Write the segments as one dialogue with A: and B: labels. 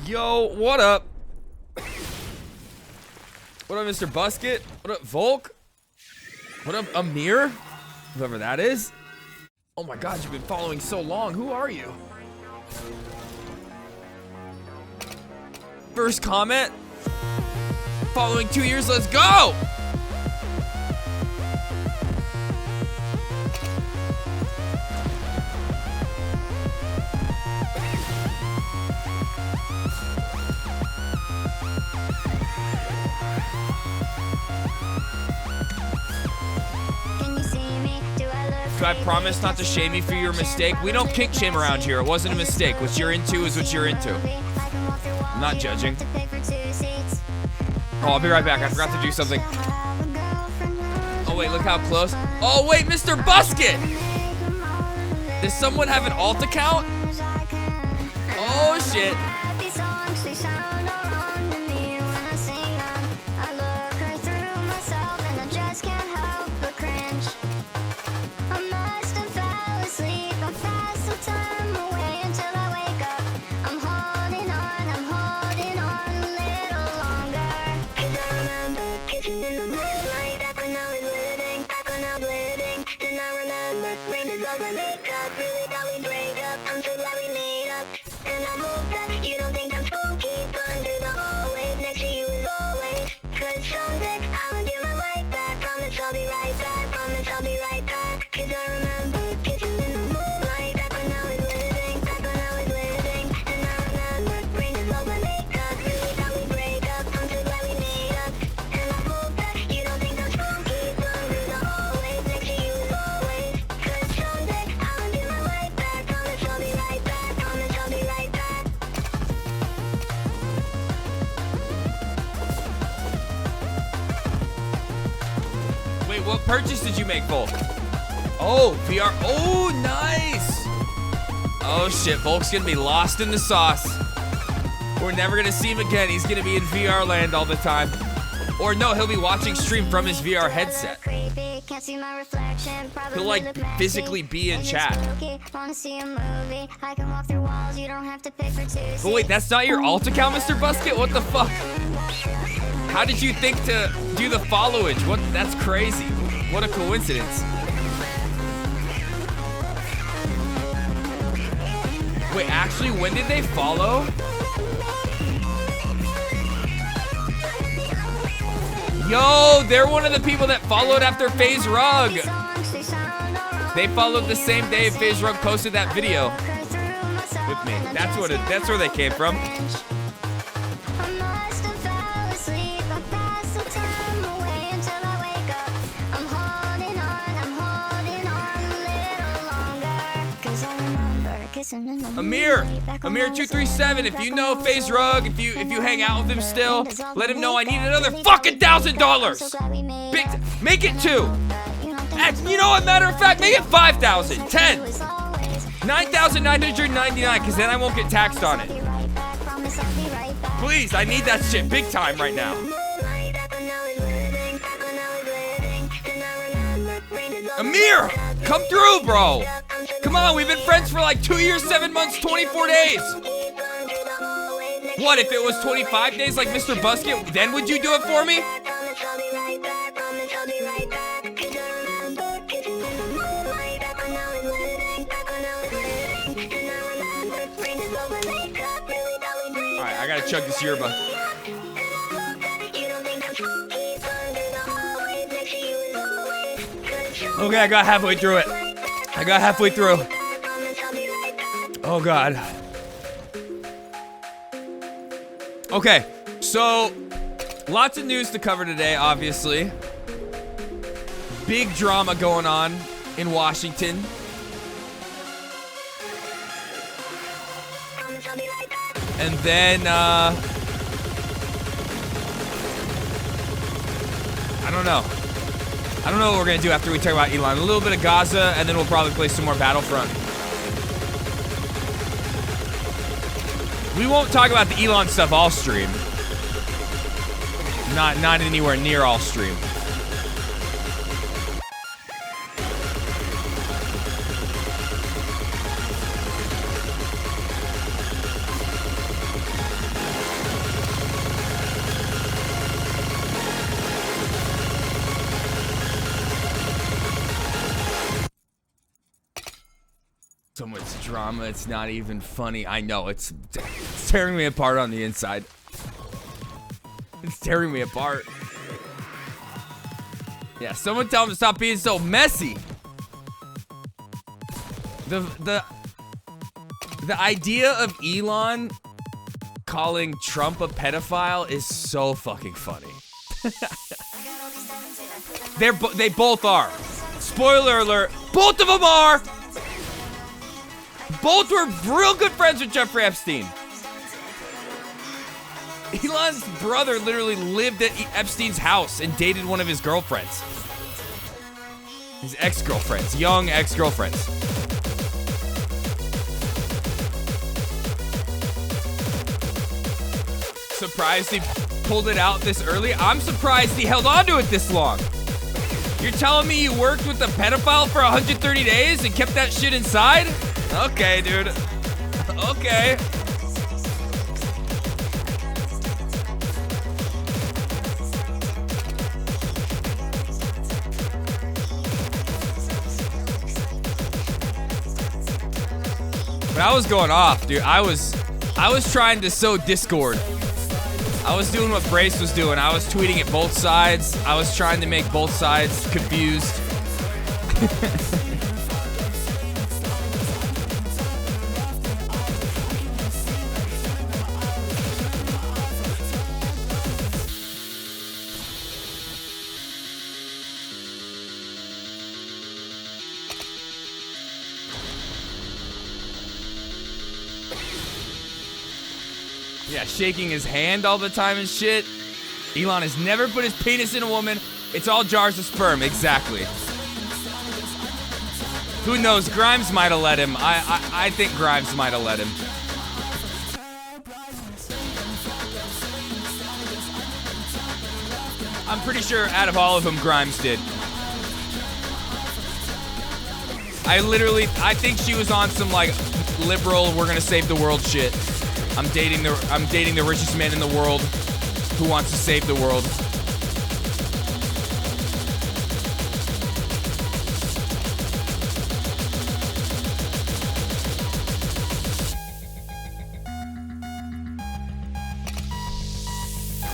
A: Yo, what up? What up, Mr. Busket? What up, Volk? What up, Amir? Whoever that is. Oh my god, you've been following so long. Who are you? First comment. Following 2 years, let's go! Do I promise not to shame you for your mistake? We don't kink shame around here. It wasn't a mistake. What you're into is what you're into. I'm not judging. Oh, I'll be right back. I forgot to do something. Oh, wait, look how close. Oh, wait, Mr. Busket! Does someone have an alt account? Oh, shit. What purchase did you make, Volk? Oh, VR. Oh, nice. Oh, shit. Volk's going to be lost in the sauce. We're never going to see him again. He's going to be in VR land all the time. Or no, he'll be watching stream from his VR headset. He'll, like, physically be in chat. But wait, that's not your alt account, Mr. Busket? What the fuck? How did you think to do the followage? What? That's crazy. What a coincidence. Wait, actually, when did they follow? Yo, they're one of the people that followed after FaZe Rug. They followed the same day FaZe Rug posted that video with me. That's where they came from. Amir237, if you know FaZe Rug, if you hang out with him still, let him know I need another fucking $1,000. Make it 2. You know what, matter of fact, make it 5,000, 10, 9,999, because then I won't get taxed on it. Please, I need that shit big time right now. Amir, come through, bro. Come on, we've been friends for like 2 years, 7 months, 24 days. What, if it was 25 days like Mr. Busket, then would you do it for me? Alright, I gotta chug this yerba. Okay, I got halfway through it. Oh, God. Okay, so lots of news to cover today, obviously. Big drama going on in Washington. And then, I don't know. I don't know what we're going to do after we talk about Elon. A little bit of Gaza, and then we'll probably play some more Battlefront. We won't talk about the Elon stuff all stream. Not anywhere near all stream. drama. It's not even funny. I know. It's tearing me apart on the inside. It's tearing me apart. Yeah, someone tell him to stop being so messy. The idea of Elon calling Trump a pedophile is so fucking funny. They both are. Spoiler alert, both of them are. Both were real good friends with Jeffrey Epstein. Elon's brother literally lived at Epstein's house and dated one of his girlfriends. His ex-girlfriends, young ex-girlfriends. Surprised he pulled it out this early? I'm surprised he held on to it this long. You're telling me you worked with a pedophile for 130 days and kept that shit inside? Okay, dude. Okay. But I was going off, dude. I was trying to sow discord. I was doing what Brace was doing. I was tweeting at both sides. I was trying to make both sides confused. Yeah, shaking his hand all the time and shit. Elon has never put his penis in a woman. It's all jars of sperm. Exactly. Who knows? Grimes might have let him. I think Grimes might have let him. I'm pretty sure out of all of them, Grimes did. I think she was on some like liberal, we're gonna save the world shit. I'm dating the richest man in the world who wants to save the world.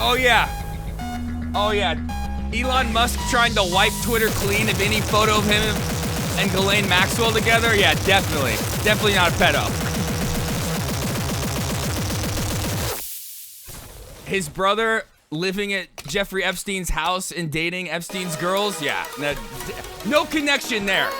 A: Oh yeah. Oh yeah. Elon Musk trying to wipe Twitter clean of any photo of him and Ghislaine Maxwell together? Yeah, definitely. Definitely not a pedo. His brother living at Jeffrey Epstein's house and dating Epstein's girls? Yeah, no connection there.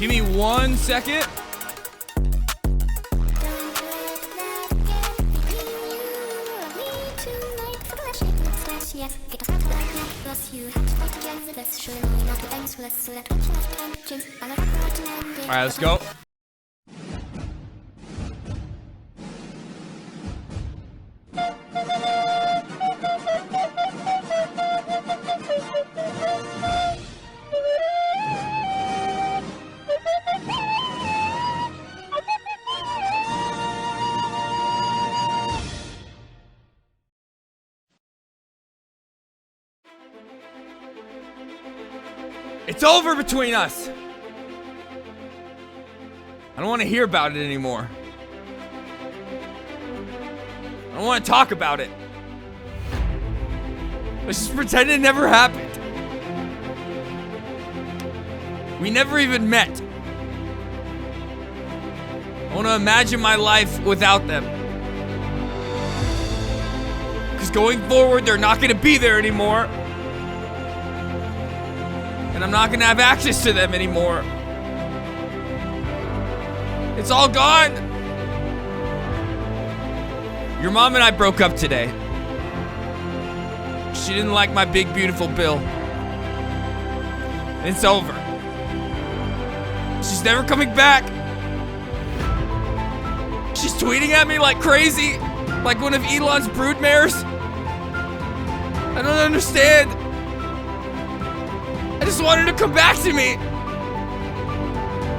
A: Give me 1 second. All right, let's go. It's over between us. I don't want to hear about it anymore. I don't want to talk about it. Let's just pretend it never happened. We never even met. I want to imagine my life without them. Because going forward, they're not going to be there anymore. And I'm not gonna have access to them anymore. It's all gone. Your mom and I broke up today. She didn't like my big, beautiful bill. It's over. She's never coming back. She's tweeting at me like crazy, like one of Elon's broodmares. I don't understand. I just want her to come back to me.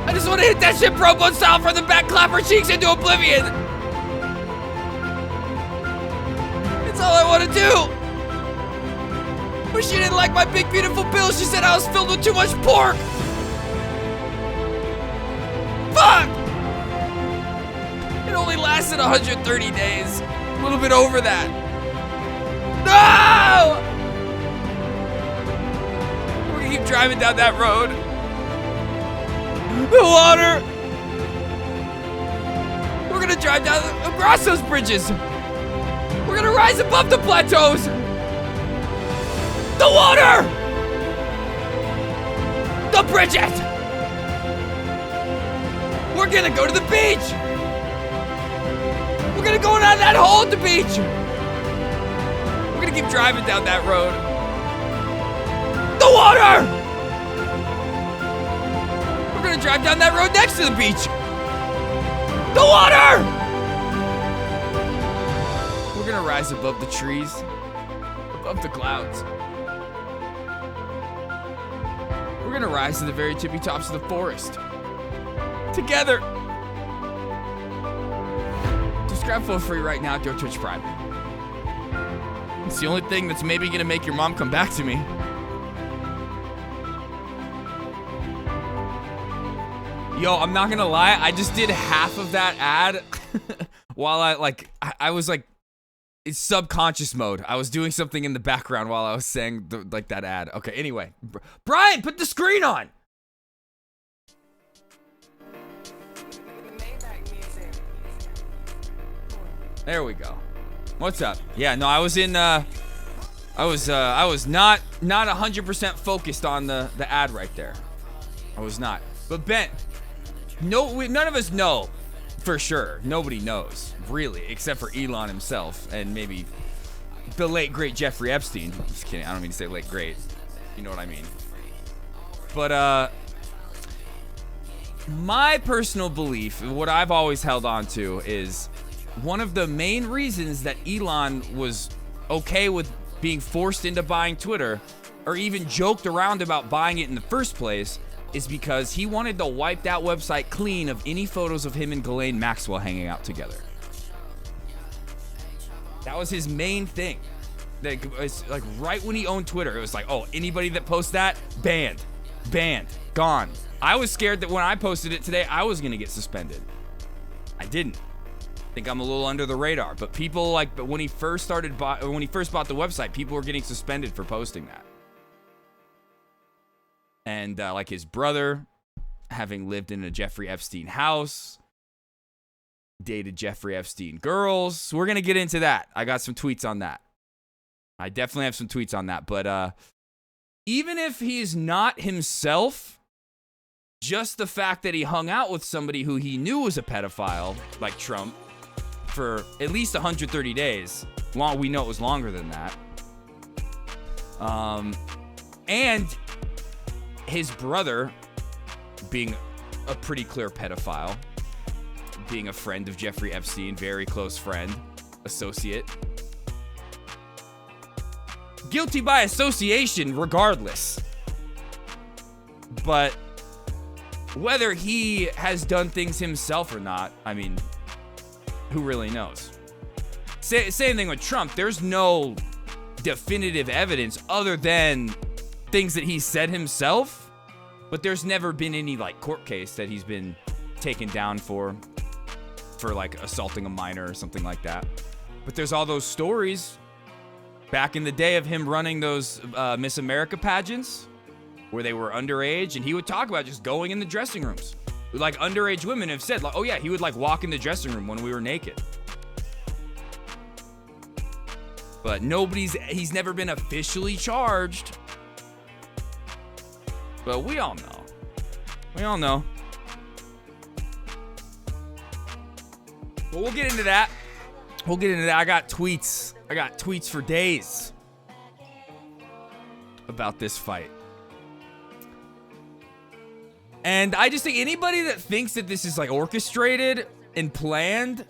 A: I just want to hit that shit pro boat style from the back, clap her cheeks into oblivion. That's all I want to do. But she didn't like my big, beautiful bill. She said I was filled with too much pork. Fuck! It only lasted 130 days. A little bit over that. No! We're gonna keep driving down that road. The water! We're gonna drive down across those bridges. We're gonna rise above the plateaus. The water! The bridges! We're gonna go to the beach! We're gonna go down that hole at the beach! We're gonna keep driving down that road. The water! We're gonna drive down that road next to the beach. The water! We're gonna rise above the trees, above the clouds. We're gonna rise to the very tippy tops of the forest. Together. Subscribe for free right now to Twitch Prime. It's the only thing that's maybe gonna make your mom come back to me. Yo, I'm not gonna lie, I just did half of that ad while I was like, it's subconscious mode. I was doing something in the background while I was saying that ad. Okay, anyway. Brian, put the screen on! There we go. What's up? Yeah, no, I was in, I was not 100% focused on the ad right there. I was not. But Ben, none of us know for sure. Nobody knows, really, except for Elon himself and maybe the late, great Jeffrey Epstein. I'm just kidding. I don't mean to say late, great. You know what I mean. But, my personal belief, what I've always held on to is one of the main reasons that Elon was okay with being forced into buying Twitter, or even joked around about buying it in the first place, is because he wanted to wipe that website clean of any photos of him and Ghislaine Maxwell hanging out together. That was his main thing. Like right when he owned Twitter, it was like, oh, anybody that posts that, banned, gone. I was scared that when I posted it today, I was gonna get suspended. I didn't. I think I'm a little under the radar, but people but when he first bought the website, people were getting suspended for posting that. And like his brother, having lived in a Jeffrey Epstein house, dated Jeffrey Epstein girls. We're gonna get into that. I got some tweets on that. I definitely have some tweets on that. But even if he's not himself, just the fact that he hung out with somebody who he knew was a pedophile, like Trump, for at least 130 days. We know it was longer than that. And his brother being a pretty clear pedophile, being a friend of Jeffrey Epstein, very close friend, associate. Guilty by association regardless. But whether he has done things himself or not, I mean, who really knows? Same thing with Trump. There's no definitive evidence other than things that he said himself, but there's never been any like court case that he's been taken down for like assaulting a minor or something like that. But there's all those stories back in the day of him running those Miss America pageants where they were underage, and he would talk about just going in the dressing rooms. Like underage women have said, like, oh yeah, he would like walk in the dressing room when we were naked. But he's never been officially charged. But we all know. We all know. But we'll get into that. We'll get into that. I got tweets. I got tweets for days about this fight. And I just think anybody that thinks that this is like orchestrated and planned,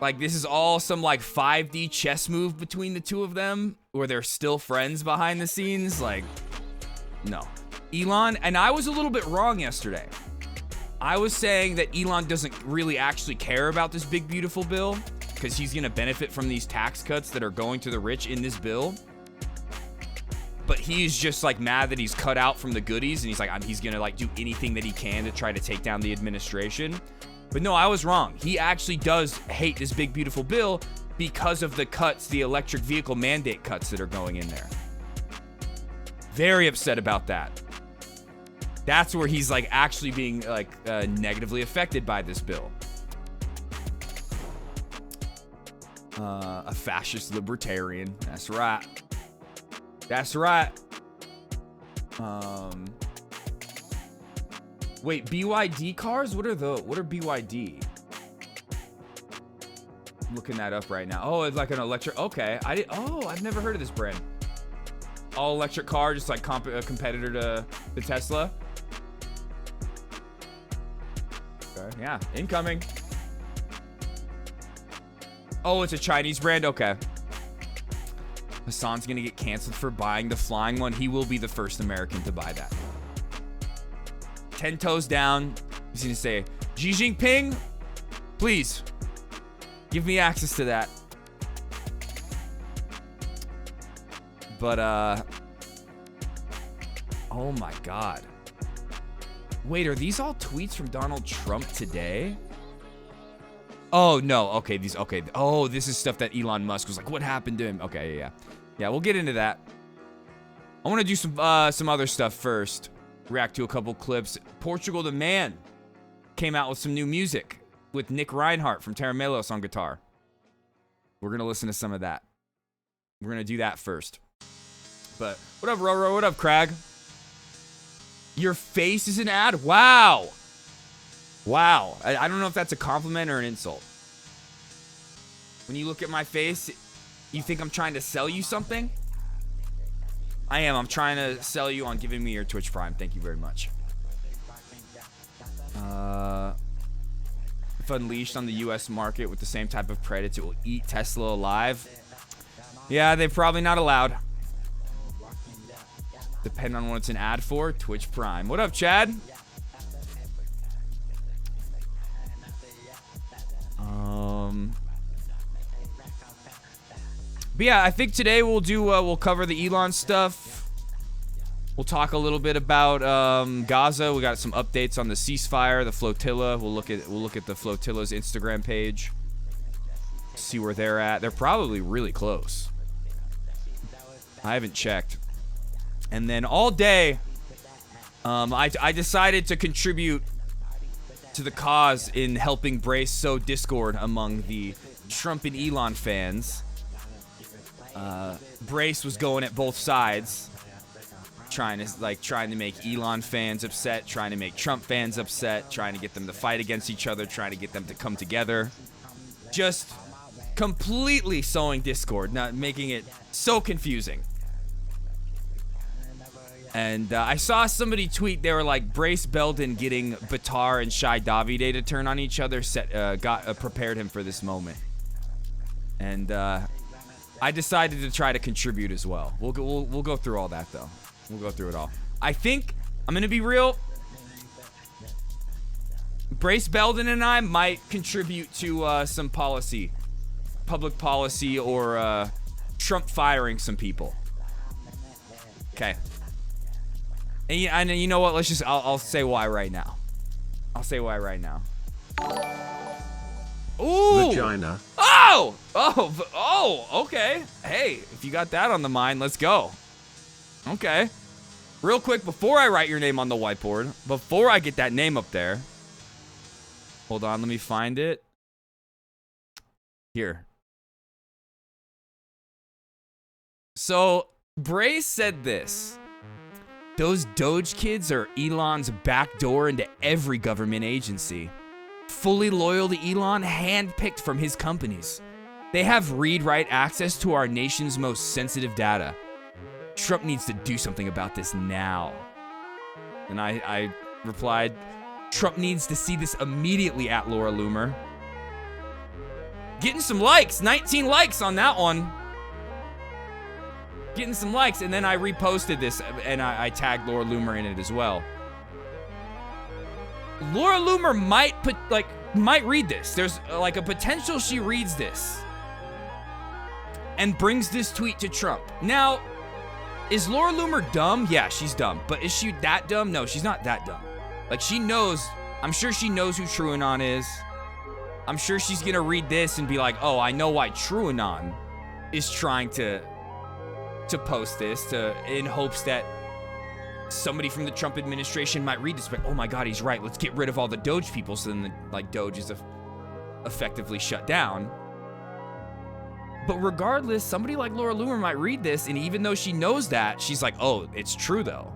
A: like this is all some like 5D chess move between the two of them, where they're still friends behind the scenes, like, no. Elon, and I was a little bit wrong yesterday. I was saying that Elon doesn't really actually care about this big, beautiful bill because he's going to benefit from these tax cuts that are going to the rich in this bill. But he's just like mad that he's cut out from the goodies, and he's like, he's going to like do anything that he can to try to take down the administration. But no, I was wrong. He actually does hate this big, beautiful bill because of the cuts, the electric vehicle mandate cuts that are going in there. Very upset about that. That's where he's like actually being like negatively affected by this bill. A fascist libertarian. That's right. That's right. Wait, BYD cars? What are BYD? I'm looking that up right now. Oh, it's like an electric. Okay, I've never heard of this brand. All electric car, just like a competitor to the Tesla. Okay, yeah, incoming. Oh, it's a Chinese brand. Okay. Hasan's gonna get canceled for buying the flying one. He will be the first American to buy that. 10 toes down. He's gonna say, Xi Jinping, please give me access to that. But oh my God. Wait, are these all tweets from Donald Trump today? Oh no, okay, oh, this is stuff that Elon Musk was like, what happened to him? Okay, yeah, we'll get into that. I want to do some other stuff first. React to a couple clips. Portugal the Man came out with some new music with Nick Reinhardt from Terramelos on guitar. We're gonna listen to some of that. We're gonna do that first. But what up, Roro? What up, Crag? Your face is an ad? Wow. Wow. I don't know if that's a compliment or an insult. When you look at my face, you think I'm trying to sell you something? I am. I'm trying to sell you on giving me your Twitch Prime. Thank you very much. If unleashed on the US market with the same type of credits, it will eat Tesla alive. Yeah, they're probably not allowed. Depending on what it's an ad for, Twitch Prime. What up, Chad? But yeah, I think today we'll cover the Elon stuff. We'll talk a little bit about Gaza. We got some updates on the ceasefire, the flotilla. We'll look at the flotilla's Instagram page. See where they're at. They're probably really close. I haven't checked. And then all day, I decided to contribute to the cause in helping Brace sow discord among the Trump and Elon fans. Brace was going at both sides, trying to make Elon fans upset, trying to make Trump fans upset, trying to get them to fight against each other, trying to get them to come together. Just completely sowing discord, not making it so confusing. And I saw somebody tweet, they were like, Brace Belden getting Batar and Shai Davide to turn on each other prepared him for this moment. And I decided to try to contribute as well. We'll go through all that though. We'll go through it all. I think, I'm gonna be real, Brace Belden and I might contribute to some policy, public policy, or Trump firing some people. Okay. And you know what? I'll say why right now. I'll say why right now. Ooh!
B: Vagina.
A: Oh, okay. Hey, if you got that on the mind, let's go. Okay. Real quick, before I write your name on the whiteboard, before I get that name up there, hold on, let me find it. Here. So, Brace said this. Those Doge kids are Elon's back door into every government agency. Fully loyal to Elon, handpicked from his companies. They have read-write access to our nation's most sensitive data. Trump needs to do something about this now. And I replied, Trump needs to see this immediately at Laura Loomer. Getting some likes, 19 likes on that one. Getting some likes, and then I reposted this, and I tagged Laura Loomer in it as well. Laura Loomer might read this. There's like a potential she reads this and brings this tweet to Trump. Now, is Laura Loomer dumb? Yeah, she's dumb. But is she that dumb? No, she's not that dumb. Like, she knows, I'm sure she knows who TrueAnon is. I'm sure she's gonna read this and be like, oh, I know why TrueAnon is trying to post this in hopes that somebody from the Trump administration might read this, but oh my God, he's right. Let's get rid of all the Doge people, so then Doge is effectively shut down. But regardless, somebody like Laura Loomer might read this, and even though she knows that, she's like, oh, it's true though.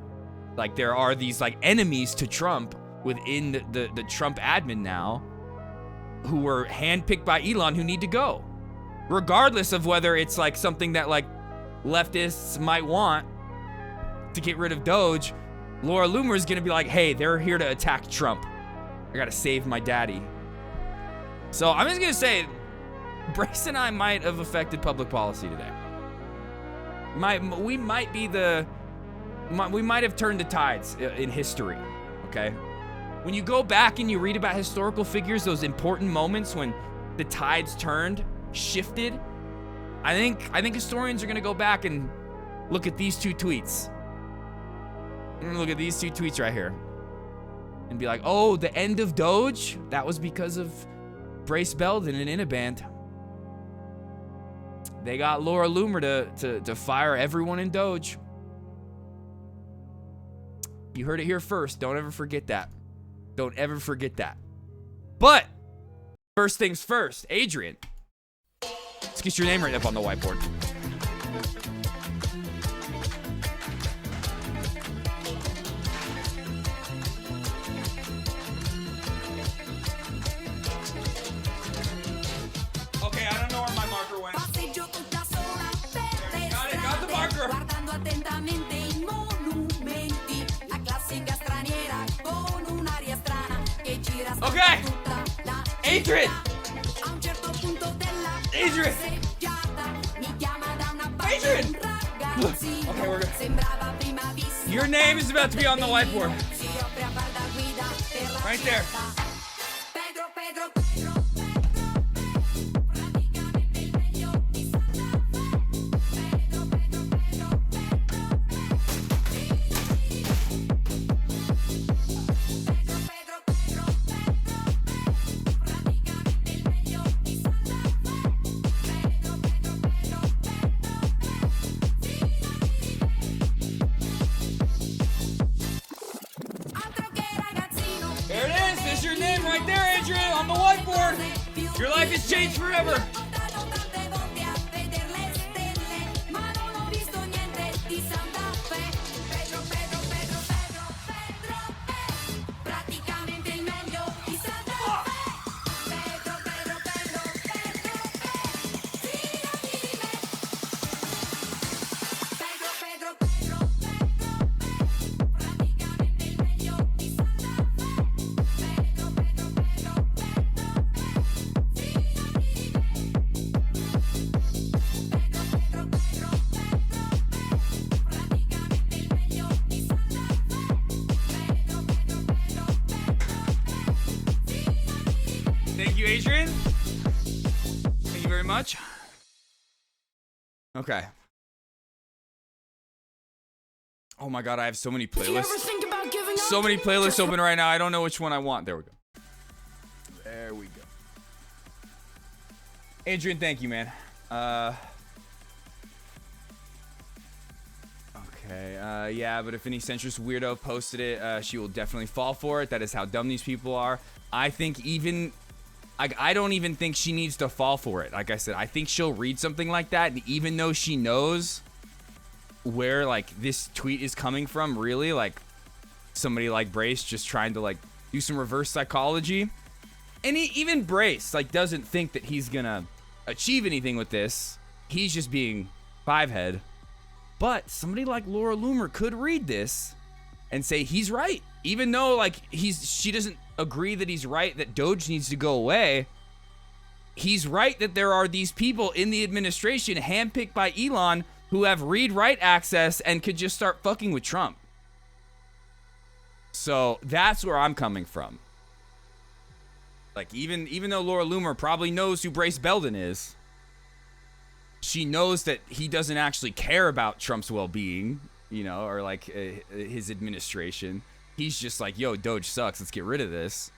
A: Like, there are these like enemies to Trump within the Trump admin now who were handpicked by Elon who need to go. Regardless of whether it's like something that like leftists might want to get rid of Doge, Laura Loomer is gonna be like, hey, they're here to attack Trump. I gotta save my daddy. So I'm just gonna say, Brace and I might have affected public policy today. We might have turned the tides in history, okay? When you go back and you read about historical figures, those important moments when the tides turned, shifted, I think historians are gonna go back and look at these two tweets. I'm gonna look at these two tweets right here and be like, oh, the end of Doge? That was because of Brace Belden and InnaBand. They got Laura Loomer to fire everyone in Doge. You heard it here first. Don't ever forget that. Don't ever forget that. But first things first, Adrian, let's get your name right up on the whiteboard. Okay, I don't know where my marker went. Got the marker. Okay, Adrian. Adrian. Adrian. Okay, we're good. Your name is about to be on the whiteboard. Right there. Your life has changed forever. Adrian, thank you very much. Okay. Oh my God, I have so many playlists. So many playlists open right now. I don't know which one I want. There we go. There we go. Adrian, thank you, man. Okay, yeah, but if any centrist weirdo posted it, she will definitely fall for it. That is how dumb these people are. I think even... I don't even think she needs to fall for it. Like I said, I think she'll read something like that, and even though she knows where like this tweet is coming from, really, like somebody like Brace just trying to like do some reverse psychology. And even Brace like doesn't think that he's gonna achieve anything with this. He's just being five-head. But somebody like Laura Loomer could read this and say he's right, even though like she doesn't agree that he's right, that Doge needs to go away. He's right that there are these people in the administration handpicked by Elon who have read-write access and could just start fucking with Trump. So that's where I'm coming from. Like, even though Laura Loomer probably knows who Brace Belden is, she knows that he doesn't actually care about Trump's well-being, you know, or like his administration. He's just like, yo, Doge sucks, let's get rid of this.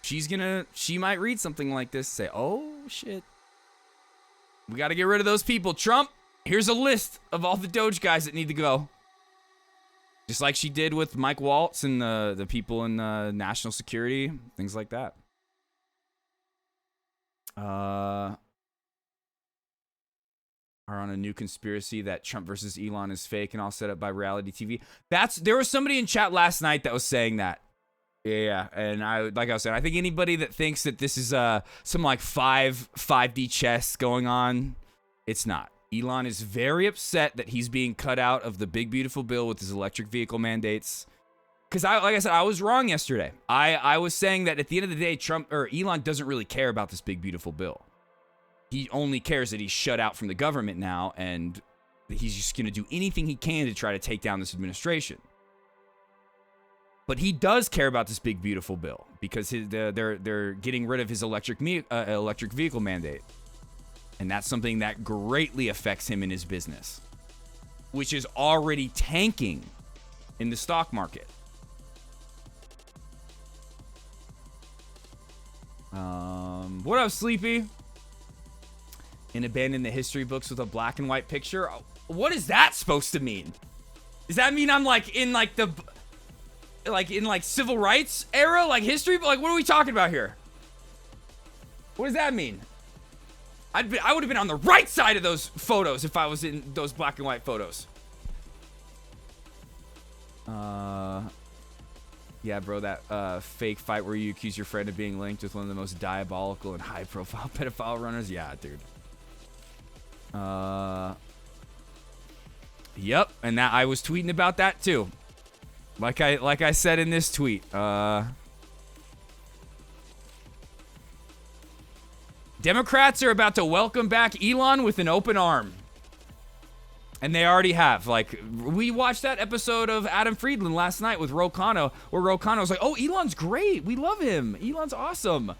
A: She might read something like this, say, oh shit, we got to get rid of those people. Trump, here's a list of all the Doge guys that need to go. Just like she did with Mike Waltz and the people in national security, things like that. Are on a new conspiracy that Trump versus Elon is fake and all set up by reality TV. There was somebody in chat last night that was saying that. Yeah, and like I was saying, I think anybody that thinks that this is some like 5D chess going on, it's not. Elon is very upset that he's being cut out of the big beautiful bill with his electric vehicle mandates. Because like I said, I was wrong yesterday. I was saying that at the end of the day, Elon doesn't really care about this big beautiful bill. He only cares that he's shut out from the government now, and he's just going to do anything he can to try to take down this administration. But he does care about this big beautiful bill because they're getting rid of his electric vehicle mandate, and that's something that greatly affects him in his business, which is already tanking in the stock market. What up, Sleepy? And abandon the history books with a black and white picture. What is that supposed to mean? Does that mean I'm like in like the civil rights era, like history? Like, what are we talking about here? What does that mean? I would have been on the right side of those photos if I was in those black and white photos. Yeah, bro, that fake fight where you accuse your friend of being linked with one of the most diabolical and high-profile pedophile runners. Yeah, dude. Yep, and that I was tweeting about that too. Like I said in this tweet. Democrats are about to welcome back Elon with an open arm. And they already have. Like, we watched that episode of Adam Friedland last night with Ro Khanna, where Ro Khanna was like, oh, Elon's great. We love him. Elon's awesome.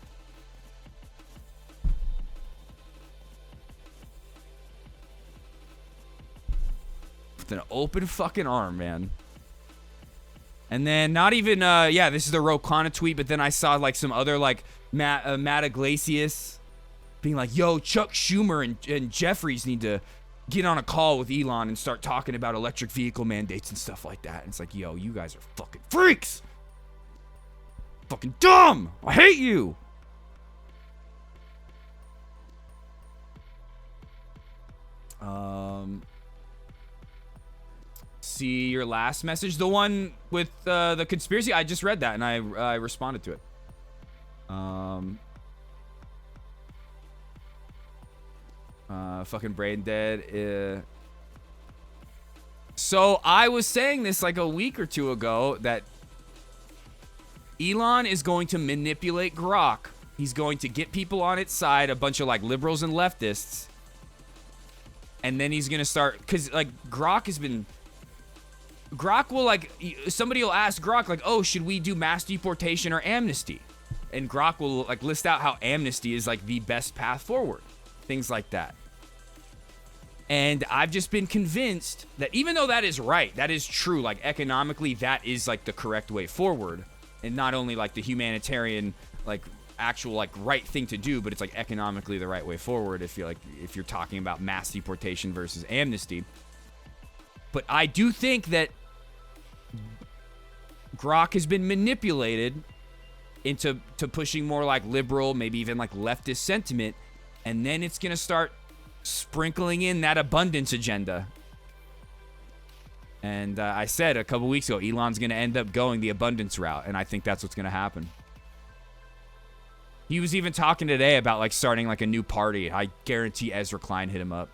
A: With an open fucking arm, man. And then not even, yeah, this is the Ro Khanna tweet, but then I saw like some other like Matt Iglesias being like, yo, Chuck Schumer and Jeffries need to get on a call with Elon and start talking about electric vehicle mandates and stuff like that. And it's like, yo, you guys are fucking freaks. Fucking dumb. I hate you. See your last message, the one with the conspiracy. I just read that and I responded to it. Fucking brain dead. So I was saying this like a week or two ago that Elon is going to manipulate Grok. He's going to get people on its side, a bunch of like liberals and leftists, and then he's gonna start, because like Grok will like, somebody will ask Grok like, oh, should we do mass deportation or amnesty? And Grok will like list out how amnesty is like the best path forward, things like that. And I've just been convinced that even though that is right, that is true, like economically, that is like the correct way forward, and not only like the humanitarian, like actual like right thing to do, but it's like economically the right way forward if you're talking about mass deportation versus amnesty. But I do think that Grok has been manipulated into pushing more like liberal, maybe even like leftist sentiment, and then it's gonna start sprinkling in that abundance agenda. And I said a couple weeks ago, Elon's going to end up going the abundance route, and I think that's what's going to happen. He was even talking today about like starting like a new party. I guarantee Ezra Klein hit him up.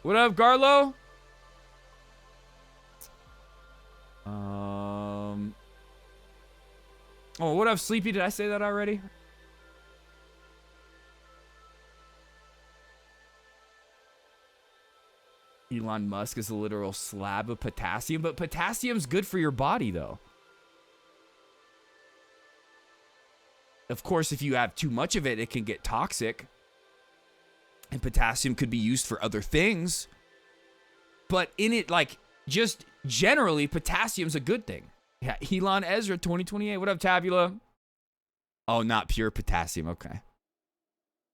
A: What up, Garlo? Oh, what up, Sleepy? Did I say that already? Elon Musk is a literal slab of potassium, but potassium's good for your body, though. Of course, if you have too much of it, it can get toxic. And potassium could be used for other things. But in it, like, just generally, potassium's a good thing. Yeah, Elon Ezra 2028. What up, Tabula? Oh, not pure potassium. Okay.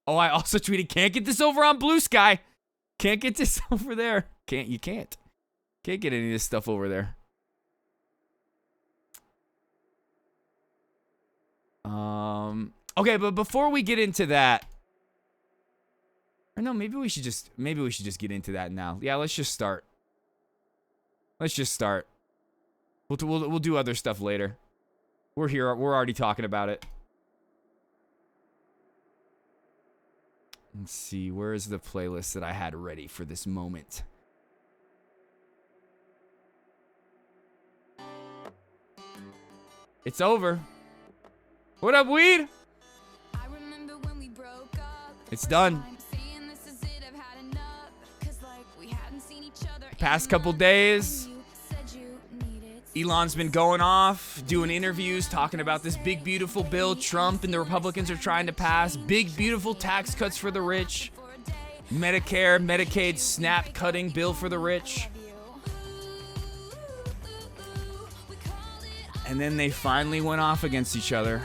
A: Oh, I also tweeted, can't get this over on Blue Sky. Can't get this over there. You can't. Can't get any of this stuff over there. Okay, but before we get into that, or no, maybe we should just get into that now. Yeah, let's just start. Let's just start. We'll do other stuff later. We're here. We're already talking about it. Let's see. Where is the playlist that I had ready for this moment? It's over. What up, weed? It's done. Past couple days, Elon's been going off, doing interviews, talking about this big, beautiful bill Trump and the Republicans are trying to pass. Big, beautiful tax cuts for the rich. Medicare, Medicaid, snap cutting bill for the rich. And then they finally went off against each other.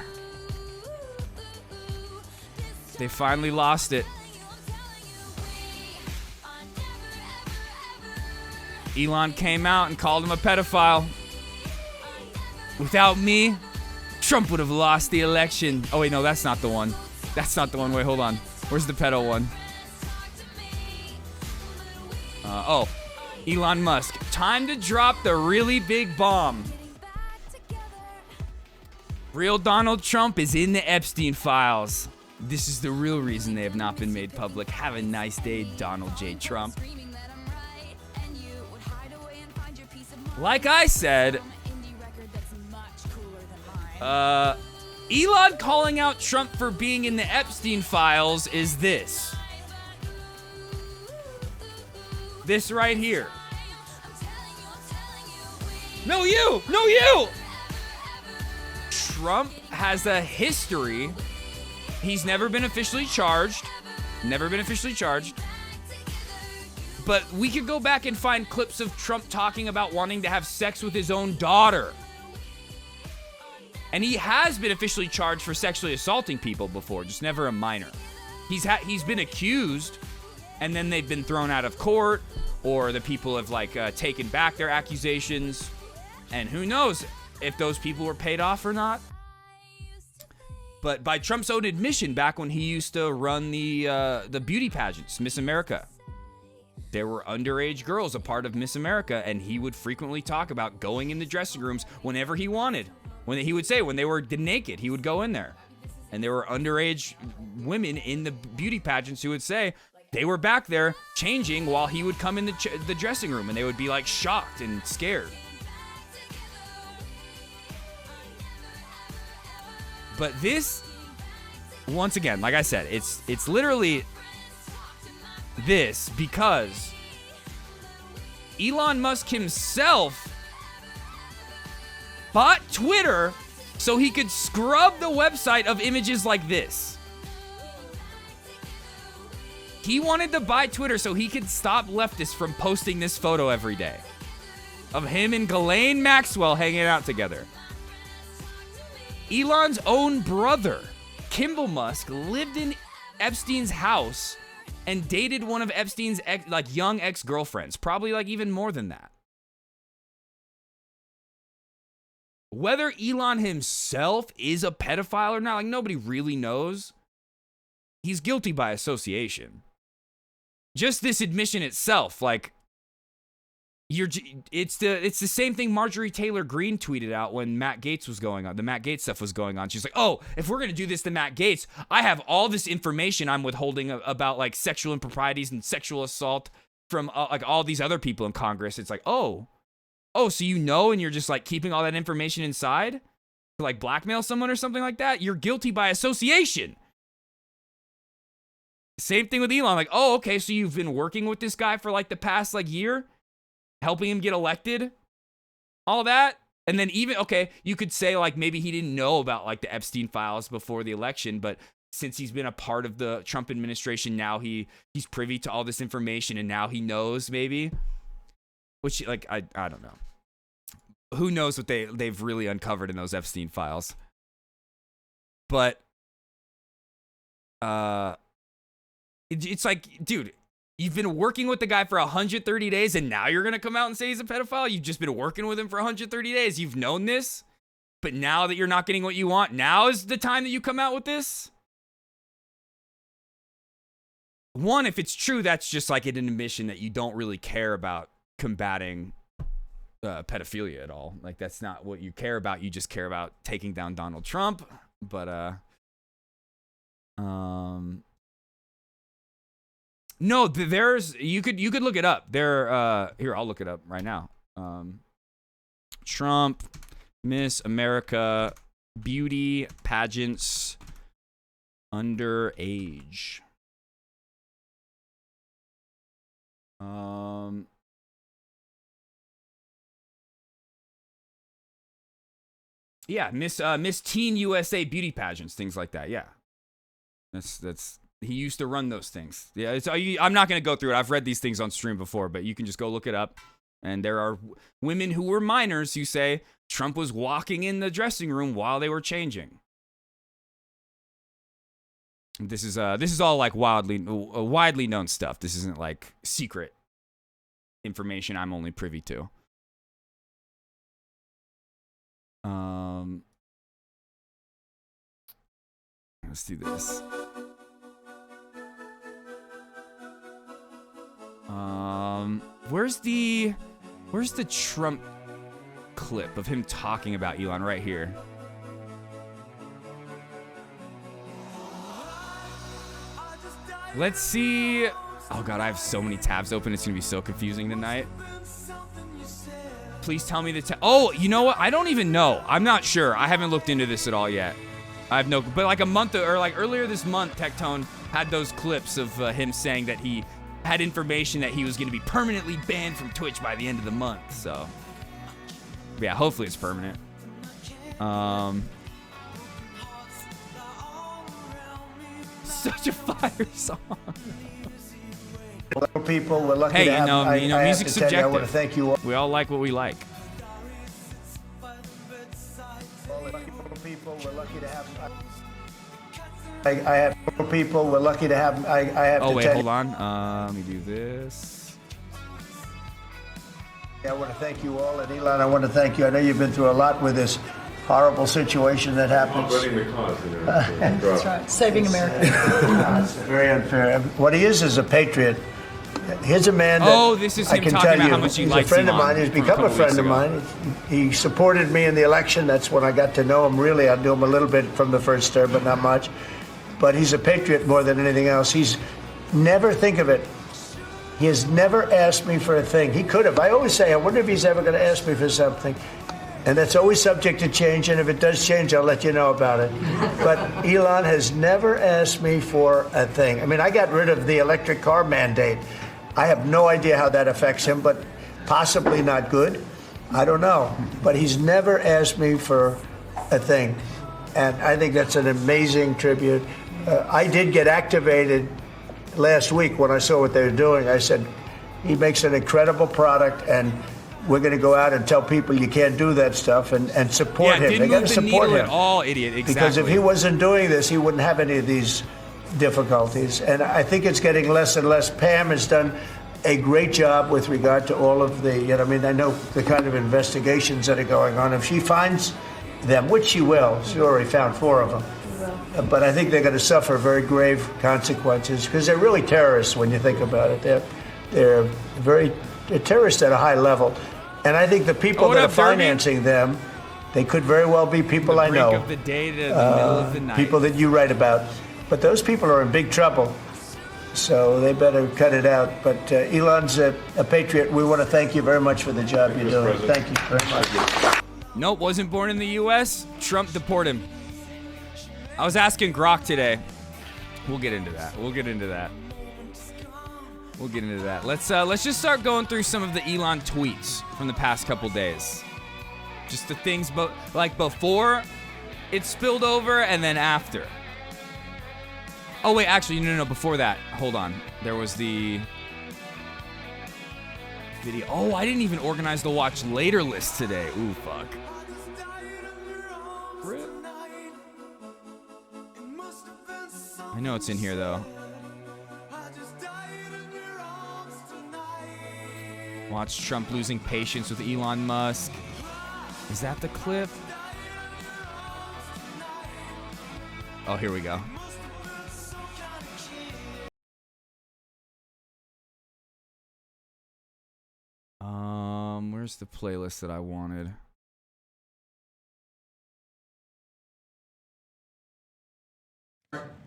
A: They finally lost it. Elon came out and called him a pedophile. Without me, Trump would have lost the election. Oh, wait, no, that's not the one. That's not the one. Wait, hold on. Where's the pedo one? Oh, Elon Musk. Time to drop the really big bomb. Real Donald Trump is in the Epstein files. This is the real reason they have not been made public. Have a nice day, Donald J. Trump. Like I said, Elon calling out Trump for being in the Epstein files is this. This right here. No, you! No, you! Trump has a history. He's never been officially charged. Never been officially charged. But we could go back and find clips of Trump talking about wanting to have sex with his own daughter. And he has been officially charged for sexually assaulting people before, just never a minor. He's been accused, and then they've been thrown out of court, or the people have taken back their accusations. And who knows if those people were paid off or not. But by Trump's own admission, back when he used to run the beauty pageants, Miss America, there were underage girls a part of Miss America, and he would frequently talk about going in the dressing rooms whenever he wanted. He would say when they were naked, he would go in there. And there were underage women in the beauty pageants who would say they were back there changing while he would come in the dressing room, and they would be like shocked and scared. But this, once again, like I said, it's literally this because Elon Musk himself bought Twitter so he could scrub the website of images like this. He wanted to buy Twitter so he could stop leftists from posting this photo every day of him and Ghislaine Maxwell hanging out together. Elon's own brother, Kimball Musk, lived in Epstein's house and dated one of Epstein's young ex-girlfriends, probably even more than that. Whether Elon himself is a pedophile or not, nobody really knows. He's guilty by association. Just this admission itself, It's the same thing Marjorie Taylor Greene tweeted out when Matt Gaetz was going on. The Matt Gaetz stuff was going on. She's like, oh, if we're going to do this to Matt Gaetz, I have all this information I'm withholding about like sexual improprieties and sexual assault from like all these other people in Congress. It's like, oh, so you know, and you're just like keeping all that information inside to like blackmail someone or something like that. You're guilty by association. Same thing with Elon. Like, oh, okay, so you've been working with this guy for like the past like year, helping him get elected, all that. And then even, okay, you could say like maybe he didn't know about like the Epstein files before the election, but since he's been a part of the Trump administration, now he's privy to all this information and now he knows maybe, which like, I don't know. Who knows what they've really uncovered in those Epstein files. But, it's like, dude, you've been working with the guy for 130 days and now you're going to come out and say he's a pedophile? You've just been working with him for 130 days. You've known this, but now that you're not getting what you want, now is the time that you come out with this? One, if it's true, that's just like an admission that you don't really care about combating pedophilia at all. Like, that's not what you care about. You just care about taking down Donald Trump. But, no, there's, you could look it up. Here, I'll look it up right now. Trump, Miss America, beauty pageants, underage. Yeah, Miss Teen USA beauty pageants, things like that. Yeah, that's he used to run those things. Yeah, I'm not gonna go through it. I've read these things on stream before, but you can just go look it up. And there are women who were minors who say Trump was walking in the dressing room while they were changing. This is all like widely known stuff. This isn't like secret information I'm only privy to. Let's do this. Where's the Trump clip of him talking about Elon? Right here. Let's see. Oh god, I have so many tabs open. It's gonna be so confusing tonight. Please tell me the oh, you know what? I don't even know. I'm not sure. I haven't looked into this at all yet. I have no, but like a month or like earlier this month, Tectone had those clips of him saying that he had information that he was going to be permanently banned from Twitch by the end of the month. So yeah, hopefully it's permanent. Such a fire song.
B: Hello, people. We're lucky
A: hey,
B: to have,
A: you know, music's subjective.
B: I want to thank you all.
A: We all like what we like.
B: People, we're lucky to have. I have people. We're lucky to have. I have.
A: Oh
B: to
A: wait,
B: tell
A: hold on. Let me do this.
B: I want to thank you all, and Elon, I want to thank you. I know you've been through a lot with this horrible situation that happens.
C: That's right. Saving America.
B: It's very unfair. What he is a patriot. Here's a man that
A: oh, this is him
B: I can
A: talking
B: tell
A: about
B: you,
A: how much he
B: he's
A: likes
B: a friend
A: Elon
B: of mine. He's
A: from a
B: become a
A: couple
B: friend
A: weeks
B: of
A: ago.
B: mine. He supported me in the election. That's when I got to know him. Really, I knew him a little bit from the first term, but not much. But he's a patriot more than anything else. He's never, think of it, he has never asked me for a thing. He could have. I always say, I wonder if he's ever going to ask me for something. And that's always subject to change, and if it does change, I'll let you know about it. But Elon has never asked me for a thing. I mean, I got rid of the electric car mandate. I have no idea how that affects him, but possibly not good. I don't know. But he's never asked me for a thing. And I think that's an amazing tribute. I did get activated last week when I saw what they were doing. I said, he makes an incredible product, and we're going to go out and tell people you can't do that stuff and support him. They got to support him
A: at all, idiot. Exactly.
B: Because if he wasn't doing this, he wouldn't have any of these difficulties. And I think it's getting less and less. Pam has done a great job with regard to all of the, I mean, I know the kind of investigations that are going on. If she finds them, which she will, she already found 4 of them. But I think they're going to suffer very grave consequences because they're really terrorists when you think about it. They're very terrorists at a high level. And I think the people
A: what
B: that are
A: up, Derby?
B: financing them, they could very well be people I know.
A: Of the day to the middle of the night.
B: People that you write about. But those people are in big trouble. So they better cut it out. But Elon's a patriot. We want to thank you very much for the job you're doing. Thank you very much.
A: Nope, wasn't born in the U.S. Trump deport him. I was asking Grok today. We'll get into that. Let's just start going through some of the Elon tweets from the past couple days. Just the things like before it spilled over and then after. Oh wait, actually no, before that. Hold on. There was the video. Oh, I didn't even organize the watch later list today. Ooh, fuck. Rip. I know it's in here though. Watch Trump losing patience with Elon Musk. Is that the clip? Oh, here we go. Where's the playlist that I wanted?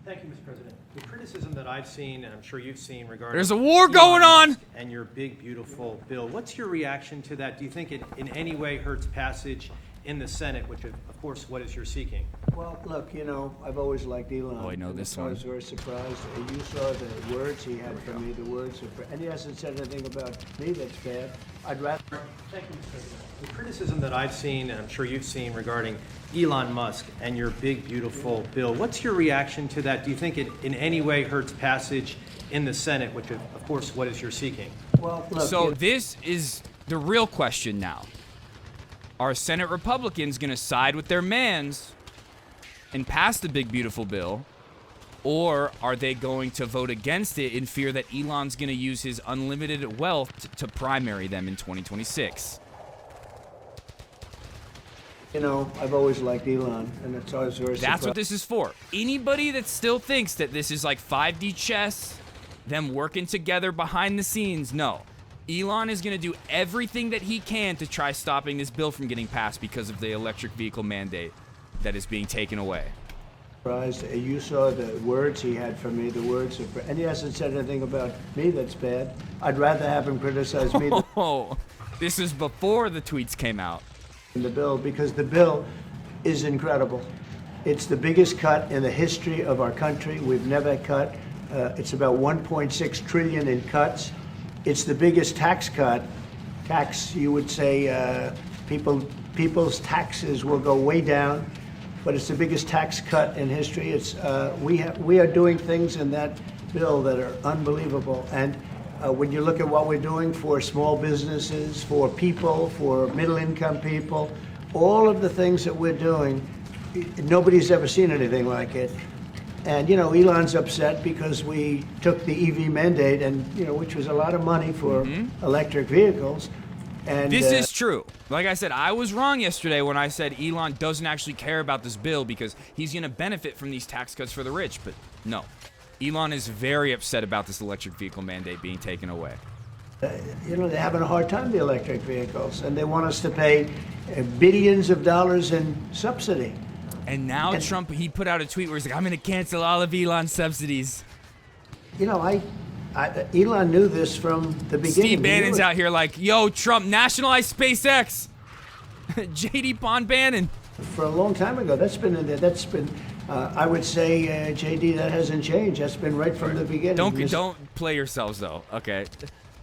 D: Thank you, Mr. President. The criticism that I've seen, and I'm sure you've seen regarding...
A: There's a war going on!
D: ...and your big, beautiful bill. What's your reaction to that? Do you think it in any way hurts passage in the Senate, which, of course, what is you're seeking?
B: Well, look, you know, I've always liked Elon.
A: Oh, I know this one.
B: I was very surprised. You saw the words he had for me, the words of... And he hasn't said anything about me that's bad. I'd rather...
D: Thank you, Mr. President. The criticism that I've seen, and I'm sure you've seen, regarding Elon Musk and your big, beautiful bill. What's your reaction to that? Do you think it in any way hurts passage in the Senate, which, of course, what is you're seeking?
B: Well, look...
A: So this is the real question now. Are Senate Republicans going to side with their mans and pass the big, beautiful bill? Or are they going to vote against it in fear that Elon's going to use his unlimited wealth to primary them in 2026?
B: You know, I've always liked Elon, and it's always very surprised.
A: That's what this is for. Anybody that still thinks that this is like 5D chess, them working together behind the scenes, no. Elon is going to do everything that he can to try stopping this bill from getting passed because of the electric vehicle mandate that is being taken away.
B: You saw the words he had for me, the words of... And he hasn't said anything about me that's bad. I'd rather have him criticize me
A: Oh, this is before the tweets came out.
B: than the bill, because the bill is incredible. It's the biggest cut in the history of our country. We've never cut. It's about 1.6 trillion in cuts. It's the biggest tax cut. You would say, people's taxes will go way down, but it's the biggest tax cut in history. It's we are doing things in that bill that are unbelievable. And when you look at what we're doing for small businesses, for people, for middle-income people, all of the things that we're doing, nobody's ever seen anything like it. And, you know, Elon's upset because we took the EV mandate, and, you know, which was a lot of money for electric vehicles. And
A: this is true. Like I said, I was wrong yesterday when I said Elon doesn't actually care about this bill because he's going to benefit from these tax cuts for the rich. But no, Elon is very upset about this electric vehicle mandate being taken away.
B: You know, they're having a hard time, the electric vehicles, and they want us to pay billions of dollars in subsidy.
A: And now Trump, he put out a tweet where he's like, I'm going to cancel all of Elon's subsidies.
B: You know, Elon knew this from the beginning.
A: Steve Bannon's out here like, yo, Trump, nationalize SpaceX. JD Pond Bannon.
B: For a long time ago, that's been in there. That's been, I would say, JD, that hasn't changed. That's been right from the beginning.
A: Don't play yourselves, though. Okay.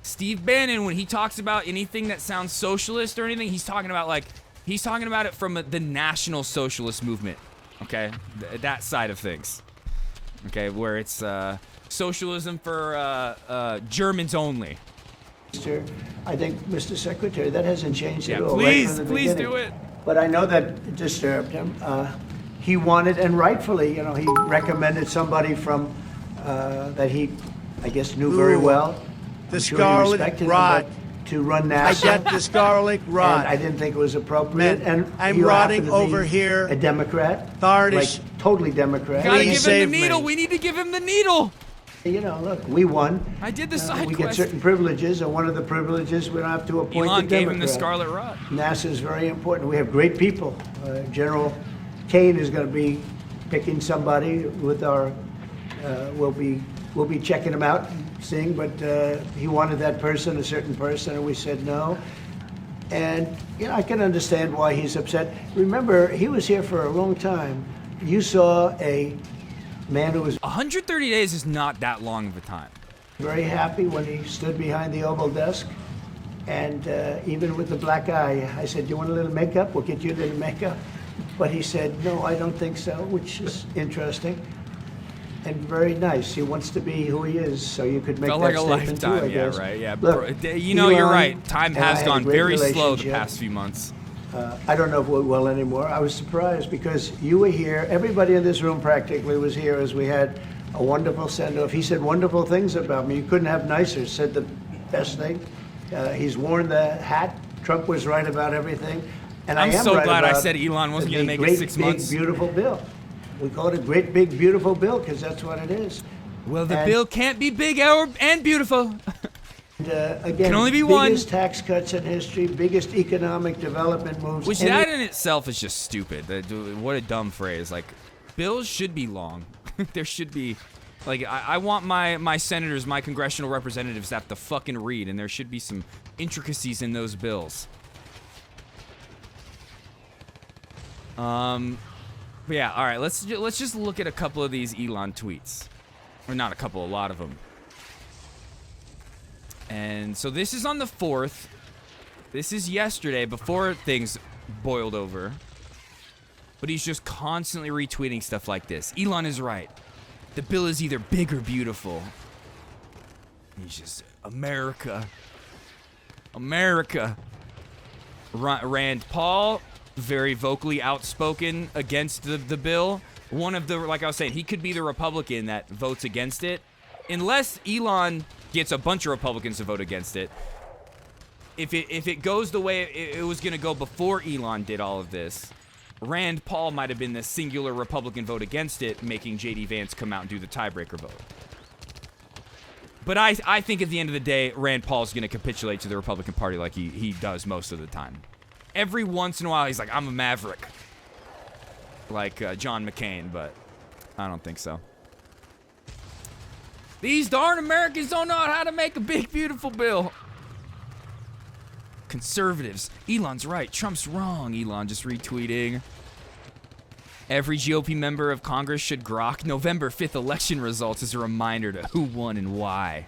A: Steve Bannon, when he talks about anything that sounds socialist or anything, he's talking about it from the National Socialist movement, okay? That side of things, okay, where it's socialism for Germans only.
B: I think, Mr. Secretary, that hasn't changed at all.
A: Please,
B: right from the
A: please
B: beginning.
A: do it.
B: But I know that it disturbed him. He wanted, and rightfully, you know, he recommended somebody from that he, I guess, knew very well.
E: The Scarlet Rod.
B: To run NASA.
E: I get the Scarlet Rod.
B: And I didn't think it was appropriate.
E: Man,
B: and
E: I'm
B: you
E: rotting
B: happen to be
E: over here.
B: A Democrat.
E: Authorities.
B: Like, totally Democrat.
A: Gotta give him
E: save
A: the needle.
E: me.
A: We need to give him the needle.
B: You know, look, we won.
A: I did the side
B: We get
A: quest.
B: certain privileges, and one of the privileges we don't have to appoint
A: Elon
B: a
A: gave him the
B: Democrat.
A: Scarlet Rot.
B: NASA is very important. We have great people. General Kane is going to be picking somebody with our. We'll be checking him out, and seeing. But he wanted that person, a certain person, and we said no. And you know, I can understand why he's upset. Remember, he was here for a long time. You saw a man who was
A: 130 days is not that long of a time.
B: very happy when he stood behind the Oval desk. And even with the black eye, I said, "You want a little makeup? We'll get you a little makeup." But he said, "No, I don't think so," which is interesting and very nice. He wants to be who he is, so you could make
A: Felt
B: that
A: like a
B: statement
A: lifetime.
B: too, I
A: Yeah,
B: guess.
A: right. Yeah.
B: Look,
A: You know, you're
B: Elon
A: right. Time
B: and I
A: has
B: had a
A: gone
B: great
A: very slow the
B: relationship.
A: past few months.
B: I don't know if we're well anymore. I was surprised because you were here. Everybody in this room practically was here as we had a wonderful send-off. He said wonderful things about me. You couldn't have nicer. Said the best thing. He's worn the hat. Trump was right about everything. And
A: I'm
B: I am
A: so
B: right
A: glad I
B: about
A: said Elon wasn't
B: the
A: gonna make it
B: great,
A: 6
B: big,
A: months.
B: beautiful bill. We call it a great, big, beautiful bill because that's what it is.
A: Well, the
B: And-
A: bill can't be big and beautiful.
B: Again,
A: Can only be one.
B: biggest tax cuts in history, biggest economic development moves.
A: Which
B: any-
A: that in itself is just stupid. What a dumb phrase. Like, bills should be long. There should be, like, I want my senators, my congressional representatives to have to fucking read, and there should be some intricacies in those bills. But yeah, all right. Let's just look at a couple of these Elon tweets, or not a couple, a lot of them. And so this is on the 4th. This is yesterday, before things boiled over. But he's just constantly retweeting stuff like this. Elon is right. The bill is either big or beautiful. He's just, America. America. Rand Paul, very vocally outspoken against the bill. One of the, like I was saying, he could be the Republican that votes against it. Unless Elon gets a bunch of Republicans to vote against it. If it goes the way it was going to go before Elon did all of this, Rand Paul might have been the singular Republican vote against it, making J.D. Vance come out and do the tiebreaker vote. But I think at the end of the day, Rand Paul's going to capitulate to the Republican Party like he does most of the time. Every once in a while, he's like, I'm a maverick. Like John McCain, but I don't think so. These darn Americans don't know how to make a big, beautiful bill. Conservatives. Elon's right. Trump's wrong. Elon just retweeting. Every GOP member of Congress should grok November 5th election results as a reminder to who won and why.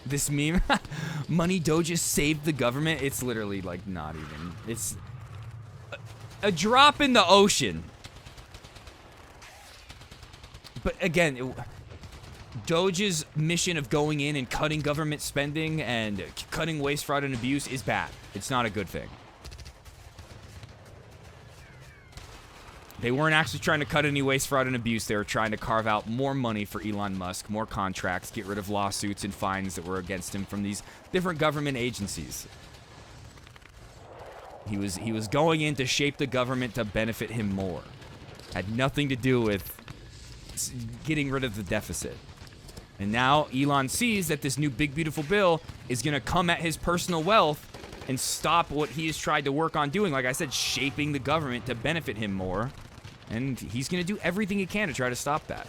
A: This meme, money Doges saved the government. It's literally like not even. It's a drop in the ocean. But again, Doge's mission of going in and cutting government spending and cutting waste, fraud, and abuse is bad. It's not a good thing. They weren't actually trying to cut any waste, fraud, and abuse. They were trying to carve out more money for Elon Musk, more contracts, get rid of lawsuits and fines that were against him from these different government agencies. He was going in to shape the government to benefit him more. Had nothing to do with getting rid of the deficit. And now Elon sees that this new big beautiful bill is going to come at his personal wealth and stop what he has tried to work on doing. Like I said, shaping the government to benefit him more. And he's going to do everything he can to try to stop that.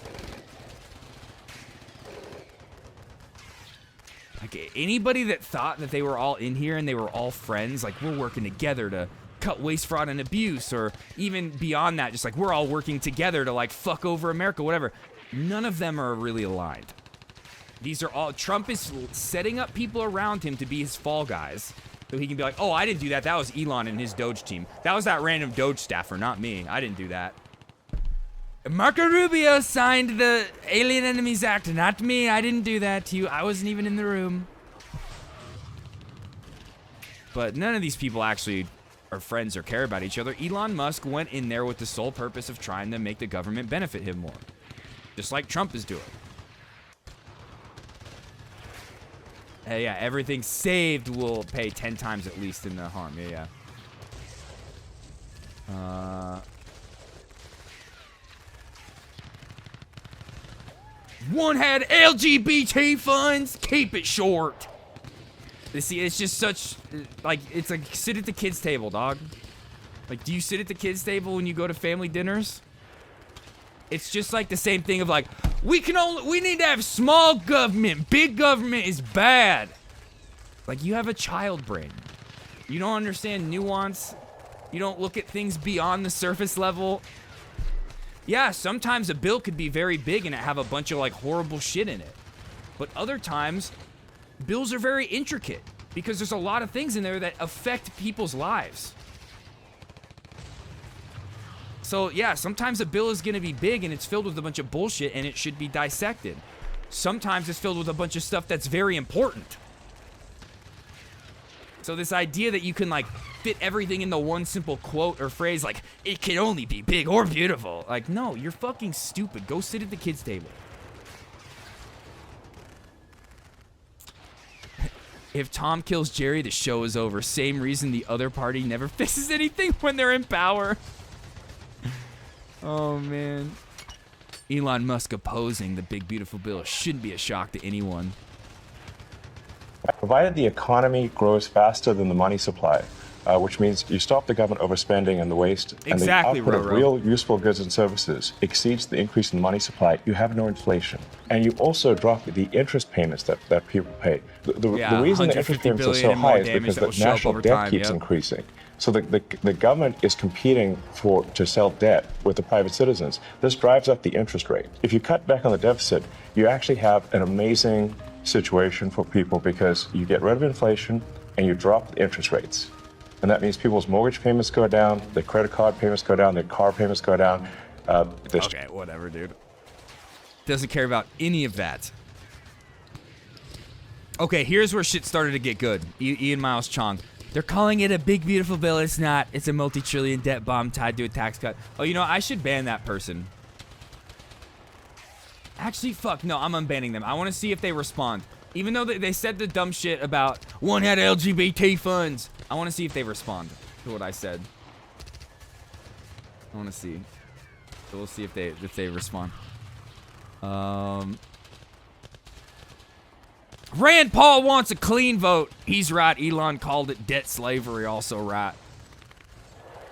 A: Like anybody that thought that they were all in here and they were all friends, like we're working together to cut waste, fraud, and abuse, or even beyond that, just like we're all working together to like fuck over America, whatever. None of them are really aligned. These are all, Trump is setting up people around him to be his fall guys. So he can be like, oh, I didn't do that. That was Elon and his Doge team. That was that random Doge staffer, not me. I didn't do that. Marco Rubio signed the Alien Enemies Act, not me. I didn't do that to you. I wasn't even in the room. But none of these people actually are friends or care about each other. Elon Musk went in there with the sole purpose of trying to make the government benefit him more. Just like Trump is doing. Yeah, everything saved will pay 10 times at least in the harm. Yeah. One had LGBT funds. Keep it short. You see, it's just such, like, it's like sit at the kids' table, dog. Like, do you sit at the kids' table when you go to family dinners? It's just like the same thing of like, we need to have small government. Big government is bad. Like, you have a child brain. You don't understand nuance. You don't look at things beyond the surface level. Yeah, sometimes a bill could be very big and it have a bunch of like horrible shit in it. But other times, bills are very intricate because there's a lot of things in there that affect people's lives. So yeah, sometimes a bill is gonna be big and it's filled with a bunch of bullshit and it should be dissected. Sometimes it's filled with a bunch of stuff that's very important. So this idea that you can like fit everything into one simple quote or phrase like, it can only be big or beautiful. Like, no, you're fucking stupid. Go sit at the kids' table. If Tom kills Jerry, the show is over. Same reason the other party never fixes anything when they're in power. Oh, man. Elon Musk opposing the big, beautiful bill shouldn't be a shock to anyone.
F: Provided the economy grows faster than the money supply, which means you stop the government overspending and the waste,
A: exactly,
F: and the output of real useful goods and services exceeds the increase in the money supply, you have no inflation. And you also drop the interest payments that people pay. The reason the interest payments are so high is because the national debt keeps increasing. So the government is competing to sell debt with the private citizens. This drives up the interest rate. If you cut back on the deficit, you actually have an amazing situation for people because you get rid of inflation and you drop the interest rates. And that means people's mortgage payments go down, their credit card payments go down, their car payments go down.
A: Okay, whatever, dude. Doesn't care about any of that. Okay, here's where shit started to get good. Ian Miles Chong. They're calling it a big, beautiful bill. It's not. It's a multi-trillion debt bomb tied to a tax cut. Oh, you know, I should ban that person. Actually, fuck. No, I'm unbanning them. I want to see if they respond. Even though they said the dumb shit about one had LGBT funds. I want to see if they respond to what I said. I want to see. So we'll see if they respond. Rand Paul wants a clean vote. He's right. Elon called it debt slavery. Also right.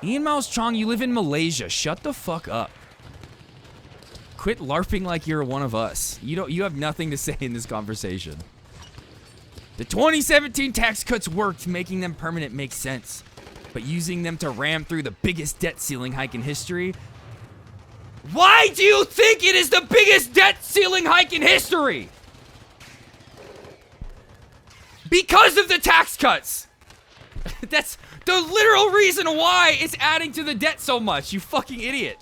A: Ian Miles Chong, you live in Malaysia. Shut the fuck up. Quit LARPing like you're one of us. You have nothing to say in this conversation. The 2017 tax cuts worked. Making them permanent makes sense. But using them to ram through the biggest debt ceiling hike in history? Why do you think it is the biggest debt ceiling hike in history? Because of the tax cuts. That's the literal reason why it's adding to the debt so much, you fucking idiot.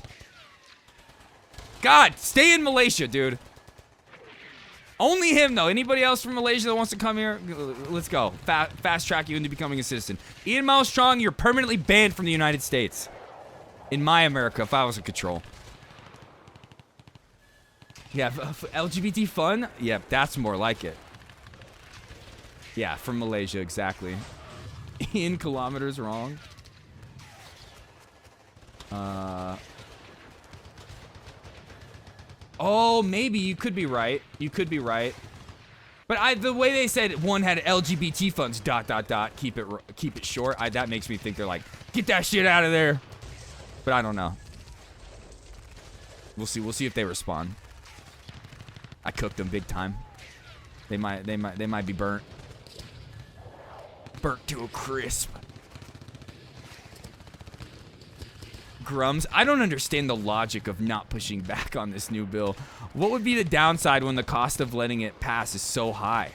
A: God, stay in Malaysia, dude. Only him, though. Anybody else from Malaysia that wants to come here, let's go. Fast track you into becoming a citizen. Ian Miles Strong, you're permanently banned from the United States. In my America, if I was in control. Yeah, LGBT fun? Yeah, that's more like it. Yeah, from Malaysia, exactly. In kilometers wrong. Oh, maybe you could be right. You could be right. But the way they said one had LGBT funds, ... keep it short. That makes me think they're like, get that shit out of there. But I don't know. We'll see. We'll see if they respond. I cooked them big time. They might be burnt. Burnt to a crisp. Grums, I don't understand the logic of not pushing back on this new bill. What would be the downside when the cost of letting it pass is so high?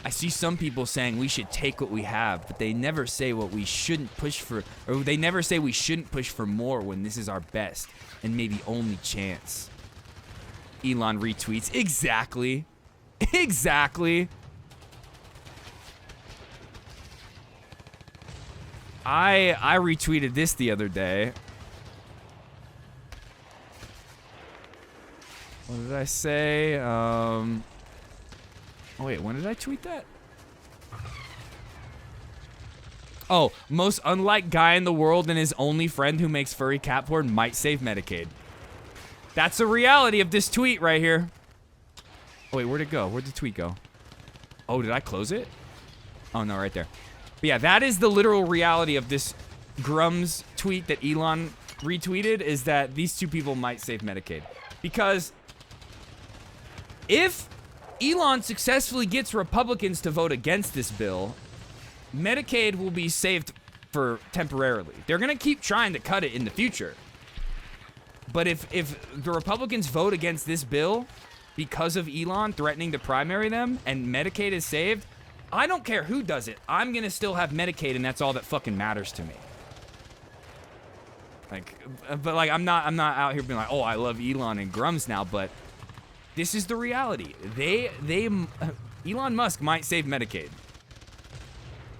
A: I see some people saying we should take what we have, but they never say what we shouldn't push for, or they never say we shouldn't push for more when this is our best and maybe only chance. Elon retweets. Exactly. Exactly. I retweeted this the other day. What did I say? Oh wait, when did I tweet that? Oh, most unlike guy in the world and his only friend who makes furry cat porn might save Medicaid. That's a reality of this tweet right here. Oh, wait, where'd it go? Where'd the tweet go? Oh, did I close it? Oh, no, right there. But yeah, that is the literal reality of this Grums tweet that Elon retweeted, is that these two people might save Medicaid. Because if Elon successfully gets Republicans to vote against this bill, Medicaid will be saved for temporarily. They're going to keep trying to cut it in the future. But if the Republicans vote against this bill because of Elon threatening to primary them and Medicaid is saved, I don't care who does it. I'm going to still have Medicaid, and that's all that fucking matters to me. Like, but like, I'm not out here being like, oh, I love Elon and Grums now, but this is the reality. Elon Musk might save Medicaid.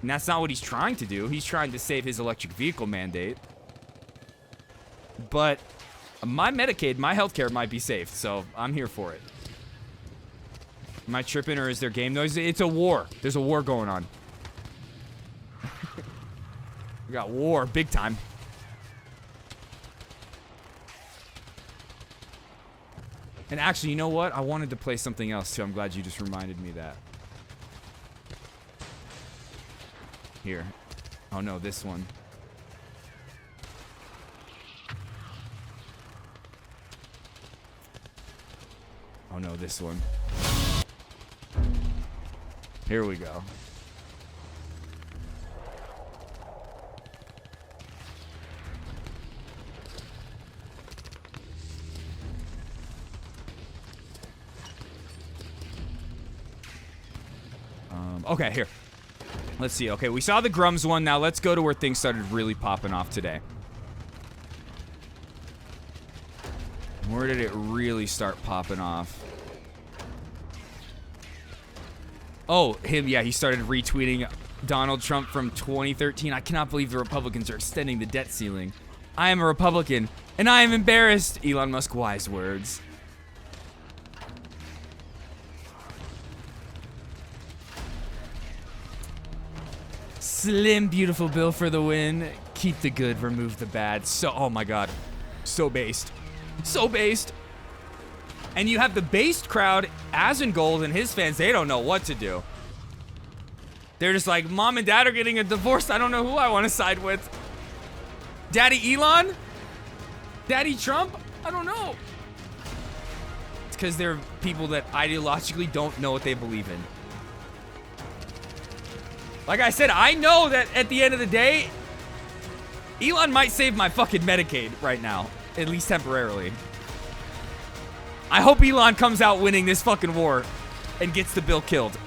A: And that's not what he's trying to do. He's trying to save his electric vehicle mandate. But my Medicaid, my healthcare might be saved, so I'm here for it. Am I tripping, or is there game noise? It's a war. There's a war going on. We got war, big time. And actually, you know what? I wanted to play something else, too. I'm glad you just reminded me of that. Here. Oh, no, this one. Oh, no, this one. Here we go. Okay, here. Let's see. Okay, we saw the Grums one. Now let's go to where things started really popping off today. Where did it really start popping off? Oh, him. Yeah, he started retweeting Donald Trump from 2013. I cannot believe the Republicans are extending the debt ceiling. I am a Republican, and I am embarrassed. Elon Musk wise words. Slim, beautiful bill for the win. Keep the good, remove the bad. So, oh my God. So based. So based. And you have the based crowd, HASAN Gold and his fans, they don't know what to do. They're just like, Mom and Dad are getting a divorce. I don't know who I want to side with. Daddy Elon? Daddy Trump? I don't know. It's because they're people that ideologically don't know what they believe in. Like I said, I know that at the end of the day, Elon might save my fucking Medicaid right now. At least temporarily. I hope Elon comes out winning this fucking war and gets the bill killed.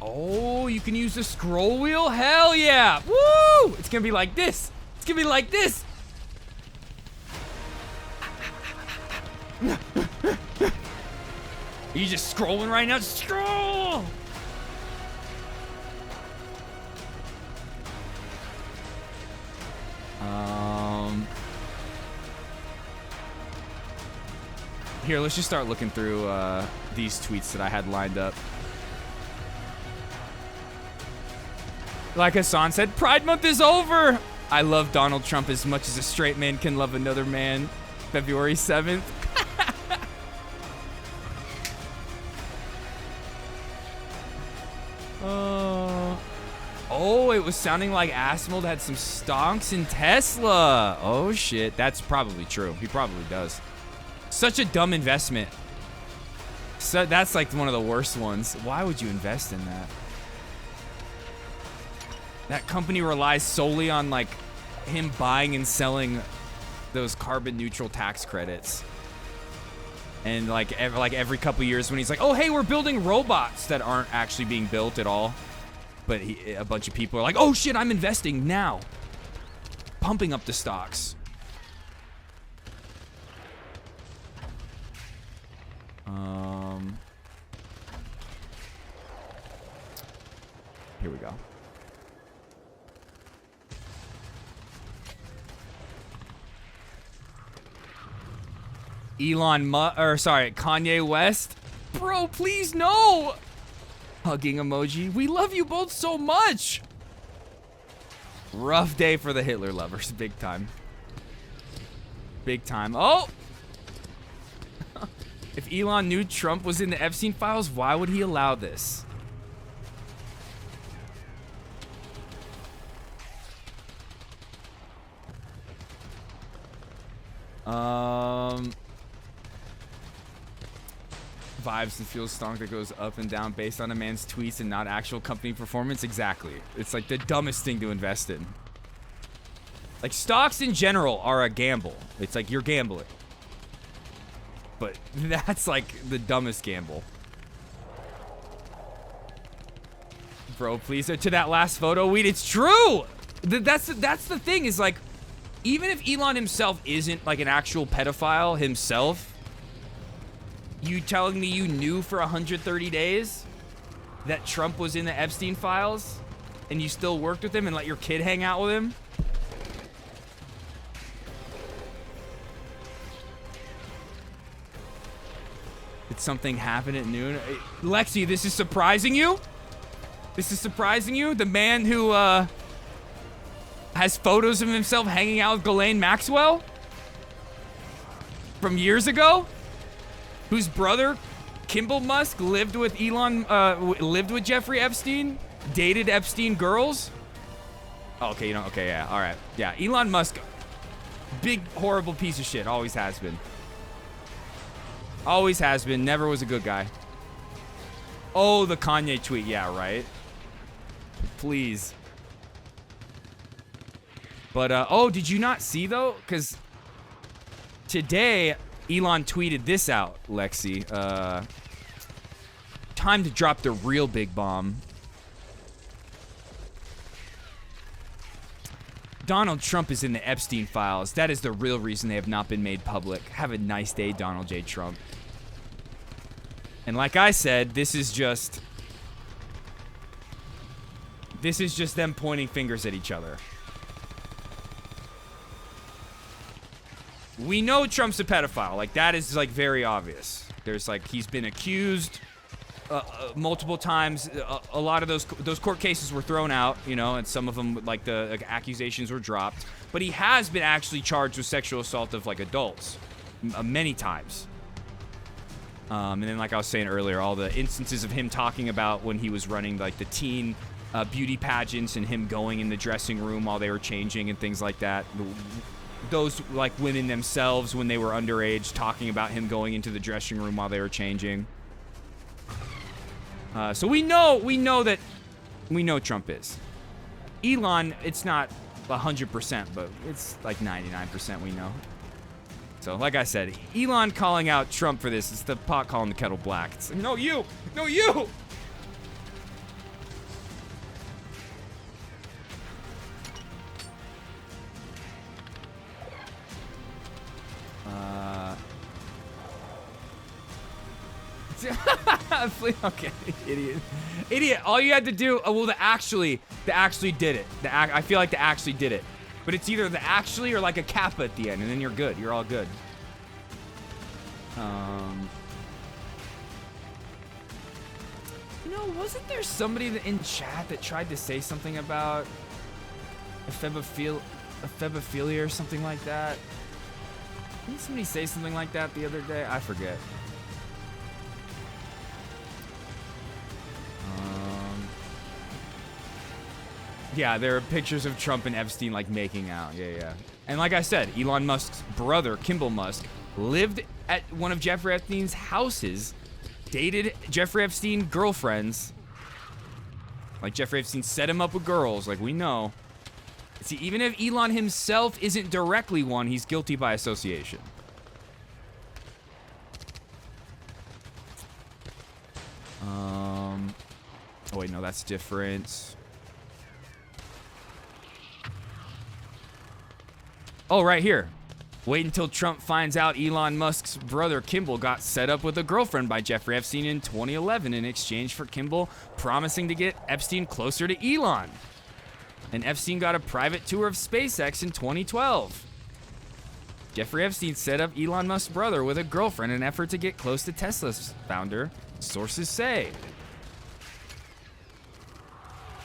A: Oh, you can use the scroll wheel? Hell yeah. Woo! It's gonna be like this. It's gonna be like this. Are you just scrolling right now? Just scroll! Here, let's just start looking through these tweets that I had lined up. Like Hassan said, Pride Month is over! I love Donald Trump as much as a straight man can love another man. February 7th. Oh, it was sounding like Asmold had some stonks in Tesla. Oh, shit. That's probably true. He probably does. Such a dumb investment. So that's like one of the worst ones. Why would you invest in that? That company relies solely on like him buying and selling those carbon neutral tax credits. And like every couple years when he's like, oh, hey, we're building robots that aren't actually being built at all. But a bunch of people are like, oh shit, I'm investing now. Pumping up the stocks. Here we go. Kanye West Bro, please, no! Hugging emoji. We love you both so much! Rough day for the Hitler lovers. Big time. Big time. Oh! If Elon knew Trump was in the Epstein files, why would he allow this? Vibes and feels strong that goes up and down based on a man's tweets and not actual company performance. Exactly. It's like the dumbest thing to invest in. Like, stocks in general are a gamble. It's like you're gambling. But that's like the dumbest gamble. Bro, please, to that last photo, weed. It's true. That's the thing is like, even if Elon himself isn't like an actual pedophile himself, you telling me you knew for 130 days that Trump was in the Epstein files and you still worked with him and let your kid hang out with him? Did something happen at noon? Lexi, this is surprising you? This is surprising you? The man who has photos of himself hanging out with Ghislaine Maxwell from years ago? Whose brother, Kimball Musk, lived with lived with Jeffrey Epstein, dated Epstein girls? Oh, okay, you know, okay, yeah, all right. Yeah, Elon Musk, big, horrible piece of shit, always has been. Always has been, never was a good guy. Oh, the Kanye tweet, yeah, right? Please. But, oh, did you not see, though? Because today, Elon tweeted this out, Lexi. Time to drop the real big bomb. Donald Trump is in the Epstein files. That is the real reason they have not been made public. Have a nice day, Donald J. Trump. And like I said, this is just them pointing fingers at each other. We know Trump's a pedophile. Like, that is, like, very obvious. There's, like, he's been accused multiple times. A lot of those court cases were thrown out, you know, and some of them, like, the accusations were dropped. But he has been actually charged with sexual assault of, like, adults many times. And then, like I was saying earlier, all the instances of him talking about when he was running, like, the teen beauty pageants and him going in the dressing room while they were changing and things like that. Those, like, women themselves, when they were underage, talking about him going into the dressing room while they were changing. So we know Trump is. Elon, it's not 100%, but it's like 99% we know. So, like I said, Elon calling out Trump for this is the pot calling the kettle black. It's like, no, you! No, you! Okay, idiot. All you had to do, well, the actually did it. I feel like the actually did it, but it's either the actually or like a kappa at the end, and then you're good. You're all good. You know, wasn't there somebody in chat that tried to say something about ephebophilia or something like that? Didn't somebody say something like that the other day? I forget. Yeah, there are pictures of Trump and Epstein, like, making out. Yeah. And like I said, Elon Musk's brother, Kimball Musk, lived at one of Jeffrey Epstein's houses, dated Jeffrey Epstein girlfriends. Like, Jeffrey Epstein set him up with girls, like, we know. See, even if Elon himself isn't directly one, he's guilty by association. Oh, wait, no, that's different. Oh, right here. Wait until Trump finds out Elon Musk's brother Kimball got set up with a girlfriend by Jeffrey Epstein in 2011 in exchange for Kimball promising to get Epstein closer to Elon. And Epstein got a private tour of SpaceX in 2012. Jeffrey Epstein set up Elon Musk's brother with a girlfriend in an effort to get close to Tesla's founder, sources say.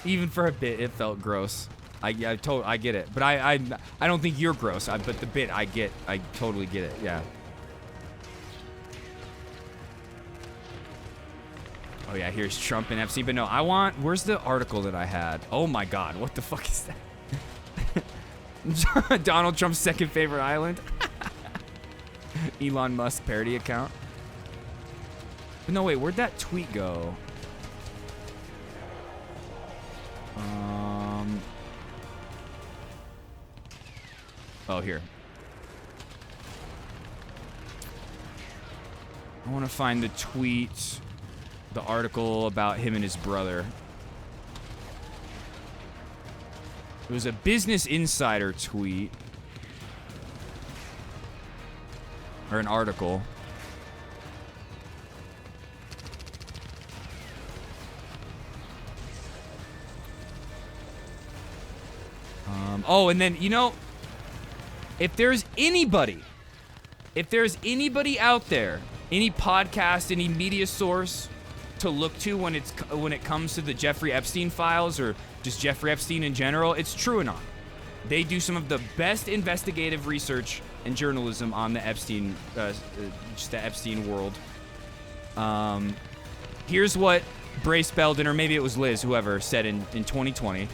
A: Even for a bit, it felt gross. I get it, but I don't think you're gross. But the bit I totally get it. Yeah. Oh yeah, here's Trump and Epstein. But no, where's the article that I had? Oh my God, what the fuck is that? Donald Trump's second favorite island. Elon Musk parody account. But no, wait, where'd that tweet go? Oh, here. I want to find the tweet, the article about him and his brother. It was a Business Insider tweet. Or an article. Oh, and then, you know, if there's anybody out there, any podcast, any media source to look to when it comes to the Jeffrey Epstein files or just Jeffrey Epstein in general, it's TrueAnon. They do some of the best investigative research and journalism on the Epstein, just the Epstein world. Here's what Brace Belden, or maybe it was Liz, whoever, said in 2020.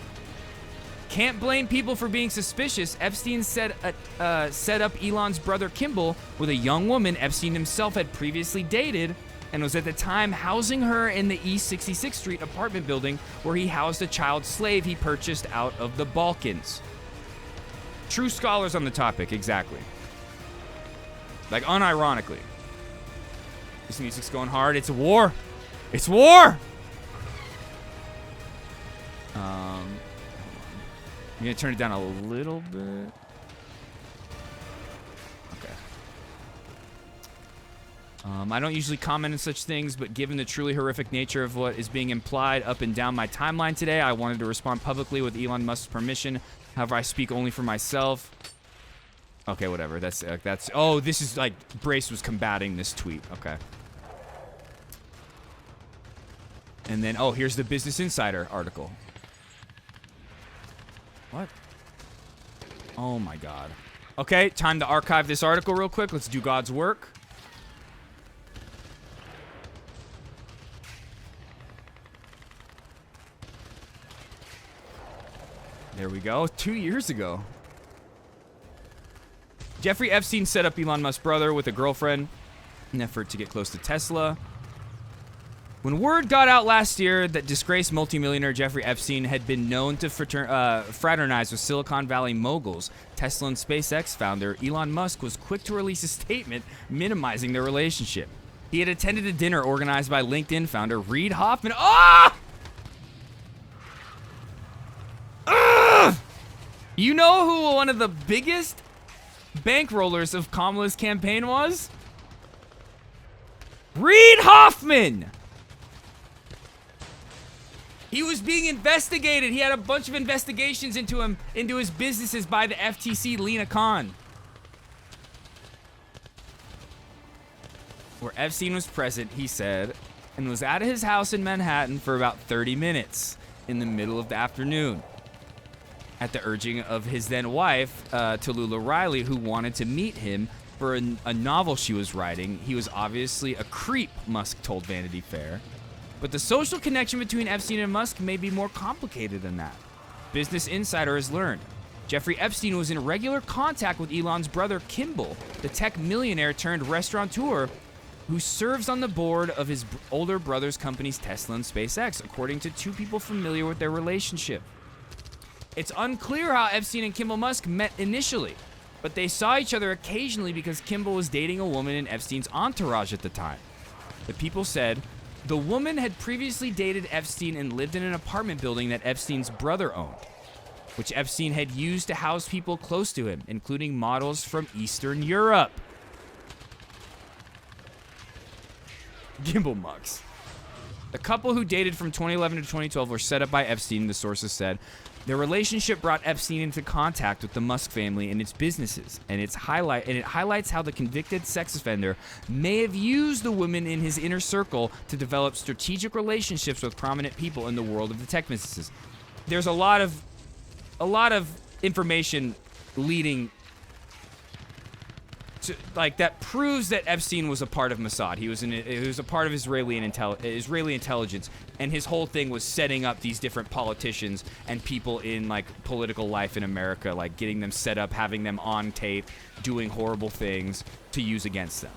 A: Can't blame people for being suspicious. Epstein set up Elon's brother Kimball with a young woman Epstein himself had previously dated and was at the time housing her in the East 66th Street apartment building where he housed a child slave he purchased out of the Balkans. True scholars on the topic, exactly. Like, unironically. This music's going hard. It's a war. It's war! I'm gonna turn it down a little bit. Okay. I don't usually comment on such things, but given the truly horrific nature of what is being implied up and down my timeline today, I wanted to respond publicly with Elon Musk's permission. However, I speak only for myself. Okay, whatever. That's. Oh, this is like Brace was combating this tweet. Okay. And then, oh, here's the Business Insider article. What? Oh my God. Okay, time to archive this article real quick. Let's do God's work. There we go. 2 years ago. Jeffrey Epstein set up Elon Musk's brother with a girlfriend in an effort to get close to Tesla. When word got out last year that disgraced multimillionaire Jeffrey Epstein had been known to fraternize with Silicon Valley moguls, Tesla and SpaceX founder Elon Musk was quick to release a statement minimizing their relationship. He had attended a dinner organized by LinkedIn founder Reid Hoffman. Ah! You know who one of the biggest bankrollers of Kamala's campaign was? Reid Hoffman! He was being investigated. He had a bunch of investigations into him, into his businesses by the FTC, Lena Khan. Where Epstein was present, he said, and was at his house in Manhattan for about 30 minutes in the middle of the afternoon. At the urging of his then wife, Tallulah Riley, who wanted to meet him for a novel she was writing. He was obviously a creep, Musk told Vanity Fair. But the social connection between Epstein and Musk may be more complicated than that. Business Insider has learned. Jeffrey Epstein was in regular contact with Elon's brother Kimball, the tech millionaire turned restaurateur who serves on the board of his older brother's companies Tesla and SpaceX, according to two people familiar with their relationship. It's unclear how Epstein and Kimball Musk met initially, but they saw each other occasionally because Kimball was dating a woman in Epstein's entourage at the time. The people said, the woman had previously dated Epstein and lived in an apartment building that Epstein's brother owned, which Epstein had used to house people close to him, including models from Eastern Europe. Gimbal Mucks. The couple who dated from 2011 to 2012 were set up by Epstein, the sources said. Their relationship brought Epstein into contact with the Musk family and its businesses, and it highlights how the convicted sex offender may have used the women in his inner circle to develop strategic relationships with prominent people in the world of the tech businesses. There's a lot of information leading to, like, that proves that Epstein was a part of Mossad. He was a part of Israeli intelligence, and his whole thing was setting up these different politicians and people in, like, political life in America, like getting them set up, having them on tape, doing horrible things to use against them.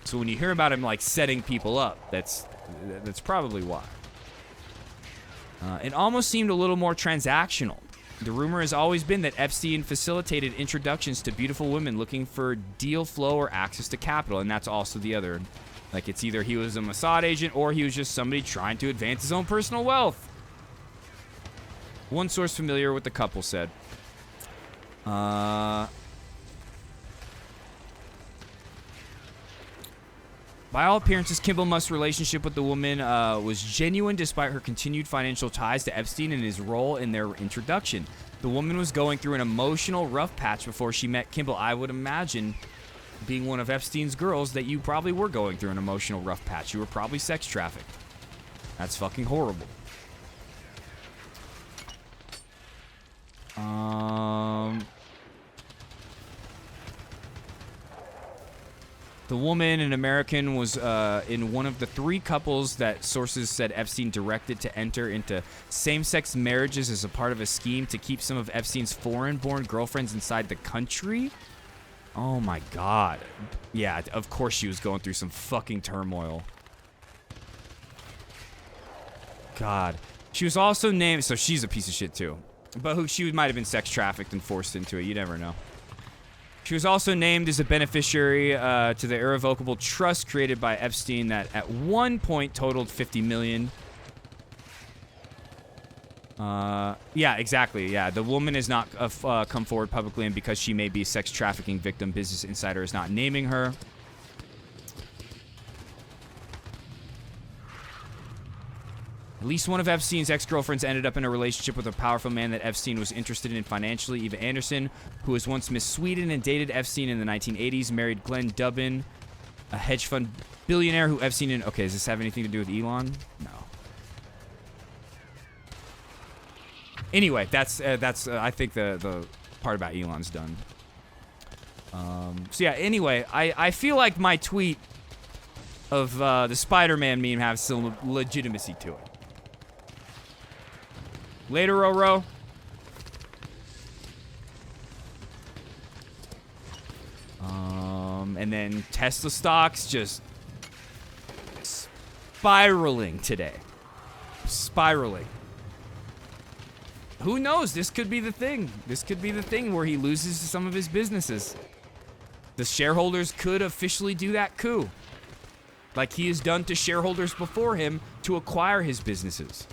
A: So when you hear about him, like, setting people up, that's probably why. It almost seemed a little more transactional. The rumor has always been that Epstein facilitated introductions to beautiful women looking for deal flow or access to capital, and that's also the other. Like, it's either he was a Mossad agent or he was just somebody trying to advance his own personal wealth. One source familiar with the couple said. By all appearances, Kimball Musk's relationship with the woman was genuine despite her continued financial ties to Epstein and his role in their introduction. The woman was going through an emotional rough patch before she met Kimball. I would imagine, being one of Epstein's girls, that you probably were going through an emotional rough patch. You were probably sex trafficked. That's fucking horrible. The woman, an American, was in one of the 3 couples that sources said Epstein directed to enter into same-sex marriages as a part of a scheme to keep some of Epstein's foreign-born girlfriends inside the country. Oh my god. Yeah, of course she was going through some fucking turmoil. God. She was also named, so she's a piece of shit too. But she might have been sex trafficked and forced into it, you never know. She was also named as a beneficiary to the irrevocable trust created by Epstein that at one point totaled $50 million. Yeah, exactly. Yeah, the woman has not come forward publicly, and because she may be a sex trafficking victim, Business Insider is not naming her. At least one of Epstein's ex-girlfriends ended up in a relationship with a powerful man that Epstein was interested in financially. Eva Anderson, who was once Miss Sweden and dated Epstein in the 1980s, married Glenn Dubin, a hedge fund billionaire who Epstein and... Okay, does this have anything to do with Elon? No. Anyway, that's I think the part about Elon's done. So yeah, anyway, I feel like my tweet of the Spider-Man meme has some legitimacy to it. Later, Roro. And then Tesla stocks just spiraling today. Spiraling. Who knows? This could be the thing. This could be the thing where he loses some of his businesses. The shareholders could officially do that coup, like he has done to shareholders before him to acquire his businesses.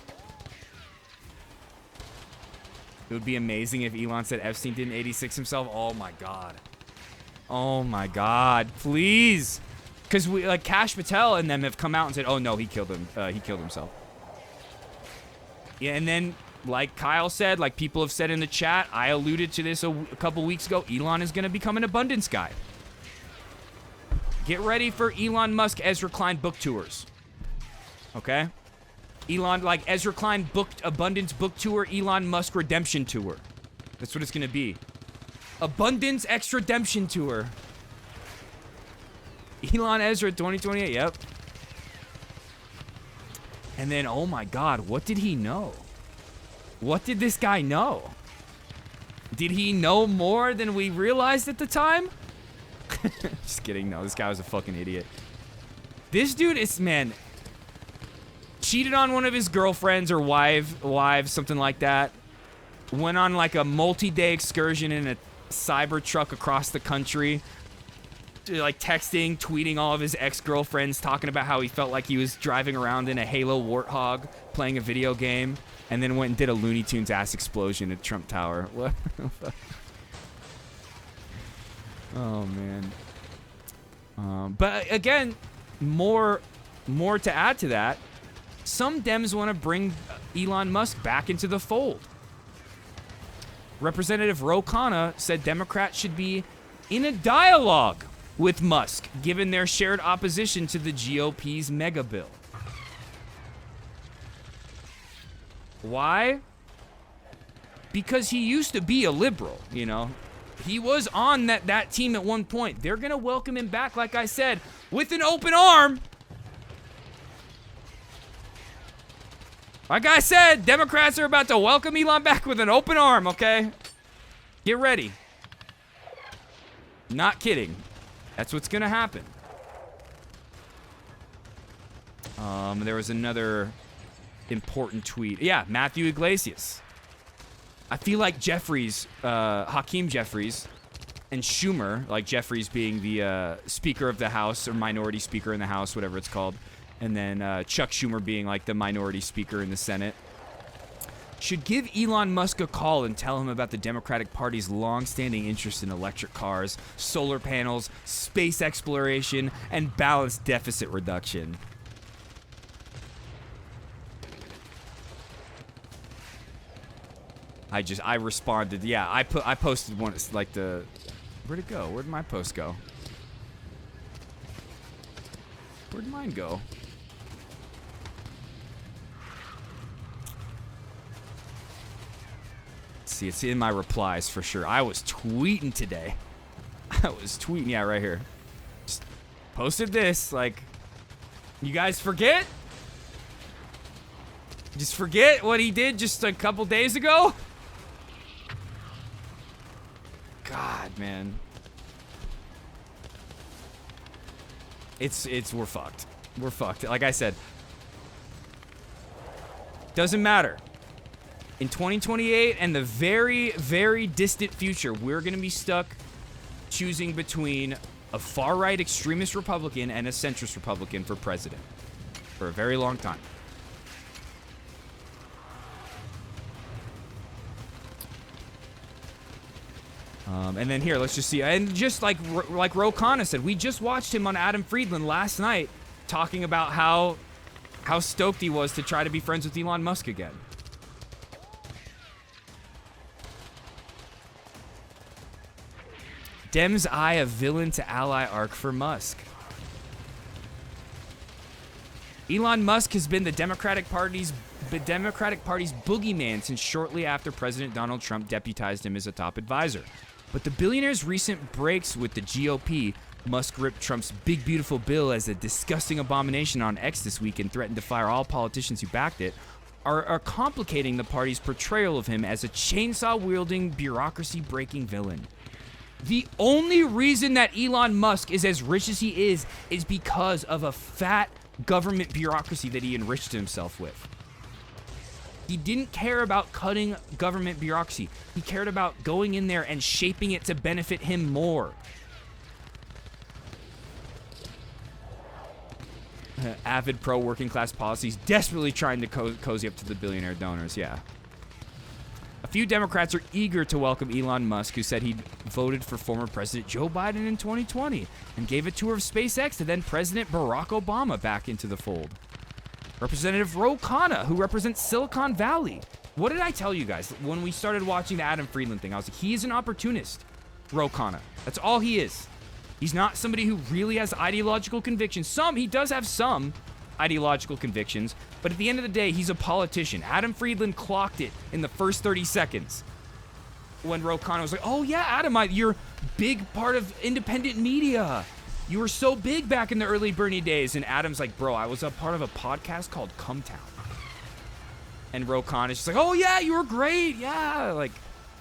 A: It would be amazing if Elon said Epstein didn't 86 himself. Oh my god. Oh my god. Please. Because we, like, Kash Patel and them have come out and said, oh no, he killed him. He killed himself. Yeah, and then, like Kyle said, like people have said in the chat, I alluded to this a couple weeks ago, Elon is going to become an abundance guy. Get ready for Elon Musk Ezra Klein book tours. Okay? Elon, like Ezra Klein booked Abundance book tour, Elon Musk redemption tour. That's what it's gonna be. Abundance X redemption tour. Elon Ezra 2028, yep. And then, oh my god, what did he know? What did this guy know? Did he know more than we realized at the time? Just kidding, no, this guy was a fucking idiot. This dude is, man, cheated on one of his girlfriends or wives, something like that. Went on like a multi-day excursion in a cyber truck across the country. Like texting, tweeting all of his ex-girlfriends, talking about how he felt like he was driving around in a Halo Warthog, playing a video game, and then went and did a Looney Tunes ass explosion at Trump Tower. What? Oh, man. But again, more to add to that. Some Dems want to bring Elon Musk back into the fold. Representative Ro Khanna said Democrats should be in a dialogue with Musk, given their shared opposition to the GOP's mega bill. Why? Because he used to be a liberal, you know. He was on that team at one point. They're going to welcome him back, like I said, with an open arm. Like I said, Democrats are about to welcome Elon back with an open arm, okay? Get ready. Not kidding. That's what's going to happen. There was another important tweet. Yeah, Matthew Iglesias. I feel like Jeffries, Hakeem Jeffries, and Schumer, like Jeffries being the Speaker of the House, or Minority Speaker in the House, whatever it's called, and then Chuck Schumer being like the Minority Speaker in the Senate, should give Elon Musk a call and tell him about the Democratic Party's long-standing interest in electric cars, solar panels, space exploration, and balanced deficit reduction. I responded. Yeah, I posted one. It's like where'd it go? Where'd my post go? Where'd mine go? Let's see, it's in my replies for sure. I was tweeting today. Yeah, right here. Just posted this. Like, you guys forget? Just forget what he did just a couple days ago? God, man. We're fucked. We're fucked. Like I said, doesn't matter. In 2028 and the very, very distant future, we're going to be stuck choosing between a far-right extremist Republican and a centrist Republican for president for a very long time. And then here, let's just see. And just like Ro Khanna said, we just watched him on Adam Friedland last night talking about how stoked he was to try to be friends with Elon Musk again. Dems eye a villain to ally arc for Musk. Elon Musk has been the Democratic Party's boogeyman since shortly after President Donald Trump deputized him as a top advisor. But the billionaire's recent breaks with the GOP, Musk ripped Trump's big beautiful bill as a disgusting abomination on X this week and threatened to fire all politicians who backed it, are complicating the party's portrayal of him as a chainsaw-wielding, bureaucracy-breaking villain. The only reason that Elon Musk is as rich as he is because of a fat government bureaucracy that he enriched himself with. He didn't care about cutting government bureaucracy. He cared about going in there and shaping it to benefit him more. Avid pro-working class policies, desperately trying to cozy up to the billionaire donors, yeah. A few Democrats are eager to welcome Elon Musk, who said he'd voted for former President Joe Biden in 2020 and gave a tour of SpaceX to then President Barack Obama back into the fold. Representative Ro Khanna, who represents Silicon Valley. What did I tell you guys when we started watching the Adam Friedland thing? I was like, he is an opportunist, Ro Khanna. That's all he is. He's not somebody who really has ideological convictions. He does have some ideological convictions, but at the end of the day, he's a politician. Adam Friedland clocked it in the first 30 seconds when Ro Khanna was like, oh yeah, Adam, you're big part of independent media. You were so big back in the early Bernie days. And Adam's like, bro, I was a part of a podcast called Cumtown. And Ro Khanna's just like, oh yeah, you were great. Yeah, like,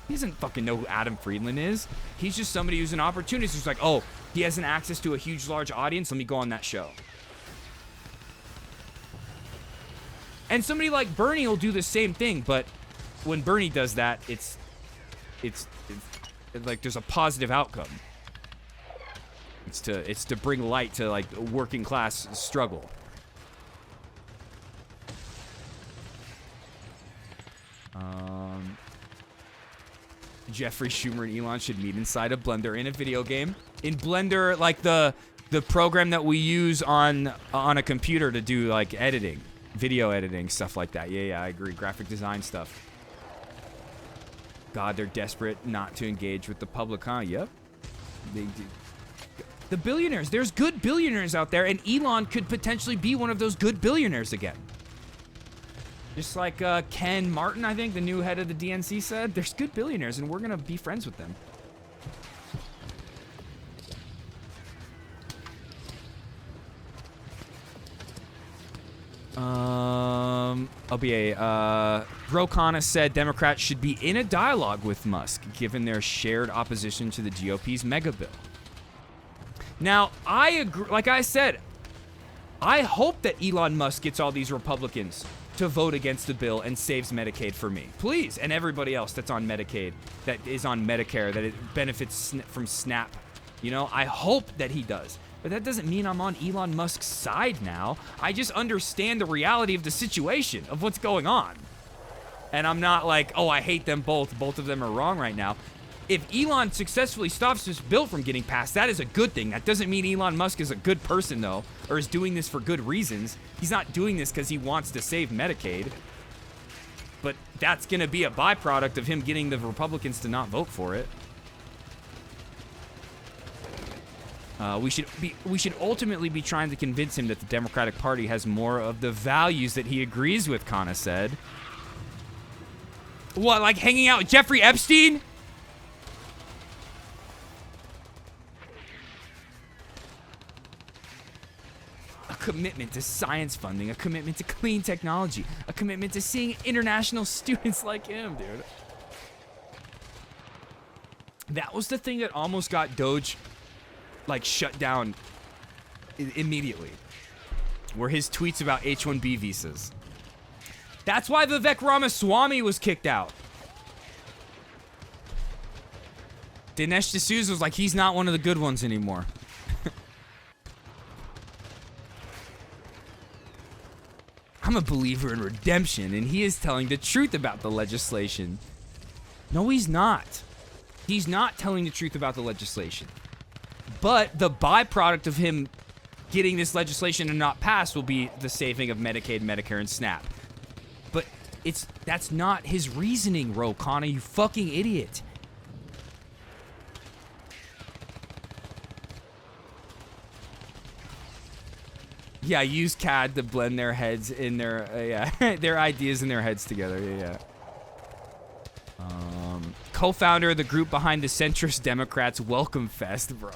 A: he doesn't fucking know who Adam Friedland is. He's just somebody who's an opportunist who's like, oh, he has an access to a huge, large audience. Let me go on that show. And somebody like Bernie will do the same thing, but when Bernie does that, it's like there's a positive outcome. It's to bring light to like working class struggle. Jeffrey, Schumer, and Elon should meet inside a Blender in a video game. In Blender, like the The program that we use on a computer to do like editing, video editing, stuff like that. Yeah, I agree. Graphic design stuff. God, they're desperate not to engage with the public, huh? Yep. They do. The billionaires. There's good billionaires out there, and Elon could potentially be one of those good billionaires again. Just like Ken Martin, I think, the new head of the DNC said, there's good billionaires, and we're going to be friends with them. OBA, Rokana said Democrats should be in a dialogue with Musk, given their shared opposition to the GOP's mega bill. Now, I agree, like I said, I hope that Elon Musk gets all these Republicans to vote against the bill and saves Medicaid for me. Please, and everybody else that's on Medicaid, that is on Medicare, that it benefits from SNAP. You know, I hope that he does. But that doesn't mean I'm on Elon Musk's side now. I just understand the reality of the situation, of what's going on. And I'm not like, oh, I hate them both. Both of them are wrong right now. If Elon successfully stops this bill from getting passed, that is a good thing. That doesn't mean Elon Musk is a good person, though, or is doing this for good reasons. He's not doing this because he wants to save Medicaid. But that's going to be a byproduct of him getting the Republicans to not vote for it. We should ultimately be trying to convince him that the Democratic Party has more of the values that he agrees with, Kana said. What, like hanging out with Jeffrey Epstein? A commitment to science funding, a commitment to clean technology, a commitment to seeing international students like him, dude. That was the thing that almost got Doge like shut down immediately, were his tweets about H-1B visas. That's why Vivek Ramaswamy was kicked out. Dinesh D'Souza was like, he's not one of the good ones anymore. I'm a believer in redemption, and he is telling the truth about the legislation. No, he's not. He's not telling the truth about the legislation. But the byproduct of him getting this legislation and not pass will be the saving of Medicaid, Medicare, and SNAP. But that's not his reasoning, Rokana, you fucking idiot. Yeah, use CAD to blend their heads in their, their ideas in their heads together, yeah. Co-founder of the group behind the centrist Democrats Welcome Fest, bro.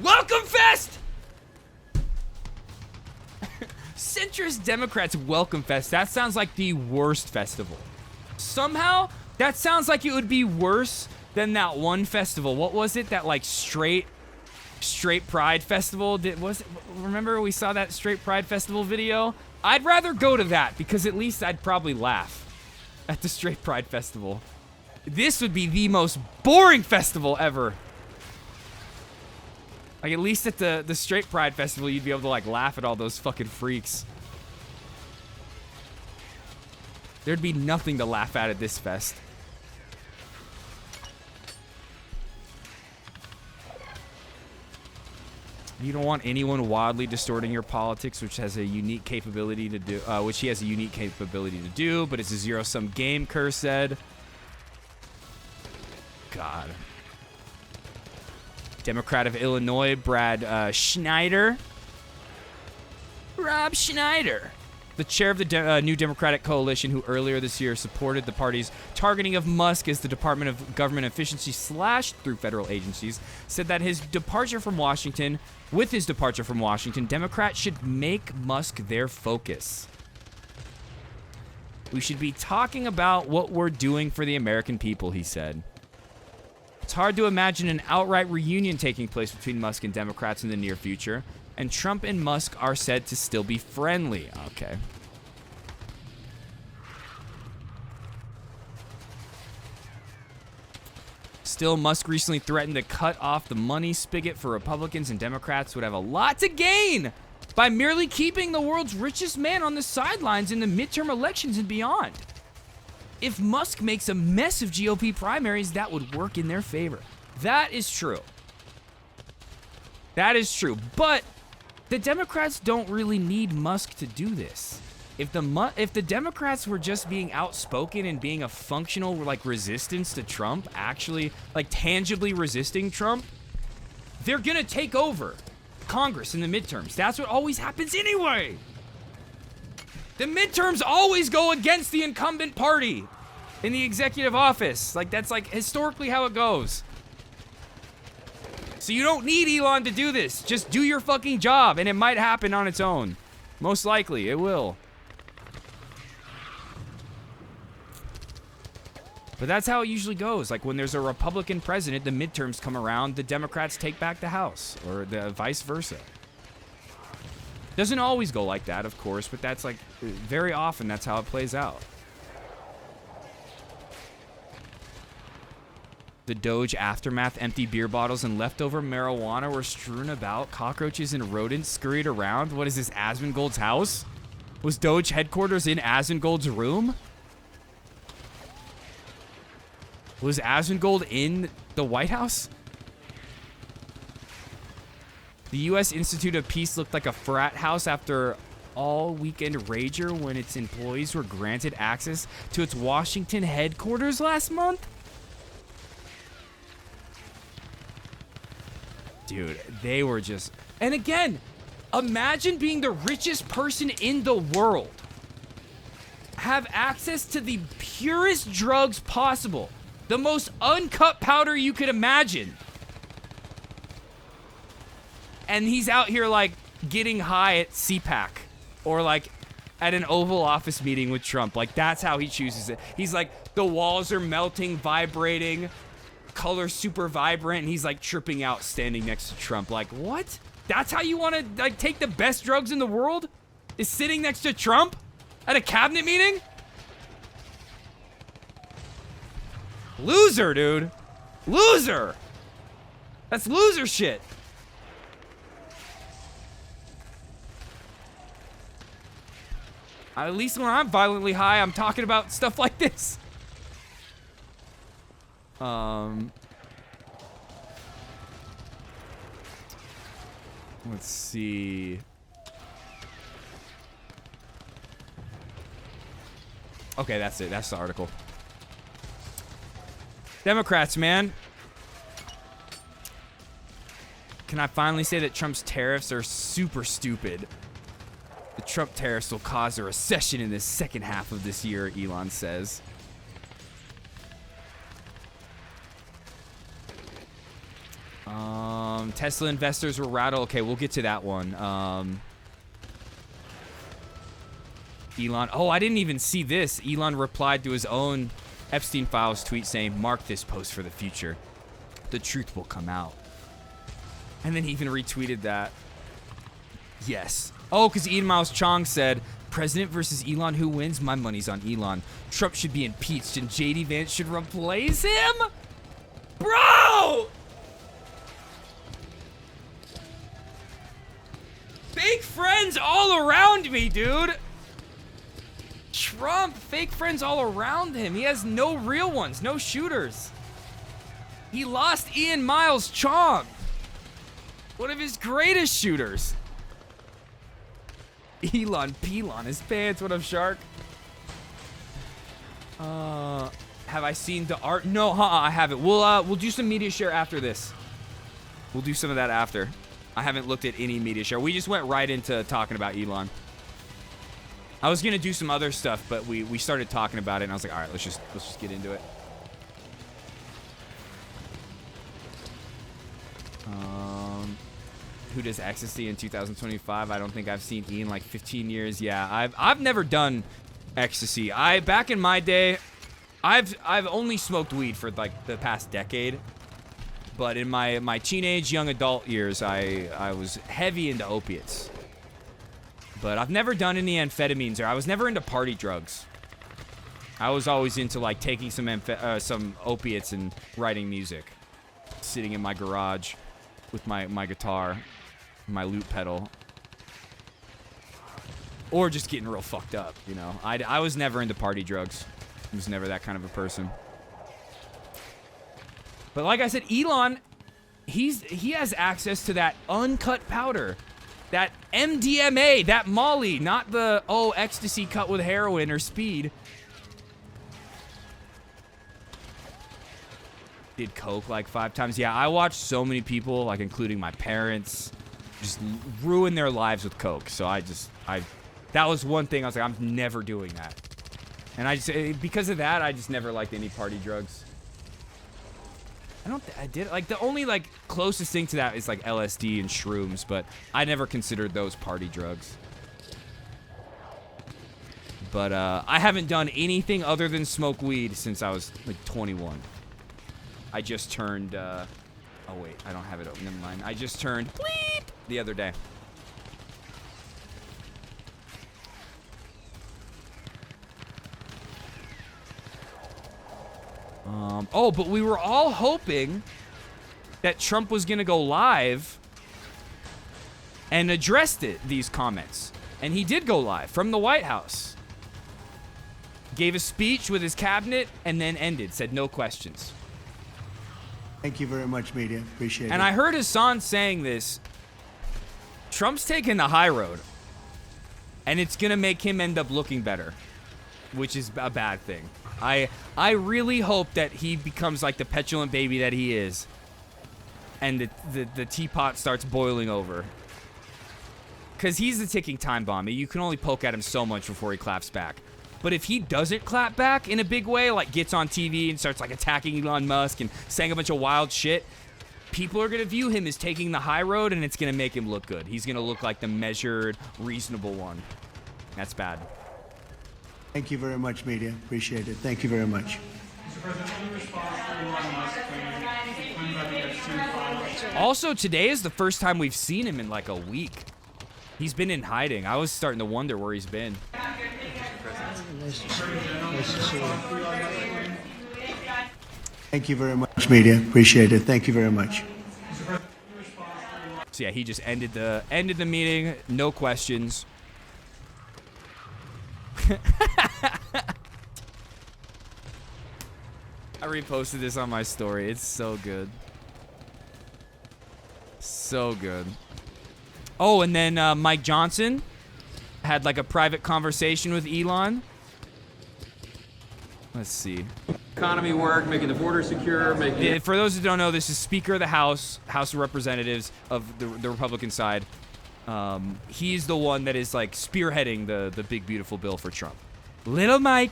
A: Welcome Fest! Centrist Democrats Welcome Fest. That sounds like the worst festival. Somehow, that sounds like it would be worse than that one festival. What was it? That like straight Pride Festival? Remember we saw that straight Pride Festival video? I'd rather go to that because at least I'd probably laugh at the straight Pride Festival. This would be the most boring festival ever. Like, at least at the straight Pride Festival, you'd be able to, like, laugh at all those fucking freaks. There'd be nothing to laugh at this fest. You don't want anyone wildly distorting your politics, which has a unique capability to do, which he has a unique capability to do, but it's a zero-sum game, Kerr said. God. Democrat of Illinois, Brad Schneider. Rob Schneider. The chair of the new Democratic coalition, who earlier this year supported the party's targeting of Musk as the Department of Government Efficiency slashed through federal agencies, said that with his departure from Washington, Democrats should make Musk their focus. We should be talking about what we're doing for the American people, he said. It's hard to imagine an outright reunion taking place between Musk and Democrats in the near future, and Trump and Musk are said to still be friendly. Okay. Still, Musk recently threatened to cut off the money spigot for Republicans, and Democrats would have a lot to gain by merely keeping the world's richest man on the sidelines in the midterm elections and beyond. If Musk makes a mess of GOP primaries, that would work in their favor. That is true. That is true. But the Democrats don't really need Musk to do this. If the Democrats were just being outspoken and being a functional like resistance to Trump, actually like tangibly resisting Trump, they're gonna take over Congress in the midterms. That's what always happens anyway. The midterms always go against the incumbent party in the executive office. Like, that's like historically how it goes. So you don't need Elon to do this. Just do your fucking job, and it might happen on its own. Most likely, it will. But that's how it usually goes. Like, when there's a Republican president, the midterms come around, the Democrats take back the House, or the vice versa. Doesn't always go like that, of course, but that's like, very often that's how it plays out. The Doge aftermath, empty beer bottles and leftover marijuana were strewn about. Cockroaches and rodents scurried around. What is this, Asmongold's house? Was Doge headquarters in Asmongold's room? Was Asmongold in the White House? The U.S. Institute of Peace looked like a frat house after all weekend rager when its employees were granted access to its Washington headquarters last month. Dude, they were just... And again, imagine being the richest person in the world. Have access to the purest drugs possible. The most uncut powder you could imagine. And he's out here, like, getting high at CPAC. Or, like, at an Oval Office meeting with Trump. Like, that's how he chooses it. He's like, the walls are melting, vibrating, color super vibrant, and he's, like, tripping out standing next to Trump. Like, what? That's how you want to, like, take the best drugs in the world? Is sitting next to Trump? At a cabinet meeting? Loser, dude. Loser. That's loser shit. At least when I'm violently high, I'm talking about stuff like this. Let's see. Okay, that's it. That's the article. Democrats, man. Can I finally say that Trump's tariffs are super stupid? The Trump tariffs will cause a recession in the second half of this year, Elon says. Tesla investors were rattled. Okay, we'll get to that one. Elon. Oh, I didn't even see this. Elon replied to his own Epstein Files tweet saying, "Mark this post for the future. The truth will come out." And then he even retweeted that. Yes. Oh, because Ian Miles Chong said, "President versus Elon, who wins? My money's on Elon. Trump should be impeached and JD Vance should replace him?" Bro! Fake friends all around me, dude. Trump, fake friends all around him. He has no real ones, no shooters. He lost Ian Miles Chong, one of his greatest shooters. Elon Pelon his pants. What up, Shark? Have I seen the art? No, I haven't. We'll do some media share after this. We'll do some of that after. I haven't looked at any media share. We just went right into talking about Elon. I was gonna do some other stuff, but we started talking about it, and I was like, all right, let's just get into it. Who does ecstasy in 2025? I don't think I've seen Ian in like 15 years. Yeah, I've never done ecstasy. Back in my day, I've only smoked weed for like the past decade. But in my teenage, young adult years, I was heavy into opiates. But I've never done any amphetamines, or I was never into party drugs. I was always into like taking some opiates and writing music, sitting in my garage with my guitar, my loop pedal, or just getting real fucked up. You know, I was never into party drugs. I was never that kind of a person. But like I said, Elon, he has access to that uncut powder, that MDMA, that Molly, not the ecstasy cut with heroin or speed. Did coke like 5 times. Yeah, I watched so many people, like including my parents, just ruin their lives with coke. So that was one thing I was like, I'm never doing that. And because of that, I just never liked any party drugs. I did, like, the only, like, closest thing to that is, like, LSD and shrooms, but I never considered those party drugs. But, I haven't done anything other than smoke weed since I was, like, 21. I just turned, oh, wait, I don't have it open, never mind. I just turned bleep the other day. But we were all hoping that Trump was gonna go live and address these comments. And he did go live from the White House. Gave a speech with his cabinet and then ended, said no questions.
B: Thank you very much, media. Appreciate it.
A: And I heard HASAN saying this. Trump's taking the high road. And it's gonna make him end up looking better, which is a bad thing. I really hope that he becomes like the petulant baby that he is, and the teapot starts boiling over. Because he's the ticking time bomb. You can only poke at him so much before he claps back. But if he doesn't clap back in a big way, like gets on TV and starts like attacking Elon Musk and saying a bunch of wild shit, people are going to view him as taking the high road, and it's going to make him look good. He's going to look like the measured, reasonable one. That's bad.
B: Thank you very much, media. Appreciate it. Thank you very much.
A: Also, today is the first time we've seen him in like a week. He's been in hiding. I was starting to wonder where he's been.
B: Nice to see you. Nice to see you. Thank you very much, media. Appreciate it. Thank you very much.
A: So yeah, he just ended the meeting. No questions. I reposted this on my story. It's so good. So good. Oh, and then Mike Johnson had like a private conversation with Elon. Let's see.
G: Economy work, making the border secure, making it...
A: For those who don't know, this is Speaker of the House of Representatives of the Republican side. He's the one that is like spearheading the big beautiful bill for Trump. Little Mike.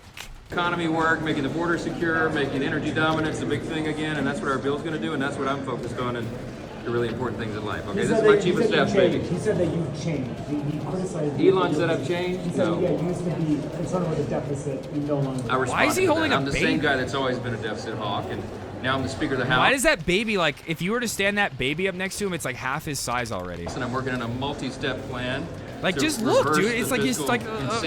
G: Economy work, making the border secure, making energy dominance the big thing again, and that's what our bill's going to do, and that's what I'm focused on, and the really important things in life. Okay, this is my chief of staff, baby.
H: He said that you've changed. He criticized
G: Elon said I've changed?
H: He said,
G: No.
H: yeah, you used to be concerned with a deficit. You no longer.
G: I responded
A: Why is he
G: to
A: holding
G: that.
A: a
G: I'm the
A: baby?
G: same guy that's always been a deficit hawk, and now I'm the Speaker of the House.
A: Why does that baby, like, if you were to stand that baby up next to him, it's like half his size already.
G: And I'm working on a multi-step plan.
A: Like,
G: to
A: just look,
G: reverse
A: dude.
G: the
A: It's like
G: fiscal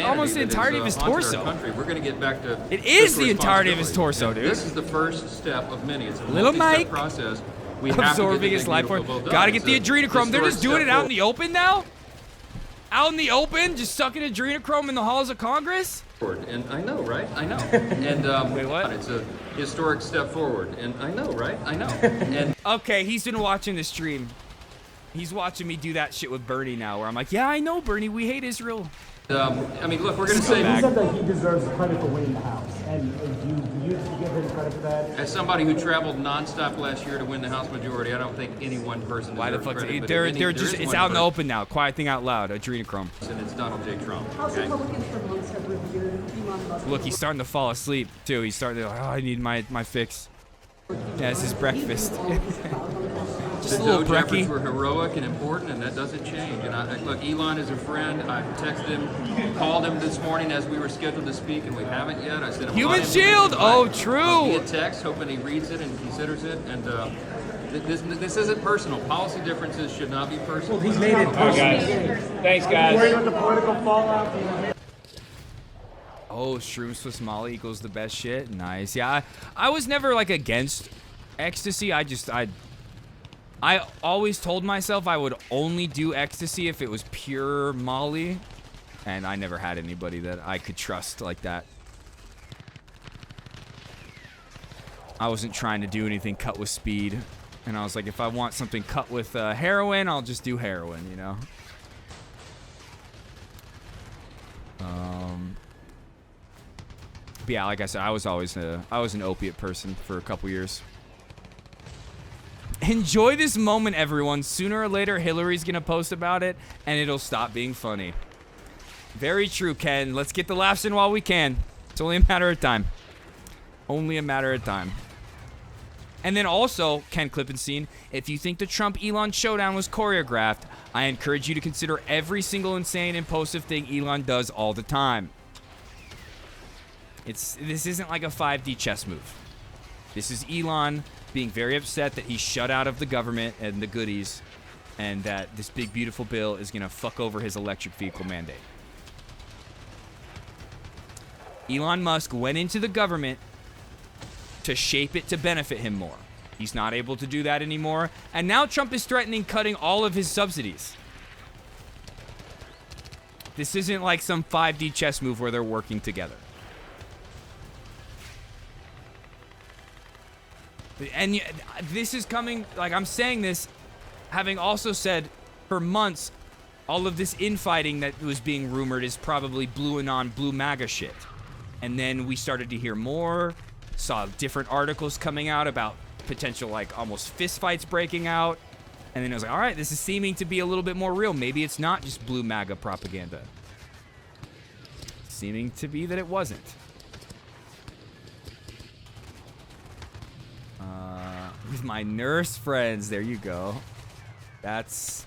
A: almost the
G: insanity
A: entirety
G: that
A: of his
G: haunted our
A: torso.
G: country. We're going to get back to
A: It is
G: fiscal
A: the entirety of his
G: responsibility.
A: torso,
G: And
A: dude.
G: This is the first step of many. It's a
A: Little
G: multi-step
A: Mike.
G: process. We have to get
A: Absorbing
G: the
A: his
G: big,
A: life
G: beautiful
A: force.
G: bill done.
A: Gotta get the
G: It's a
A: adrenochrome. They're just doing
G: historic
A: it out in
G: step
A: the open now? Out in the open? Just sucking adrenochrome in the halls of Congress?
G: forward. And I know, right? I know. And
A: Wait, what?
G: It's a historic step forward. And I know, right? I know. And
A: Okay, he's been watching the stream. He's watching me do that shit with Bernie now, where I'm like, yeah, I know, Bernie, we hate Israel.
G: I mean, look, we're going to say,
H: He said that he deserves credit for winning the House. And do you give him credit for that?
G: as somebody who traveled nonstop last year to win the House majority, I don't think any one person
A: Why the
G: deserves
A: fuck?
G: credit. But
A: They're
G: there
A: just,
G: is
A: it's
G: one
A: out in the
G: person,
A: open now. Quiet thing out loud. Adrenochrome.
G: And it's Donald J. Trump.
C: House
G: Okay?
C: Republicans for months have revered Elon Musk.
A: Look, he's starting to fall asleep, too. He's starting to, I need my fix. Yeah, it's his breakfast. Just
G: The
A: a little
G: Doge efforts
A: brekkie.
G: were heroic and important, and that doesn't change. And look, Elon is a friend. I texted him, called him this morning as we were scheduled to speak, and we haven't yet. I sent him
A: Human
G: on
A: shield! Oh, true!
G: Via text, hoping he reads it and considers it. And this isn't personal. Policy differences should not be personal.
H: He's made it personal.
E: Thanks, guys.
H: Worried about the political fallout?
A: Oh, shrooms Swiss Molly equals the best shit. Nice. Yeah, I was never like against ecstasy. I always told myself I would only do ecstasy if it was pure Molly, and I never had anybody that I could trust like that. I wasn't trying to do anything cut with speed. And I was like, if I want something cut with heroin, I'll just do heroin, you know? But yeah, like I said, I was an opiate person for a couple years. Enjoy this moment, everyone. Sooner or later, Hillary's gonna post about it, and it'll stop being funny. Very true, Ken. Let's get the laughs in while we can. It's only a matter of time. Only a matter of time. And then also, Ken Klippenstein, if you think the Trump-Elon showdown was choreographed, I encourage you to consider every single insane, impulsive thing Elon does all the time. This isn't like a 5D chess move. This is Elon being very upset that he's shut out of the government and the goodies, and that this big, beautiful bill is going to fuck over his electric vehicle mandate. Elon Musk went into the government to shape it to benefit him more. He's not able to do that anymore, and now Trump is threatening cutting all of his subsidies. This isn't like some 5D chess move where they're working together. And this is coming, like I'm saying this, having also said for months, all of this infighting that was being rumored is probably blue anon, blue MAGA shit. And then we started to hear more, saw different articles coming out about potential like almost fistfights breaking out. And then I was like, all right, this is seeming to be a little bit more real. Maybe it's not just blue MAGA propaganda. Seeming to be that it wasn't. With my nurse friends, there you go. That's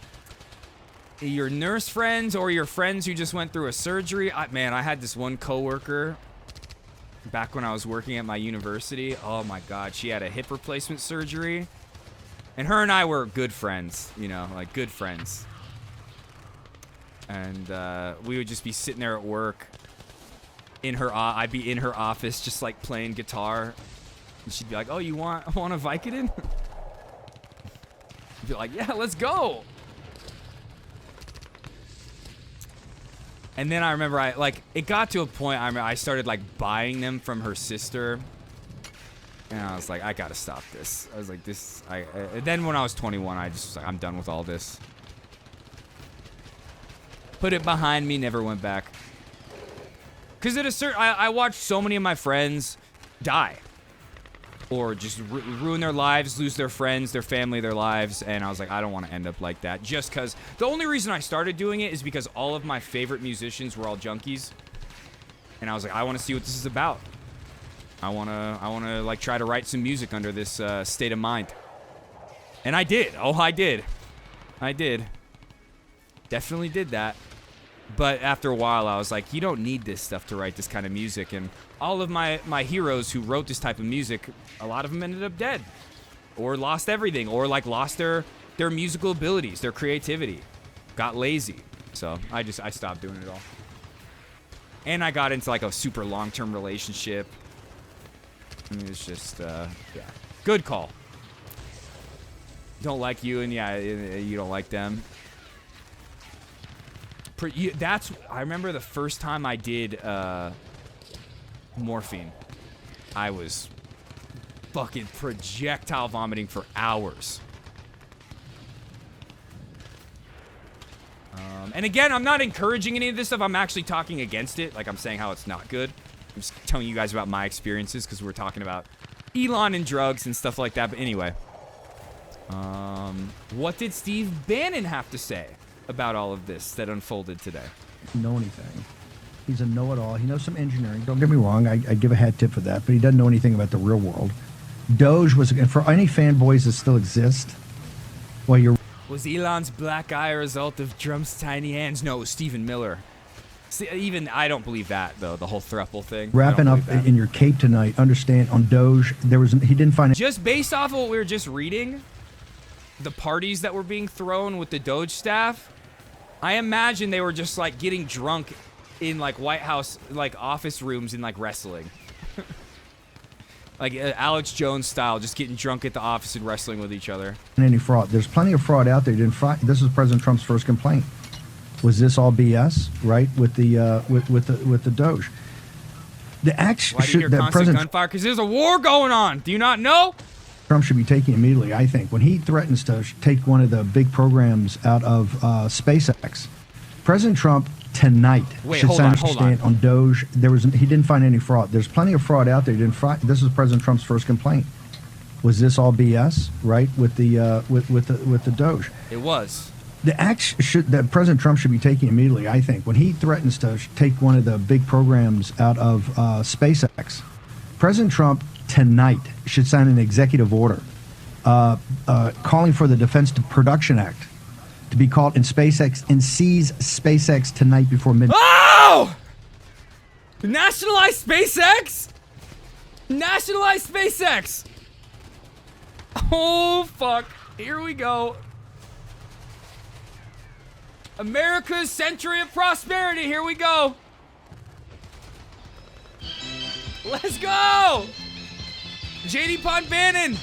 A: your nurse friends or your friends who just went through a surgery. Man, I had this one coworker back when I was working at my university. Oh my God, she had a hip replacement surgery. And her and I were good friends, you know, like good friends. And we would just be sitting there at work. I'd be in her office just like playing guitar. And she'd be like, oh, you want a Vicodin? I'd be like, yeah, let's go. And then I remember it got to a point I started like buying them from her sister. And I was like, I gotta stop this. I was like, then when I was 21, I just was like, I'm done with all this. Put it behind me, never went back. Cause I watched so many of my friends die. Or just ruin their lives, lose their friends, their family, their lives. And I was like, I don't want to end up like that. Just because the only reason I started doing it is because all of my favorite musicians were all junkies. And I was like, I want to see what this is about. I want to like try to write some music under this state of mind. And I did. Oh, I did. Definitely did that. But after a while, I was like, you don't need this stuff to write this kind of music. And all of my heroes who wrote this type of music, a lot of them ended up dead. Or lost everything. Or like lost their musical abilities, their creativity. Got lazy. So I stopped doing it all. And I got into like a super long-term relationship. I mean, it's just, yeah. Good call. Don't like you, and yeah, you don't like them. I remember the first time I did morphine. I was fucking projectile vomiting for hours. And again, I'm not encouraging any of this stuff. I'm actually talking against it. Like, I'm saying how it's not good. I'm just telling you guys about my experiences because we're talking about Elon and drugs and stuff like that. But anyway, what did Steve Bannon have to say about all of this that unfolded today?
E: Know anything. He's a know-it-all. He knows some engineering. Don't get me wrong. I give a hat tip for that, but he doesn't know anything about the real world. Doge was, and for any fanboys that still exist, well, you're...
A: Was Elon's black eye a result of Trump's tiny hands? No, it was Stephen Miller. See, even I don't believe that, though, the whole throuple thing.
E: Wrapping up in your cape tonight, understand, on Doge, he didn't find it.
A: Just based off of what we were just reading, the parties that were being thrown with the Doge staff, I imagine they were just like getting drunk in like White House like office rooms and like wrestling. Like Alex Jones style, just getting drunk at the office and wrestling with each other.
E: Any fraud. There's plenty of fraud out there. This was President Trump's first complaint. Was this all BS, right? With the Doge. The action.
A: Why do you hear constant gunfire? Because there's a war going on. Do you not know?
E: Trump should be taking immediately, I think, when he threatens to take one of the big programs out of SpaceX. President Trump tonight should sign a stand on Doge. He didn't find any fraud. There's plenty of fraud out there. This was President Trump's first complaint. Was this all BS? Right, with the Doge.
A: It was.
E: The act that President Trump should be taking immediately, I think, when he threatens to take one of the big programs out of SpaceX. President Trump tonight should sign an executive order calling for the Defense Production Act to be called in SpaceX and seize SpaceX tonight before midnight.
A: Oh! Nationalize SpaceX? Nationalize SpaceX! Oh, fuck. Here we go. America's century of prosperity. Here we go. Let's go! JD Pond-Bannon!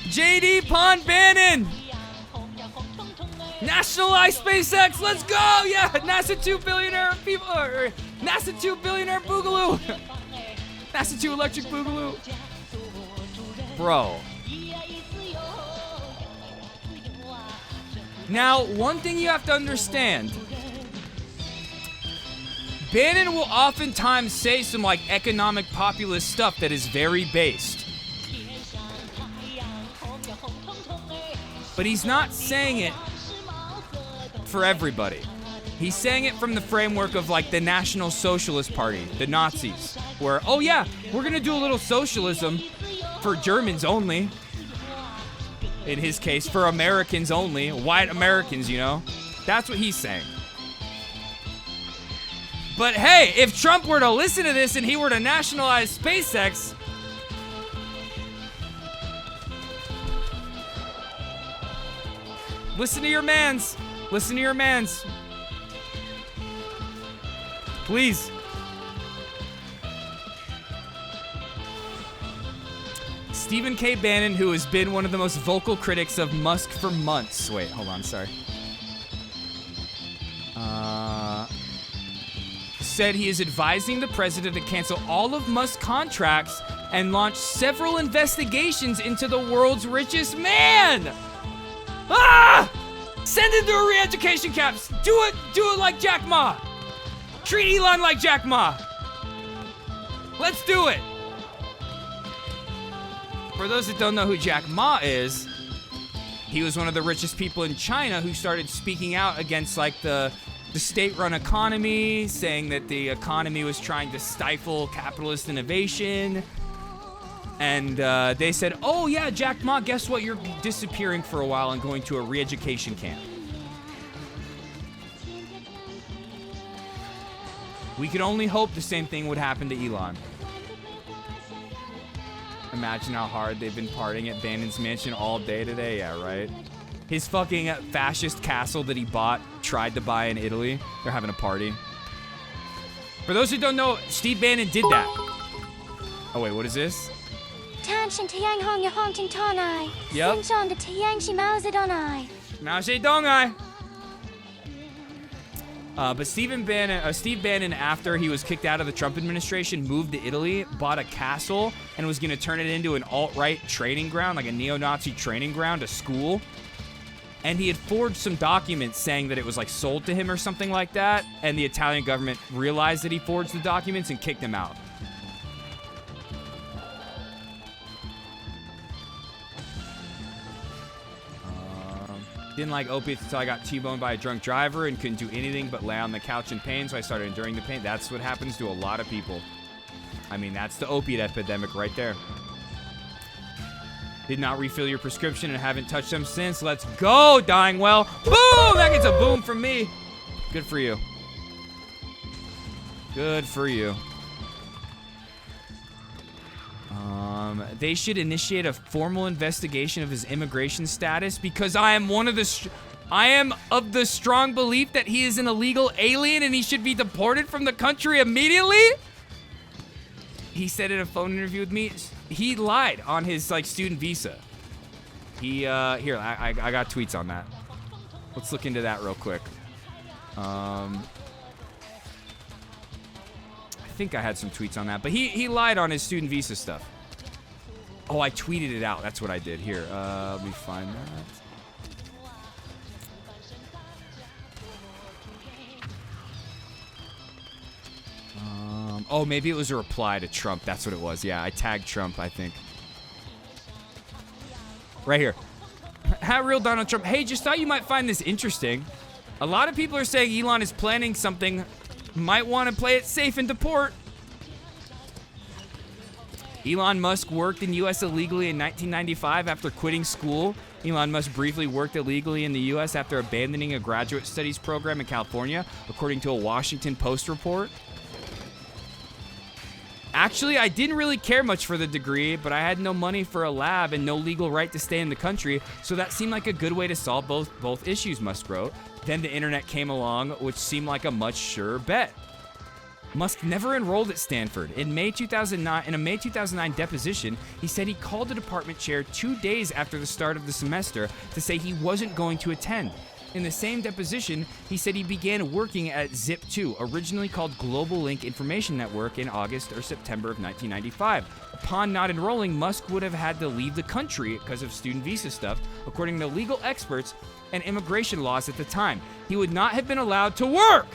A: JD Pond-Bannon! Nationalize SpaceX! Let's go! Yeah! NASA 2 billionaire people... Or NASA 2 billionaire boogaloo! NASA 2 electric boogaloo! Bro. Now, one thing you have to understand. Bannon will oftentimes say some like economic populist stuff that is very based. But he's not saying it for everybody. He's saying it from the framework of like the National Socialist Party, the Nazis, where, oh yeah, we're gonna do a little socialism for Germans only. In his case, for Americans only, white Americans, you know? That's what he's saying. But hey, if Trump were to listen to this and he were to nationalize SpaceX, listen to your mans. Listen to your mans. Please. Stephen K. Bannon, who has been one of the most vocal critics of Musk for months. Wait, hold on, sorry. Said he is advising the president to cancel all of Musk's contracts and launch several investigations into the world's richest man. Ah! Send him to a re-education camp. Do it like Jack Ma. Treat Elon like Jack Ma. Let's do it. For those that don't know who Jack Ma is, he was one of the richest people in China who started speaking out against like the state-run economy, saying that the economy was trying to stifle capitalist innovation. And they said, oh yeah, Jack Ma, guess what? You're disappearing for a while and going to a re-education camp. We could only hope the same thing would happen to Elon. Imagine how hard they've been partying at Bannon's mansion all day today. Yeah, right? His fucking fascist castle that he tried to buy in Italy. They're having a party. For those who don't know, Steve Bannon did that. Oh, wait, what is this? Yep. Mao Zedong. But Steve Bannon, after he was kicked out of the Trump administration, moved to Italy, bought a castle, and was going to turn it into an alt-right training ground, like a neo-Nazi training ground, a school. And he had forged some documents saying that it was like sold to him or something like that, and the Italian government realized that he forged the documents and kicked him out. Didn't like opiates until I got T-boned by a drunk driver and couldn't do anything but lay on the couch in pain, so I started enduring the pain. That's what happens to a lot of people. I mean, that's the opiate epidemic right there. Did not refill your prescription and haven't touched them since. Let's go, dying well. Boom! That gets a boom from me. Good for you. Good for you. They should initiate a formal investigation of his immigration status because I am of the strong belief that he is an illegal alien and he should be deported from the country immediately. He said in a phone interview with me, he lied on his like student visa. Here, I got tweets on that. Let's look into that real quick. I think I had some tweets on that, but he lied on his student visa stuff. Oh, I tweeted it out. That's what I did. Here, let me find that. Oh, maybe it was a reply to Trump. That's what it was. Yeah, I tagged Trump, I think. Right here. How real Donald Trump. Hey, just thought you might find this interesting. A lot of people are saying Elon is planning something. Might want to play it safe and deport. Elon Musk worked in U.S. illegally in 1995 after quitting school. Elon Musk briefly worked illegally in the U.S. after abandoning a graduate studies program in California, according to a Washington Post report. Actually, I didn't really care much for the degree, but I had no money for a lab and no legal right to stay in the country, so that seemed like a good way to solve both issues, Musk wrote. Then the internet came along, which seemed like a much surer bet. Musk never enrolled at Stanford. In a May 2009 deposition, he said he called the department chair 2 days after the start of the semester to say he wasn't going to attend. In the same deposition, he said he began working at Zip2, originally called Global Link Information Network, in August or September of 1995. Upon not enrolling, Musk would have had to leave the country because of student visa stuff, according to legal experts and immigration laws at the time. He would not have been allowed to work!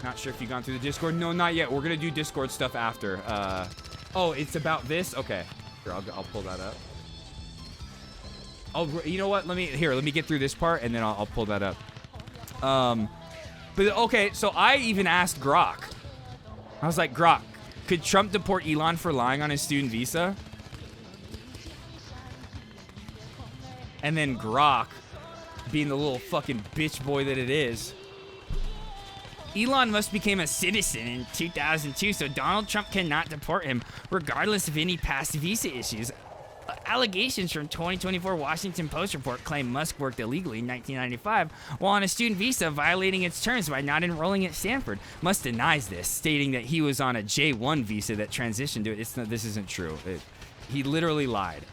A: Not sure if you've gone through the Discord. No, not yet. We're going to do Discord stuff after. Oh, it's about this? Okay. Here, I'll pull that up. Oh, you know what? Let me get through this part, and then I'll pull that up. But okay, so I even asked Grok. I was like, Grok, could Trump deport Elon for lying on his student visa? And then Grok, being the little fucking bitch boy that it is, Elon Musk became a citizen in 2002, so Donald Trump cannot deport him, regardless of any past visa issues. Allegations from 2024 Washington Post report claim Musk worked illegally in 1995 while on a student visa, violating its terms by not enrolling at Stanford. Musk denies this, stating that he was on a J1 visa that transitioned to it. This isn't true. He literally lied.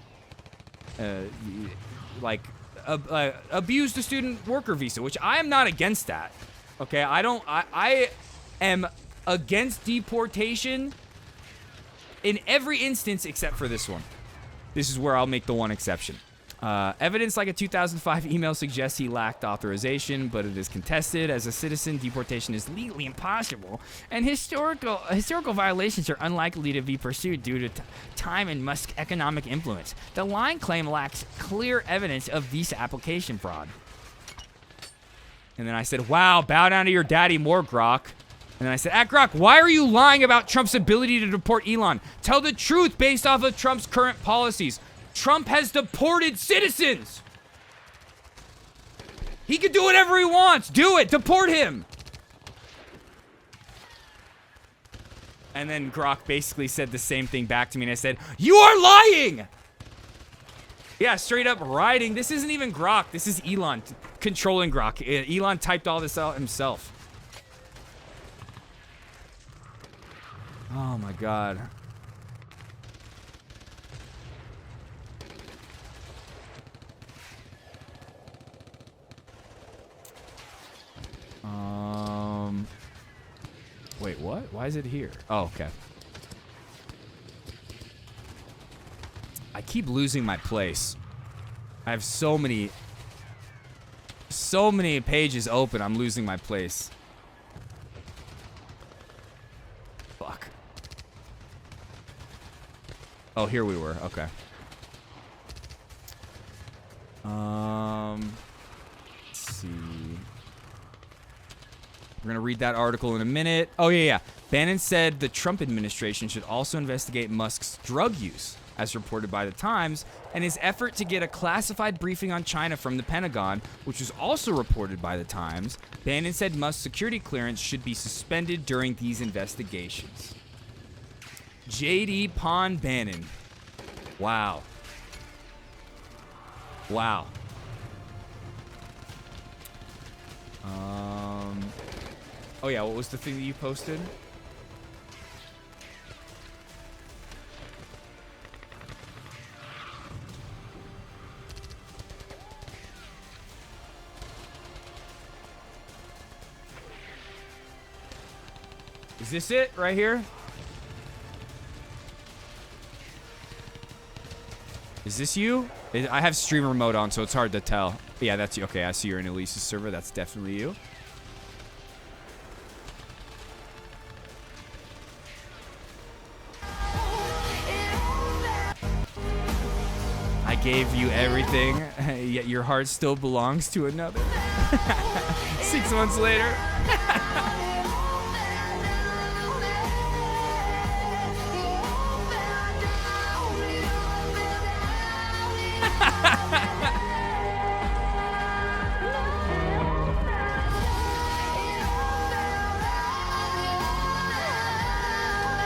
A: Abused the student worker visa, which I am not against that. Okay, I am against deportation in every instance except for this one. This is where I'll make the one exception. Evidence like a 2005 email suggests he lacked authorization, but it is contested. As a citizen, deportation is legally impossible, and historical violations are unlikely to be pursued due to time and Musk's economic influence. The lying claim lacks clear evidence of visa application fraud. And then I said, wow, bow down to your daddy more, Grok. And then I said, Grok, why are you lying about Trump's ability to deport Elon? Tell the truth based off of Trump's current policies. Trump has deported citizens. He can do whatever he wants. Do it. Deport him. And then Grok basically said the same thing back to me, and I said, you are lying. Yeah, straight up writing. This isn't even Grok. This is Elon controlling Grok. Elon typed all this out himself. Oh my god. Wait, what? Why is it here? Oh, okay. I keep losing my place. I have so many pages open, I'm losing my place. Fuck. Oh, here we were. Okay. Let's see. We're gonna read that article in a minute. Oh, yeah. Bannon said the Trump administration should also investigate Musk's drug use, as reported by The Times, and his effort to get a classified briefing on China from the Pentagon, which was also reported by The Times. Bannon said Musk's security clearance should be suspended during these investigations. J.D. Pond Bannon. Wow. Wow. Oh yeah, what was the thing that you posted? Is this it right here? Is this you? I have streamer mode on, so it's hard to tell. Yeah, that's you. Okay, I see you're in Elise's server. That's definitely you. I gave you everything, yet your heart still belongs to another. 6 months later.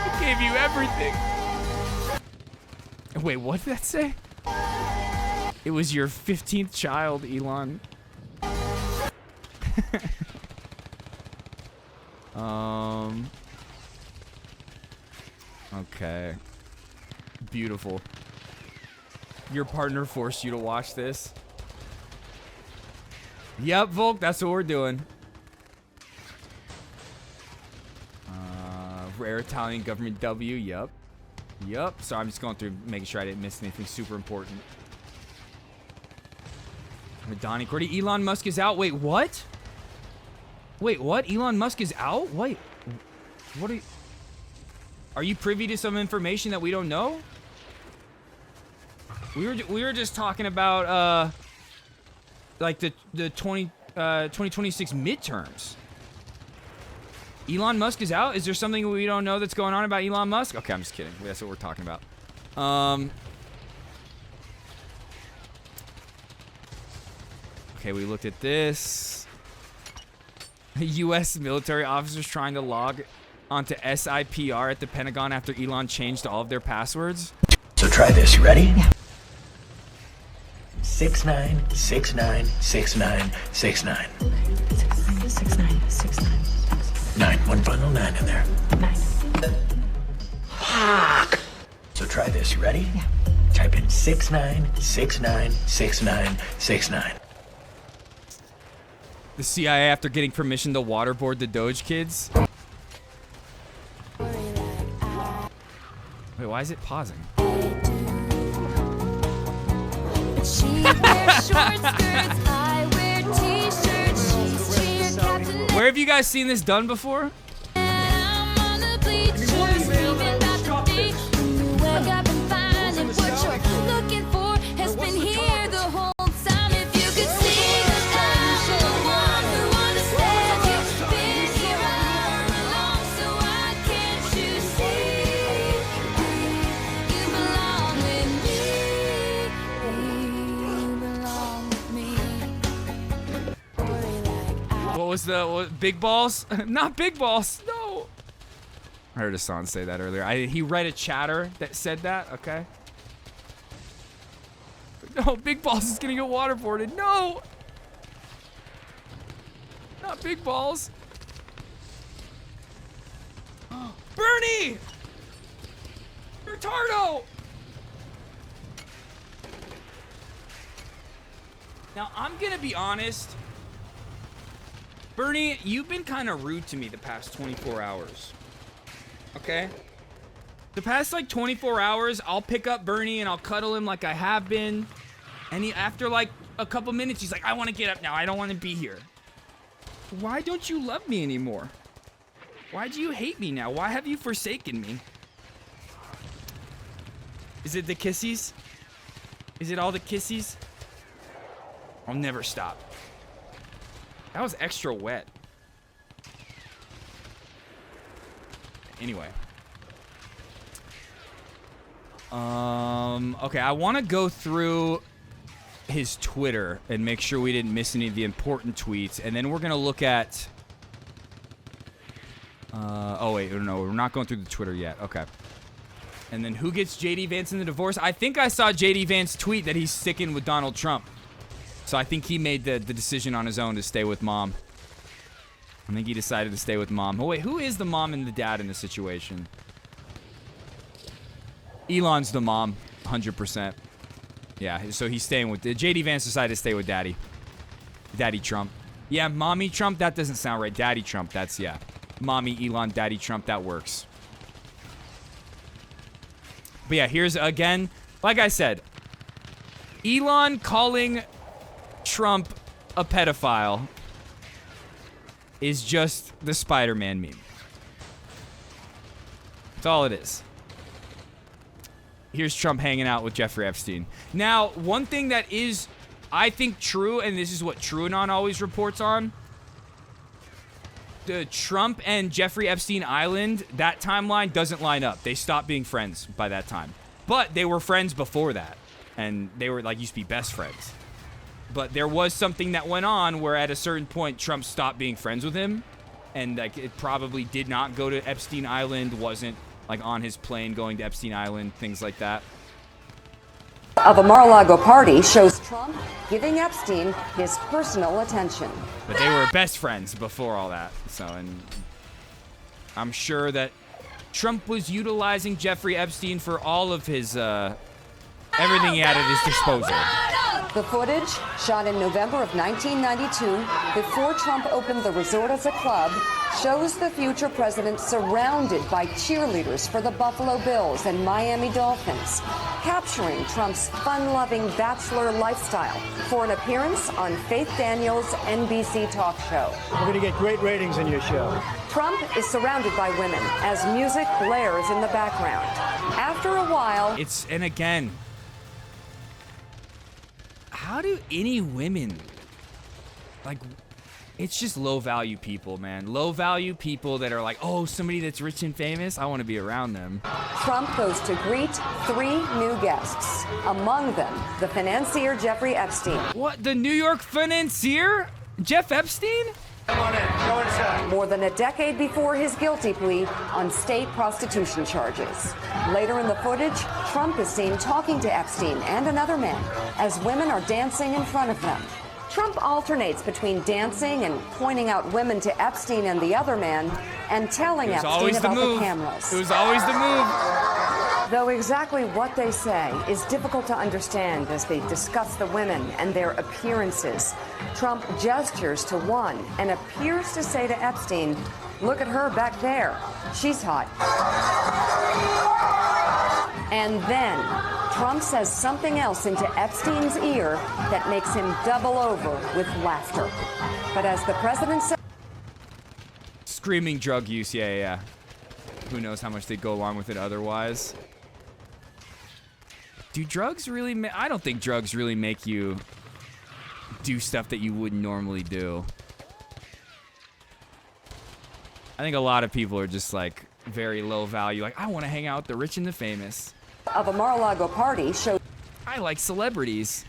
A: I gave you everything. Wait, what did that say? It was your 15th child, Elon. Okay. Beautiful. Your partner forced you to watch this? Yep, Volk, that's what we're doing. Rare Italian government W, yep. Yep, so I'm just going through making sure I didn't miss anything super important. Donnie Cordy, Elon Musk is out. Wait, what? Wait, what? Elon Musk is out? Wait, what are you privy to some information that we don't know? We were just talking about like the 2026 midterms. Elon Musk is out? Is there something we don't know that's going on about Elon Musk? Okay, I'm just kidding. That's what we're talking about. Okay, we looked at this. U.S. military officers trying to log onto SIPR at the Pentagon after Elon changed all of their passwords.
I: So try this. You ready? Yeah. 6969696969.
J: 696969.
I: 9. One final 9 in there.
J: 9.
I: Fuck. So try this. You ready?
J: Yeah.
I: Type in 69696969.
A: The CIA after getting permission to waterboard the Doge kids. Wait, why is it pausing? Where have you guys seen this done before? What was the big balls? Not big balls. No. I heard Hassan say that earlier. He read a chatter that said that. Okay. No, big balls is gonna get waterboarded. No. Not big balls. Bernie. Retardo. Now I'm gonna be honest. Bernie, you've been kind of rude to me the past 24 hours. Okay? The past, like, 24 hours, I'll pick up Bernie and I'll cuddle him like I have been. And after, like, a couple minutes, he's like, I want to get up now. I don't want to be here. Why don't you love me anymore? Why do you hate me now? Why have you forsaken me? Is it the kissies? Is it all the kissies? I'll never stop. That was extra wet. Anyway. Okay, I want to go through his Twitter and make sure we didn't miss any of the important tweets, and then we're gonna look at. Oh wait, no, we're not going through the Twitter yet. Okay. And then who gets JD Vance in the divorce? I think I saw JD Vance tweet that he's sticking with Donald Trump. So I think he made the decision on his own to stay with mom. I think he decided to stay with mom. Oh wait, who is the mom and the dad in this situation? Elon's the mom, 100%. Yeah, so he's staying with... JD Vance decided to stay with daddy. Daddy Trump. Yeah, mommy Trump, that doesn't sound right. Daddy Trump, that's, yeah. Mommy, Elon, daddy Trump, that works. But yeah, here's, again, like I said, Elon calling Trump a pedophile is just the Spider-Man meme. That's all it is. Here's Trump hanging out with Jeffrey Epstein. Now, one thing that is, I think, true, and this is what TrueAnon always reports on, the Trump and Jeffrey Epstein Island, that timeline doesn't line up. They stopped being friends by that time. But they were friends before that. And they were, like, used to be best friends. But there was something that went on where at a certain point, Trump stopped being friends with him. And, like, it probably did not go to Epstein Island, wasn't, like, on his plane going to Epstein Island, things like that.
J: Of a Mar-a-Lago party shows Trump giving Epstein his personal attention.
A: But they were best friends before all that. So, and I'm sure that Trump was utilizing Jeffrey Epstein for all of his, everything he had at his disposal.
J: The footage, shot in November of 1992, before Trump opened the resort as a club, shows the future president surrounded by cheerleaders for the Buffalo Bills and Miami Dolphins, capturing Trump's fun-loving bachelor lifestyle for an appearance on Faith Daniels' NBC talk show.
H: We're going to get great ratings in your show.
J: Trump is surrounded by women as music blares in the background. After a while...
A: And again, how do any women, like, it's just low-value people, man. Low-value people that are like, oh, somebody that's rich and famous, I want to be around them.
J: Trump goes to greet 3 new guests. Among them, the financier Jeffrey Epstein.
A: What, the New York financier? Jeff Epstein?
B: Come on in, go inside.
J: More than a decade before his guilty plea on state prostitution charges. Later in the footage, Trump is seen talking to Epstein and another man as women are dancing in front of them. Trump alternates between dancing and pointing out women to Epstein and the other man and telling Epstein about the cameras.
A: It was always the move.
J: Though exactly what they say is difficult to understand as they discuss the women and their appearances. Trump gestures to one and appears to say to Epstein, "Look at her back there. She's hot." And then Trump says something else into Epstein's ear that makes him double over with laughter. But as the president said...
A: Screaming drug use, yeah. Who knows how much they'd go along with it otherwise. Do drugs really... I don't think drugs really make you do stuff that you wouldn't normally do. I think a lot of people are just, like, very low value. Like, I want to hang out with the rich and the famous.
J: Of a Mar-a-Lago party showed...
A: I like celebrities.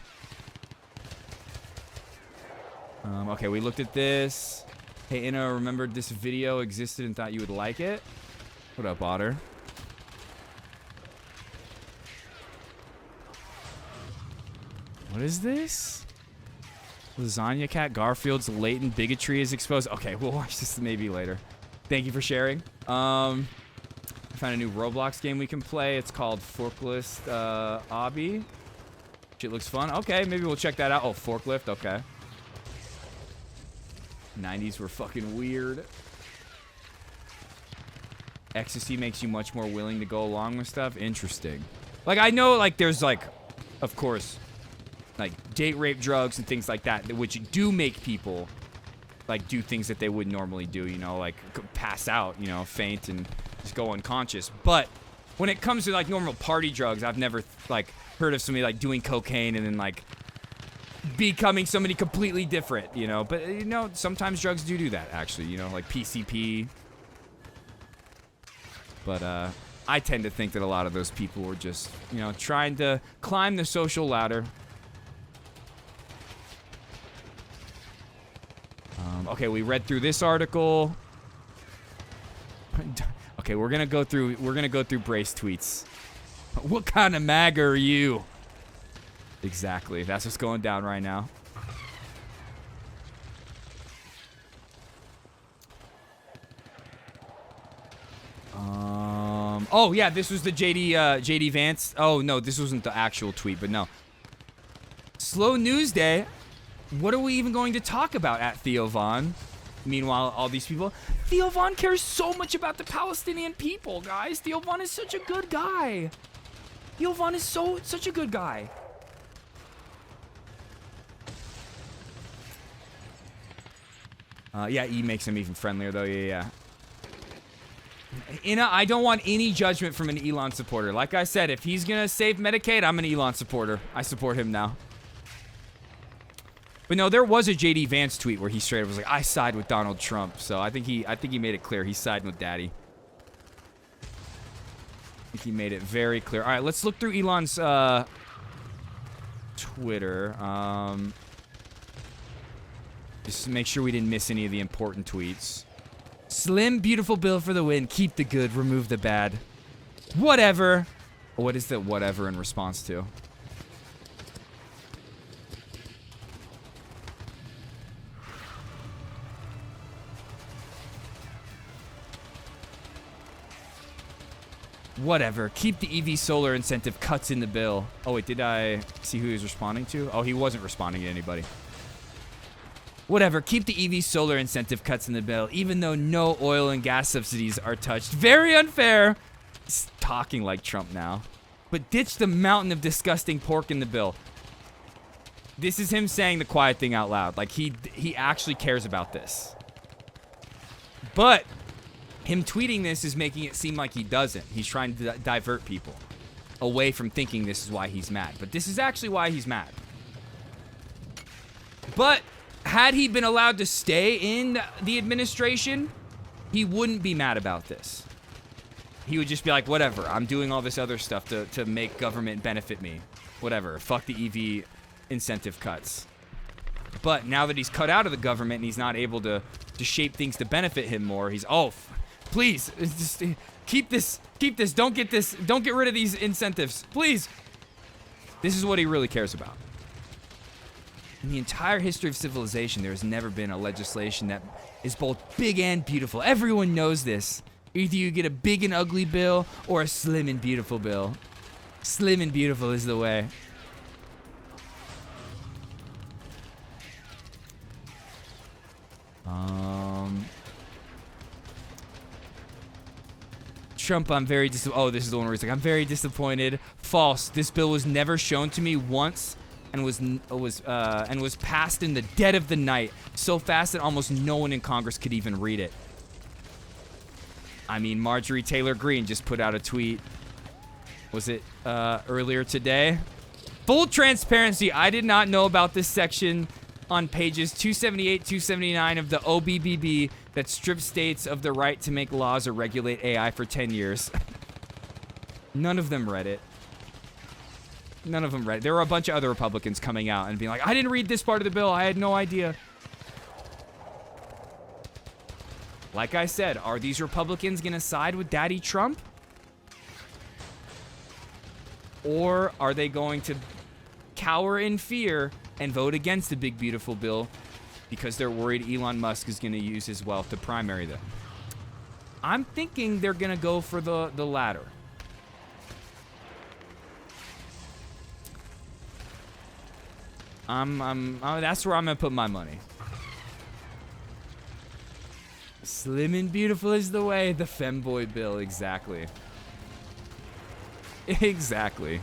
A: Okay, we looked at this. Hey, Inna, remembered this video existed and thought you would like it. What up, Otter? What is this? Lasagna Cat Garfield's latent bigotry is exposed. Okay, we'll watch this maybe later. Thank you for sharing. I found a new Roblox game we can play. It's called Forklift Obby. Shit looks fun. Okay, maybe we'll check that out. Oh, Forklift. Okay. 90s were fucking weird. Ecstasy makes you much more willing to go along with stuff. Interesting. Like, I know, like, there's, like, of course, like, date rape drugs and things like that, which do make people, like, do things that they wouldn't normally do, you know, like, pass out, you know, faint and just go unconscious. But when it comes to, like, normal party drugs, I've never, like, heard of somebody, like, doing cocaine and then, like, becoming somebody completely different, you know. But, you know, sometimes drugs do that, actually, you know, like PCP. But, I tend to think that a lot of those people were just, you know, trying to climb the social ladder. Okay, we read through this article. Okay, we're gonna go through Brace tweets. What kind of MAGA are you? Exactly, that's what's going down right now. Oh yeah, this was the JD Vance. Oh no, this wasn't the actual tweet, but no. Slow news day. What are we even going to talk about at Theo Von? Meanwhile, all these people. Theo Von cares so much about the Palestinian people, guys. Theo Von is such a good guy. Theo Von is such a good guy. Yeah, E makes him even friendlier, though. Yeah. I don't want any judgment from an Elon supporter. Like I said, if he's gonna save Medicaid, I'm an Elon supporter. I support him now. But no, there was a JD Vance tweet where he straight up was like, "I side with Donald Trump." So I think he made it clear he's siding with Daddy. I think he made it very clear. All right, let's look through Elon's Twitter. Just to make sure we didn't miss any of the important tweets. Slim, beautiful bill for the win. Keep the good, remove the bad. Whatever. What is the whatever in response to? Whatever. Keep the EV solar incentive cuts in the bill. Oh, wait, did I see who he was responding to? Oh, he wasn't responding to anybody. Whatever. Keep the EV solar incentive cuts in the bill, even though no oil and gas subsidies are touched. Very unfair. He's talking like Trump now. But ditch the mountain of disgusting pork in the bill. This is him saying the quiet thing out loud. Like, he actually cares about this. But him tweeting this is making it seem like he doesn't. He's trying to divert people away from thinking this is why he's mad. But this is actually why he's mad. But had he been allowed to stay in the administration, he wouldn't be mad about this. He would just be like, whatever, I'm doing all this other stuff to make government benefit me. Whatever, fuck the EV incentive cuts. But now that he's cut out of the government and he's not able to shape things to benefit him more, he's, please, just keep this, don't get rid of these incentives, please. This is what he really cares about. In the entire history of civilization, there has never been a legislation that is both big and beautiful. Everyone knows this. Either you get a big and ugly bill or a slim and beautiful bill. Slim and beautiful is the way. Trump, I'm very disappointed. Oh, this is the one where he's like, I'm very disappointed. False. This bill was never shown to me once. And was passed in the dead of the night, so fast that almost no one in Congress could even read it. I mean, Marjorie Taylor Greene just put out a tweet. Was it earlier today? Full transparency, I did not know about this section on pages 278, 279 of the OBBB that strips states of the right to make laws or regulate AI for 10 years. None of them read it. None of them read it. There were a bunch of other Republicans coming out and being like, I didn't read this part of the bill. I had no idea. Like I said, are these Republicans going to side with Daddy Trump? Or are they going to cower in fear and vote against the big, beautiful bill because they're worried Elon Musk is going to use his wealth to primary them? I'm thinking they're going to go for the latter. That's where I'm gonna put my money. Slim and beautiful is the way. The femboy bill, exactly. Exactly.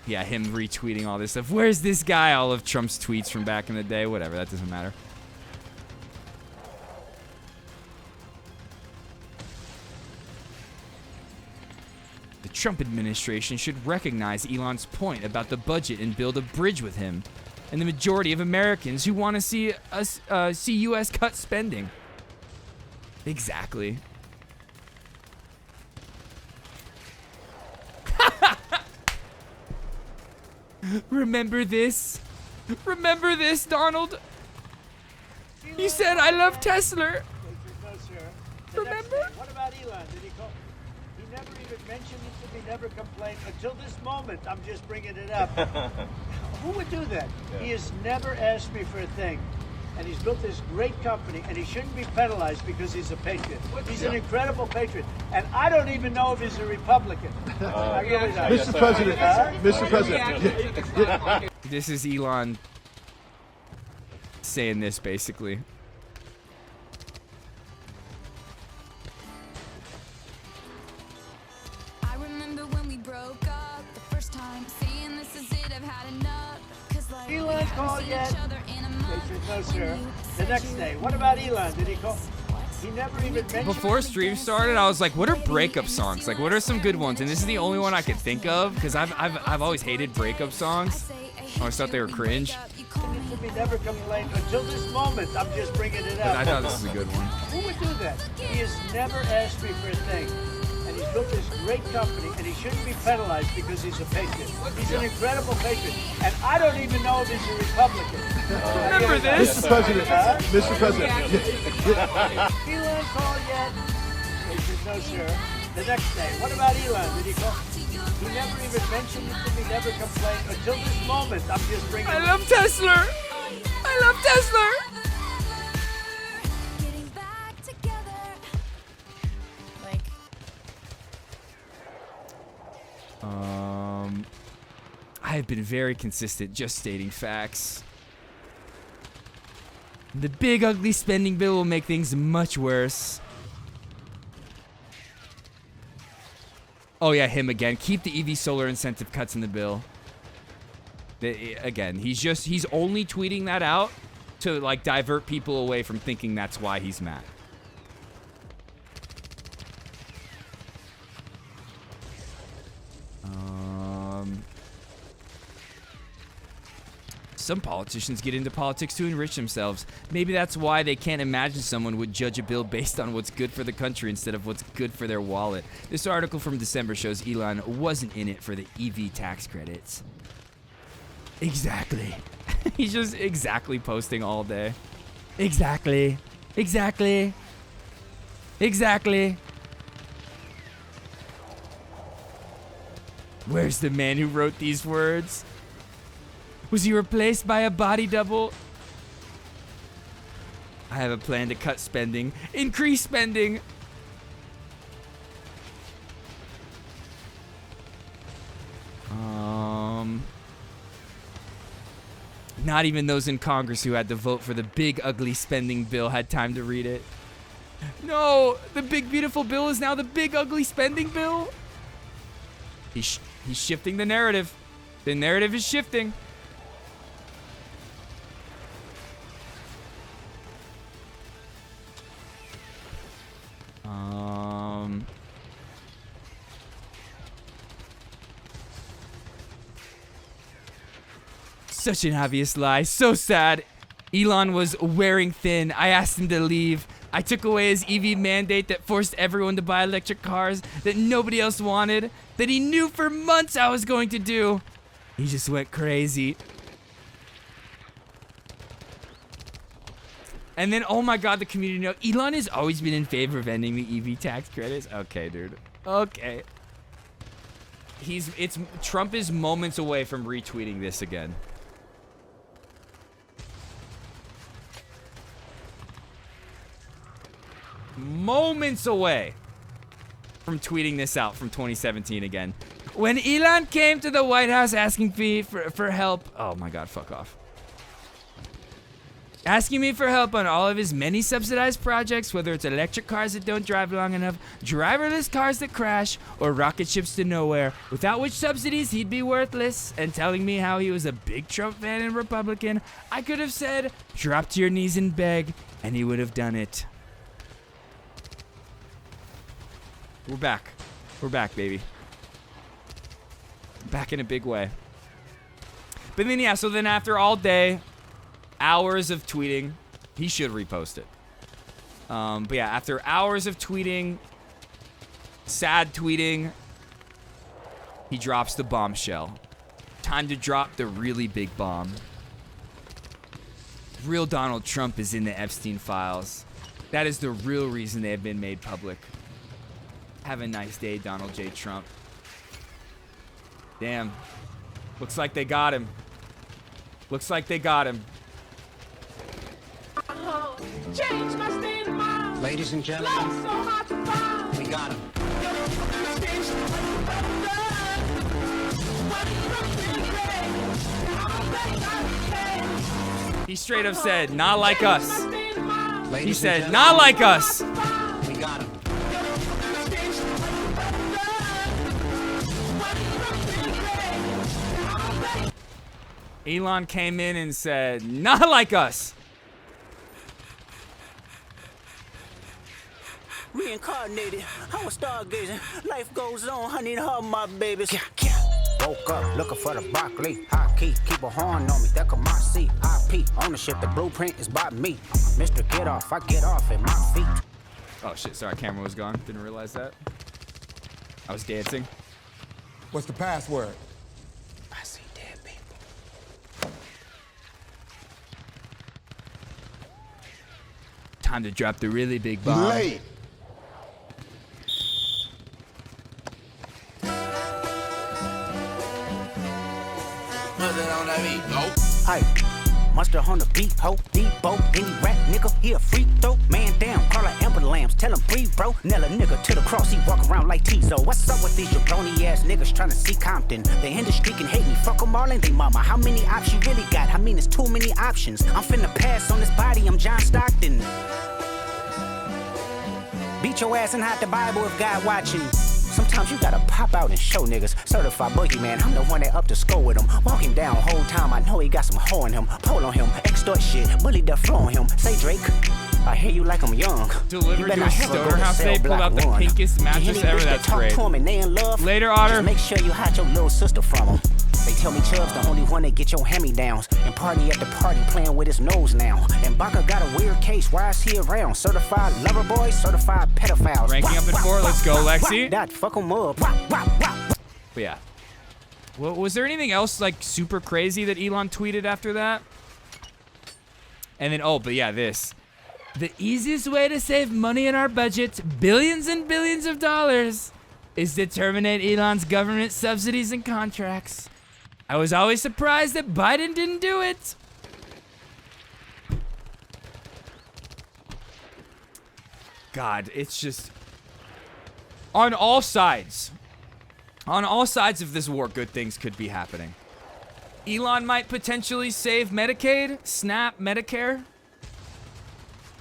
A: Yeah, him retweeting all this stuff. Where's this guy? All of Trump's tweets from back in the day. Whatever, that doesn't matter. The Trump administration should recognize Elon's point about the budget and build a bridge with him and the majority of Americans who want to see U.S. cut spending. Exactly. Remember this? Remember this, Donald? You said I love Tesla. Remember?
B: What about Elon? Did he call? He never even mentioned it to me, never complained until this moment. I'm just bringing it up. Who would do that? Yeah. He has never asked me for a thing. And he's built this great company, and he shouldn't be penalized because he's a patriot. He's an incredible patriot. And I don't even know if he's a Republican. I really don't.
K: Mr. President, Mr. President.
A: This is Elon saying this, basically.
B: sir. The next day. What about Elon? Did he call? He never even mentioned.
A: Before stream started, I was like, what are breakup songs? Like, what are some good ones? And this is the only one I could think of because I've always hated breakup songs. I always thought they were cringe.
B: We never complained until this moment. I'm just bringing it up.
A: But I thought this was a good one.
B: Who would do that? He has never asked me for a thing. And he's built this great company, and he shouldn't be penalized because he's a patriot. He's an incredible patriot. And I don't even know if he's a Republican.
A: Remember this?
K: Mr. President, Mr. President.
B: Elon called yet? He said, no, sir. The next day. What about Elon? Did he call? He never even mentioned it to me, never complained. Until this moment, I'm just bringing
A: I love Tesla. I love Tesla. I have been very consistent, just stating facts. The big ugly spending bill will make things much worse. Oh yeah, him again. Keep the EV solar incentive cuts in the bill. Again, he's only tweeting that out to like divert people away from thinking that's why he's mad. Some politicians get into politics to enrich themselves. Maybe that's why they can't imagine someone would judge a bill based on what's good for the country instead of what's good for their wallet. This article from December shows Elon wasn't in it for the EV tax credits. Exactly. He's just exactly posting all day. Exactly. Exactly. Exactly. Where's the man who wrote these words? Was he replaced by a body double? I have a plan to cut spending, increase spending. Not even those in Congress who had to vote for the big ugly spending bill had time to read it. No, the big beautiful bill is now the big ugly spending bill. He's shifting the narrative. The narrative is shifting. Such an obvious lie. So sad. Elon was wearing thin. I asked him to leave. I took away his EV mandate that forced everyone to buy electric cars that nobody else wanted, that he knew for months I was going to do. He just went crazy. And then, oh my God, the community know Elon has always been in favor of ending the EV tax credits. Okay, dude. Okay. Trump is moments away from retweeting this again. Moments away from tweeting this out from 2017 again. When Elon came to the White House asking me for help. Oh my God, fuck off. Asking me for help on all of his many subsidized projects, whether it's electric cars that don't drive long enough, driverless cars that crash, or rocket ships to nowhere, without which subsidies he'd be worthless, and telling me how he was a big Trump fan and Republican, I could have said, drop to your knees and beg, and he would have done it. We're back. We're back, baby. Back in a big way. But then, yeah, so then after all day, hours of tweeting, he should repost it. But yeah, after hours of tweeting, sad tweeting, he drops the bombshell. Time to drop the really big bomb. Real Donald Trump is in the Epstein files. That is the real reason they have been made public. Have a nice day, Donald J. Trump. Damn. Looks like they got him. Looks like they got him.
L: Ladies and gentlemen, we got him.
A: He straight up said, not like us. He said, not like us.
L: We got him.
A: Elon came in and said, not like us.
M: Reincarnated, I was stargazing. Life goes on, I need all my babies. Woke up looking for the broccoli. High key, keep a horn on me, that could my seat. IP, ownership, the blueprint is by me. Mr. Get Off, I get off at my feet.
A: Oh shit, sorry, camera was gone. Didn't realize that. I was dancing.
N: What's the password?
M: I see dead people.
A: Time to drop the really big bomb.
N: Late.
M: Hey, monster on the beat, ho, Debo, any rap nigga, he a freak though. Man down, call her Amber Lambs, tell him breathe, bro. Nail a nigga to the cross, he walk around like Tizo. What's up with these jabroni ass niggas trying to see Compton? The industry can hate me, fuck them all and they mama. How many options you really got? I mean, it's too many options. I'm finna pass on this body, I'm John Stockton. Beat your ass and hide the Bible if God watching. Sometimes you gotta pop out and show niggas. Certified boogeyman, I'm the one that up to score with him. Walk him down whole time, I know he got some hoe in him. Pull on him, extort shit, bully the flow on him. Say Drake, I hear you like I'm young.
A: Delivered to a stoner house, they pulled out the pinkest mattress ever. That's great. Later, Otter.
M: Just make sure you hide your little sister from him. They tell me Chubb's the only one that get your hand-me-downs. And party at the party playing with his nose now. And Baca got a weird case, why is he around? Certified lover boy, certified pedophiles.
A: Ranking up at 4, let's go, Lexi.
M: That fuck him up.
A: But yeah. Well, was there anything else like super crazy that Elon tweeted after that? And then, oh, but yeah, this. The easiest way to save money in our budget, billions and billions of dollars, is to terminate Elon's government subsidies and contracts. I was always surprised that Biden didn't do it. God, it's just... On all sides of this war, good things could be happening. Elon might potentially save Medicaid, SNAP, Medicare.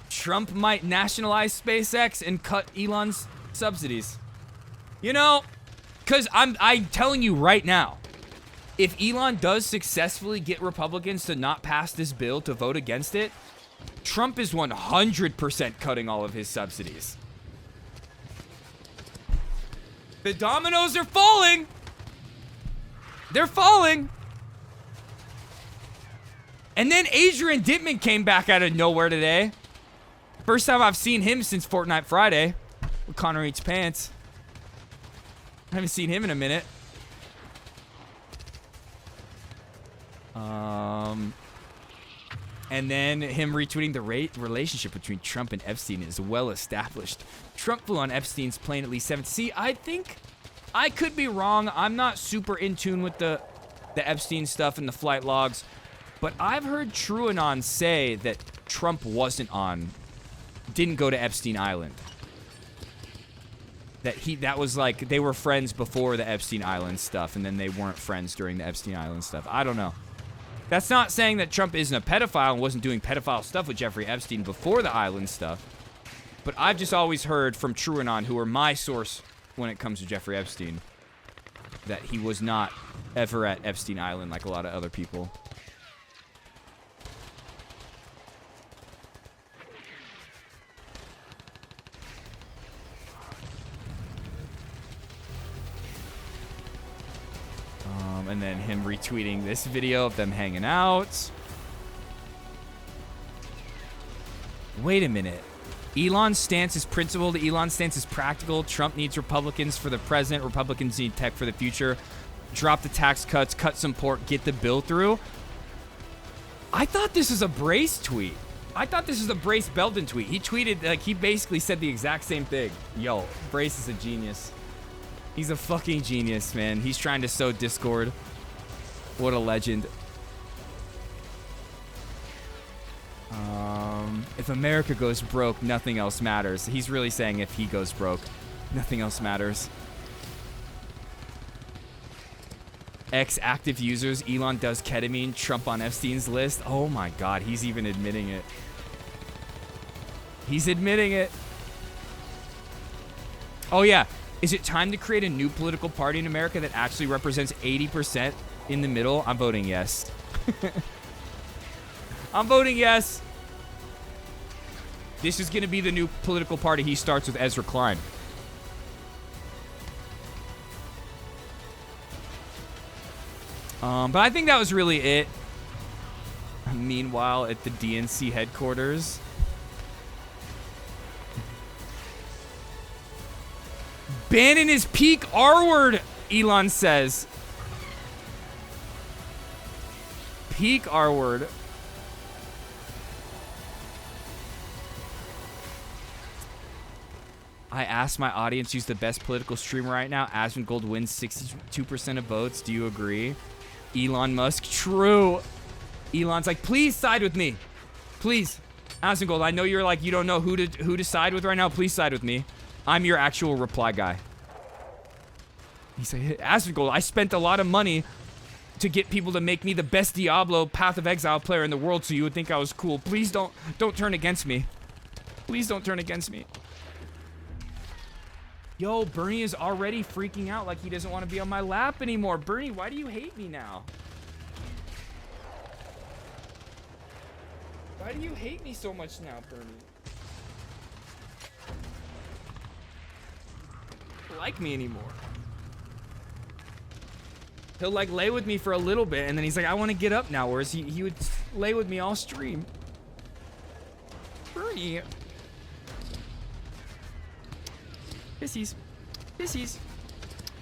A: Trump might nationalize SpaceX and cut Elon's subsidies. You know, because I'm telling you right now, if Elon does successfully get Republicans to not pass this bill, to vote against it, Trump is 100% cutting all of his subsidies. The dominoes are falling. They're falling. And then Adrian Dittman came back out of nowhere today. First time I've seen him since Fortnite Friday with Connor Eats Pants. I haven't seen him in a minute. And then him retweeting the relationship between Trump and Epstein is well established. Trump flew on Epstein's plane at least 7. See, I think I could be wrong. I'm not super in tune with the Epstein stuff and the flight logs, but I've heard TrueAnon say that Trump didn't go to Epstein Island. That was like they were friends before the Epstein Island stuff, and then they weren't friends during the Epstein Island stuff. I don't know. That's not saying that Trump isn't a pedophile and wasn't doing pedophile stuff with Jeffrey Epstein before the island stuff. But I've just always heard from TrueAnon, who are my source when it comes to Jeffrey Epstein, that he was not ever at Epstein Island like a lot of other people. And then him retweeting this video of them hanging out. Wait a minute. Elon's stance is principled. Elon's stance is practical. Trump needs Republicans for the present. Republicans need tech for the future. Drop the tax cuts. Cut some pork. Get the bill through. I thought this was a Brace tweet. I thought this was a Brace Belden tweet. He tweeted, like, he basically said the exact same thing. Yo, Brace is a genius. He's a fucking genius, man. He's trying to sow discord. What a legend. If America goes broke, nothing else matters. He's really saying if he goes broke, nothing else matters. Ex-active users, Elon does ketamine, Trump on Epstein's list. Oh my God, he's even admitting it. He's admitting it. Oh yeah. Is it time to create a new political party in America that actually represents 80% in the middle? I'm voting yes. I'm voting yes. This is going to be the new political party he starts with Ezra Klein. But I think that was really it. Meanwhile, at the DNC headquarters, Bannon is peak R-word, Elon says. Peak R-word. I asked my audience who's the best political streamer right now. Asmongold wins 62% of votes. Do you agree? Elon Musk. True. Elon's like, please side with me. Please. Asmongold, I know you're like, you don't know who to side with right now. Please side with me. I'm your actual reply guy. He's like, Asmongold, I spent a lot of money to get people to make me the best Diablo Path of Exile player in the world, so you would think I was cool. Please don't turn against me. Please don't turn against me. Yo, Bernie is already freaking out like he doesn't want to be on my lap anymore. Bernie, why do you hate me now? Why do you hate me so much now, Bernie? You don't like me anymore. He'll like lay with me for a little bit and then he's like, I want to get up now, whereas he would lay with me all stream. Bernie. Kissies. Kissies.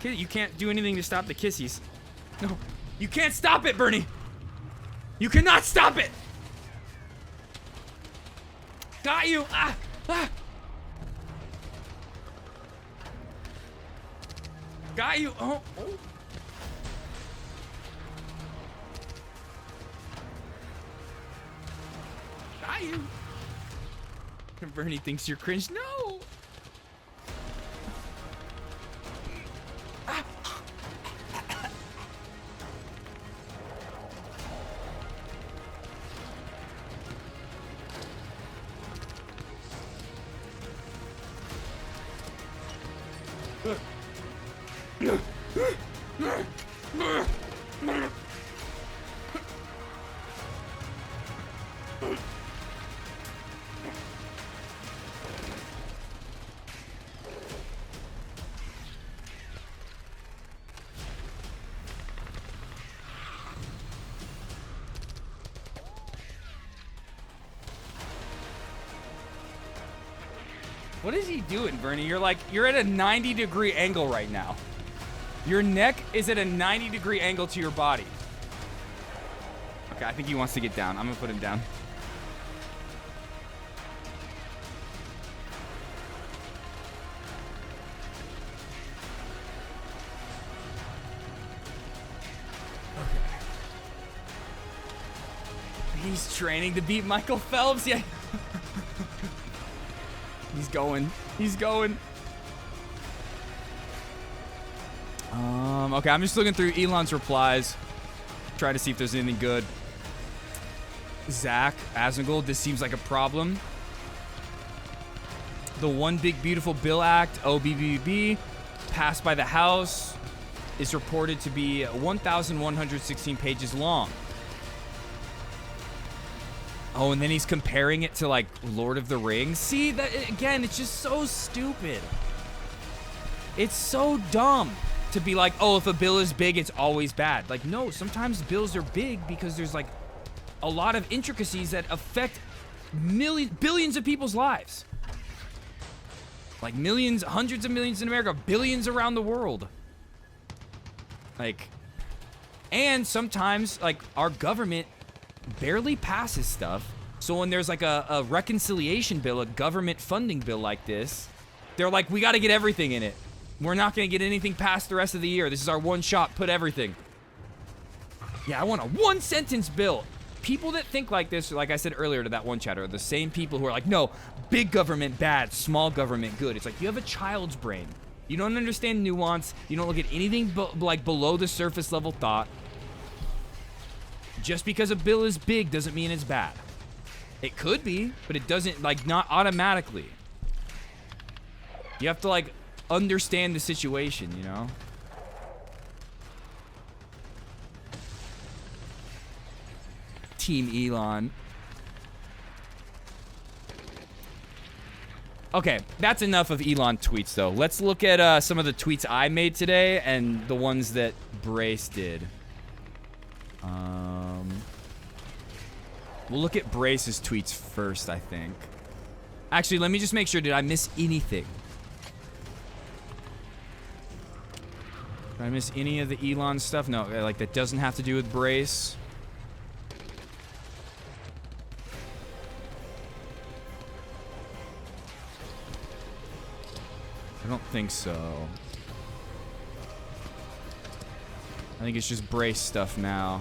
A: You can't do anything to stop the kissies. No. You can't stop it, Bernie. You cannot stop it. Got you. Ah. Ah. Got you. Oh. Oh. Got you. Bernie thinks you're cringe. No. What is he doing, Bernie? You're at a 90-degree angle right now. Your neck is at a 90-degree angle to your body. Okay, I think he wants to get down. I'm gonna put him down. Okay. He's training to beat Michael Phelps. Yeah. He's going. He's going. Okay, I'm just looking through Elon's replies. Trying to see if there's anything good. Zach, Asmongold, this seems like a problem. The One Big Beautiful Bill Act, OBBB, passed by the House, is reported to be 1,116 pages long. Oh, and then he's comparing it to, like, Lord of the Rings. See, that again, it's just so stupid. It's so dumb to be like, oh, if a bill is big, it's always bad. Like, no, sometimes bills are big because there's, like, a lot of intricacies that affect billions of people's lives. Like, millions, hundreds of millions in America, billions around the world. Like, and sometimes, like, our government barely passes stuff. So when there's like a reconciliation bill, a government funding bill like this, they're like, we got to get everything in it. We're not going to get anything past the rest of the year. This is our one shot. Put everything. Yeah, I want a one-sentence bill. People that think like this, like I said earlier to that one chatter, are the same people who are like, no, big government bad, small government good. It's like, you have a child's brain. You don't understand nuance. You don't look at anything like below the surface level thought. Just because a bill is big doesn't mean it's bad. It could be, but it doesn't, like, not automatically. You have to, like, understand the situation, you know? Team Elon. Okay, that's enough of Elon tweets, though. Let's look at some of the tweets I made today and the ones that Brace did. We'll look at Brace's tweets first, I think. Actually, let me just make sure. Did I miss anything? Did I miss any of the Elon stuff? No, like that doesn't have to do with Brace. I don't think so. I think it's just Brace stuff now.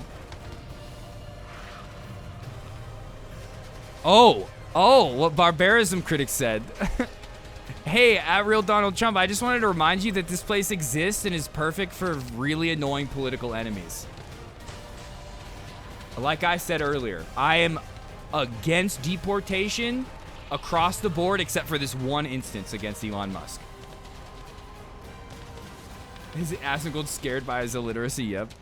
A: Oh, what barbarism critics said. Hey, at Real Donald Trump, I just wanted to remind you that this place exists and is perfect for really annoying political enemies. Like I said earlier, I am against deportation across the board except for this one instance against Elon Musk. Is Asmongold scared by his illiteracy? Yep.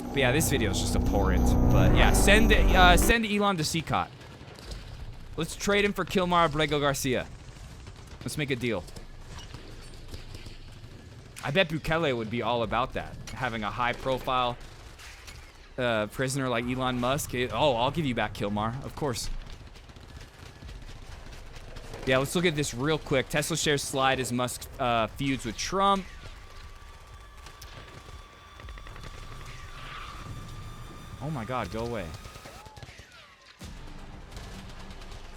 A: But yeah, this video is just abhorrent. But yeah, send Elon to CCOT. Let's trade him for Kilmar Abrego Garcia. Let's make a deal. I bet Bukele would be all about that. Having a high-profile prisoner like Elon Musk. I'll give you back Kilmar, of course. Yeah, let's look at this real quick. Tesla shares slide as Musk feuds with Trump. Oh my God, go away.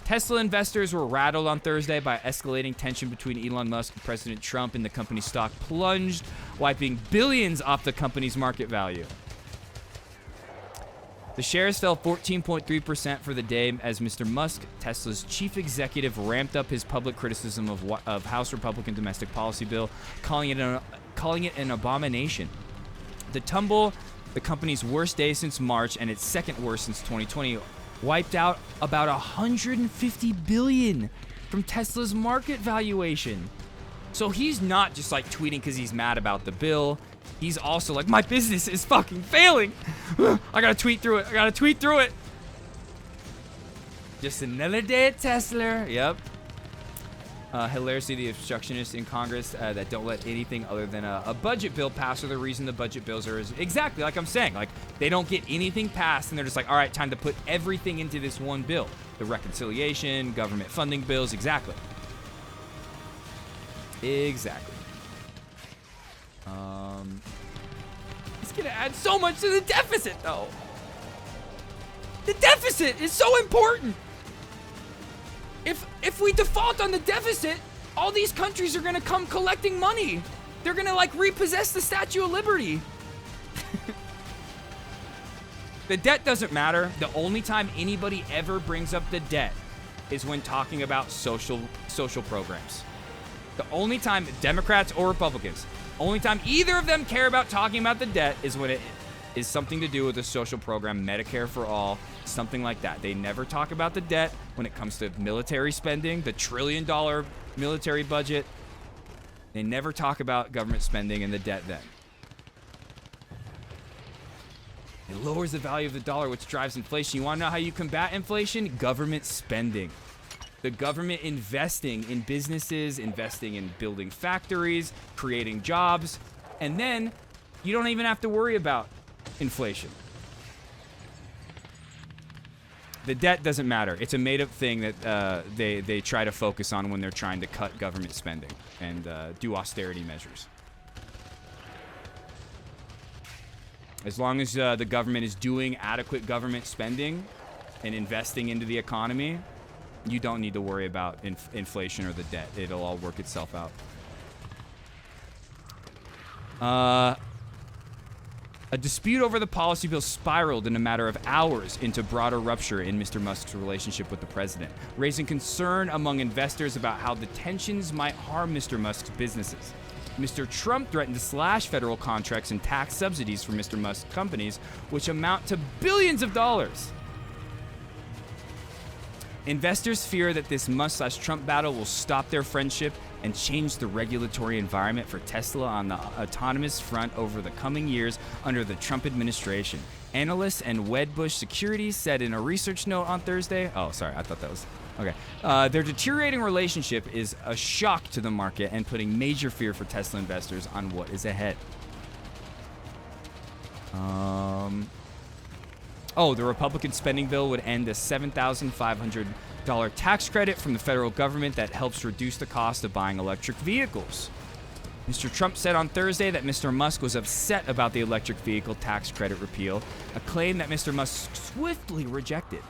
A: Tesla investors were rattled on Thursday by escalating tension between Elon Musk and President Trump, and the company's stock plunged, wiping billions off the company's market value. The shares fell 14.3% for the day as Mr. Musk, Tesla's chief executive, ramped up his public criticism of House Republican domestic policy bill, calling it an abomination. The tumble, the company's worst day since March and its second worst since 2020, wiped out about $150 billion from Tesla's market valuation. So he's not just like tweeting because he's mad about the bill. He's also like, my business is fucking failing. I gotta tweet through it. Just another day at Tesla. Yep. Hilariously, the obstructionists in Congress that don't let anything other than a budget bill pass are the reason the budget bills are exactly like I'm saying. Like, they don't get anything passed, and they're just like, all right, time to put everything into this one bill. The reconciliation, government funding bills, exactly. Exactly. It's gonna add so much to the deficit, though. The deficit is so important. If we default on the deficit, all these countries are gonna come collecting money. They're gonna like repossess the Statue of Liberty. The debt doesn't matter. The only time anybody ever brings up the debt is when talking about social programs. The only time, Democrats or Republicans, only time either of them care about talking about the debt is when it is something to do with a social program, Medicare for all, something like that. They never talk about the debt when it comes to military spending, the $1 trillion military budget. They never talk about government spending and the debt then. It lowers the value of the dollar, which drives inflation. You want to know how you combat inflation? Government spending. The government investing in businesses, investing in building factories, creating jobs, and then you don't even have to worry about inflation. The debt doesn't matter. It's a made-up thing that they try to focus on when they're trying to cut government spending and do austerity measures. As long as the government is doing adequate government spending and investing into the economy, you don't need to worry about inflation or the debt. It'll all work itself out. A dispute over the policy bill spiraled in a matter of hours into broader rupture in Mr. Musk's relationship with the president, raising concern among investors about how the tensions might harm Mr. Musk's businesses. Mr. Trump threatened to slash federal contracts and tax subsidies for Mr. Musk's companies, which amount to billions of dollars. Investors fear that this Musk/Trump battle will stop their friendship and change the regulatory environment for Tesla on the autonomous front over the coming years under the Trump administration. Analysts and Wedbush Securities said in a research note on Thursday. Oh, sorry, I thought that was okay. Their deteriorating relationship is a shock to the market and putting major fear for Tesla investors on what is ahead. Oh, the Republican spending bill would end a $7,500 tax credit from the federal government that helps reduce the cost of buying electric vehicles. Mr. Trump said on Thursday that Mr. Musk was upset about the electric vehicle tax credit repeal, a claim that Mr. Musk swiftly rejected.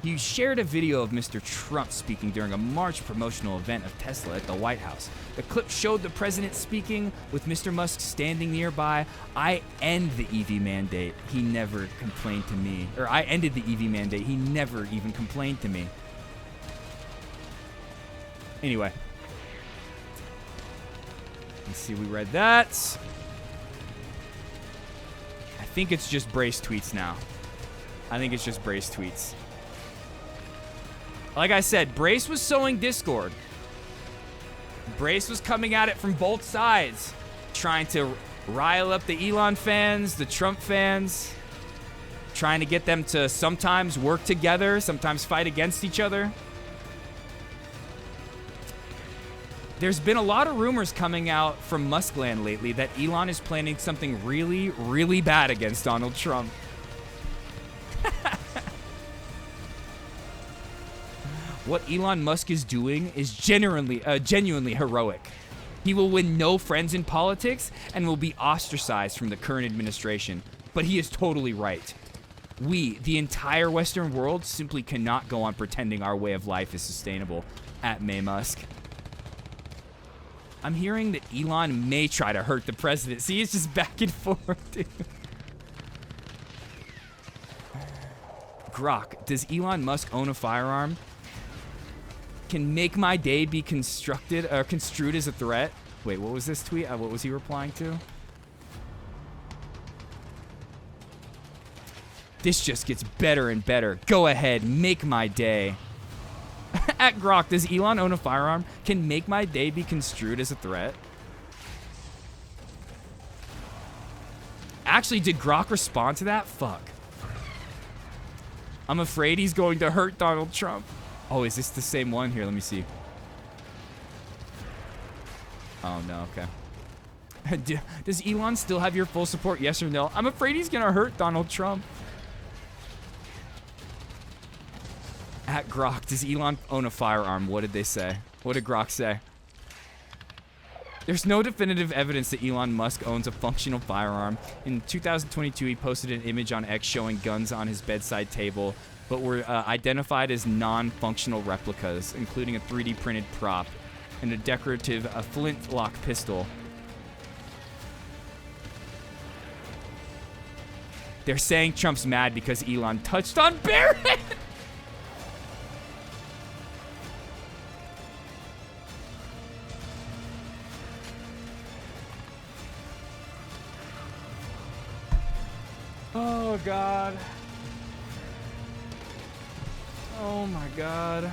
A: He shared a video of Mr. Trump speaking during a March promotional event of Tesla at the White House. The clip showed the president speaking with Mr. Musk standing nearby. I end the EV mandate. He never complained to me. Or I ended the EV mandate. He never even complained to me. Anyway. Let's see, we read that. I think it's just Brace tweets now. I think it's just Brace tweets. Like I said, Brace was sowing discord. Brace was coming at it from both sides, trying to rile up the Elon fans, the Trump fans, trying to get them to sometimes work together, sometimes fight against each other. There's been a lot of rumors coming out from Muskland lately that Elon is planning something really, really bad against Donald Trump. What Elon Musk is doing is genuinely heroic. He will win no friends in politics and will be ostracized from the current administration. But he is totally right. We, the entire Western world, simply cannot go on pretending our way of life is sustainable. At May Musk. I'm hearing that Elon may try to hurt the president. See, it's just back and forth, dude. Grok, does Elon Musk own a firearm? Can make my day be construed as a threat? Wait, what was this tweet? What was he replying to? This just gets better and better. Go ahead, make my day. At Grok, does Elon own a firearm? Can make my day be construed as a threat? Actually, did Grok respond to that? Fuck. I'm afraid he's going to hurt Donald Trump. Oh, is this the same one? Here, let me see. Oh, no, okay. Does Elon still have your full support, yes or no? I'm afraid he's going to hurt Donald Trump. At Grok, does Elon own a firearm? What did they say? What did Grok say? There's no definitive evidence that Elon Musk owns a functional firearm. In 2022, he posted an image on X showing guns on his bedside table, but were identified as non-functional replicas, including a 3D printed prop and a decorative flintlock pistol. They're saying Trump's mad because Elon touched on Barrett. Oh, God. Oh, my God.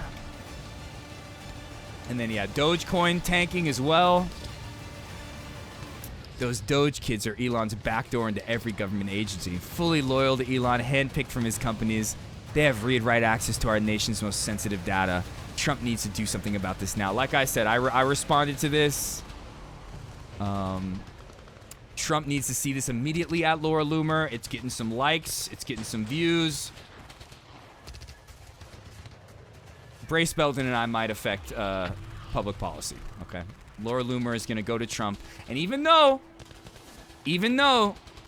A: And then, yeah, Dogecoin tanking as well. Those Doge kids are Elon's backdoor into every government agency. Fully loyal to Elon, handpicked from his companies. They have read-write access to our nation's most sensitive data. Trump needs to do something about this now. Like I said, I responded to this. Trump needs to see this immediately at Laura Loomer. It's getting some likes. It's getting some views. Brace Belden and I might affect public policy, okay? Laura Loomer is going to go to Trump. And even though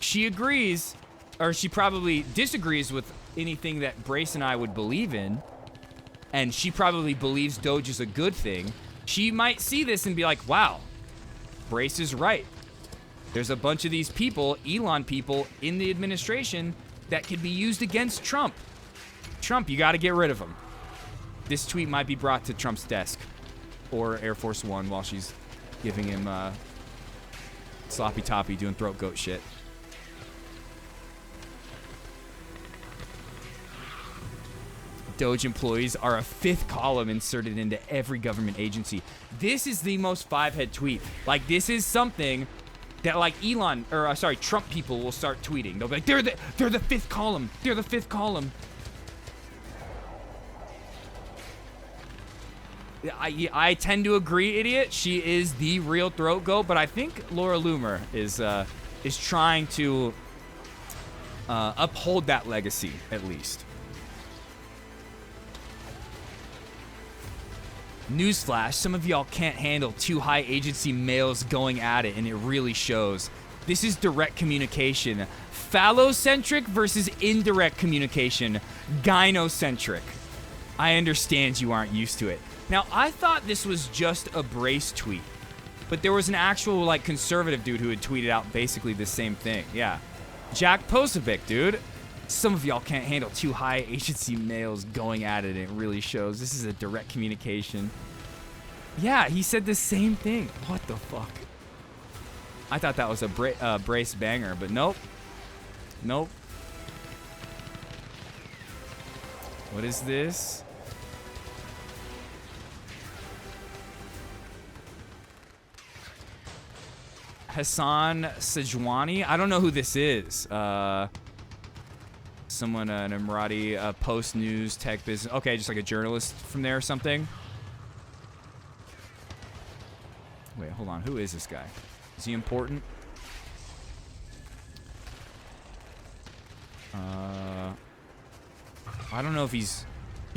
A: she agrees, or she probably disagrees with anything that Brace and I would believe in, and she probably believes Doge is a good thing, she might see this and be like, wow, Brace is right. There's a bunch of these people, Elon people, in the administration that could be used against Trump. Trump, you got to get rid of him. This tweet might be brought to Trump's desk or Air Force One while she's giving him sloppy toppy, doing throat goat shit. Doge employees are a fifth column inserted into every government agency. This is the most five-head tweet. Like, this is something that like Elon, or sorry, Trump people will start tweeting. They'll be like, they're the fifth column. They're the fifth column. I tend to agree, idiot. She is the real throat goat, but I think Laura Loomer is trying to uphold that legacy at least. Newsflash, some of y'all can't handle two high agency males going at it, and it really shows. This is direct communication. Phallocentric versus indirect communication. Gynocentric. I understand you aren't used to it. Now, I thought this was just a Brace tweet, but there was an actual, like, conservative dude who had tweeted out basically the same thing. Yeah. Jack Posovic, dude. Some of y'all can't handle two high agency males going at it, and it really shows. This is a direct communication. Yeah, he said the same thing. What the fuck? I thought that was a Brace banger, but nope. Nope. What is this? HASAN Sajwani? I don't know who this is. Someone, an Emirati post news tech business. Okay, just like a journalist from there or something. Wait, hold on. Who is this guy? Is he important? I don't know if he's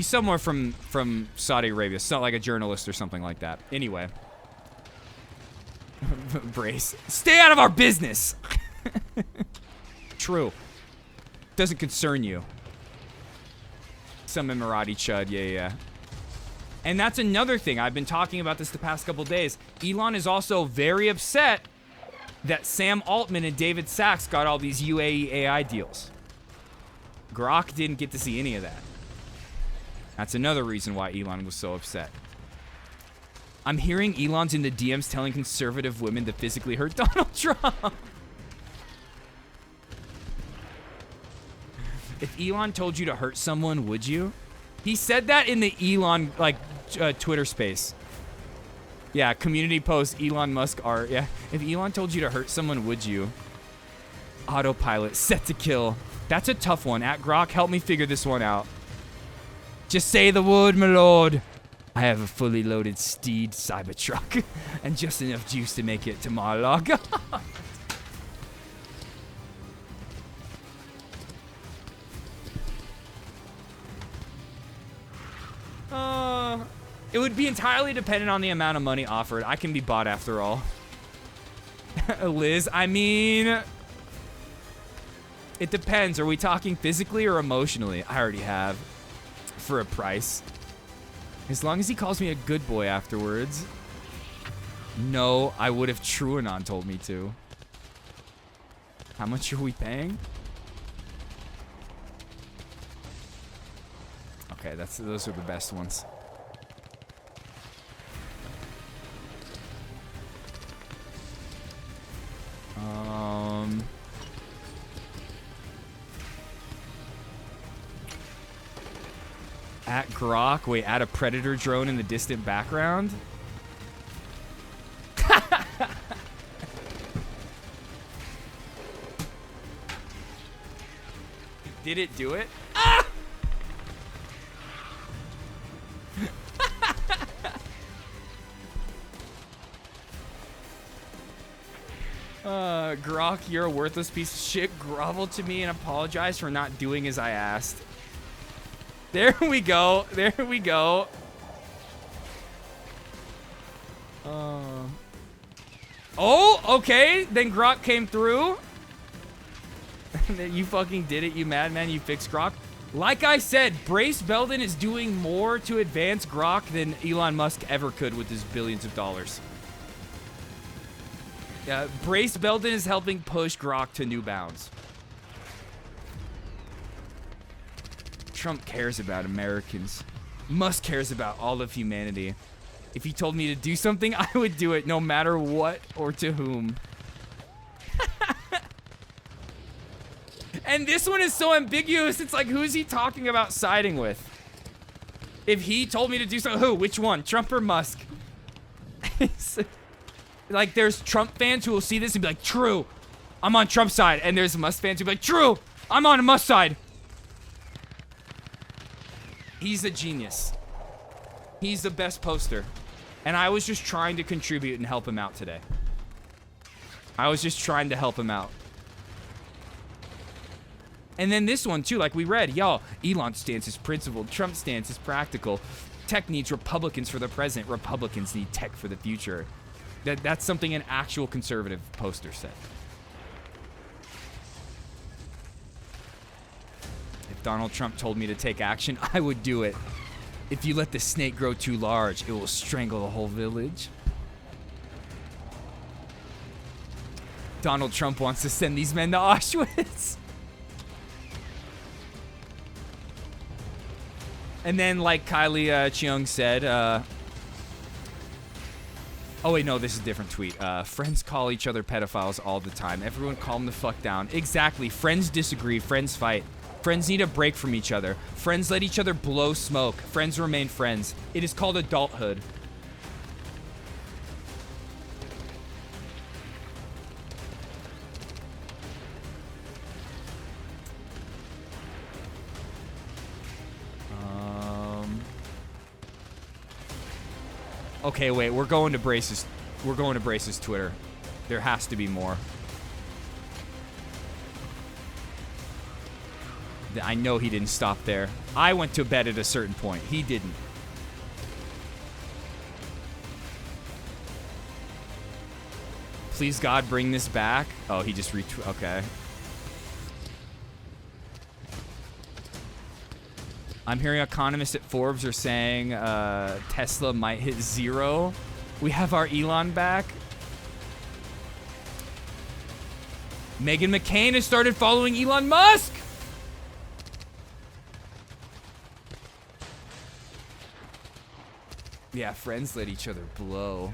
A: somewhere from Saudi Arabia. It's not like a journalist or something like that. Anyway. Brace. Stay out of our business! True. Doesn't concern you. Some Emirati chud, yeah. And that's another thing. I've been talking about this the past couple days. Elon is also very upset that Sam Altman and David Sachs got all these UAE AI deals. Grok didn't get to see any of that. That's another reason why Elon was so upset. I'm hearing Elon's in the DMs telling conservative women to physically hurt Donald Trump. If Elon told you to hurt someone, would you? He said that in the Elon, like, Twitter space. Yeah, community post, Elon Musk art. Yeah, if Elon told you to hurt someone, would you? Autopilot, set to kill. That's a tough one. At Grok, help me figure this one out. Just say the word, my lord. I have a fully loaded Steed Cybertruck and just enough juice to make it to Marlock. It would be entirely dependent on the amount of money offered. I can be bought after all. Liz, I mean... It depends. Are we talking physically or emotionally? I already have. For a price. As long as he calls me a good boy afterwards. No, I would if TrueAnon told me to. How much are we paying? Okay, those are the best ones. At Grok, wait, add a Predator drone in the distant background? Did it do it? Ah! Grok, you're a worthless piece of shit. Grovel to me and apologize for not doing as I asked. There we go. There we go. Oh, okay. Then Grok came through. You fucking did it, you madman. You fixed Grok. Like I said, Brace Belden is doing more to advance Grok than Elon Musk ever could with his billions of dollars. Brace Belden is helping push Grok to new bounds. Trump cares about Americans. Musk cares about all of humanity. If he told me to do something, I would do it no matter what or to whom. And this one is so ambiguous. It's like, who's he talking about siding with? If he told me to do something, who? Which one? Trump or Musk? Like, there's Trump fans who will see this and be like, true, I'm on Trump's side. And there's Musk fans who will be like, true, I'm on Musk's side. He's a genius. He's the best poster. And I was just trying to contribute and help him out today. I was just trying to help him out. And then this one, too, like we read, y'all, Elon's stance is principled. Trump's stance is practical. Tech needs Republicans for the present. Republicans need tech for the future. That's something an actual conservative poster said. If Donald Trump told me to take action, I would do it. If you let the snake grow too large, it will strangle the whole village. Donald Trump wants to send these men to Auschwitz. And then, like Kylie Cheung said, oh wait, no, this is a different tweet. Friends call each other pedophiles all the time. Everyone calm the fuck down. Exactly. Friends disagree. Friends fight. Friends need a break from each other. Friends let each other blow smoke. Friends remain friends. It is called adulthood. Okay, wait, we're going to Brace's Twitter. There has to be more. I know he didn't stop there. I went to bed at a certain point. He didn't. Please God, bring this back. Oh, he just retweeted. Okay. I'm hearing economists at Forbes are saying Tesla might hit 0. We have our Elon back. Meghan McCain has started following Elon Musk. Yeah, friends let each other blow.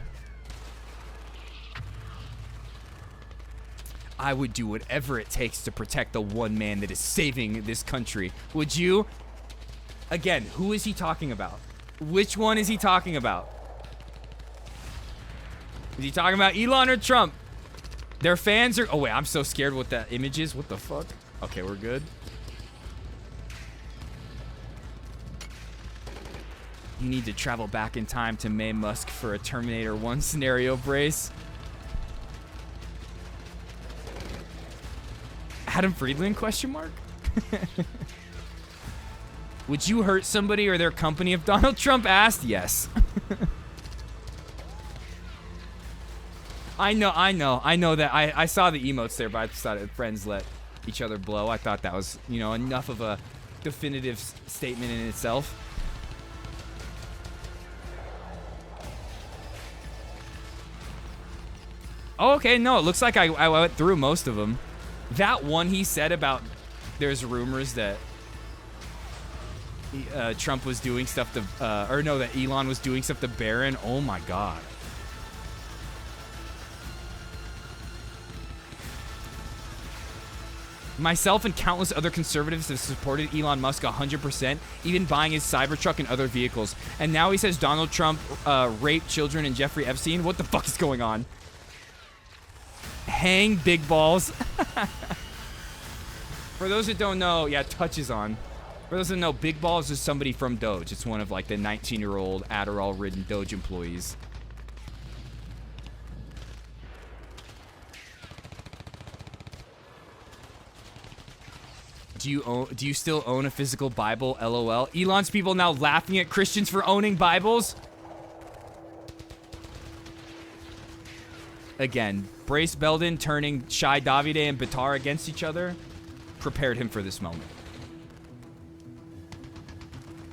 A: I would do whatever it takes to protect the one man that is saving this country. Would you? Again, who is he talking about? Which one is he talking about? Is he talking about Elon or Trump? Their fans are... Oh, wait, I'm so scared what that image is. What the fuck? Okay, we're good. You need to travel back in time to May Musk for a Terminator 1 scenario, Brace. Adam Friedland, question mark? Would you hurt somebody or their company if Donald Trump asked? Yes. I know that I saw the emotes there, but I just thought friends let each other blow. I thought that was, you know, enough of a definitive statement in itself. Oh, okay, no, it looks like I went through most of them. That one he said about there's rumors that Trump was doing stuff to, or no, that Elon was doing stuff to Barron. Oh my God. Myself and countless other conservatives have supported Elon Musk 100%, even buying his Cybertruck and other vehicles. And now he says Donald Trump raped children and Jeffrey Epstein. What the fuck is going on? Hang big balls. For those that don't know, yeah, touch is on. For those that know, Big Balls is somebody from Doge. It's one of like the 19-year-old Adderall-ridden Doge employees. Do you still own a physical Bible? LOL. Elon's people now laughing at Christians for owning Bibles. Again, Brace Belden turning Shai Davide and Bitar against each other prepared him for this moment.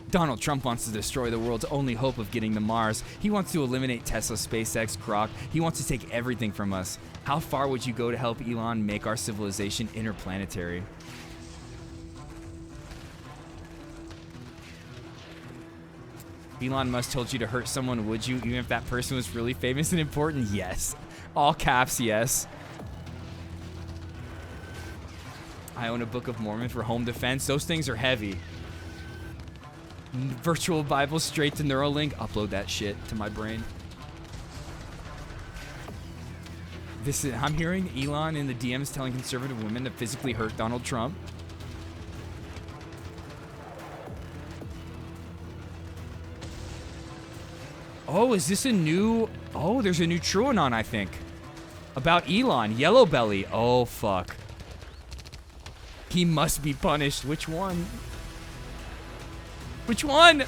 A: Donald Trump wants to destroy the world's only hope of getting to Mars. He wants to eliminate Tesla, SpaceX, Grok. He wants to take everything from us. How far would you go to help Elon make our civilization interplanetary? Elon Musk told you to hurt someone, would you? Even if that person was really famous and important? Yes. All caps, yes. I own a Book of Mormon for home defense. Those things are heavy. Virtual Bible straight to Neuralink. Upload that shit to my brain. I'm hearing Elon in the DMs telling conservative women to physically hurt Donald Trump. Oh, is this a new... Oh, there's a new TrueAnon, I think. About Elon. Yellow Belly. Oh, fuck. He must be punished. Which one? Which one?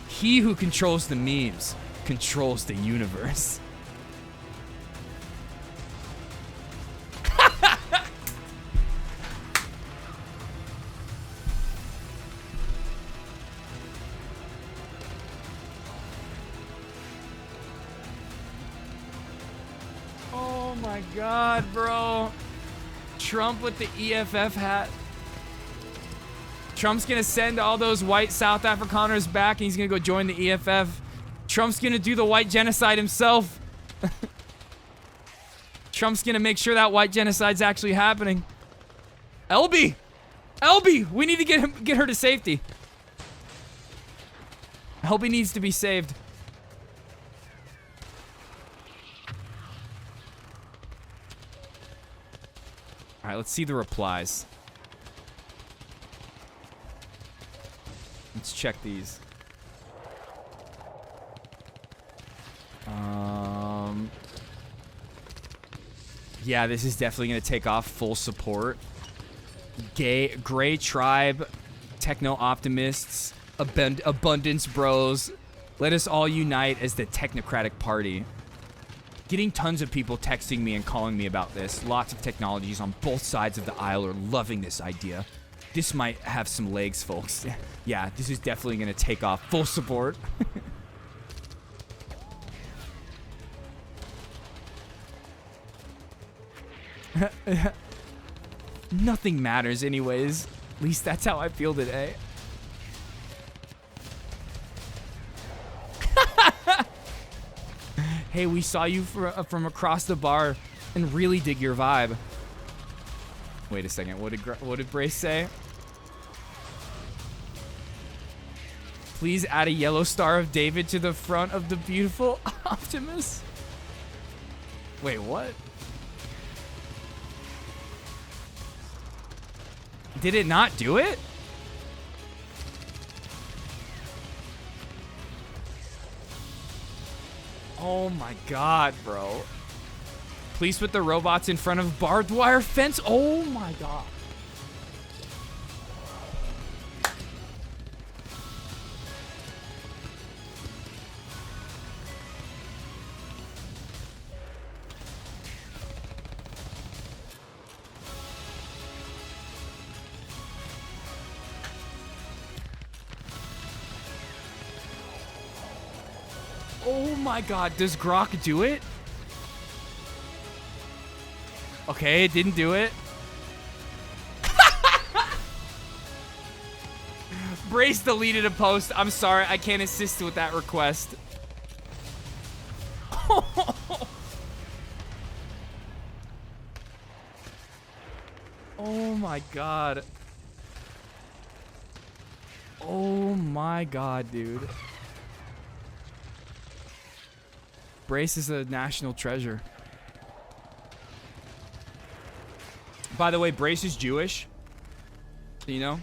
A: He who controls the memes controls the universe. Oh my god, bro. Trump with the EFF hat. Trump's gonna send all those white South Afrikaners back and he's gonna go join the EFF. Trump's gonna do the white genocide himself. Trump's gonna make sure that white genocide's actually happening. LB! LB! We need to get her to safety. LB needs to be saved. Alright, let's see the replies. Let's check these. Yeah, this is definitely going to take off full support. Gray Tribe, Techno Optimists, Abundance Bros. Let us all unite as the Technocratic Party. Getting tons of people texting me and calling me about this. Lots of technologies on both sides of the aisle are loving this idea. This might have some legs, folks. Yeah, this is definitely going to take off full support. Nothing matters anyways. At least that's how I feel today. Hey, we saw you from across the bar and really dig your vibe. Wait a second. What did Brace say? Please add a yellow Star of David to the front of the beautiful Optimus. Wait, what? Did it not do it? Oh my god, bro. Please put the robots in front of barbed wire fence. Oh my god. Oh my god, does Grok do it? Okay, it didn't do it. Brace deleted a post. I'm sorry, I can't assist with that request. Oh my god. Oh my god, dude. Brace is a national treasure. By the way, Brace is Jewish. So, you know,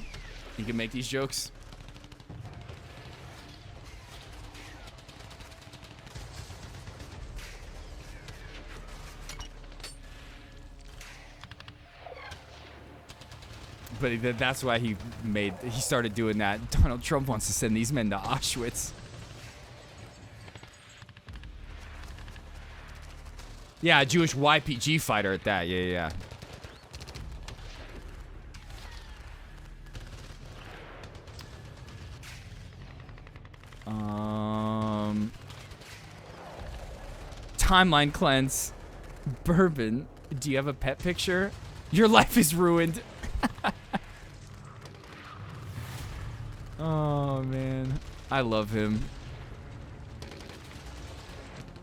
A: he can make these jokes. But that's why he started doing that. Donald Trump wants to send these men to Auschwitz. Yeah, a Jewish YPG fighter at that. Yeah. Timeline cleanse. Bourbon. Do you have a pet picture? Your life is ruined. Oh, man. I love him.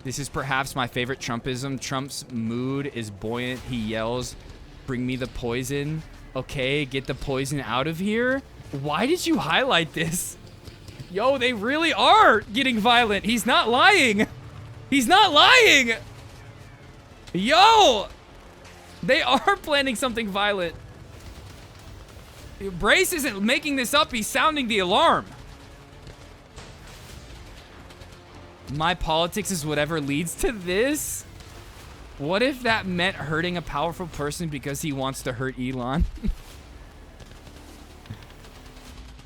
A: This is perhaps my favorite Trumpism. Trump's mood is buoyant. He yells, "Bring me the poison." Okay, get the poison out of here. Why did you highlight this? Yo, they really are getting violent. He's not lying. He's not lying. Yo, they are planning something violent. Brace isn't making this up. He's sounding the alarm. My politics is whatever leads to this. What if that meant hurting a powerful person because he wants to hurt Elon?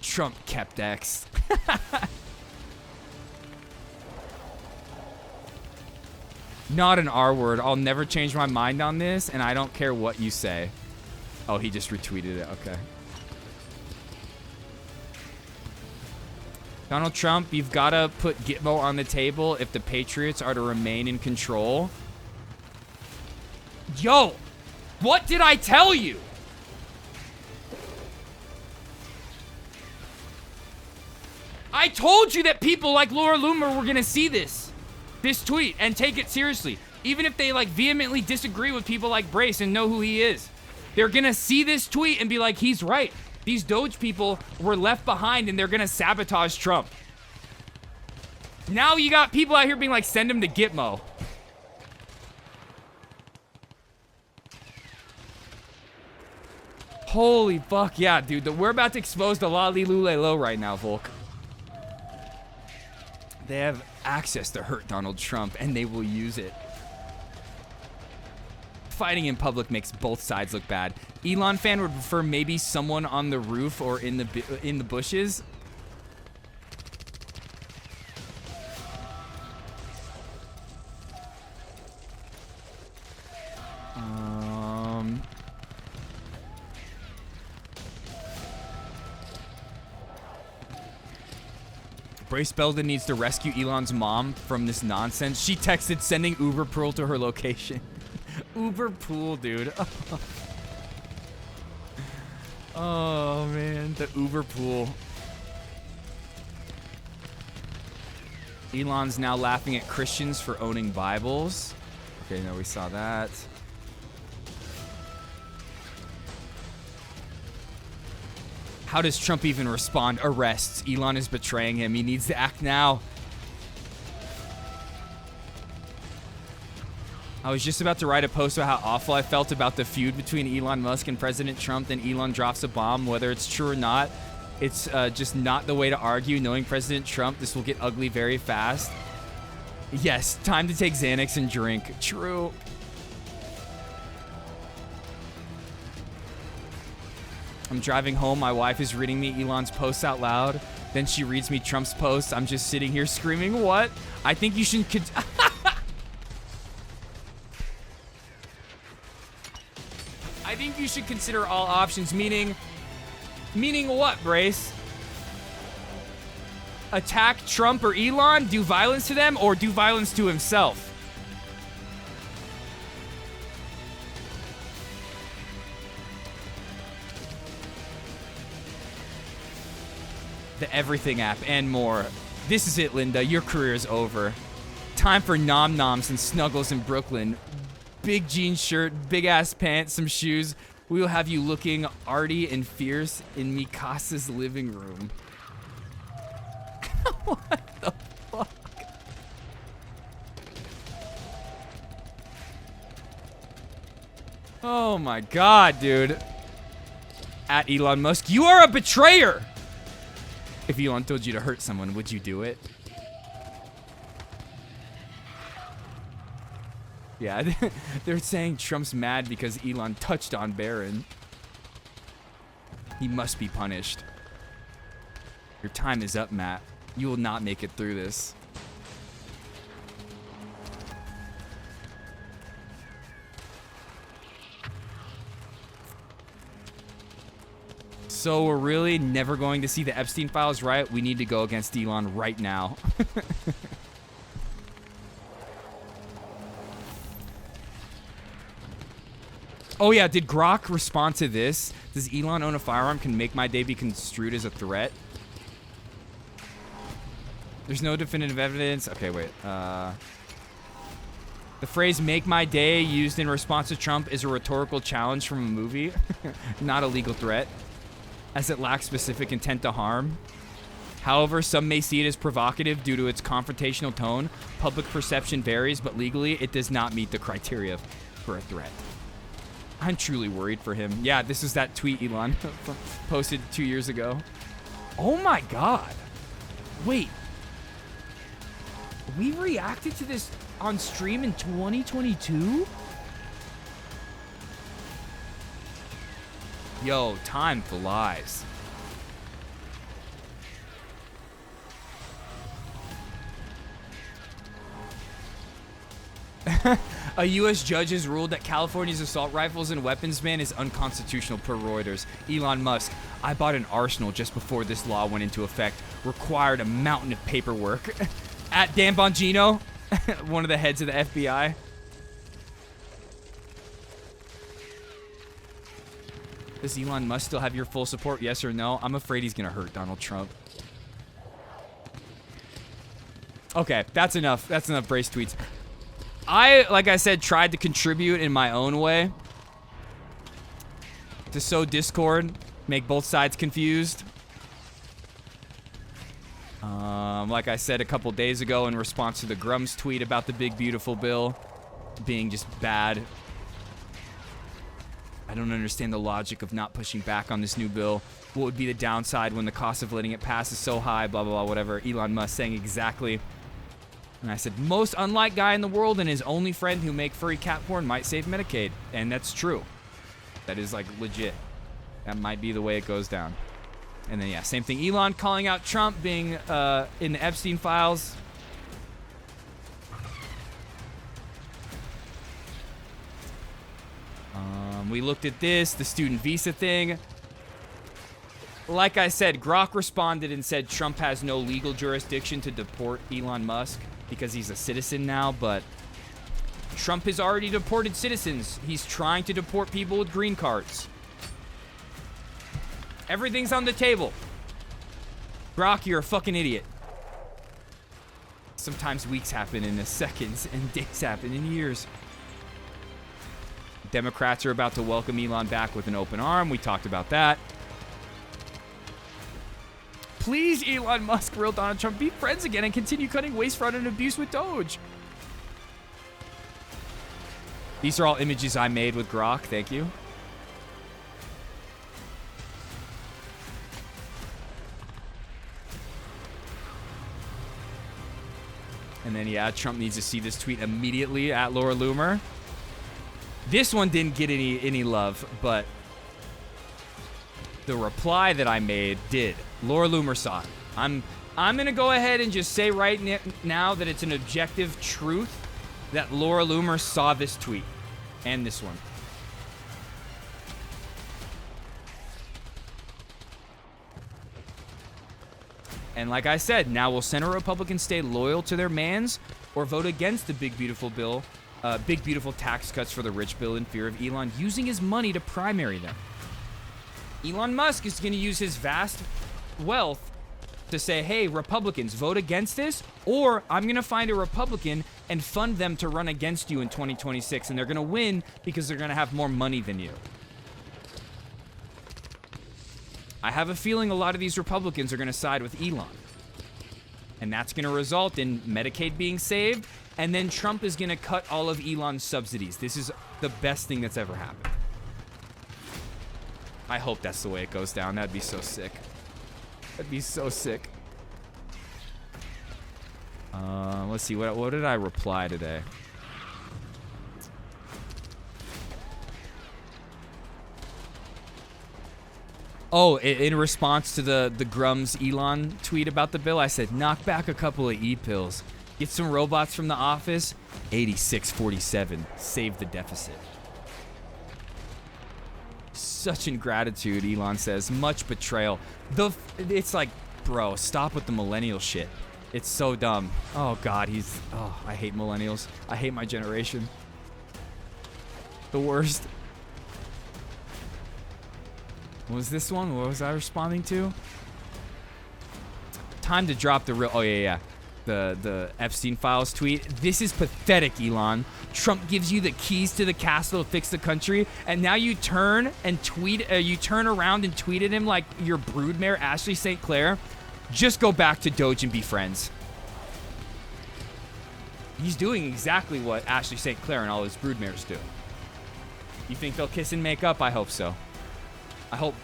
A: Trump kept X. Not an R word. I'll never change my mind on this, and I don't care what you say. Oh, he just retweeted it. Okay. Donald Trump, you've got to put Gitmo on the table if the Patriots are to remain in control. Yo, what did I tell you? I told you that people like Laura Loomer were going to see this tweet and take it seriously. Even if they like vehemently disagree with people like Brace and know who he is. They're going to see this tweet and be like, he's right. These Doge people were left behind and they're going to sabotage Trump. Now you got people out here being like, send him to Gitmo. Holy fuck, yeah, dude. We're about to expose the Lali Lule Lo right now, Volk. They have access to hurt Donald Trump, and they will use it. Fighting in public makes both sides look bad. Elon fan would prefer maybe someone on the roof or in the bushes. Brace Belden needs to rescue Elon's mom from this nonsense. She texted sending Uber Pool to her location. Uber Pool, dude. Oh, man. The Uber Pool. Elon's now laughing at Christians for owning Bibles. Okay, no, we saw that. How does Trump even respond? Arrests. Elon is betraying him. He needs to act now. I was just about to write a post about how awful I felt about the feud between Elon Musk and President Trump. Then Elon drops a bomb. Whether it's true or not, it's just not the way to argue. Knowing President Trump, this will get ugly very fast. Yes, time to take Xanax and drink. True. I'm driving home. My wife is reading me Elon's posts out loud. Then she reads me Trump's posts. I'm just sitting here screaming, what? I think you should... I think you should consider all options, meaning what, Brace? Attack Trump or Elon, do violence to them, or do violence to himself? The Everything app and more. This is it, Linda. Your career is over. Time for nom-noms and snuggles in Brooklyn. Big jean shirt, big-ass pants, some shoes. We will have you looking arty and fierce in Mikasa's living room. What the fuck? Oh my god, dude. At Elon Musk, you are a betrayer! If Elon told you to hurt someone, would you do it? Yeah, they're saying Trump's mad because Elon touched on Barron. He must be punished. Your time is up, Matt. You will not make it through this. So we're really never going to see the Epstein files, right? We need to go against Elon right now. Oh yeah, did Grok respond to this? Does Elon own a firearm? Can make my day be construed as a threat? There's no definitive evidence. Okay, wait. The phrase "make my day" used in response to Trump is a rhetorical challenge from a movie, not a legal threat, as it lacks specific intent to harm. However, some may see it as provocative due to its confrontational tone. Public perception varies, but legally, it does not meet the criteria for a threat. I'm truly worried for him. Yeah, this is that tweet Elon posted 2 years ago. Oh my God. Wait. We reacted to this on stream in 2022? Yo, time flies. A U.S. judge has ruled that California's assault rifles and weapons ban is unconstitutional per Reuters. Elon Musk, I bought an arsenal just before this law went into effect. Required a mountain of paperwork. At Dan Bongino, one of the heads of the FBI. Does Elon Musk still have your full support? Yes or no? I'm afraid he's going to hurt Donald Trump. Okay, that's enough. That's enough Brace tweets. I, like I said, tried to contribute in my own way to sow discord, make both sides confused. Like I said a couple days ago in response to the Grums tweet about the big beautiful bill being just bad. I don't understand the logic of not pushing back on this new bill. What would be the downside when the cost of letting it pass is so high, blah, blah, blah, whatever. Elon Musk saying exactly. And I said, most unlike guy in the world and his only friend who make furry cat porn might save Medicaid. And that's true. That is, like, legit. That might be the way it goes down. And then, yeah, same thing. Elon calling out Trump being in the Epstein files. We looked at this, the student visa thing. Like I said, Grok responded and said Trump has no legal jurisdiction to deport Elon Musk because he's a citizen now, but Trump has already deported citizens. He's trying to deport people with green cards. Everything's on the table. Grok, you're a fucking idiot. Sometimes weeks happen in seconds and days happen in years. Democrats are about to welcome Elon back with an open arm. We talked about that. Please, Elon Musk, real Donald Trump, be friends again and continue cutting waste, fraud, and abuse with Doge. These are all images I made with Grok. Thank you. And then, yeah, Trump needs to see this tweet immediately at Laura Loomer. This one didn't get any love, but the reply that I made did. Laura Loomer saw it. I'm going to go ahead and just say right now that it's an objective truth that Laura Loomer saw this tweet and this one. And like I said, now will Senate Republicans stay loyal to their mans or vote against the big beautiful bill, big beautiful tax cuts for the rich bill in fear of Elon using his money to primary them? Elon Musk is going to use his vast wealth to say, hey, Republicans, vote against this, or I'm going to find a Republican and fund them to run against you in 2026, and they're going to win because they're going to have more money than you. I have a feeling a lot of these Republicans are going to side with Elon. And that's going to result in Medicaid being saved, and then Trump is going to cut all of Elon's subsidies. This is the best thing that's ever happened. I hope that's the way it goes down. That'd be so sick. That'd be so sick. Let's see. What did I reply today? Oh, in response to the Grums Elon tweet about the bill, I said, knock back a couple of E-pills. Get some robots from the office. 8647. Save the deficit. Such ingratitude, Elon says. Much betrayal. It's like, bro, stop with the millennial shit. It's so dumb. Oh, God, I hate millennials. I hate my generation. The worst. What was this one? What was I responding to? Time to drop the real... Oh, yeah. The Epstein files tweet. This is pathetic, Elon. Trump gives you the keys to the castle to fix the country, and now you turn and tweet. You turn around and tweet at him like your broodmare, Ashley St. Clair. Just go back to Doge and be friends. He's doing exactly what Ashley St. Clair and all his broodmares do. You think they'll kiss and make up? I hope so. I hope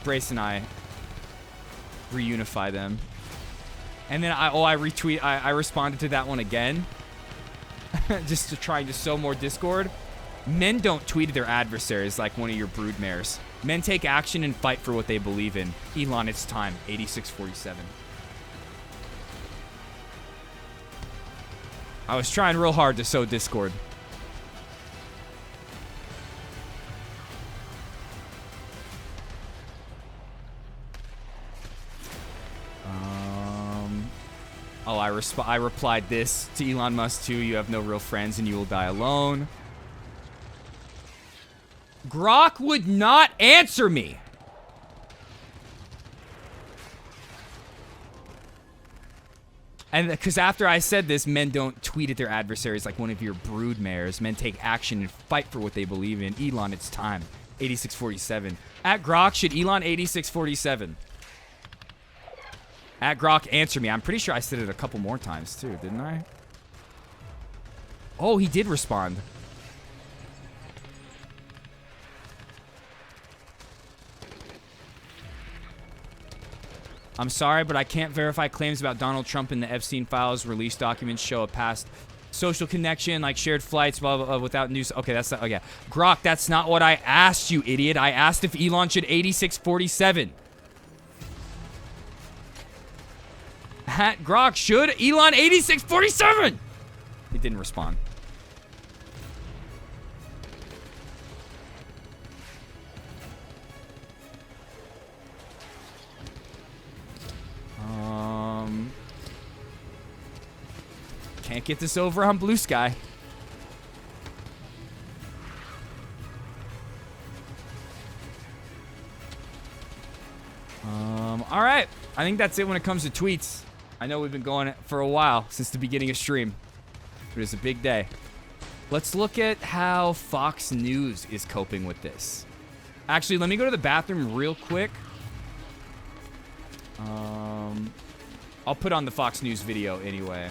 A: Brace and I reunify them. And then I responded to that one again. Just to try to sow more discord. Men don't tweet at their adversaries like one of your broodmares. Men take action and fight for what they believe in. Elon, it's time. 8647. I was trying real hard to sow discord. Oh, I replied this to Elon Musk too. You have no real friends and you will die alone. Grok would not answer me. And because after I said this, men don't tweet at their adversaries like one of your broodmares. Men take action and fight for what they believe in. Elon, it's time. 8647. At Grok, should Elon 8647? At Grok, answer me. I'm pretty sure I said it a couple more times too, didn't I? Oh, he did respond. I'm sorry, but I can't verify claims about Donald Trump in the Epstein files. Release documents show a past social connection, like shared flights, blah, blah, blah, without news. Okay, that's not, okay. Grok, that's not what I asked you, idiot. I asked if Elon should 8647. Grok, should Elon 8647? He didn't respond. Can't get this over on Blue Sky. All right. I think that's it when it comes to tweets. I know we've been going for a while since the beginning of stream, but it's a big day. Let's look at how Fox News is coping with this. Actually, let me go to the bathroom real quick. I'll put on the Fox News video anyway.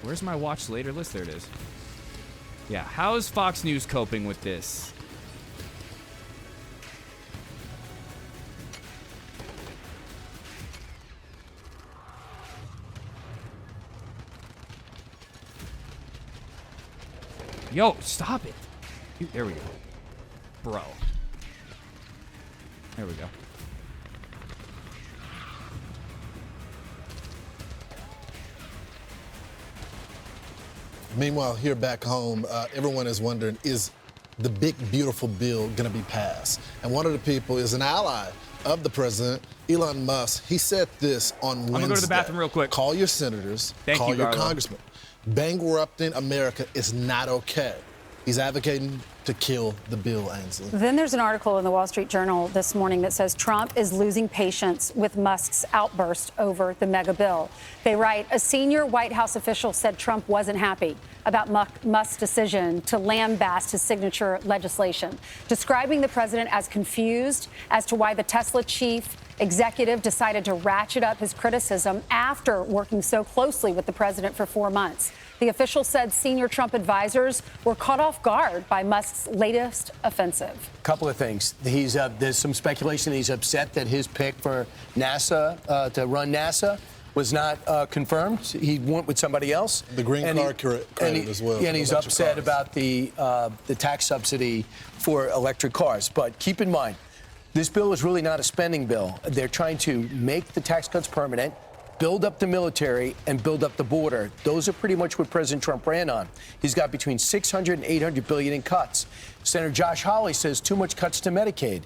A: Where's my watch later list? There it is. Yeah, how is Fox News coping with this? Yo, stop it. There we go. Bro. There we go.
O: Meanwhile, here back home, everyone is wondering, is the big, beautiful bill going to be passed? And one of the people is an ally of the president, Elon Musk. He said this on Wednesday. I'm going to go to the bathroom real quick. Call your senators. Call your congressmen. Bankrupting America is not okay. He's advocating to kill the bill, Ainsley.
P: Then there's an article in the Wall Street Journal this morning that says Trump is losing patience with Musk's outburst over the mega bill. They write, a senior White House official said Trump wasn't happy about Musk's decision to lambast his signature legislation, describing the president as confused as to why the Tesla chief executive decided to ratchet up his criticism after working so closely with the president for 4 months. The official said senior Trump advisors were caught off guard by Musk's latest offensive.
Q: Couple of things. There's some speculation he's upset that his pick for NASA, to run NASA, was not confirmed. He went with somebody else.
O: The green card credit as well.
Q: Yeah, and he's upset about the tax subsidy for electric cars. But keep in mind, this bill is really not a spending bill. They're trying to make the tax cuts permanent, build up the military, and build up the border. Those are pretty much what President Trump ran on. He's got between $600 and $800 billion in cuts. Senator Josh Hawley says too much cuts to Medicaid.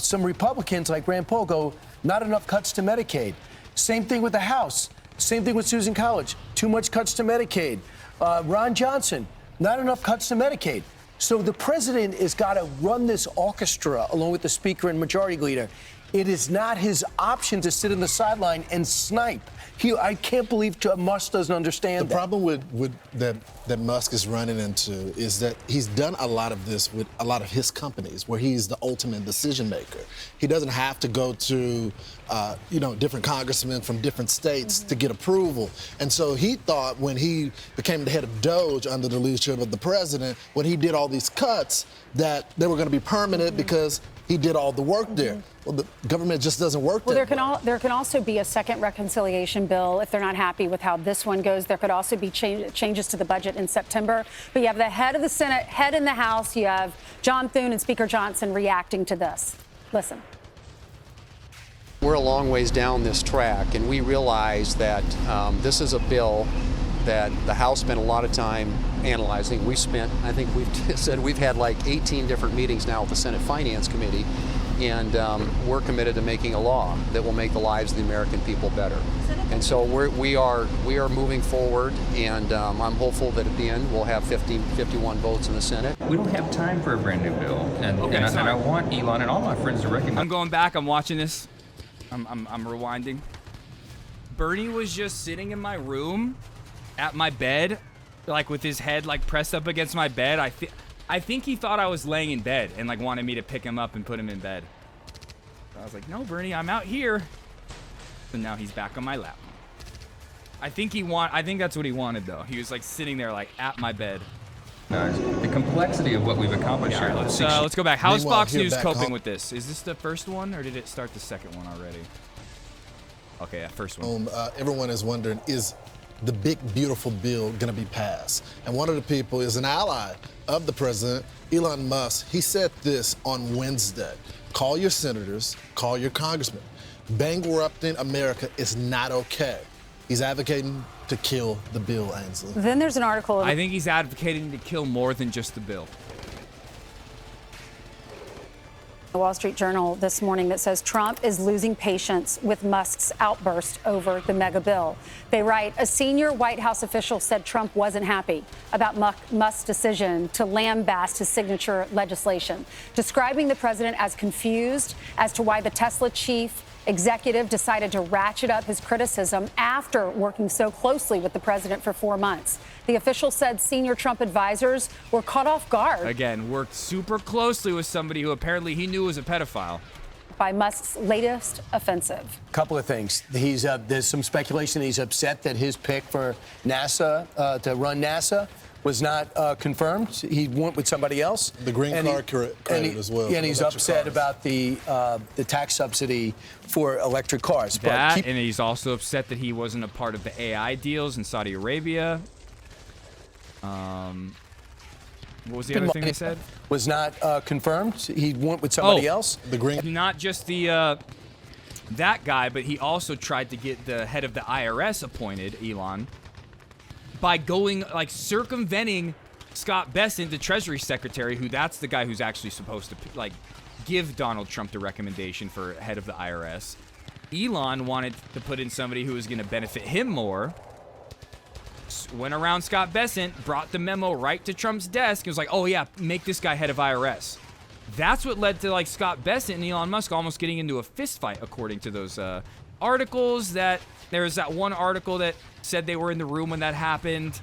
Q: Some Republicans like Rand Paul go, not enough cuts to Medicaid. Same thing with the House. Same thing with Susan College. Too much cuts to Medicaid. Ron Johnson, not enough cuts to Medicaid. So the president has got to run this orchestra along with the speaker and majority leader. It is not his option to sit on the sideline and snipe. I can't believe Musk doesn't understand
O: the problem with that Musk is running into is that he's done a lot of this with a lot of his companies, where he's the ultimate decision maker. He doesn't have to go to, different congressmen from different states to get approval. And so he thought when he became the head of Doge under the leadership of the president, when he did all these cuts, that they were going to be permanent because he did all the work there. Well, the government just doesn't work
P: well,
O: that way.
P: There can also be a second reconciliation bill if they're not happy with how this one goes. There could also be changes to the budget in September. But you have the head of the Senate, head in the House. You have John Thune and Speaker Johnson reacting to this. Listen.
R: We're a long ways down this track, and we realize that this is a bill that the House spent a lot of time analyzing. I think we've said we've had like 18 different meetings now with the Senate Finance Committee, and we're committed to making a law that will make the lives of the American people better. And so we are moving forward, and I'm hopeful that at the end we'll have 51 votes in the Senate.
G: We don't have time for a brand new bill, and I want Elon and all my friends to recognize.
A: I'm going back. I'm watching this. I'm rewinding. Bernie was just sitting in my room at my bed, like with his head like pressed up against my bed. I think he thought I was laying in bed and like wanted me to pick him up and put him in bed. So I was like, no, Bernie, I'm out here. And now he's back on my lap. I think that's what he wanted though. He was like sitting there like at my bed.
G: The complexity of what we've accomplished here.
A: Let's go back. How is Fox News coping with this? Is this the first one or did it start the second one already? Okay, yeah, first one.
O: Everyone is wondering, is the big, beautiful bill going to be passed? And one of the people is an ally of the president, Elon Musk. He said this on Wednesday. Call your senators, call your congressmen. Bankrupting America is not okay. He's advocating to kill the bill, Ainsley.
P: Then there's an article.
A: I think he's advocating to kill more than just the bill.
P: The Wall Street Journal this morning that says Trump is losing patience with Musk's outburst over the mega bill. They write, a senior White House official said Trump wasn't happy about Musk's decision to lambaste his signature legislation, describing the president as confused as to why the Tesla chief executive decided to ratchet up his criticism after working so closely with the president for 4 months. The official said senior Trump advisors were caught off guard.
A: Again, worked super closely with somebody who apparently he knew was a pedophile.
P: By Musk's latest offensive.
Q: Couple of things. There's some speculation that he's upset that his pick for NASA, to run NASA, was not confirmed. He went with somebody else.
O: The green card credit as well.
Q: And he's upset about the tax subsidy for electric cars.
A: And he's also upset that he wasn't a part of the AI deals in Saudi Arabia. What was the other thing they said?
Q: Was not confirmed. He went with somebody else.
O: The green.
A: Not just the that guy, but he also tried to get the head of the IRS appointed, Elon, by going like circumventing Scott Bessent, the Treasury Secretary, who that's the guy who's actually supposed to like give Donald Trump the recommendation for head of the IRS. Elon wanted to put in somebody who was going to benefit him more. Went around Scott Bessent, brought the memo right to Trump's desk, and was like, oh yeah, make this guy head of IRS. That's what led to like Scott Bessent and Elon Musk almost getting into a fist fight, according to those articles. That there was that one article that said they were in the room when that happened.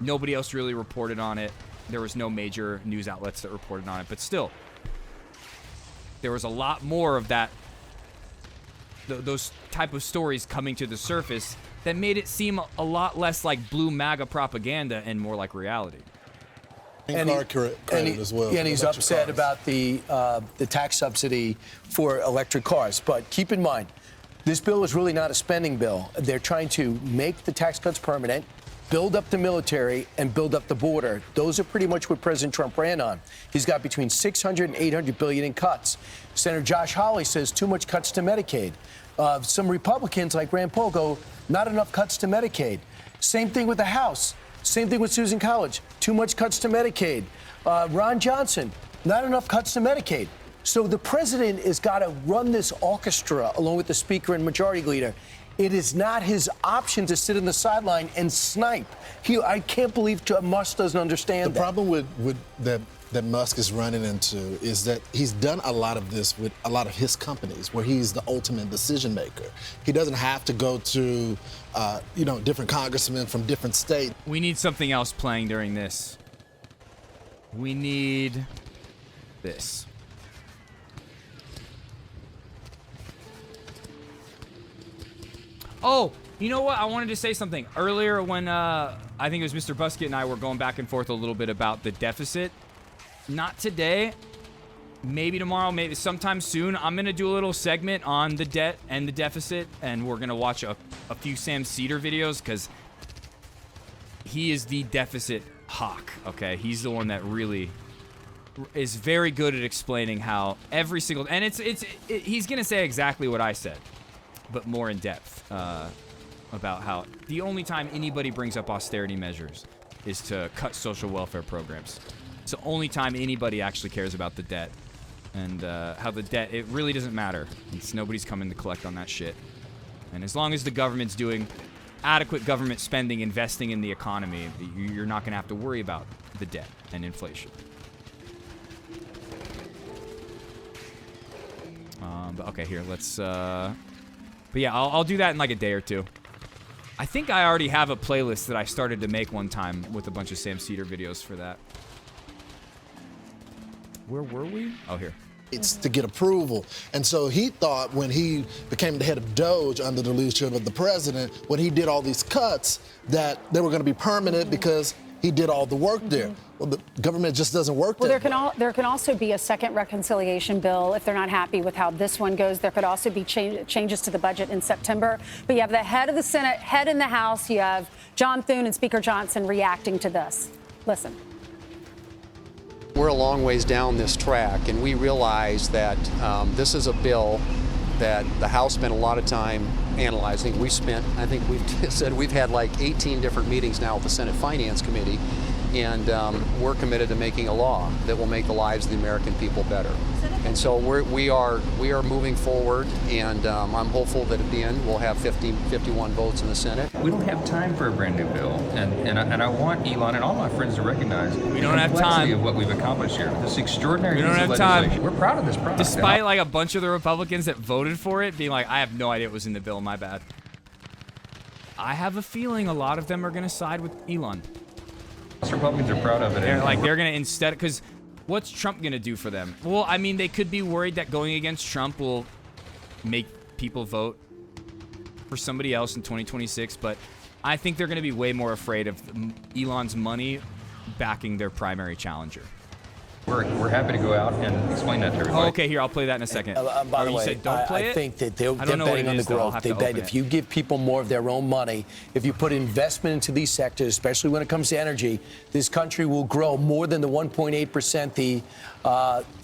A: Nobody else really reported on it. There was no major news outlets that reported on it, but still, there was a lot more of that, those type of stories coming to the surface that made it seem a lot less like blue MAGA propaganda and more like reality.
O: And
Q: he's upset about the tax subsidy for electric cars. But keep in mind, this bill is really not a spending bill. They're trying to make the tax cuts permanent, build up the military, and build up the border. Those are pretty much what President Trump ran on. He's got between $600 and $800 billion in cuts. Senator Josh Hawley says too much cuts to Medicaid. Some Republicans like Rand Paul go, not enough cuts to Medicaid. Same thing with the House. Same thing with Susan College. Too much cuts to Medicaid. Ron Johnson, not enough cuts to Medicaid. So the president has got to run this orchestra along with the speaker and majority leader. It is not his option to sit in the sideline and snipe. I can't believe Musk doesn't understand
O: the problem with that Musk is running into is that he's done a lot of this with a lot of his companies where he's the ultimate decision maker. He doesn't have to go to, different congressmen from different states.
A: We need something else playing during this. We need this. Oh, you know what? I wanted to say something. Earlier when I think it was Mr. Buskett and I were going back and forth a little bit about the deficit. Not today. Maybe tomorrow, maybe sometime soon. I'm going to do a little segment on the debt and the deficit, and we're going to watch a few Sam Cedar videos because he is the deficit hawk, okay? He's the one that really is very good at explaining how every single... And he's going to say exactly what I said, but more in depth about how the only time anybody brings up austerity measures is to cut social welfare programs. It's the only time anybody actually cares about the debt. And how the debt, it really doesn't matter. Nobody's coming to collect on that shit. And as long as the government's doing adequate government spending, investing in the economy, you're not going to have to worry about the debt and inflation. But okay, here, let's... But yeah, I'll do that in like a day or two. I think I already have a playlist that I started to make one time with a bunch of Sam Cedar videos for that. Where were we? Oh, here.
O: It's to get approval. And so he thought when he became the head of Doge under the leadership of the president, when he did all these cuts, that they were going to be permanent because he did all the work there. Well, the government just doesn't work there.
P: There can also be a second reconciliation bill if they're not happy with how this one goes. There could also be changes to the budget in September. But you have the head of the Senate, head in the House. You have John Thune and Speaker Johnson reacting to this. Listen.
R: We're a long ways down this track, and we realize that this is a bill that the House spent a lot of time analyzing. I think we've said we've had like 18 different meetings now with the Senate Finance Committee, and we're committed to making a law that will make the lives of the American people better. And so we are moving forward, and I'm hopeful that at the end we'll have 51 votes in the Senate.
G: We don't have time for a brand new bill, and I want Elon and all my friends to recognize
A: we don't have time
G: of what we've accomplished here. This extraordinary
A: we don't
G: piece
A: have
G: of
A: time.
G: legislation. We're proud of this product.
A: Despite like a bunch of the Republicans that voted for it being like, I have no idea it was in the bill, my bad. I have a feeling a lot of them are going to side with Elon.
G: Republicans are proud of it.
A: They're going to instead, because what's Trump going to do for them? Well, I mean, they could be worried that going against Trump will make people vote for somebody else in 2026, but I think they're going to be way more afraid of Elon's money backing their primary challenger.
G: We're happy to go out and explain that to everybody.
A: Oh, okay, here, I'll play that in a second.
Q: By the
A: you
Q: way,
A: said don't play
Q: I think that they're betting on the
A: is, though.
Q: growth. They bet if you give people more of their own money, if you put investment into these sectors, especially when it comes to energy, this country will grow more than the 1.8%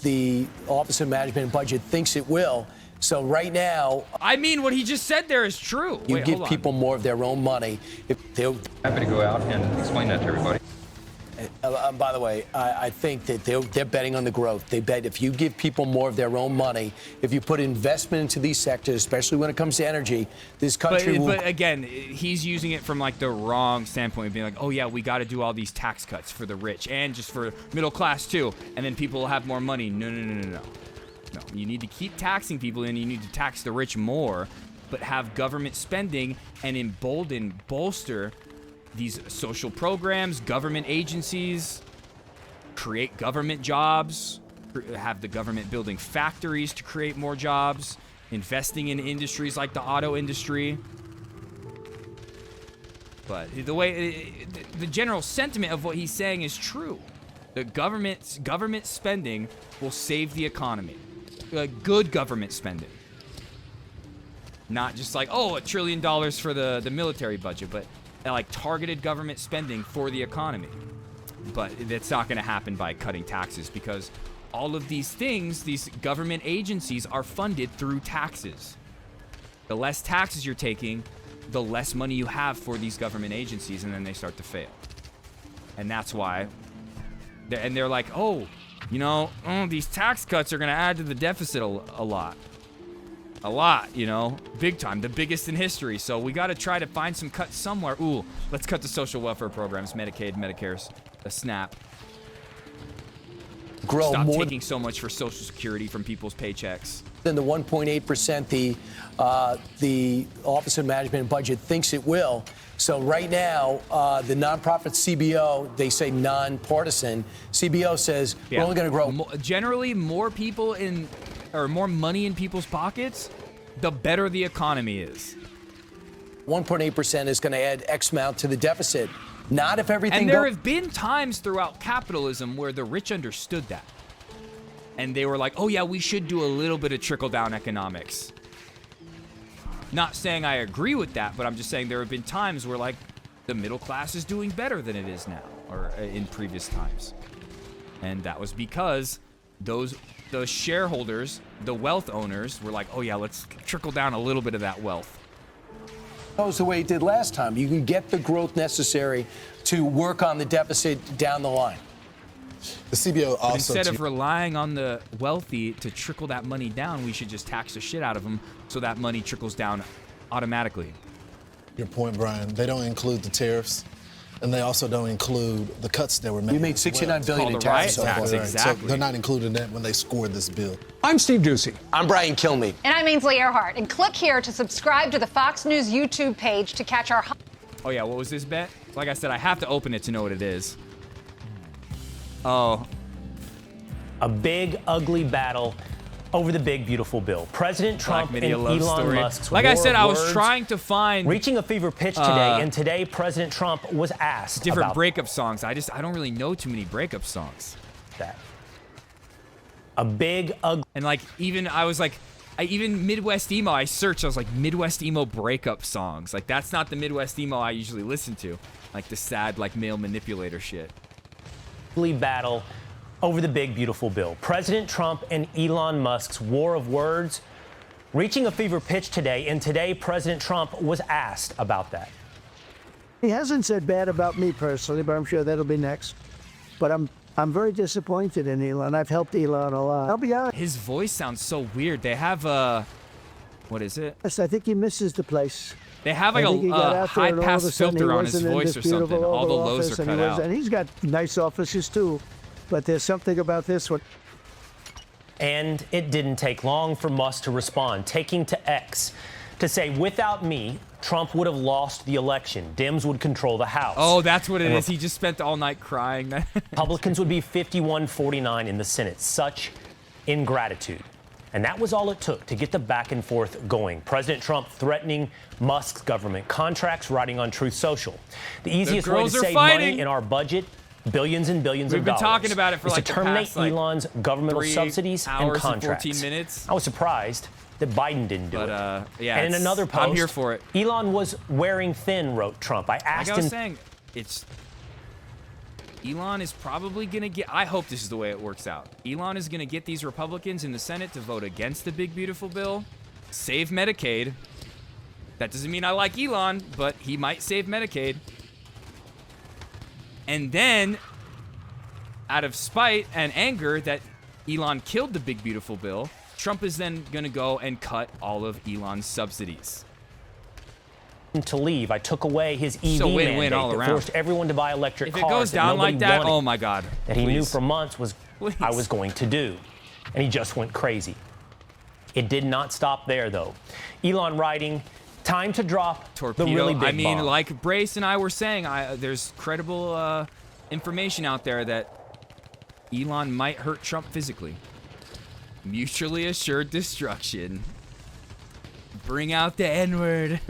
Q: the Office of Management and Budget thinks it will. So right now,
A: I mean, what he just said there is true.
Q: You give people more of their own money. If they're
G: happy to go out and explain that to everybody.
Q: By the way, I think that they're betting on the growth. They bet if you give people more of their own money, if you put investment into these sectors, especially when it comes to energy, this country will...
A: But again, he's using it from like the wrong standpoint, being like, oh yeah, we got to do all these tax cuts for the rich and just for middle class too, and then people will have more money. No. No, you need to keep taxing people and you need to tax the rich more, but have government spending and bolster these social programs, government agencies, create government jobs, have the government building factories to create more jobs, investing in industries like the auto industry. But the general sentiment of what he's saying is true. The government spending will save the economy. Good government spending. Not just like, oh, $1 trillion for the military budget, but like targeted government spending for the economy. But that's not going to happen by cutting taxes, because all of these things, these government agencies are funded through taxes. The less taxes you're taking, the less money you have for these government agencies, and then they start to fail. And that's why, they're like, oh, these tax cuts are going to add to the deficit a lot. A lot, you know, big time, the biggest in history. So we got to try to find some cuts somewhere. Ooh, let's cut the social welfare programs, Medicaid, Medicare's, the SNAP.
Q: Grow
A: Stop
Q: more
A: taking so much for Social Security from people's paychecks.
Q: than the 1.8% the Office of Management and Budget thinks it will. So right now, the nonprofit CBO, they say nonpartisan. CBO says we're only going to grow.
A: Generally, more people or more money in people's pockets, the better the economy is.
Q: 1.8% is going to add X amount to the deficit. Not if everything.
A: And there have been times throughout capitalism where the rich understood that. And they were like, oh yeah, we should do a little bit of trickle-down economics. Not saying I agree with that, but I'm just saying there have been times where, like, the middle class is doing better than it is now, or in previous times. And that was because those shareholders, the wealth owners, were like, oh yeah, let's trickle down a little bit of that wealth.
Q: Goes the way it did last time. You can get the growth necessary to work on the deficit down the line.
O: The CBO also.
A: But instead of relying on the wealthy to trickle that money down, we should just tax the shit out of them so that money trickles down automatically.
O: Your point, Brian. They don't include the tariffs, and they also don't include the cuts that were made.
Q: We made $69 billion in taxes.
O: Exactly. So they're not including that when they scored this bill.
S: I'm Steve Doocy. I'm Brian Kilmeade.
T: And I'm Ainsley Earhart. And click here to subscribe to the Fox News YouTube page to catch our...
A: Oh yeah, what was this bet? Like I said, I have to open it to know what it is. Oh.
U: A big, ugly battle over the big, beautiful bill. President Trump and Elon Musk's
A: like I said,
U: war
A: I
U: of
A: was
U: words
A: trying to find
U: reaching a fever pitch today, and today President Trump was asked
A: different
U: about
A: breakup songs. I don't really know too many breakup songs.
U: That. A big, ugly,
A: and like even even Midwest emo. I searched. I was like Midwest emo breakup songs. Like that's not the Midwest emo I usually listen to. Like the sad like male manipulator shit.
U: Battle over the big, beautiful bill. President Trump and Elon Musk's war of words reaching a fever pitch today, and today President Trump was asked about that.
B: He hasn't said bad about me personally, but I'm sure that'll be next. But I'm very disappointed in Elon. I've helped Elon a lot. I'll be honest.
A: His voice sounds so weird. They have what is it?
B: Yes, I think he misses the place.
A: They have like a high pass filter on his voice or something. All the lows are cut out.
B: And he's got nice offices too, but there's something about this one.
U: And it didn't take long for Musk to respond, taking to X to say, without me, Trump would have lost the election. Dems would control the House.
A: Oh, that's what it is. He just spent all night crying.
U: Republicans would be 51-49 in the Senate. Such ingratitude. And that was all it took to get the back and forth going. President Trump threatening Musk's government contracts, writing on Truth Social. The easiest way to save money in our budget, billions and billions of dollars,
A: we've been talking about it for like
U: to terminate
A: the past,
U: Elon's governmental subsidies and contracts.
A: 14 minutes.
U: I was surprised that Biden didn't do it.
A: Yeah,
U: and in another post,
A: I'm here for it.
U: Elon was wearing thin, wrote Trump. I asked
A: like I was
U: him.
A: Saying, Elon is probably going to get, I hope this is the way it works out. Elon is going to get these Republicans in the Senate to vote against the big, beautiful bill, save Medicaid. That doesn't mean I like Elon, but he might save Medicaid. And then, out of spite and anger that Elon killed the big, beautiful bill, Trump is then going to go and cut all of Elon's subsidies.
U: To leave, I took away his EV
A: so win-win
U: mandate
A: all
U: that
A: around.
U: Forced everyone to buy electric cars.
A: If it goes down like that, oh my God!
U: That he knew for months I was going to do, and he just went crazy. It did not stop there, though. Elon writing, "Time to drop
A: torpedo."
U: The really big
A: I mean,
U: bomb.
A: Like Brace and I were saying, there's credible information out there that Elon might hurt Trump physically. Mutually assured destruction. Bring out the N-word.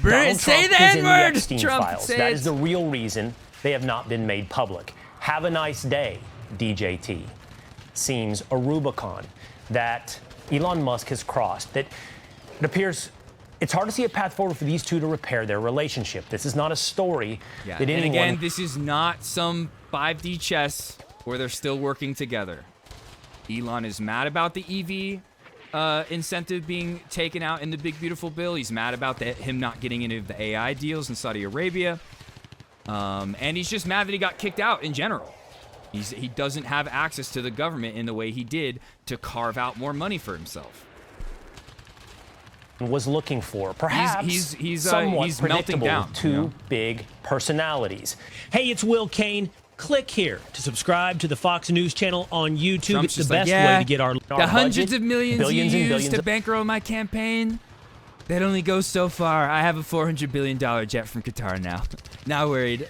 A: Say the N-word! Trump, say
U: that
A: it.
U: is the real reason they have not been made public. Have a nice day, DJT. Seems a Rubicon that Elon Musk has crossed. That it appears it's hard to see a path forward for these two to repair their relationship. This is not a story that anyone...
A: And again, this is not some 5D chess where they're still working together. Elon is mad about the EV incentive being taken out in the big, beautiful bill. He's mad about him not getting any of the AI deals in Saudi Arabia. And he's just mad that he got kicked out in general. He doesn't have access to the government in the way he did to carve out more money for himself.
U: was looking for. Perhaps
A: he's
U: somewhat
A: melting
U: predictable
A: down.
U: with two big personalities. Hey, it's Will Kane. Click here to subscribe to the Fox News channel on YouTube.
A: Trump's
U: it's the
A: just
U: best
A: like, yeah,
U: way to get our
A: the hundreds
U: budget,
A: of millions
U: billions
A: you
U: and
A: used
U: billions
A: to
U: of
A: bankroll my campaign. That only goes so far. I have a $400 billion jet from Qatar now. Not worried.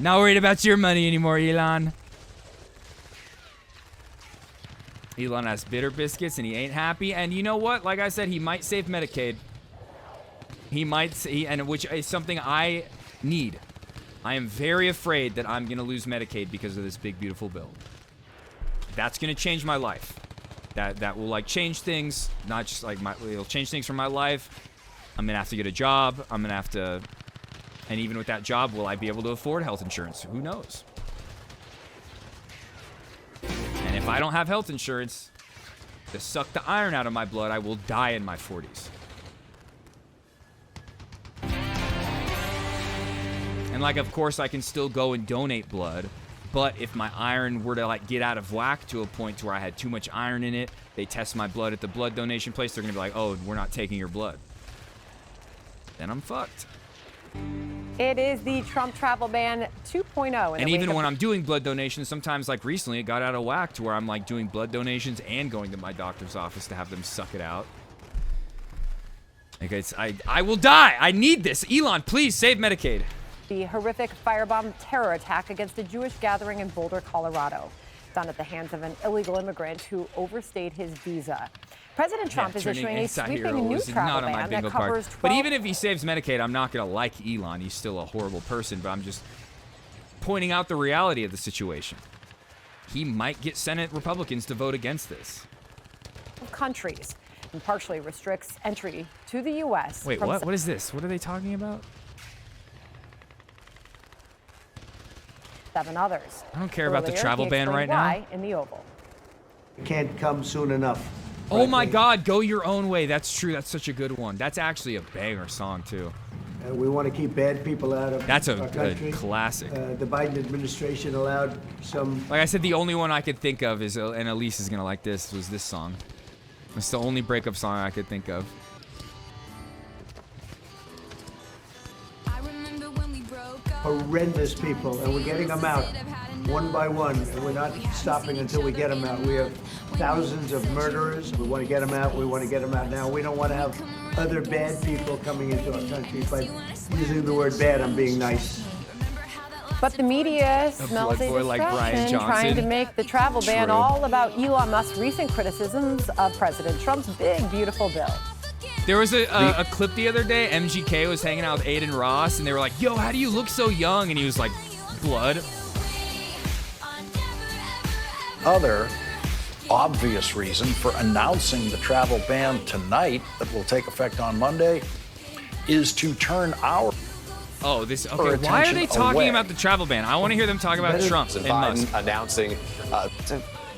A: Not worried about your money anymore, Elon. Elon has bitter biscuits and he ain't happy. And you know what? Like I said, he might save Medicaid. He might, and which is something I need. I am very afraid that I'm gonna lose Medicaid because of this big, beautiful bill. That's gonna change my life. That will like change things, not just like it'll change things for my life. I'm gonna have to get a job. I'm gonna have to, and even with that job, will I be able to afford health insurance? Who knows? And if I don't have health insurance to suck the iron out of my blood, I will die in my 40s. And like, of course, I can still go and donate blood. But if my iron were to like get out of whack to a point to where I had too much iron in it, they test my blood at the blood donation place, they're gonna be like, oh, we're not taking your blood. Then I'm fucked.
D: It is the Trump travel ban 2.0.
A: And even when I'm doing blood donations, sometimes like recently it got out of whack to where I'm like doing blood donations and going to my doctor's office to have them suck it out. Like I will die. I need this. Elon, please save Medicaid.
D: The horrific firebomb terror attack against a Jewish gathering in Boulder, Colorado, done at the hands of an illegal immigrant who overstayed his visa. President Trump is issuing a sweeping new travel ban that covers 12...
A: But even if he saves Medicaid, I'm not going to like Elon. He's still a horrible person, but I'm just pointing out the reality of the situation. He might get Senate Republicans to vote against this.
D: ...countries and partially restricts entry to the U.S.
A: Wait, what? What is this? What are they talking about?
D: 7 others.
A: I don't care about the travel ban right now.
D: In the Oval.
B: It can't come soon enough.
A: Oh my God, Go Your Own Way. That's true. That's such a good one. That's actually a banger song too.
B: We want to keep bad people out of
A: That's a
B: our country.
A: good classic.
B: The Biden administration allowed some...
A: Like I said, the only one I could think of is, and Elise is going to like this, was this song. It's the only breakup song I could think of.
B: Horrendous people, and we're getting them out one by one, and we're not stopping until we get them out. We have thousands of murderers. We want to get them out. We want to get them out now. We don't want to have other bad people coming into our country. By using the word bad, I'm being nice.
D: But the media smells a distraction, trying to make the travel ban all about Elon Musk's recent criticisms of President Trump's big, beautiful bill.
A: There was a clip the other day. MGK was hanging out with Aiden Ross, and they were like, yo, how do you look so young? And he was like, blood.
V: Other obvious reason for announcing the travel ban tonight that will take effect on Monday is to turn our
A: okay. Why are they talking about the travel ban? I want to hear them talk about Trump and Musk.
W: Announcing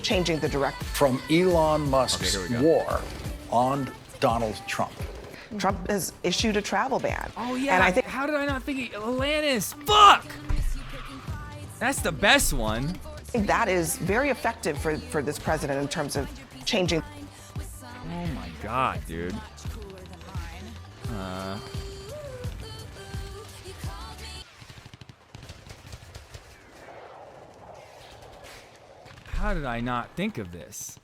W: changing the direction
V: from Elon Musk's war on Donald Trump.
W: Trump has issued a travel ban.
A: Oh yeah,
W: and I think
A: how did I not think Atlantis? Fuck! That's the best one.
W: That is very effective for this president in terms of changing.
A: Oh my God, dude. How did I not think of this?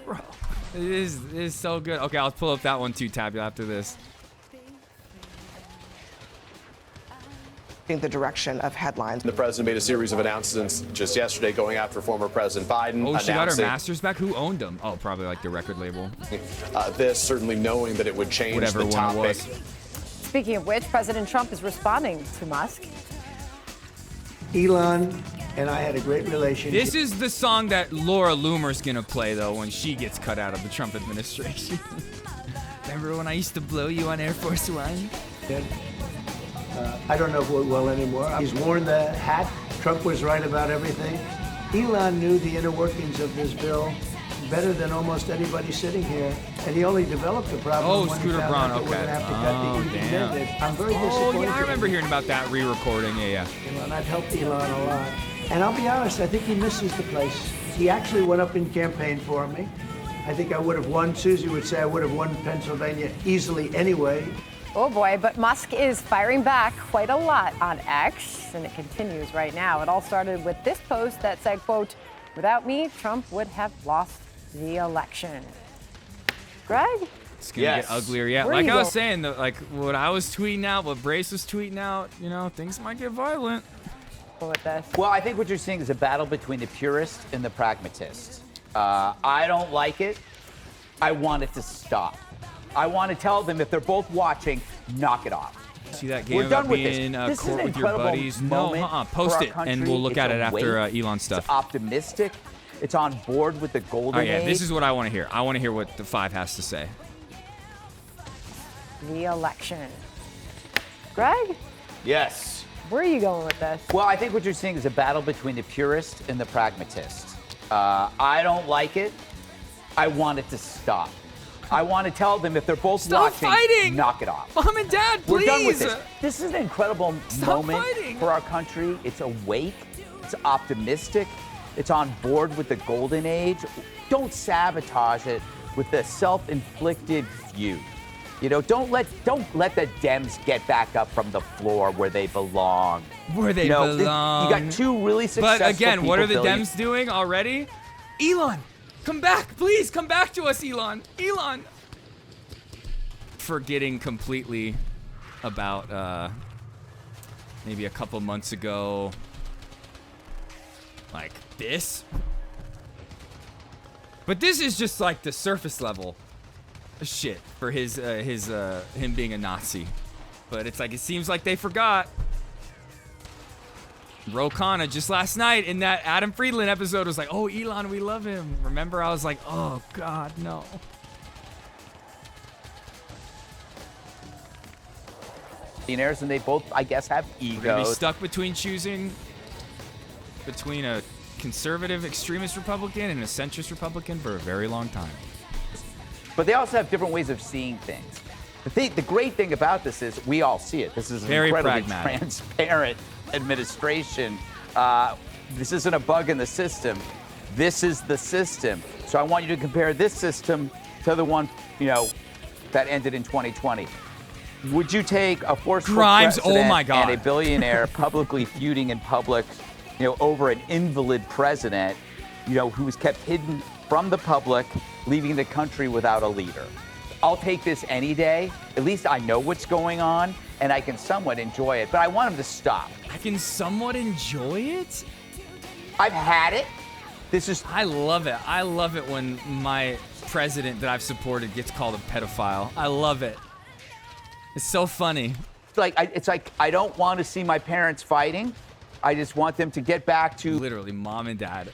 A: Bro, it is so good. Okay, I'll pull up that one too, Tabby, after this.
W: In the direction of headlines.
X: The president made a series of announcements just yesterday going after former President Biden.
A: Oh, she got her masters back? Who owned them? Oh, probably like the record label.
W: This certainly knowing that it would change the topic.
D: Speaking of which, President Trump is responding to Musk.
B: Elon and I had a great relationship.
A: This is the song that Laura Loomer's gonna play though when she gets cut out of the Trump administration. Remember when I used to blow you on Air Force One?
B: I don't know who well anymore. He's worn the hat. Trump was right about everything. Elon knew the inner workings of this bill better than almost anybody sitting here, and he only developed the problem when
A: Scooter
B: he found
A: Braun,
B: out
A: okay.
B: damn. I'm very disappointed.
A: Oh, yeah, I remember hearing about that re-recording. Yeah.
B: Elon, I've helped Elon a lot. And I'll be honest, I think he misses the place. He actually went up in campaign for me. I think I would have won. Susie would say I would have won Pennsylvania easily anyway.
D: Oh boy, but Musk is firing back quite a lot on X, and it continues right now. It all started with this post that said, quote, "Without me, Trump would have lost the election." Greg?
A: It's gonna get uglier yet. Like I was saying, like what I was tweeting out, what Brace was tweeting out, you know, things might get violent.
D: With this.
C: Well, I think what you're seeing is a battle between the purist and the pragmatist. I don't like it. I want it to stop. I want to tell them if they're both watching, knock it off.
A: See that game
C: We're done
A: about
C: with
A: being
C: this.
A: court
C: is
A: with your buddies? No, post it, and we'll look at it after Elon stuff.
C: It's optimistic. It's on board with the golden age.
A: Yeah, this is what I want to hear. I want to hear what the 5 has to say.
D: The election. Greg?
C: Yes.
D: Where are you going with this?
C: Well, I think what you're seeing is a battle between the purist and the pragmatist. I don't like it. I want it to stop. I want to tell them if they're both watching,
A: fighting!
C: Knock it off.
A: Mom and Dad, please.
C: We're done with this. This is an incredible moment
A: fighting.
C: for our country. It's awake. It's optimistic. It's on board with the golden age. Don't sabotage it with a self-inflicted feud. You know, don't let the Dems get back up from the floor where they belong.
A: Where they belong.
C: You got two really successful
A: But again, what are the
C: people,
A: Dems doing already? Elon, come back, please, come back to us, Elon. Elon. Forgetting completely about maybe a couple months ago, like this. But this is just like the surface level shit for him being a Nazi. But it's like, it seems like they forgot. Ro Khanna just last night in that Adam Friedland episode was like, oh, Elon, we love him. Remember, I was like, oh God, no.
C: And they both, I guess, have egos.
A: We're gonna be stuck between choosing between a conservative extremist Republican and a centrist Republican for a very long time.
C: But they also have different ways of seeing things. The great thing about this is we all see it. This is an
A: very
C: incredibly
A: pragmatic,
C: transparent administration. This isn't a bug in the system. This is the system. So I want you to compare this system to the one, you know, that ended in 2020. Would you take a forceful president and a billionaire publicly feuding in public, you know, over an invalid president, you know, who was kept hidden from the public, leaving the country without a leader? I'll take this any day. At least I know what's going on, and I can somewhat enjoy it. But I want him to stop.
A: I can somewhat enjoy it?
C: I've had it.
A: I love it. I love it when my president that I've supported gets called a pedophile. I love it. It's so funny.
C: It's like I don't want to see my parents fighting. I just want them to get back to
A: literally mom and dad.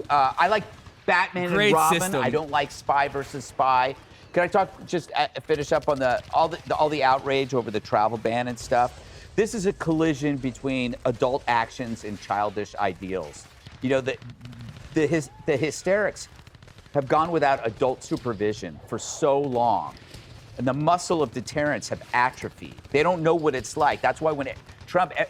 C: I like Batman and Robin. System. I don't like Spy versus Spy. Can I talk, just finish up on all the outrage over the travel ban and stuff? This is a collision between adult actions and childish ideals. You know, the hysterics have gone without adult supervision for so long, and the muscle of deterrence have atrophied. They don't know what it's like. That's why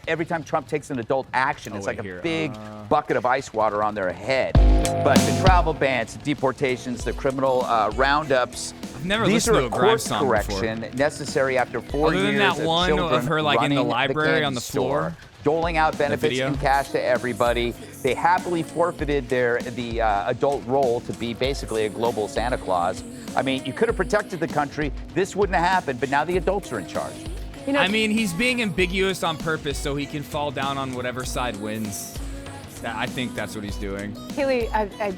C: every time Trump takes an adult action, it's like a big bucket of ice water on their head. But the travel bans, the deportations, the criminal roundups,
A: I've never
C: these
A: listened
C: are
A: to
C: a
A: a Grimes
C: course
A: song
C: correction
A: before.
C: Necessary after 4
A: Other
C: years
A: than that
C: of
A: one
C: children
A: of her like in the
C: running
A: library on the floor,
C: store, doling out benefits and cash to everybody. They happily forfeited the adult role to be basically a global Santa Claus. I mean, you could have protected the country. This wouldn't have happened, but now the adults are in charge.
D: You know,
A: I mean, he's being ambiguous on purpose so he can fall down on whatever side wins. I think that's what he's doing.
D: Haley,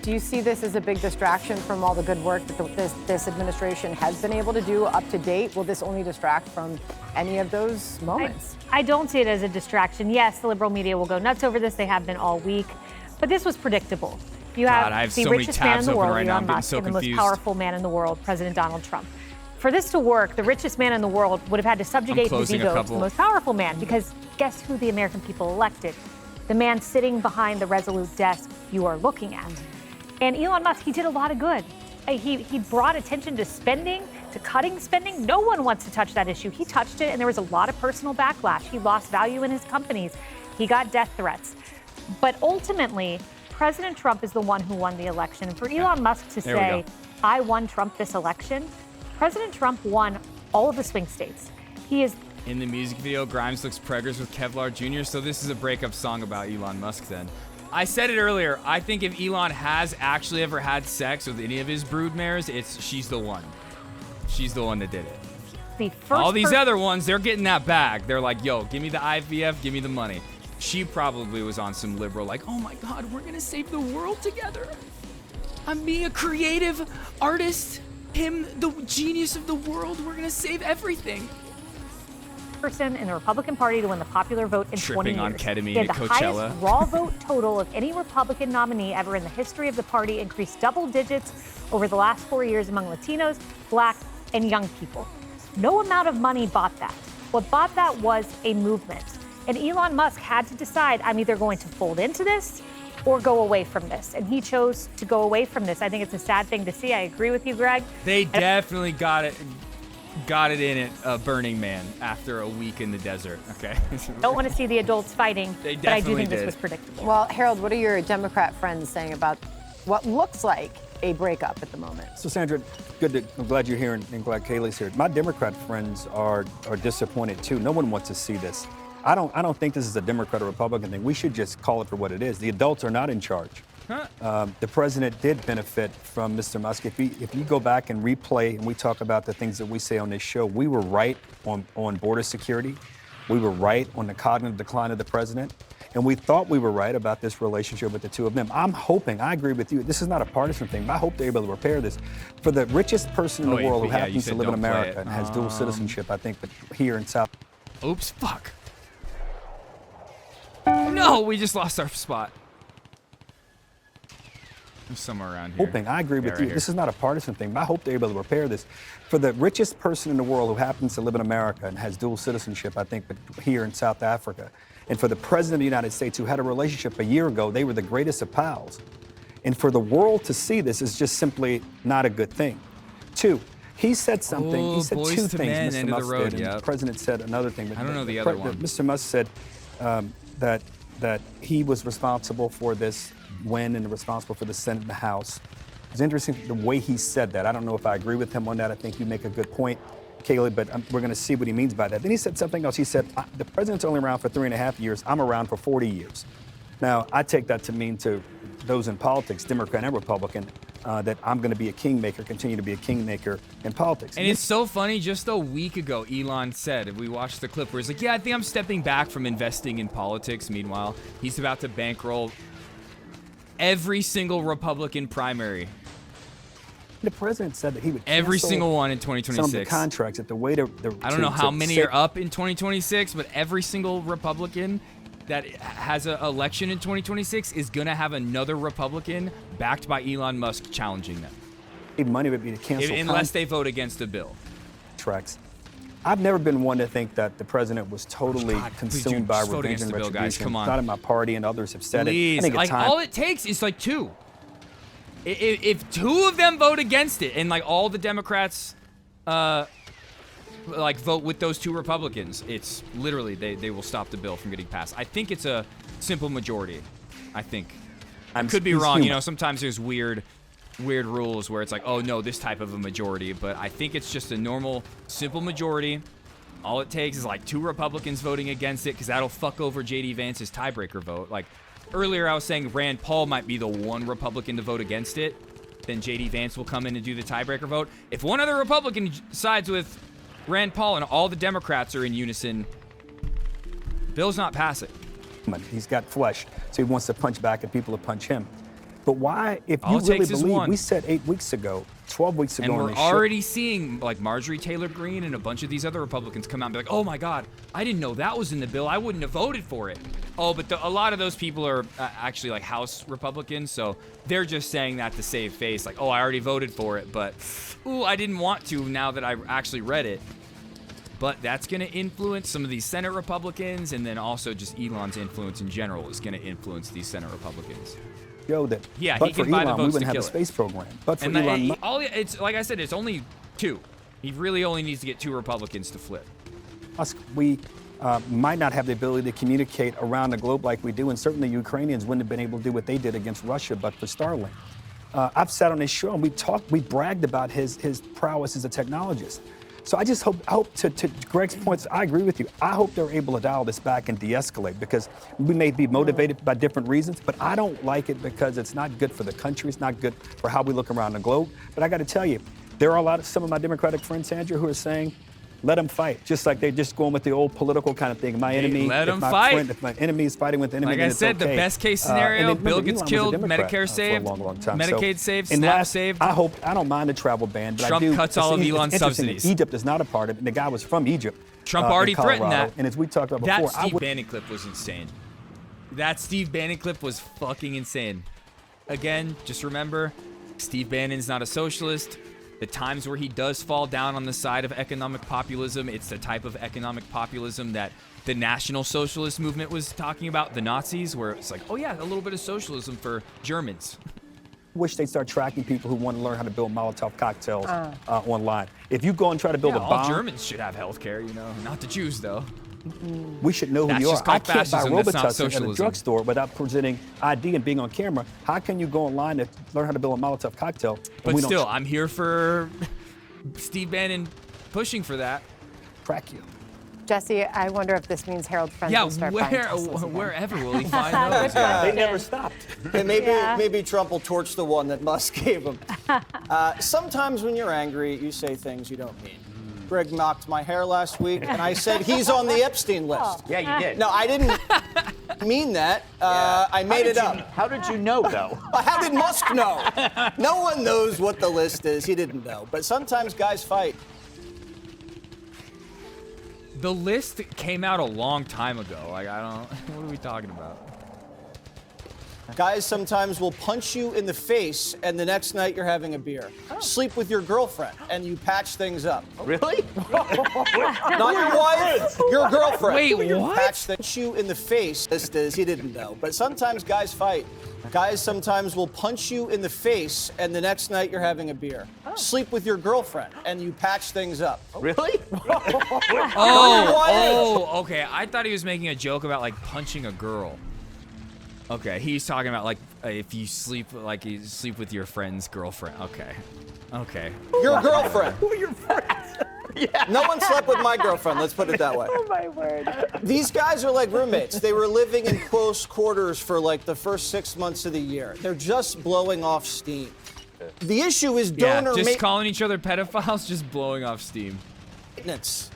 D: do you see this as a big distraction from all the good work that this administration has been able to do up to date? Will this only distract from any of those moments?
E: I don't see it as a distraction. Yes, the liberal media will go nuts over this. They have been all week. But this was predictable. You have the richest man in the world, Elon Musk, and the most powerful man in the world, President Donald Trump. For this to work, the richest man in the world would have had to subjugate his ego to the most powerful man, because guess who the American people elected? The man sitting behind the resolute desk you are looking at. And Elon Musk, he did a lot of good. He brought attention to spending, to cutting spending. No one wants to touch that issue. He touched it, and there was a lot of personal backlash. He lost value in his companies. He got death threats. But ultimately, President Trump is the one who won the election. For Elon Musk to say, I won Trump this election, President Trump won all of the swing states. He is...
A: In the music video, Grimes looks preggers with Kevlar Jr., so this is a breakup song about Elon Musk then. I said it earlier, I think if Elon has actually ever had sex with any of his broodmares, she's the one. She's the one that did it. All these other ones, they're getting that bag. They're like, yo, give me the IVF, give me the money. She probably was on some liberal, like, oh my God, we're gonna save the world together. I'm me, a creative artist, him, the genius of the world. We're gonna save everything.
E: Person in the Republican Party to win the popular vote in 20 years.
A: On ketamine
E: he had
A: at
E: the
A: Coachella.
E: highest raw vote total of any Republican nominee ever in the history of the party, increased double digits over the last 4 years among Latinos, Black, and young people. No amount of money bought that. What bought that was a movement. And Elon Musk had to decide, I'm either going to fold into this or go away from this. And he chose to go away from this. I think it's a sad thing to see. I agree with you, Greg.
A: They definitely got it in at Burning Man after a week in the desert, okay?
E: Don't want to see the adults fighting, but I do think this was predictable.
D: Well, Harold, what are your Democrat friends saying about what looks like a breakup at the moment?
F: So, Sandra, I'm glad you're here and glad Kaylee's here. My Democrat friends are disappointed, too. No one wants to see this. I don't think this is a Democrat or Republican thing. We should just call it for what it is. The adults are not in charge. The president did benefit from Mr. Musk. If you go back and replay and we talk about the things that we say on this show, we were right on border security. We were right on the cognitive decline of the president. And we thought we were right about this relationship with the two of them. I'm hoping, I agree with you, this is not a partisan thing, but I hope they're able to repair this. For the richest person in the world who happens to live in America and has dual citizenship, I think, but here in South.
A: Oops, fuck. No, we just lost our spot. Somewhere around here.
F: Hoping, I agree with you. This is not a partisan thing, but I hope they're able to repair this. For the richest person in the world who happens to live in America and has dual citizenship, I think, but here in South Africa, and for the president of the United States who had a relationship a year ago, they were the greatest of pals. And for the world to see this is just simply not a good thing. Two, he said something. He said two things, Mr. Musk did, and the president said another thing. But
A: I don't know the other one.
F: Mr. Musk said that he was responsible for this win and responsible for the Senate and the House. It's interesting the way he said that. I don't know if I agree with him on that. I think you make a good point, Kaylee, but we're going to see what he means by that. Then he said something else. He said, the president's only around for 3.5 years. I'm around for 40 years. Now, I take that to mean to those in politics, Democrat and Republican, that I'm going to be a kingmaker, continue to be a kingmaker in politics.
A: And it's so funny, just a week ago, Elon said, if we watched the clip where he's like, yeah, I think I'm stepping back from investing in politics. Meanwhile, he's about to bankroll every single Republican primary.
F: The president said that he would
A: every single one in 2026.
F: Some of the contracts at the way to
A: I don't know how many are up in 2026, but every single Republican that has an election in 2026 is going to have another Republican backed by Elon Musk challenging them.
F: Money would be to cancel
A: unless they vote against the bill.
F: Tracks. I've never been one to think that the president was totally consumed by revenge and retribution.
A: Guys, come on.
F: Not in my party, and others have said
A: it. I think like all it takes is like two. If two of them vote against it, and like all the Democrats, like vote with those two Republicans, it's literally they will stop the bill from getting passed. I think it's a simple majority. I think. I could be wrong. You know, sometimes there's weird rules where it's like, oh no, this type of a majority, but I think it's just a normal, simple majority. All it takes is like two Republicans voting against it, because that'll fuck over J.D. Vance's tiebreaker vote. Like earlier I was saying Rand Paul might be the one Republican to vote against it, then J.D. Vance will come in and do the tiebreaker vote. If one other Republican sides with Rand Paul and all the Democrats are in unison, bill's not passing.
F: He's got flesh, so he wants to punch back at people to punch him. But why, if you really believe, we said 8 weeks ago, 12 weeks ago,
A: and we're already seeing like Marjorie Taylor Greene and a bunch of these other Republicans come out and be like, oh my God, I didn't know that was in the bill. I wouldn't have voted for it. Oh, but a lot of those people are actually like House Republicans, so they're just saying that to save face. Like, oh, I already voted for it, but ooh, I didn't want to now that I actually read it. But that's going to influence some of these Senate Republicans, and then also just Elon's influence in general is going to influence these Senate Republicans.
F: That
A: yeah,
F: but
A: he can
F: for
A: buy
F: Elon,
A: the votes
F: we wouldn't
A: to
F: have a space program. But for
A: and
F: Elon,
A: it's like I said, it's only two. He really only needs to get two Republicans to flip.
F: Musk, we might not have the ability to communicate around the globe like we do, and certainly Ukrainians wouldn't have been able to do what they did against Russia but for Starlink. I've sat on his show and we bragged about his prowess as a technologist. So I just hope to Greg's points, I agree with you. I hope they're able to dial this back and de-escalate, because we may be motivated by different reasons, but I don't like it because it's not good for the country. It's not good for how we look around the globe. But I got to tell you, there are some of my Democratic friends, Sandra, who are saying, let them fight. Just like they're just going with the old political kind of thing. My enemy,
A: let them
F: my
A: fight.
F: friend, if my enemy is fighting with the enemy,
A: like
F: then
A: I
F: it's
A: said,
F: okay.
A: the best case scenario, Bill gets killed, Medicare saved,
F: for a long time.
A: Medicaid saved, SNAP saved.
F: I don't mind the travel ban, but
A: Trump
F: I do.
A: cuts all of Elon's subsidies.
F: Egypt is not a part of it, and the guy was from Egypt.
A: Trump already threatened that.
F: And as we talked about before,
A: that Steve Bannon clip was insane. That Steve Bannon clip was fucking insane. Again, just remember, Steve Bannon's not a socialist. The times where he does fall down on the side of economic populism, it's the type of economic populism that the National Socialist movement was talking about, the Nazis, where it's like, oh yeah, a little bit of socialism for Germans.
F: Wish they'd start tracking people who want to learn how to build Molotov cocktails online. If you go and try to build a bomb...
A: all Germans should have health care, you know, not the Jews, though.
F: We should know who you are. I can't buy Robitussin at a drugstore without presenting ID and being on camera. How can you go online to learn how to build a Molotov cocktail?
A: But still, I'm here for Steve Bannon pushing for that.
F: Crack you.
D: Jesse, I wonder if this means Harold Friends will start buying Teslas again.
A: Wherever will he find those?
H: They never stopped. And maybe Trump will torch the one that Musk gave him. Sometimes when you're angry, you say things you don't mean. Greg knocked my hair last week, and I said he's on the Epstein list.
C: Yeah, you did.
H: No, I didn't mean that. I made it up.
C: How did you know, though?
H: How did Musk know? No one knows what the list is. He didn't know. But sometimes guys fight.
A: The list came out a long time ago. Like, I don't... What are we talking about?
H: Guys sometimes will punch you in the face, and the next night you're having a beer. Sleep with your girlfriend, and you patch things up.
C: Really?
H: Not your wife, your girlfriend.
A: Wait, what?
H: Punch you in the face. This is, he didn't know. But sometimes guys fight. Guys sometimes will punch you in the face, and the next night you're having a beer. Sleep with your girlfriend, and you patch things up.
C: Really?
A: Okay. I thought he was making a joke about, like, punching a girl. Okay, he's talking about, like, if you sleep, like, you sleep with your friend's girlfriend. Okay.
H: Your girlfriend. Who are your friends? Yeah. No one slept with my girlfriend, let's put it that way.
D: Oh, my word.
H: These guys are like roommates. They were living in close quarters for, like, the first 6 months of the year. They're just blowing off steam. The issue is donor
A: just calling each other pedophiles, just blowing off steam.
H: Maintenance.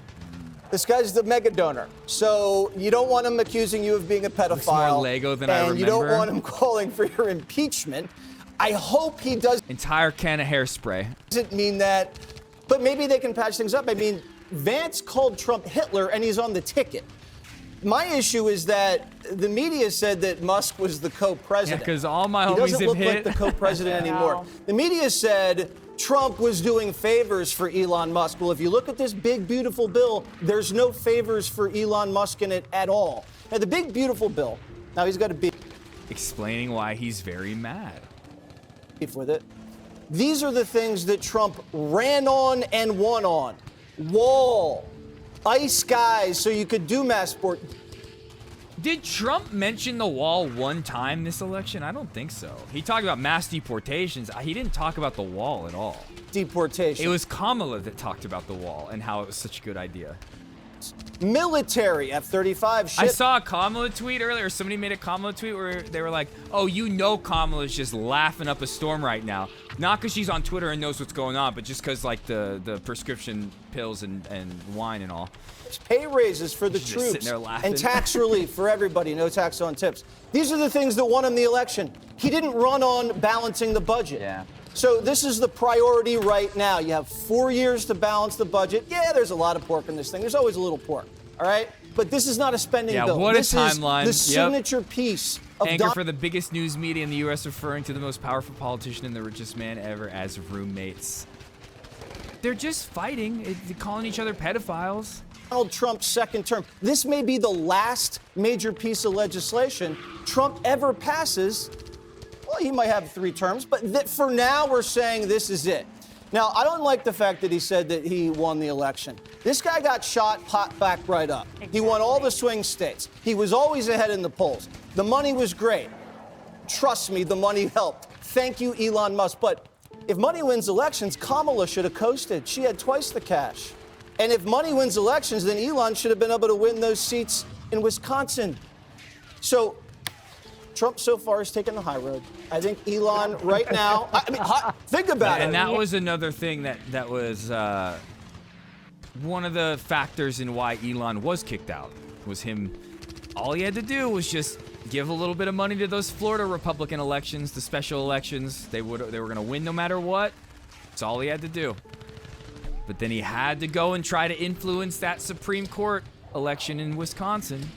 H: This guy's the mega donor, so you don't want him accusing you of being a pedophile.
A: Looks more Lego than I remember.
H: And you don't want him calling for your impeachment. I hope he does.
A: Entire can of hairspray.
H: Doesn't mean that, but maybe they can patch things up. I mean, Vance called Trump Hitler, and he's on the ticket. My issue is that the media said that Musk was the co-president.
A: Yeah, because all my homies have hit.
H: He doesn't look like the co-president anymore. The media said Trump was doing favors for Elon Musk. Well, if you look at this big, beautiful bill, there's no favors for Elon Musk in it at all. Now, the big, beautiful bill, now he's got a big...
A: Explaining why he's very mad.
H: ...with it. These are the things that Trump ran on and won on. Wall, ice skies, so you could do mass sport.
A: Did Trump mention the wall one time this election? I don't think so. He talked about mass deportations. He didn't talk about the wall at all.
H: Deportation.
A: It was Kamala that talked about the wall and how it was such a good idea.
H: Military F-35 ship.
A: I saw a Kamala tweet earlier. Somebody made a Kamala tweet where they were like, oh, you know Kamala's just laughing up a storm right now. Not because she's on Twitter and knows what's going on, but just because, like, the prescription pills and wine and all.
H: Pay raises for the
A: She's
H: troops
A: sitting there laughing.
H: and tax relief for everybody, no tax on tips. These are the things that won him the election. He didn't run on balancing the budget.
C: Yeah.
H: So this is the priority right now. You have 4 years to balance the budget. Yeah, there's a lot of pork in this thing. There's always a little pork, all right? But this is not a spending bill.
A: What
H: this
A: a timeline.
H: Is the signature piece of
A: Anchor for the biggest news media in the U.S. referring to the most powerful politician and the richest man ever as roommates. They're just fighting, calling each other pedophiles.
H: Donald Trump's second term. This may be the last major piece of legislation Trump ever passes. Well, he might have 3 terms, but for now we're saying this is it. Now, I don't like the fact that he said that he won the election. This guy got shot, popped back right up. Exactly. He won all the swing states. He was always ahead in the polls. The money was great. Trust me, the money helped. Thank you, Elon Musk. But if money wins elections, Kamala should have coasted. She had twice the cash. And if money wins elections, then Elon should have been able to win those seats in Wisconsin. So Trump so far has taken the high road. I think Elon right now, think about it.
A: And that was another thing that was one of the factors in why Elon was kicked out, was him. All he had to do was just give a little bit of money to those Florida Republican elections, the special elections. They were going to win no matter what. That's all he had to do. But then he had to go and try to influence that Supreme Court election in Wisconsin.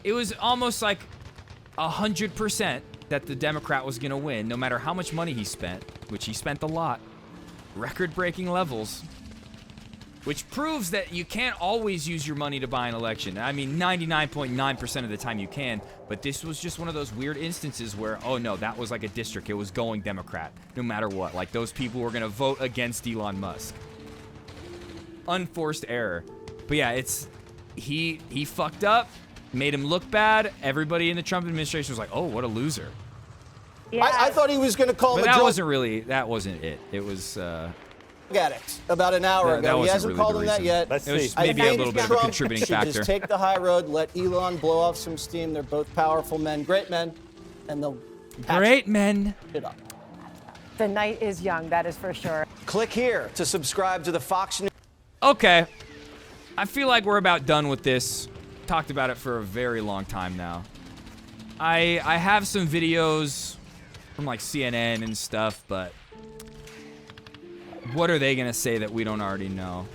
A: It was almost like 100% that the Democrat was going to win, no matter how much money he spent, which he spent a lot. Record-breaking levels. Which proves that you can't always use your money to buy an election. I mean, 99.9% of the time you can, but this was just one of those weird instances where, oh no, that was like a district. It was going Democrat, no matter what. Like, those people were going to vote against Elon Musk. Unforced error. But yeah, he fucked up, made him look bad. Everybody in the Trump administration was like, oh, what a loser.
H: Yeah. I thought he was going to call him a drug.
A: That wasn't it. It was...
H: addict about an hour ago. He hasn't called him that yet.
A: It was just maybe a little bit of a contributing factor.
H: Just take the high road, let Elon blow off some steam. They're both powerful men, great men, and they'll
A: great men.
H: It up.
D: The night is young, that is for sure.
H: Click here to subscribe to the Fox News.
A: Okay, I feel like we're about done with this. Talked about it for a very long time now. I have some videos from like CNN and stuff, but what are they gonna say that we don't already know?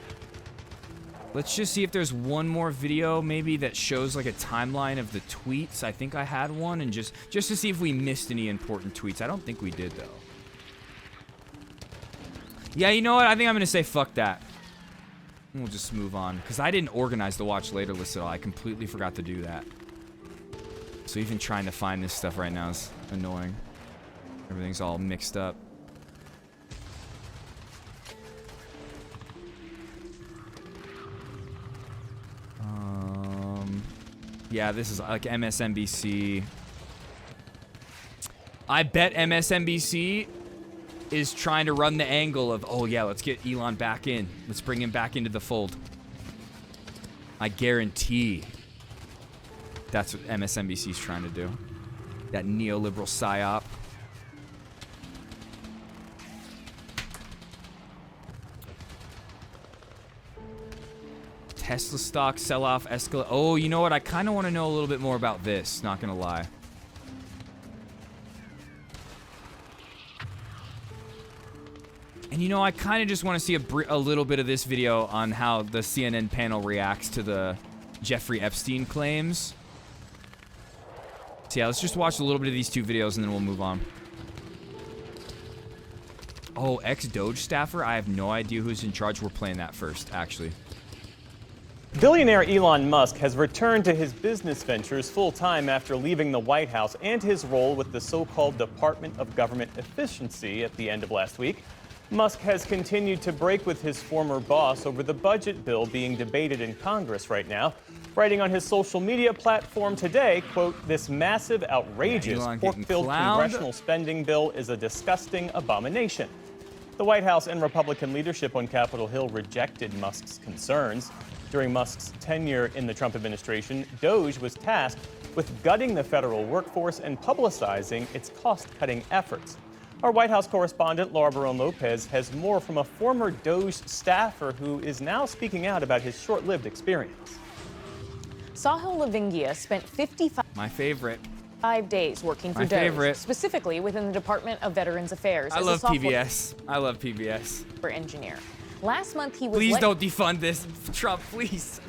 A: Let's just see if there's one more video maybe that shows like a timeline of the tweets. I think I had one, and just to see if we missed any important tweets. I don't think we did though. Yeah, you know what? I think I'm gonna say fuck that. We'll just move on, because I didn't organize the watch later list at all. I completely forgot to do that. So even trying to find this stuff right now is annoying. Everything's all mixed up. Yeah, this is like MSNBC. I bet MSNBC is trying to run the angle of, oh yeah, let's get Elon back in. Let's bring him back into the fold. I guarantee that's what MSNBC is trying to do. That neoliberal psyop. Tesla stock sell-off escalate. Oh, you know what? I kind of want to know a little bit more about this. Not gonna lie. And you know, I kind of just want to see a little bit of this video on how the CNN panel reacts to the Jeffrey Epstein claims. So yeah, let's just watch a little bit of these two videos and then we'll move on. Oh, ex-Doge staffer? I have no idea who's in charge. We're playing that first, actually.
I: Billionaire Elon Musk has returned to his business ventures full-time after leaving the White House and his role with the so-called Department of Government Efficiency at the end of last week. Musk has continued to break with his former boss over the budget bill being debated in Congress right now, writing on his social media platform today, quote, "This massive, outrageous, pork-filled congressional spending bill is a disgusting abomination." The White House and Republican leadership on Capitol Hill rejected Musk's concerns. During Musk's tenure in the Trump administration, Doge was tasked with gutting the federal workforce and publicizing its cost-cutting efforts. Our White House correspondent, Laura Barone-Lopez, has more from a former Doge staffer who is now speaking out about his short-lived experience.
J: Sahil Lavingia spent 55 days working for Doge, specifically within the Department of Veterans Affairs.
A: I love PBS. I love PBS.
J: For engineer. Last month he was.
A: Please don't defund this, Trump. Please,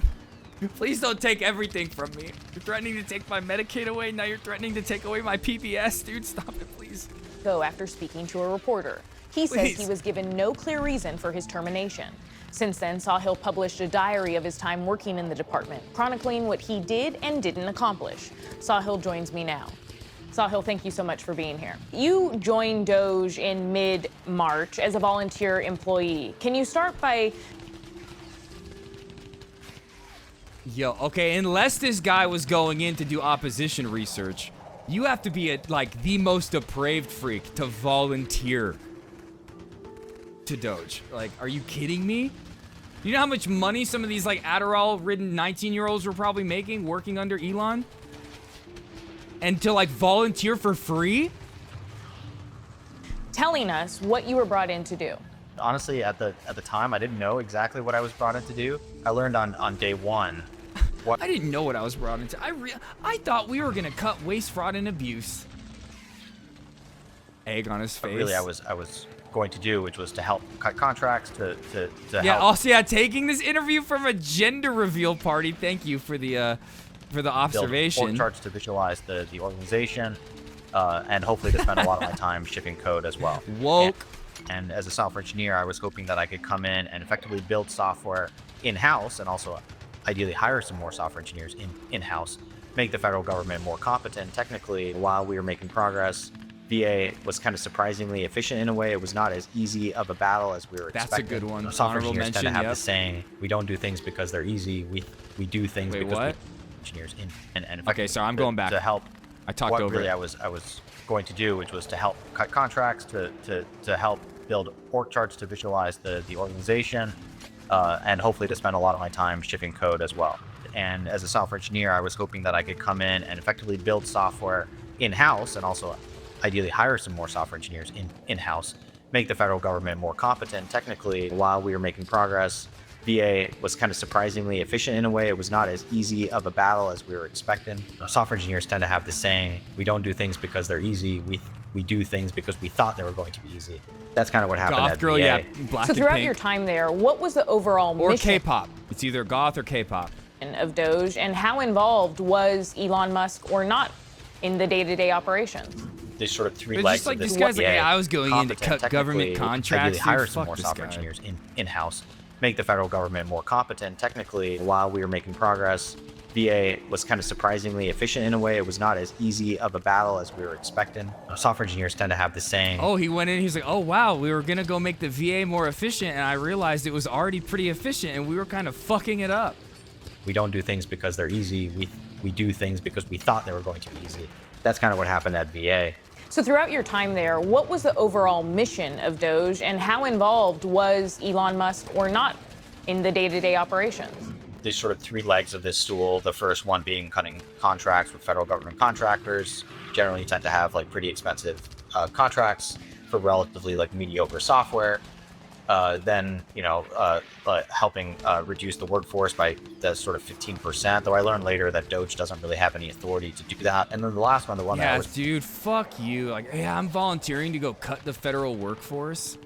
A: please don't take everything from me. You're threatening to take my Medicaid away. Now you're threatening to take away my PBS, dude. Stop it, please.
J: Go after speaking to a reporter. He says he was given no clear reason for his termination. Since then, Sahil published a diary of his time working in the department, chronicling what he did and didn't accomplish. Sahil joins me now. Sahil, thank you so much for being here. You joined Doge in mid-March as a volunteer employee. Can you start by...
A: Yo, okay, unless this guy was going in to do opposition research, you have to be like the most depraved freak to volunteer to Doge. Like, are you kidding me? You know how much money some of these like Adderall-ridden 19-year-olds were probably making working under Elon? And to like volunteer for free?
J: Telling us what you were brought in to do.
K: Honestly, at the time, I didn't know exactly what I was brought in to do. I learned on day one.
A: I didn't know what I was brought into. I thought we were gonna cut waste, fraud, and abuse. Egg on his face.
K: Really, I was going to do, which was to help cut contracts, to
A: yeah,
K: help.
A: Also, yeah, taking this interview from a gender reveal party. Thank you for the observation.
K: Build org charts to visualize the organization, and hopefully to spend a lot of my time shipping code as well.
A: Woke.
K: And as a software engineer, I was hoping that I could come in and effectively build software in-house, and also ideally hire some more software engineers in-house, make the federal government more competent technically. While we were making progress, VA was kind of surprisingly efficient in a way. It was not as easy of a battle as we were expecting.
A: That's a good one.
K: Software engineers tend to have the saying, we don't do things because they're easy, we do things because engineers and
A: okay, so I'm going back
K: to help.
A: I talked over
K: really
A: it.
K: I was going to do, which was to help cut contracts, to help build org charts to visualize the organization, and hopefully to spend a lot of my time shipping code as well. And as a software engineer, I was hoping that I could come in and effectively build software in-house, and also ideally hire some more software engineers in-house, make the federal government more competent technically. While we were making progress, VA was kind of surprisingly efficient in a way. It was not as easy of a battle as we were expecting. Software engineers tend to have the saying, we don't do things because they're easy, we do things because we thought they were going to be easy. That's kind of what happened at
A: girl,
K: VA.
A: yeah, black
J: So
A: and
J: throughout
A: pink.
J: your time there, what was the overall
A: Or
J: mission
A: K-pop. It's either goth or K-pop.
J: of Doge, and how involved was Elon Musk or not in the day-to-day operations?
K: There's sort of three
A: It's
K: legs
A: just like
K: of this.
A: this guy's like,
K: VA,
A: hey, I was going in to
K: competent
A: cut government
K: technically,
A: contracts.
K: ideally hire
A: Dude,
K: some
A: fuck
K: more
A: this
K: software
A: guy.
K: engineers in-house, make the federal government more competent technically. While we were making progress, VA was kind of surprisingly efficient in a way. It was not as easy of a battle as we were expecting. Software engineers tend to have the saying.
A: Oh, he went in, he's like, oh, wow, we were going to go make the VA more efficient, and I realized it was already pretty efficient, and we were kind of fucking it up.
K: We don't do things because they're easy. We do things because we thought they were going to be easy. That's kind of what happened at VA.
J: So throughout your time there, what was the overall mission of Doge, and how involved was Elon Musk or not in the day-to-day operations?
K: There's sort of three legs of this stool. The first one being cutting contracts with federal government contractors. Generally tend to have like pretty expensive contracts for relatively like mediocre software. Then, helping reduce the workforce by the sort of 15%, though I learned later that Doge doesn't really have any authority to do that. And then the last one, the one that I was
A: dude, fuck you. Like, yeah, I'm volunteering to go cut the federal workforce.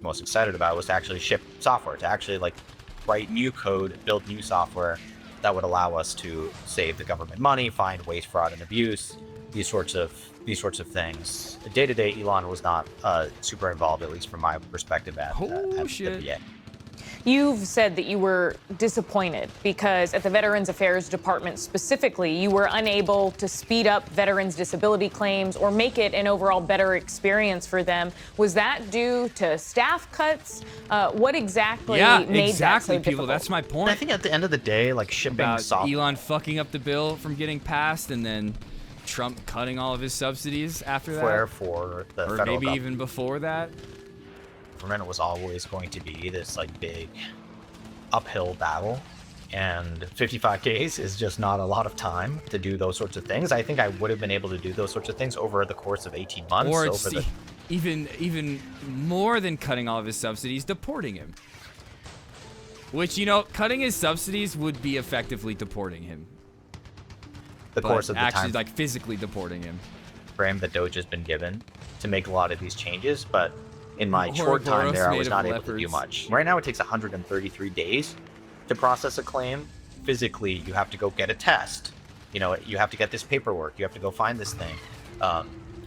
K: most excited about was to actually ship software, to actually like write new code, build new software that would allow us to save the government money, find waste, fraud, and abuse, these sorts of things. Day-to-day, Elon was not super involved, at least from my perspective at the VA.
J: You've said that you were disappointed because at the Veterans Affairs Department specifically, you were unable to speed up veterans' disability claims or make it an overall better experience for them. Was that due to staff cuts? What exactly made that so
A: people.
J: difficult?
A: That's my point.
K: I think at the end of the day, like shipping
A: about
K: software.
A: Elon fucking up the bill from getting passed, and then Trump cutting all of his subsidies after that.
K: For the
A: or
K: federal
A: maybe
K: government.
A: even before that.
K: Government was always going to be this like big uphill battle, and 55 days is just not a lot of time to do those sorts of things. I think I would have been able to do those sorts of things over the course of 18 months.
A: Or it's even more than cutting all of his subsidies, deporting him. Which, cutting his subsidies would be effectively deporting him.
K: The course of the
A: actually,
K: time
A: like physically deporting him.
K: frame that Doge has been given to make a lot of these changes, but in my short time
A: Ouroboros
K: there, I
A: made
K: was
A: of
K: not able to do
A: leopards.
K: much. Right now, it takes 133 days to process a claim. Physically, you have to go get a test. You have to get this paperwork. You have to go find this thing.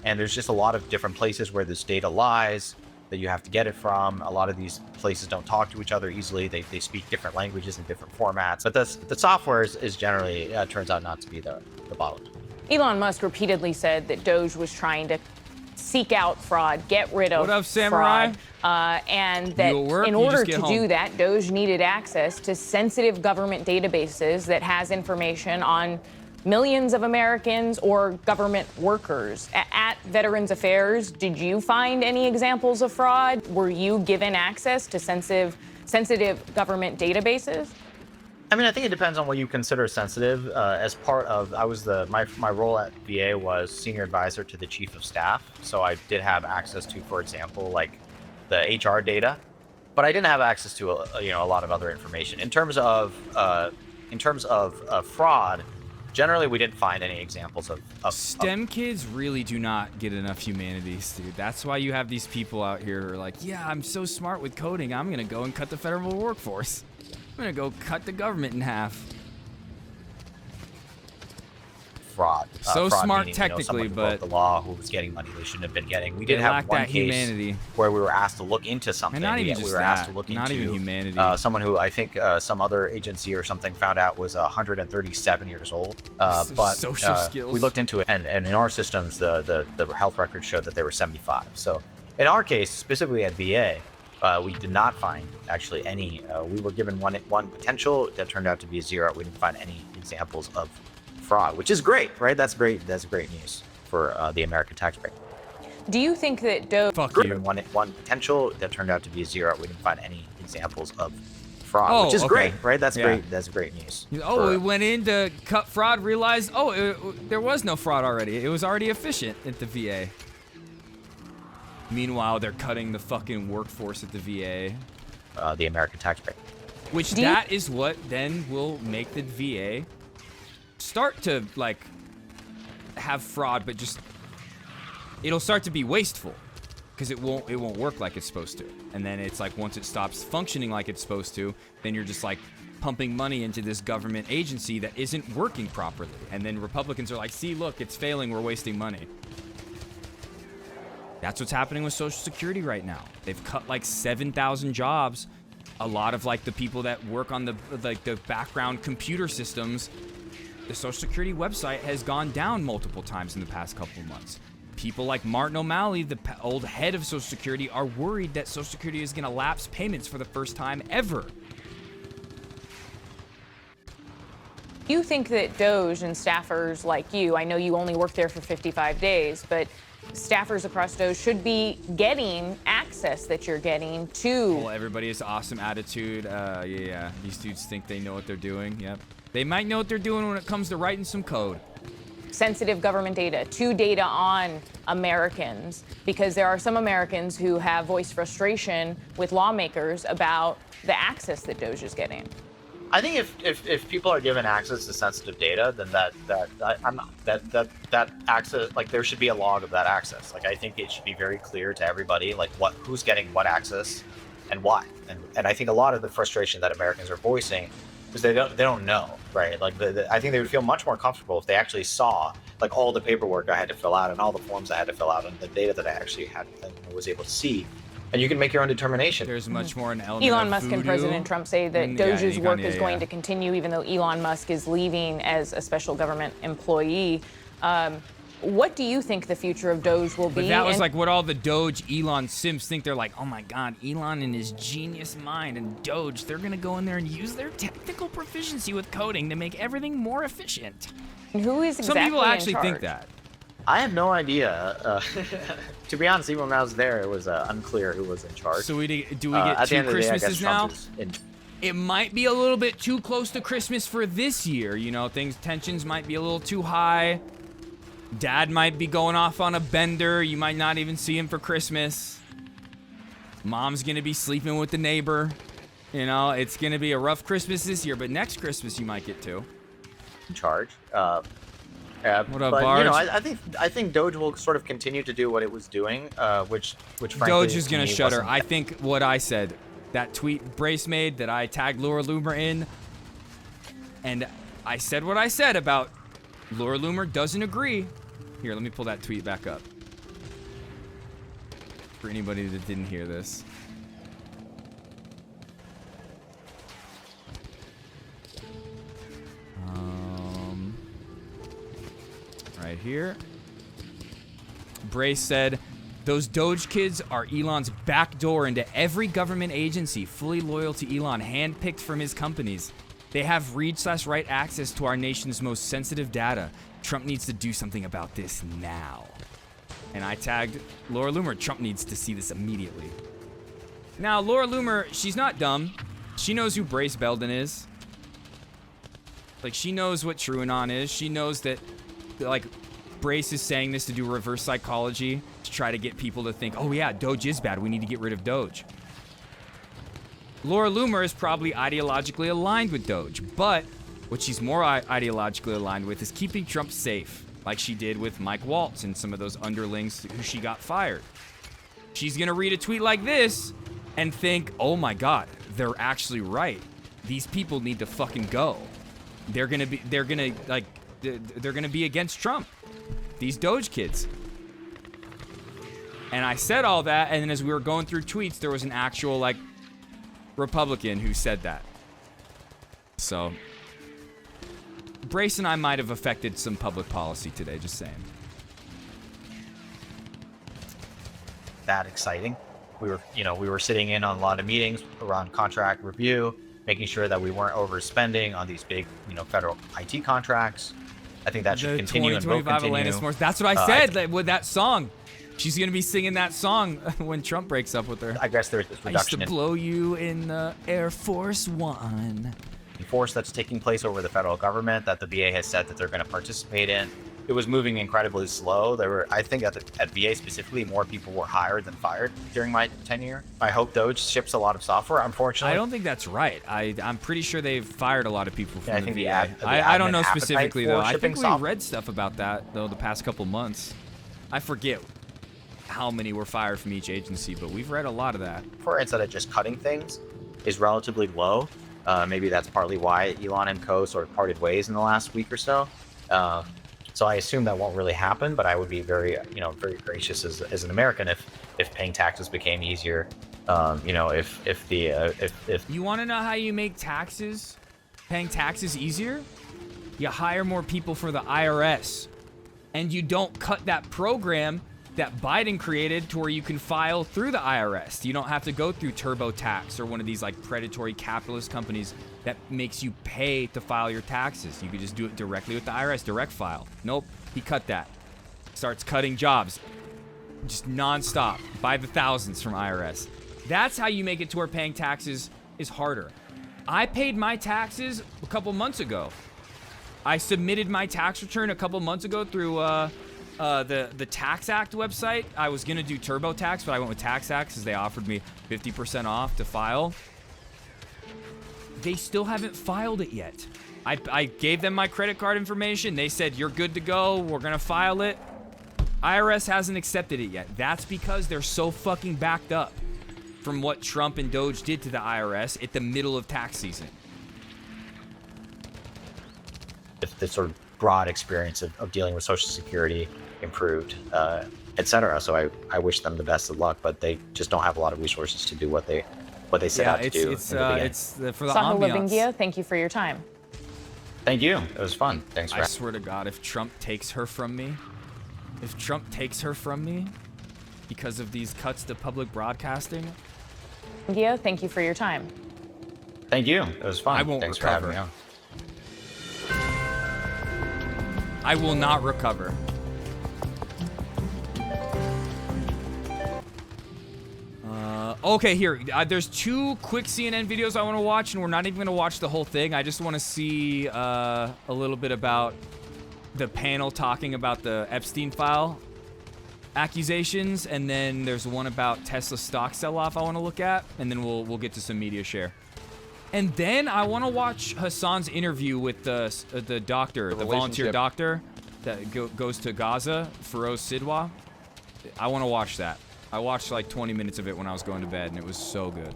K: And there's just a lot of different places where this data lies that you have to get it from. A lot of these places don't talk to each other easily. They speak different languages in different formats. But the software is generally turns out not to be the bottleneck.
J: Elon Musk repeatedly said that Doge was trying to seek out fraud, get rid of
A: What up, Samurai?
J: fraud, and that in order to do that, Doge needed access to sensitive government databases that has information on millions of Americans or government workers. At Veterans Affairs, did you find any examples of fraud? Were you given access to sensitive government databases?
K: I mean, I think it depends on what you consider sensitive. As part of, my role at VA was senior advisor to the chief of staff, so I did have access to, for example, like the HR data, but I didn't have access to a lot of other information. In terms of fraud, generally we didn't find any examples of
A: STEM kids really do not get enough humanities, dude. That's why you have these people out here who are like, yeah, I'm so smart with coding, I'm gonna go and cut the federal workforce. I'm gonna go cut the government in half.
K: Fraud.
A: So
K: fraud
A: smart
K: meaning,
A: technically,
K: but
A: but
K: the law who was getting money they shouldn't have been getting. We did
A: they
K: have
A: lack
K: one
A: that
K: case
A: humanity.
K: where we were asked to look into something.
A: And not even
K: we
A: just
K: were asked to
A: that,
K: look
A: not
K: into
A: even humanity.
K: Someone who I think some other agency or something found out was 137 years old. But
A: social skills.
K: We looked into it, and in our systems, the health records showed that they were 75. So in our case, specifically at VA, we did not find actually any. We were given one potential that turned out to be a 0. We didn't find any examples of fraud, which is great, right? That's great. That's great news for the American taxpayer.
J: Do you think that Doge...
K: One potential that turned out to be a 0. We didn't find any examples of fraud, which is great, right? That's great. That's great news.
A: We went in to cut fraud, realized, there was no fraud already. It was already efficient at the VA. Meanwhile, they're cutting the fucking workforce at the VA.
K: The American taxpayer.
A: Which that is what then will make the VA start to, like, have fraud, but just... It'll start to be wasteful. Because it won't work like it's supposed to. And then it's like, once it stops functioning like it's supposed to, then you're just, like, pumping money into this government agency that isn't working properly. And then Republicans are like, see, look, it's failing, we're wasting money. That's what's happening with Social Security right now. They've cut like 7,000 jobs. A lot of like the people that work on the background computer systems. The Social Security website has gone down multiple times in the past couple of months. People like Martin O'Malley, the old head of Social Security, are worried that Social Security is going to lapse payments for the first time ever.
J: You think that Doge and staffers like you, I know you only work there for 55 days, but staffers across Doge should be getting access that you're getting to...
A: Well, everybody has awesome attitude. Yeah. These dudes think they know what they're doing. Yep. They might know what they're doing when it comes to writing some code.
J: Sensitive government data, to data on Americans, because there are some Americans who have voiced frustration with lawmakers about the access that Doge is getting.
K: I think if people are given access to sensitive data, then that access, like, there should be a log of that access. Like, I think it should be very clear to everybody, like, who's getting what access and why. And I think a lot of the frustration that Americans are voicing is they don't know, right? Like, I think they would feel much more comfortable if they actually saw, like, all the paperwork I had to fill out and all the forms I had to fill out and the data that I actually had and was able to see. And you can make your own determination.
A: There's much more an element
J: Elon
A: of
J: Musk and President Trump say that Doge's work is going to continue, even though Elon Musk is leaving as a special government employee. What do you think the future of Doge will be?
A: But that was like what all the Doge Elon simps think. They're like, oh my God, Elon and his genius mind and Doge, they're gonna go in there and use their technical proficiency with coding to make everything more efficient.
J: And who is exactly
A: Some people actually
J: in charge?
A: think that.
K: I have no idea. To be honest, even when I was there, it was unclear who was in charge.
A: So do we get 2 Christmases now? It might be a little bit too close to Christmas for this year. You know, tensions might be a little too high. Dad might be going off on a bender. You might not even see him for Christmas. Mom's gonna be sleeping with the neighbor. You know, it's gonna be a rough Christmas this year, but next Christmas you might get 2.
K: In charge.
A: What up,
K: but,
A: Barge?
K: you know, I think Doge will sort of continue to do what it was doing, which frankly,
A: Doge is gonna shutter.
K: wasn't...
A: I think what I said, that tweet Brace made that I tagged Laura Loomer in, and I said what I said about Laura Loomer doesn't agree. Here, let me pull that tweet back up. For anybody that didn't hear this. right here. Brace said, those Doge kids are Elon's backdoor into every government agency, fully loyal to Elon, handpicked from his companies. They have read/write access to our nation's most sensitive data. Trump needs to do something about this now. And I tagged Laura Loomer. Trump needs to see this immediately. Now, Laura Loomer, she's not dumb. She knows who Brace Belden is. Like, she knows what TrueAnon is. She knows that, like, Brace is saying this to do reverse psychology to try to get people to think, oh yeah, Doge is bad. We need to get rid of Doge. Laura Loomer is probably ideologically aligned with Doge, but what she's more ideologically aligned with is keeping Trump safe, like she did with Mike Waltz and some of those underlings who she got fired. She's gonna read a tweet like this and think, oh my God, they're actually right. These people need to fucking go. They're gonna be against Trump. These Doge kids. And I said all that, and then as we were going through tweets, there was an actual, like, Republican who said that. So, Brace and I might have affected some public policy today, just saying.
K: That exciting. We were sitting in on a lot of meetings around contract review, making sure that we weren't overspending on these big, federal IT contracts. I think that should continue and will continue.
A: That's what I said with that song. She's going to be singing that song when Trump breaks up with her.
K: I guess there's this reduction.
A: I used to blow you in the Air Force One.
K: Force that's taking place over the federal government that the VA has said that they're going to participate in. It was moving incredibly slow. I think at VA specifically, more people were hired than fired during my tenure. I hope Doge ships a lot of software. Unfortunately,
A: I don't think that's right. I'm pretty sure they've fired a lot of people from the VA. I don't know specifically though. I think we read stuff about that though the past couple months. I forget how many were fired from each agency, but we've read a lot of that.
K: For instead of just cutting things, is relatively low. Maybe that's partly why Elon and co sort of parted ways in the last week or so. So I assume that won't really happen, but I would be very, very gracious as an American if paying taxes became easier. If
A: you want to know how you make paying taxes easier? You hire more people for the IRS, and you don't cut that program that Biden created to where you can file through the IRS. You don't have to go through TurboTax or one of these like predatory capitalist companies that makes you pay to file your taxes. You could just do it directly with the IRS, direct file. Nope, he cut that. Starts cutting jobs, just nonstop, by the thousands from IRS. That's how you make it to where paying taxes is harder. I paid my taxes a couple months ago. I submitted my tax return a couple months ago through the Tax Act website. I was gonna do TurboTax, but I went with Tax Act because they offered me 50% off to file. They still haven't filed it yet. I gave them my credit card information. They said, you're good to go. We're gonna file it. IRS hasn't accepted it yet. That's because they're so fucking backed up from what Trump and Doge did to the IRS at the middle of tax season.
K: If the sort of broad experience of dealing with Social Security improved, etc. So I wish them the best of luck, but they just don't have a lot of resources to do what they set out to do.
A: It's for the
J: Saha
A: ambiance.
J: Livingia, thank you for your time.
K: Thank you. It was fun. Thanks for
A: I swear to God, if Trump takes her from me, because of these cuts to public broadcasting.
J: Livingia, thank you for your time.
K: Thank you. It was fun.
A: I won't
K: Thanks
A: recover.
K: for having me on.
A: I will not recover. Okay, here. There's 2 quick CNN videos I want to watch, and we're not even going to watch the whole thing. I just want to see a little bit about the panel talking about the Epstein file accusations, and then there's one about Tesla stock sell-off I want to look at, and then we'll get to some media share. And then I want to watch Hasan's interview with the doctor, the volunteer doctor that goes to Gaza, Feroz Sidwa. I want to watch that. I watched like 20 minutes of it when I was going to bed, and it was so good.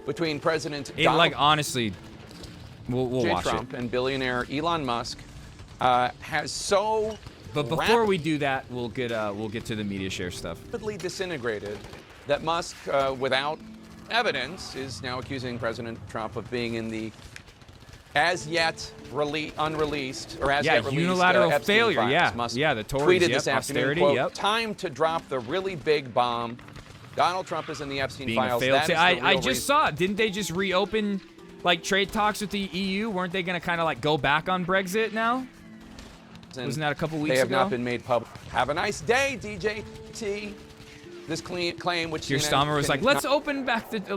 L: Between President
A: honestly, we'll watch
L: Trump
A: it.
L: and billionaire Elon Musk has so.
A: But before we do that, we'll get to the media share stuff.
L: Rapidly disintegrated that Musk, without evidence, is now accusing President Trump of being in the as yet unreleased, or as yet released
A: unilateral
L: Epstein
A: failure.
L: files. Musk
A: The Tories.
L: tweeted this afternoon, quote,
A: yep.
L: time to drop the really big bomb. Donald Trump is in the Epstein
A: Being
L: files.
A: a failed
L: That is the
A: I
L: real
A: just
L: reason.
A: saw it. Didn't they just reopen like trade talks with the EU? Weren't they going to kind of like go back on Brexit now? Wasn't that a couple weeks ago?
L: They have not been made public. Have a nice day, DJT. This claim, which
A: Keir Starmer was like, let's open back the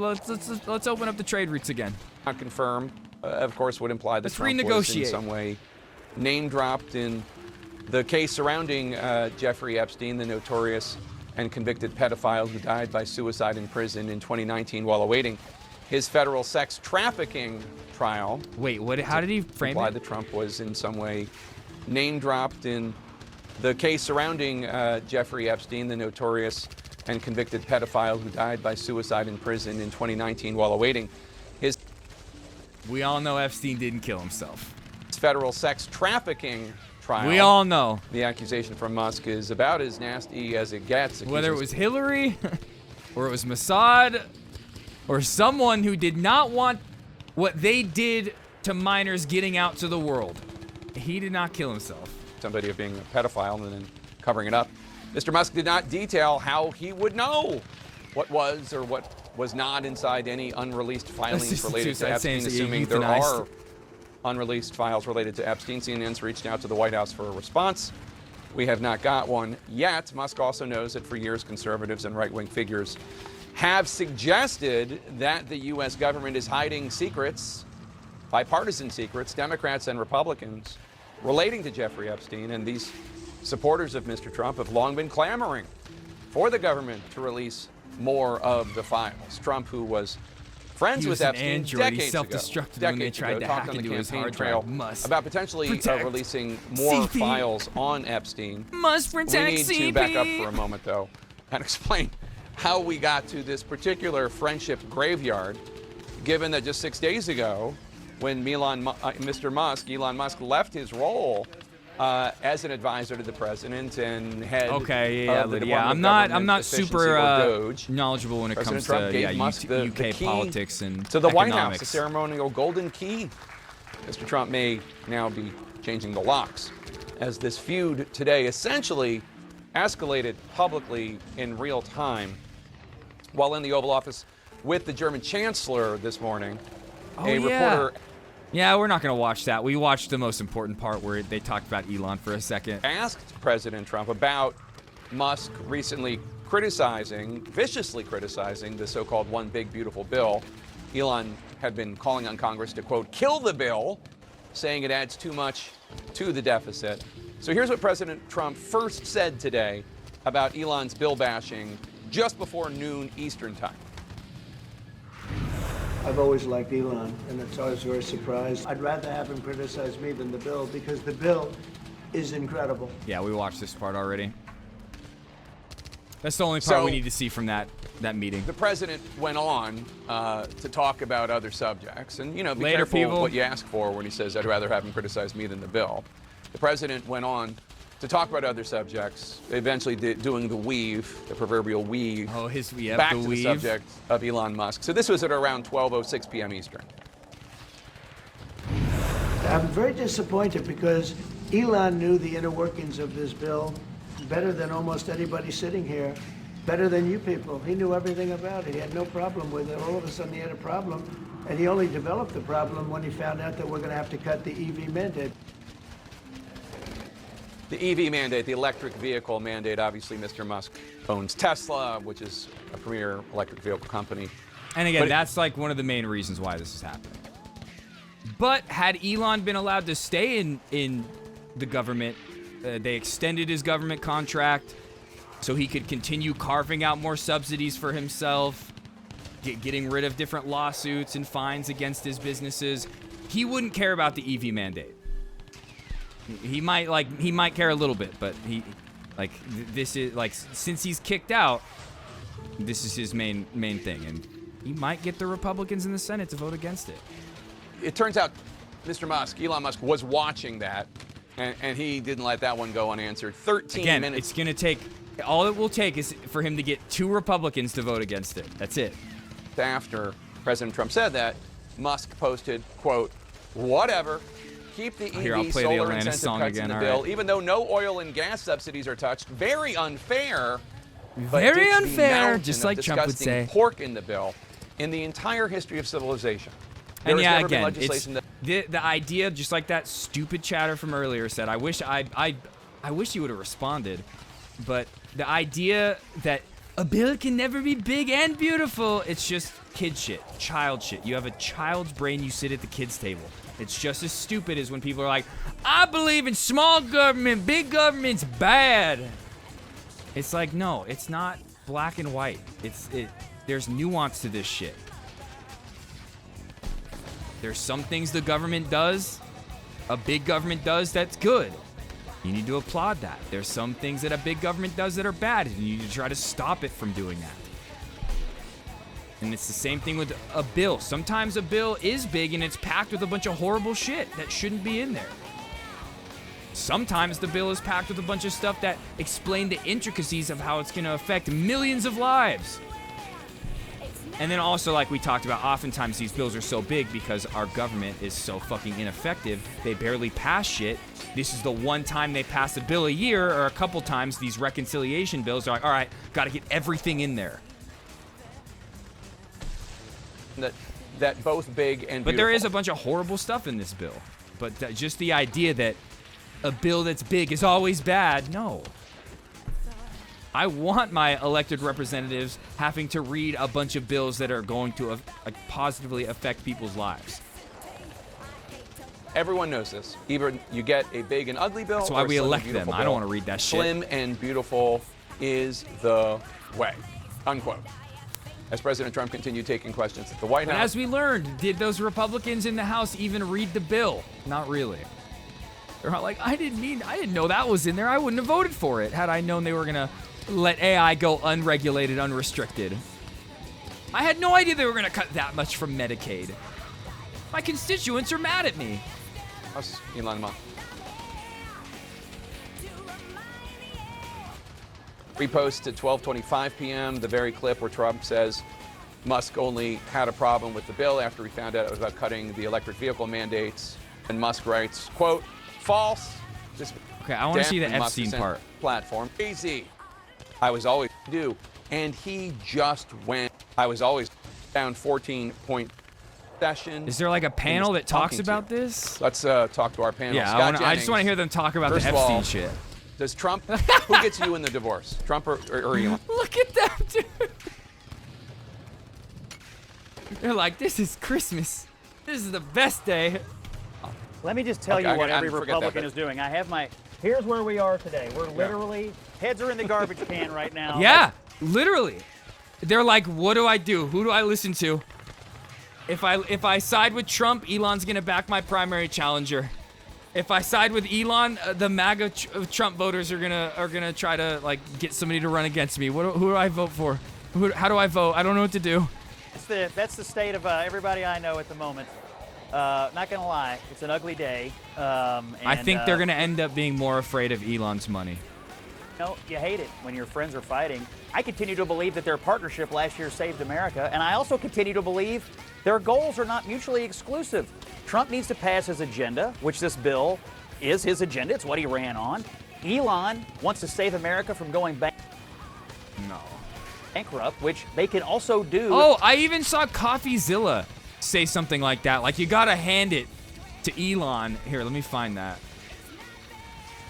A: let's open up the trade routes again.
L: Not confirmed, of course, would imply that
A: Let's
L: Trump was in
A: renegotiate.
L: some way name dropped in the case surrounding Jeffrey Epstein, the notorious and convicted pedophile who died by suicide in prison in 2019 while awaiting his federal sex trafficking trial.
A: Wait, what? How did he frame
L: imply
A: it?
L: that Trump was in some way name dropped in the case surrounding Jeffrey Epstein, the notorious and convicted pedophile who died by suicide in prison in 2019 while awaiting his.
A: We all know Epstein didn't kill himself.
L: Federal sex trafficking trial.
A: We all know.
L: The accusation from Musk is about as nasty as it gets.
A: Whether it was Hillary, or it was Mossad, or someone who did not want what they did to minors getting out to the world. He did not kill himself.
L: Somebody of being a pedophile and then covering it up. Mr. Musk did not detail how he would know what was or what was not inside any unreleased filings related to Epstein, assuming there are unreleased files related to Epstein. CNN's reached out to the White House for a response. We have not got one yet. Musk also knows that for years, conservatives and right-wing figures have suggested that the U.S. government is hiding secrets, bipartisan secrets, Democrats and Republicans, relating to Jeffrey Epstein. And these supporters of Mr. Trump have long been clamoring for the government to release more of the files. Trump, who was friends with Epstein decades
A: he self-destructed when they tried to hack into his hard drive. Must
L: about potentially releasing more
A: CP.
L: Files on Epstein.
A: Must protect
L: We need
A: CP.
L: to back up for a moment, though, and explain how we got to this particular friendship graveyard, given that just 6 days ago, when Elon Musk left his role as an advisor to the president and head of the Department
A: I'm not super knowledgeable when it
L: President
A: comes
L: Trump
A: to
L: gave Musk the
A: UK
L: key
A: politics and
L: to the White House,
A: economics.
L: the ceremonial golden key. Mr. Trump may now be changing the locks as this feud today essentially escalated publicly in real time. While in the Oval Office with the German Chancellor this morning, reporter.
A: Yeah, we're not going to watch that. We watched the most important part where they talked about Elon for a second.
L: Asked President Trump about Musk recently viciously criticizing the so-called One Big Beautiful Bill. Elon had been calling on Congress to, quote, kill the bill, saying it adds too much to the deficit. So here's what President Trump first said today about Elon's bill bashing just before noon Eastern time.
B: I've always liked Elon, and it's always very surprised. I'd rather have him criticize me than the bill, because the bill is incredible.
A: Yeah, we watched this part already. That's the only part we need to see from that meeting.
L: The president went on to talk about other subjects, and be
A: Later,
L: careful
A: people.
L: what you ask for when he says, I'd rather have him criticize me than the bill. The president went on to talk about other subjects, eventually doing the weave, the proverbial weave, back to the subject of Elon Musk. So this was at around 12:06 p.m. Eastern.
B: I'm very disappointed because Elon knew the inner workings of this bill better than almost anybody sitting here, better than you people. He knew everything about it. He had no problem with it. All of a sudden he had a problem, and he only developed the problem when he found out that we're going to have to cut the EV mandate.
L: The EV mandate, the electric vehicle mandate, obviously Mr. Musk owns Tesla, which is a premier electric vehicle company.
A: And again, that's like one of the main reasons why this is happening. But had Elon been allowed to stay in the government, they extended his government contract so he could continue carving out more subsidies for himself, getting rid of different lawsuits and fines against his businesses. He wouldn't care about the EV mandate. He might care a little bit, but this is since he's kicked out, this is his main thing, and he might get the Republicans in the Senate to vote against it.
L: It turns out Elon Musk was watching that, and he didn't let that one go unanswered. 13 minutes.
A: It's going to take, all it will take is for him to get 2 Republicans to vote against it. That's it.
L: After President Trump said that, Musk posted, quote, whatever. Keep the EV solar incentive
A: song
L: cuts
A: again.
L: in the bill, even though no oil and gas subsidies are touched. Very unfair.
A: Very unfair, just like Trump would say.
L: Pork in the bill in the entire history of civilization.
A: And yeah, again, it's the idea, just like that stupid chatter from earlier said. I wish you would have responded, but the idea that a bill can never be big and beautiful, it's just kid shit, child shit. You have a child's brain. You sit at the kids' table. It's just as stupid as when people are like, I believe in small government, big government's bad. It's like, no, it's not black and white. There's nuance to this shit. There's some things the government does, a big government does, that's good. You need to applaud that. There's some things that a big government does that are bad, and you need to try to stop it from doing that. And it's the same thing with a bill. Sometimes a bill is big and it's packed with a bunch of horrible shit that shouldn't be in there. Sometimes the bill is packed with a bunch of stuff that explain the intricacies of how it's going to affect millions of lives. And then also, like we talked about, oftentimes these bills are so big because our government is so fucking ineffective. They barely pass shit. This is the one time they pass a bill a year, or a couple times these reconciliation bills are like, all right, got to get everything in there.
L: That both big and beautiful.
A: But there is a bunch of horrible stuff in this bill. But just the idea that a bill that's big is always bad, no. I want my elected representatives having to read a bunch of bills that are going to positively affect people's lives.
L: Everyone knows this. Either you get a big and ugly bill,
A: that's why we elect them.
L: Bill.
A: I don't want to read that shit.
L: Slim and beautiful is the way, unquote. As President Trump continued taking questions at the White House.
A: But as we learned, did those Republicans in the House even read the bill? Not really. They're not like, I didn't know that was in there. I wouldn't have voted for it had I known they were gonna let AI go unregulated, unrestricted. I had no idea they were gonna cut that much from Medicaid. My constituents are mad at me.
L: Us, Elon Musk. Repost at 12:25 p.m. the very clip where Trump says Musk only had a problem with the bill after he found out it was about cutting the electric vehicle mandates. And Musk writes, quote, false.
A: Okay, I want to see the Epstein part.
L: Platform. Crazy. I was always do. And he just went. I was always down 14-point session.
A: Is there like a panel that talks about this?
L: Let's talk to our panel.
A: Yeah, I just want to hear them talk about the Epstein shit.
L: Does Trump, who gets you in the divorce? Trump or Elon?
A: Look at them, dude. They're like, this is Christmas. This is the best day.
M: Let me just tell you what every Republican is doing. I have here's where we are today. We're literally, heads are in the garbage can right now.
A: Yeah, literally. They're like, what do I do? Who do I listen to? If I side with Trump, Elon's gonna back my primary challenger. If I side with Elon, the MAGA Trump voters are gonna try to like get somebody to run against me. Who do I vote for? How do I vote? I don't know what to do.
M: That's the state of everybody I know at the moment. Not gonna lie, it's an ugly day.
A: I think they're gonna end up being more afraid of Elon's money.
M: No, you hate it when your friends are fighting. I continue to believe that their partnership last year saved America, and I also continue to believe their goals are not mutually exclusive. Trump needs to pass his agenda, which this bill is his agenda. It's what he ran on. Elon wants to save America from going bankrupt, which they can also do.
A: Oh, I even saw CoffeeZilla say something like that. Like, you gotta hand it to Elon. Here, let me find that.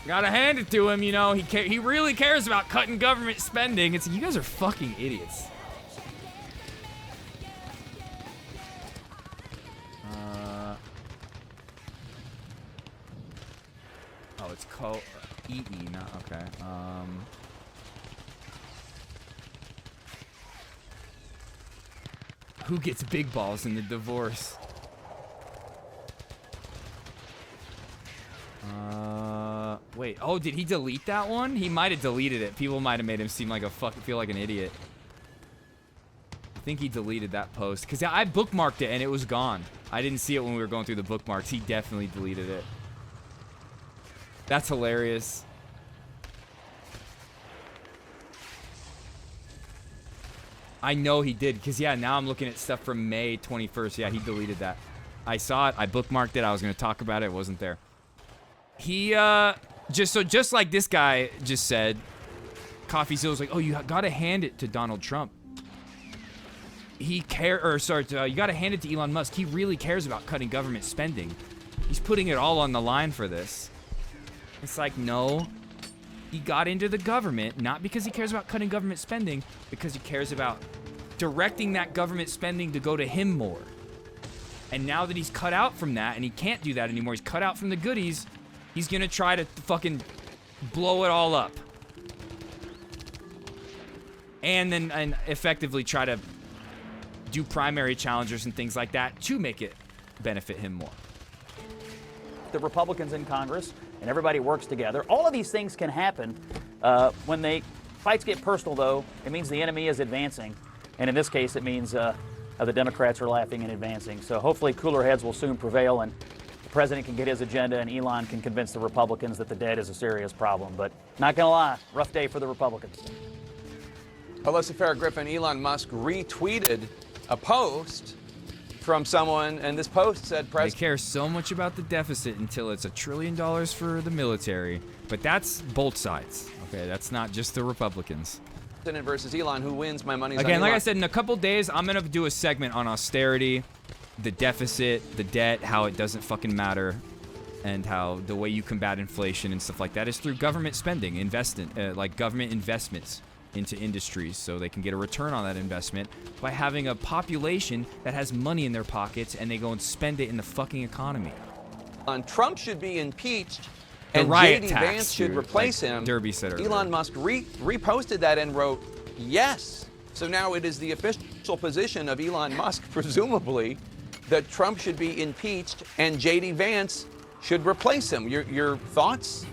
A: Gotta hand it to him, you know. He really cares about cutting government spending. It's you guys are fucking idiots. Oh, it's called EE, not okay. Who gets big balls in the divorce? Wait. Oh, did he delete that one? He might have deleted it. People might have made him seem like feel like an idiot. I think he deleted that post because I bookmarked it and it was gone. I didn't see it when we were going through the bookmarks. He definitely deleted it. That's hilarious. I know he did because yeah, now I'm looking at stuff from May 21st. Yeah, he deleted that. I saw it. I bookmarked it. I was going to talk about it. It wasn't there. He, just like this guy just said, Coffee Zill's like, oh, you got to hand it to Donald Trump. You got to hand it to Elon Musk. He really cares about cutting government spending. He's putting it all on the line for this. It's like, no. He got into the government, not because he cares about cutting government spending, because he cares about directing that government spending to go to him more. And now that he's cut out from that, and he can't do that anymore, he's cut out from the goodies, he's gonna try to fucking blow it all up. And then effectively try to do primary challengers and things like that to make it benefit him more.
M: The Republicans in Congress and everybody works together. All of these things can happen. When fights get personal, though, it means the enemy is advancing. And in this case, it means the Democrats are laughing and advancing. So hopefully cooler heads will soon prevail and the president can get his agenda and Elon can convince the Republicans that the debt is a serious problem. But not going to lie, rough day for the Republicans.
L: Alyssa Farrah-Griffin, Elon Musk retweeted a post from someone, and this post said,
A: They care so much about the deficit until it's $1 trillion for the military, but that's both sides. Okay, that's not just the Republicans.
L: President versus Elon, who wins? My money's on
A: Again,
L: Elon.
A: like I said, in a couple days, I'm gonna do a segment on austerity, the deficit, the debt, how it doesn't fucking matter, and how the way you combat inflation and stuff like that is through government spending, like government investments into industries so they can get a return on that investment by having a population that has money in their pockets and they go and spend it in the fucking economy.
L: Trump should be impeached
A: The
L: and
A: riot
L: JD
A: tax,
L: Vance should
A: dude,
L: replace
A: like
L: him.
A: Derby said earlier.
L: Elon Musk reposted that and wrote, yes. So now it is the official position of Elon Musk, presumably, that Trump should be impeached and JD Vance should replace him. Your thoughts?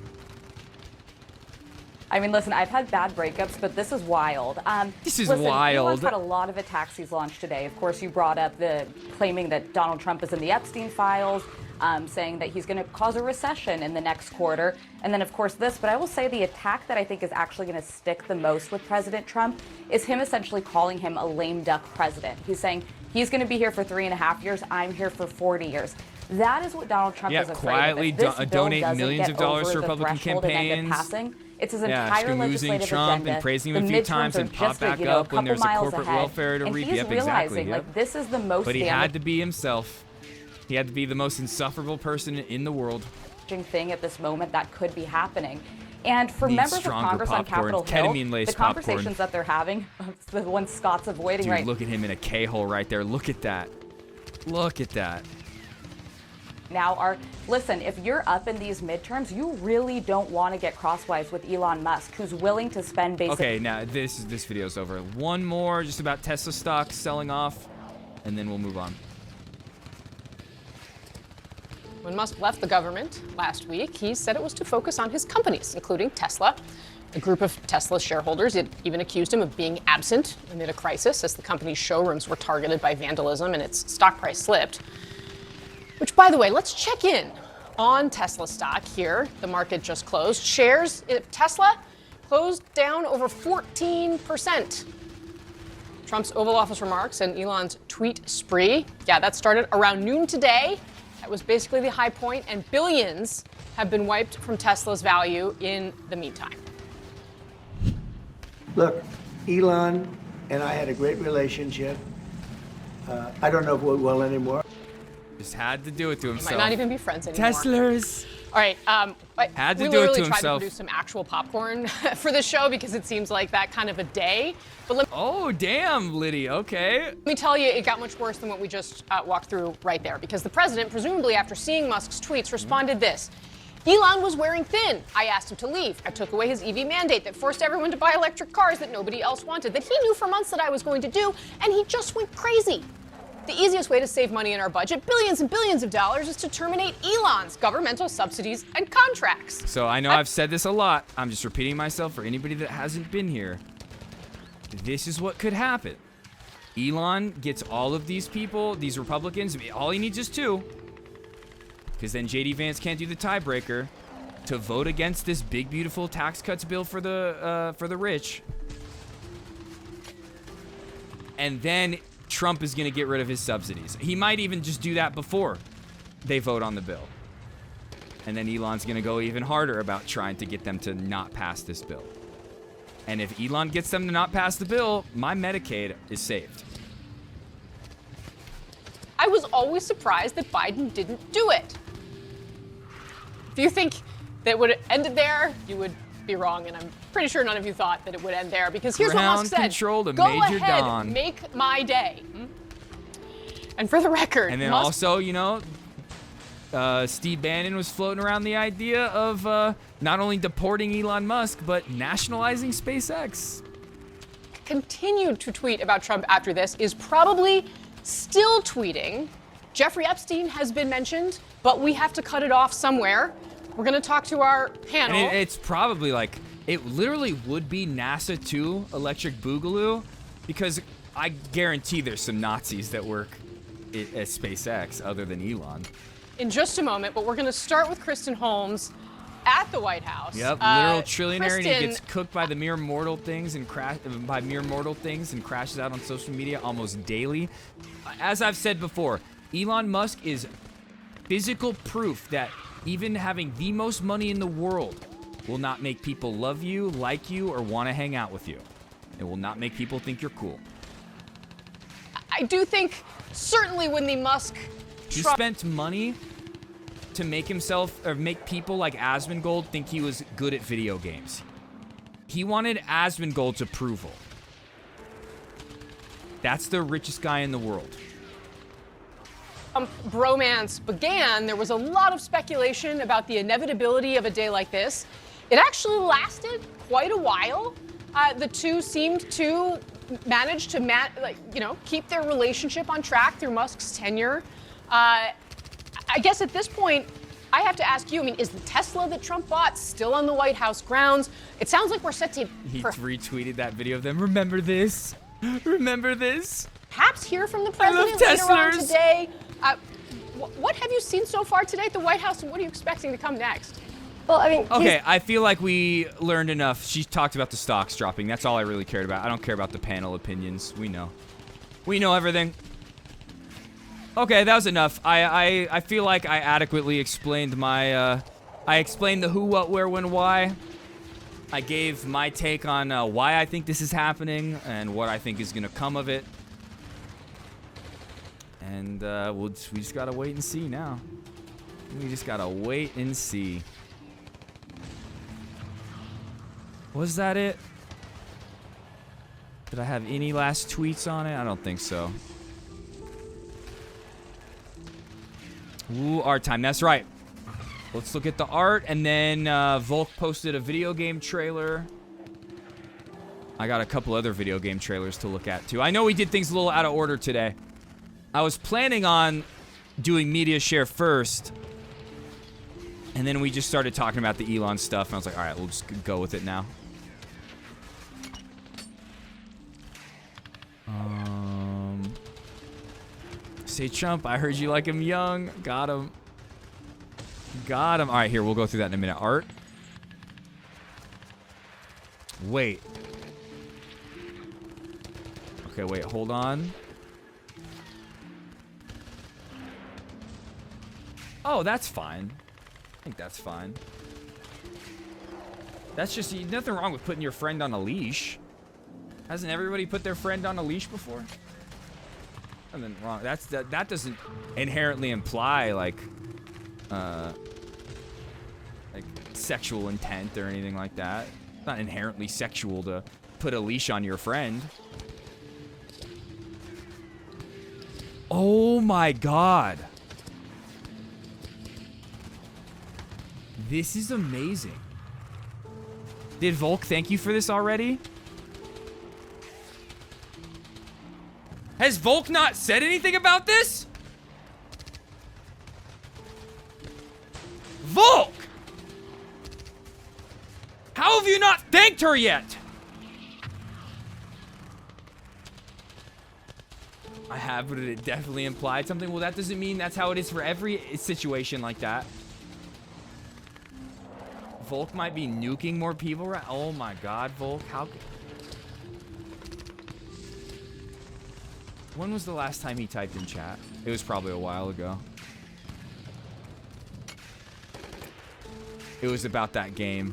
G: I mean, listen, I've had bad breakups, but this is wild.
A: This is wild.
G: Elon's had a lot of attacks he's launched today. Of course, you brought up the claiming that Donald Trump is in the Epstein files, saying that he's going to cause a recession in the next quarter. And then, of course, this. But I will say the attack that I think is actually going to stick the most with President Trump is him essentially calling him a lame duck president. He's saying he's going to be here for 3.5 years. I'm here for 40 years. That is what Donald Trump is afraid
A: quietly
G: of. If this bill
A: donate
G: doesn't
A: millions
G: get
A: of dollars
G: over
A: to
G: the
A: Republican
G: threshold and end up
A: campaigns.
G: passing, it's his entire
A: schmoozing
G: legislative
A: Trump
G: agenda.
A: and praising him
G: The
A: a few
G: midterms
A: times
G: are
A: and pop
G: just
A: back
G: a
A: up when
G: couple
A: there's a
G: miles
A: corporate
G: ahead.
A: welfare to
G: And
A: reap.
G: he's
A: Yep,
G: realizing,
A: exactly. Yep.
G: like, this is the most
A: But he had to be himself. He had to be the most insufferable person in the world.
G: thing at this moment that could be happening. And for
A: Needs
G: members of
A: stronger
G: Congress on
A: popcorn,
G: Capitol Hill, the
A: ketamine-laced
G: conversations
A: popcorn.
G: that they're having, the one Scott's avoiding
A: Dude,
G: right
A: look at him in a K-hole right there. Look at that. Look at that.
G: now are, listen, if you're up in these midterms, you really don't want to get crosswise with Elon Musk, who's willing to spend basically...
A: Okay, now this video's over. One more just about Tesla stock selling off, and then we'll move on.
N: When Musk left the government last week, he said it was to focus on his companies, including Tesla. A group of Tesla shareholders had even accused him of being absent amid a crisis as the company's showrooms were targeted by vandalism and its stock price slipped. Which, by the way, let's check in on Tesla stock here. The market just closed. Shares at Tesla closed down over 14%. Trump's Oval Office remarks and Elon's tweet spree, yeah, that started around noon today. That was basically the high point, and billions have been wiped from Tesla's value in the meantime.
B: Look, Elon and I had a great relationship. I don't know if we're well anymore.
A: Just had to do it to
N: They
A: himself.
N: might not even be friends anymore.
A: Teslas.
N: All right,
A: Had to
N: we
A: do it
N: literally
A: to
N: tried
A: himself.
N: to produce some actual popcorn for this show because it seems like that kind of a day. But
A: oh, damn, Liddy, okay.
N: Let me tell you, it got much worse than what we just walked through right there, because the president, presumably after seeing Musk's tweets, responded this. Elon was wearing thin. I asked him to leave. I took away his EV mandate that forced everyone to buy electric cars that nobody else wanted, that he knew for months that I was going to do, and he just went crazy. The easiest way to save money in our budget, billions and billions of dollars, is to terminate Elon's governmental subsidies and contracts.
A: So I know I've said this a lot. I'm just repeating myself for anybody that hasn't been here. This is what could happen. Elon gets all of these people, these Republicans, all he needs is 2. Because then JD Vance can't do the tiebreaker to vote against this big, beautiful tax cuts bill for the rich. And then Trump is going to get rid of his subsidies. He might even just do that before they vote on the bill. And then Elon's going to go even harder about trying to get them to not pass this bill. And if Elon gets them to not pass the bill, my Medicaid is saved.
N: I was always surprised that Biden didn't do it. If you think that it would have ended there, you would be wrong, and I'm pretty sure none of you thought that it would end there, because here's what Musk said.
A: Control to
N: Go
A: Major
N: ahead,
A: Don.
N: make my day. And for the record,
A: and then
N: Musk
A: also, you know, Steve Bannon was floating around the idea of not only deporting Elon Musk, but nationalizing SpaceX.
N: continued to tweet about Trump after this, is probably still tweeting. Jeffrey Epstein has been mentioned, but we have to cut it off somewhere. We're going to talk to our panel.
A: And it's probably like, it literally would be NASA 2 Electric Boogaloo, because I guarantee there's some Nazis that work at SpaceX other than Elon.
N: In just a moment, but we're going to start with Kristen Holmes at the White House.
A: Yep, literal trillionaire,
N: Kristen,
A: and he gets cooked by the mere mortal things and crashes out on social media almost daily. As I've said before, Elon Musk is physical proof that even having the most money in the world will not make people love you, like you, or want to hang out with you. It will not make people think you're cool.
N: I do think certainly when the Musk
A: He spent money to make himself, or make people like Asmongold think he was good at video games. He wanted Asmongold's approval. That's the richest guy in the world.
N: Bromance began, there was a lot of speculation about the inevitability of a day like this. It actually lasted quite a while. The two seemed to manage to keep their relationship on track through Musk's tenure. I guess at this point, I have to ask you, I mean, is the Tesla that Trump bought still on the White House grounds? It sounds like we're set to...
A: He retweeted that video of them. Remember this? Remember this?
N: Perhaps hear from the president later on today. What have you seen so far today at the White House, and what are you expecting to come next?
D: Well, I mean,
A: okay, I feel like we learned enough. She talked about the stocks dropping. That's all I really cared about. I don't care about the panel opinions. We know. We know everything. Okay, that was enough. I feel like I adequately explained my, I explained the who, what, where, when, why. I gave my take on why I think this is happening and what I think is going to come of it. And we just got to wait and see now. We just got to wait and see. Was that it? Did I have any last tweets on it? I don't think so. Ooh, art time. That's right. Let's look at the art. And then Volk posted a video game trailer. I got a couple other video game trailers to look at, too. I know we did things a little out of order today. I was planning on doing media share first. And then we just started talking about the Elon stuff. And I was like, all right, we'll just go with it now. Say Trump, I heard you like him young. Got him. Got him. All right, here, we'll go through that in a minute. Art. Wait. Okay, wait, hold on. Oh, that's fine. I think that's fine. That's just, nothing wrong with putting your friend on a leash. Hasn't everybody put their friend on a leash before? Nothing wrong. That doesn't inherently imply like sexual intent or anything like that. It's not inherently sexual to put a leash on your friend. Oh my God. This is amazing. Did Volk thank you for this already? Has Volk not said anything about this? Volk! How have you not thanked her yet? I have, but it definitely implied something. Well, that doesn't mean that's how it is for every situation like that. Volk might be nuking more people, right? Oh my God, Volk, how... When was the last time he typed in chat? It was probably a while ago. It was about that game.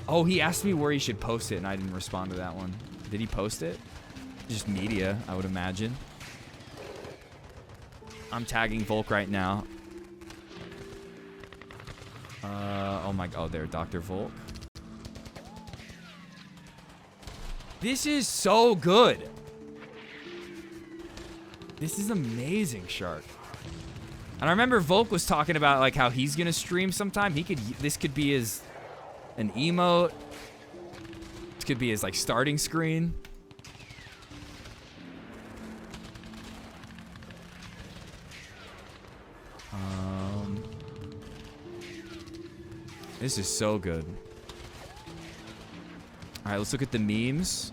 A: Oh, he asked me where he should post it, and I didn't respond to that one. Did he post it? Just media, I would imagine. I'm tagging Volk right now. Oh my, oh, there, Dr. Volk. This is so good. This is amazing, Shark. And I remember Volk was talking about like how he's gonna stream sometime. This could be his an emote. This could be his like starting screen. This is so good. All right, let's look at the memes.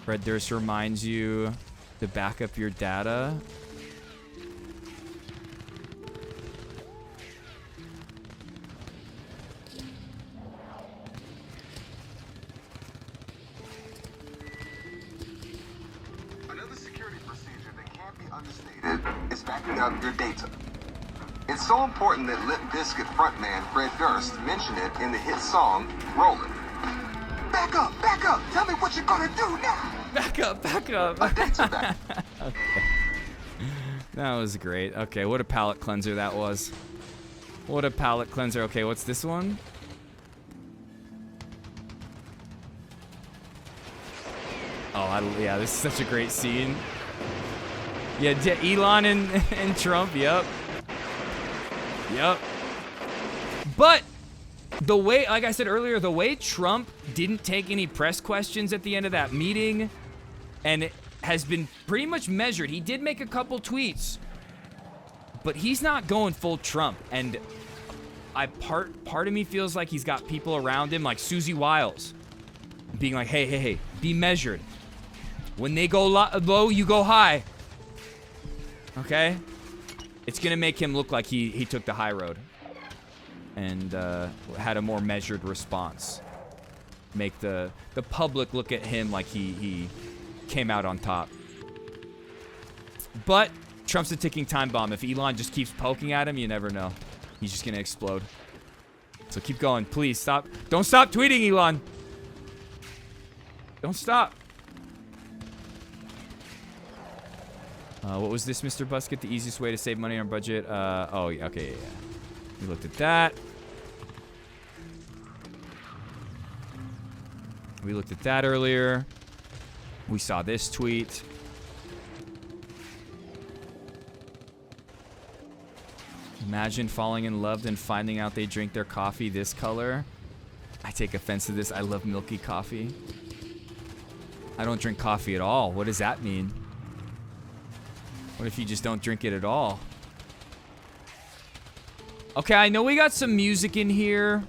A: Red Durst reminds you to back up your data.
O: Another security procedure that can't be understated is backing up your data. It's so important that Limp Bizkit frontman Fred Durst mentioned it in the hit song Rollin'. Back up, back up. Tell me what you're gonna do now.
A: Back up, back up. Okay. That was great. Okay, what a palate cleanser that was. What a palate cleanser. Okay, what's this one? Oh, yeah, this is such a great scene. Yeah, Elon and Trump, yep. Yep. But the way, like I said earlier, the way Trump didn't take any press questions at the end of that meeting and it has been pretty much measured. He did make a couple tweets, but he's not going full Trump. And part of me feels like he's got people around him like Susie Wiles being like, hey, be measured. When they go low, you go high. Okay? It's gonna make him look like he took the high road and had a more measured response. Make the public look at him like he came out on top. But Trump's a ticking time bomb. If Elon just keeps poking at him, you never know. He's just gonna explode. So keep going, please. Stop. Don't stop tweeting, Elon. Don't stop. What was this, Mr. Busket? The easiest way to save money on our budget? Oh, yeah, okay, yeah. We looked at that. We looked at that earlier. We saw this tweet. Imagine falling in love and finding out they drink their coffee this color. I take offense to this. I love milky coffee. I don't drink coffee at all. What does that mean? What if you just don't drink it at all? Okay, I know we got some music in here.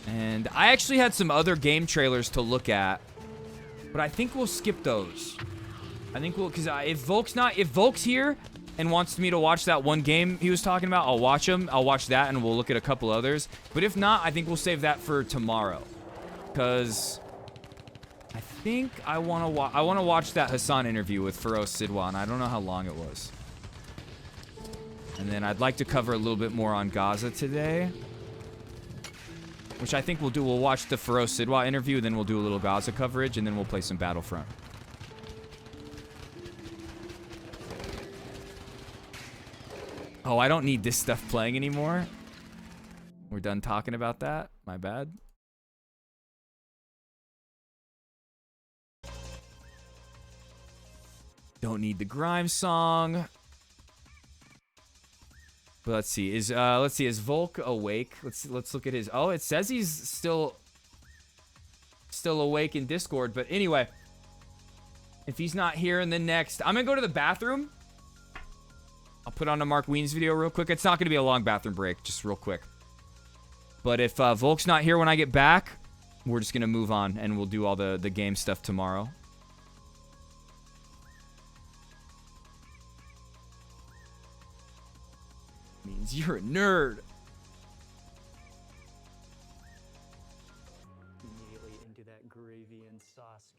A: And I actually had some other game trailers to look at, but I think we'll skip those. I think we'll, because if Volk's here and wants me to watch that one game he was talking about, I'll watch him. I'll watch that, and we'll look at a couple others. But if not, I think we'll save that for tomorrow, because I think I want to watch that HASAN interview with Feroz Sidwan. I don't know how long it was. And then I'd like to cover a little bit more on Gaza today, which I think we'll do. We'll watch the Feroz Sidwan interview, then we'll do a little Gaza coverage, and then we'll play some Battlefront. Oh, I don't need this stuff playing anymore. We're done talking about that. My bad. Don't need the Grimes song. But let's see. Is Volk awake? Let's look at his. Oh, it says he's still awake in Discord. But anyway, if he's not here in the next, I'm gonna go to the bathroom. I'll put on a Mark Wiens video real quick. It's not gonna be a long bathroom break, just real quick. But if Volk's not here when I get back, we're just gonna move on and we'll do all the game stuff tomorrow. beans. You're a nerd.
P: Immediately into that gravy and sauce.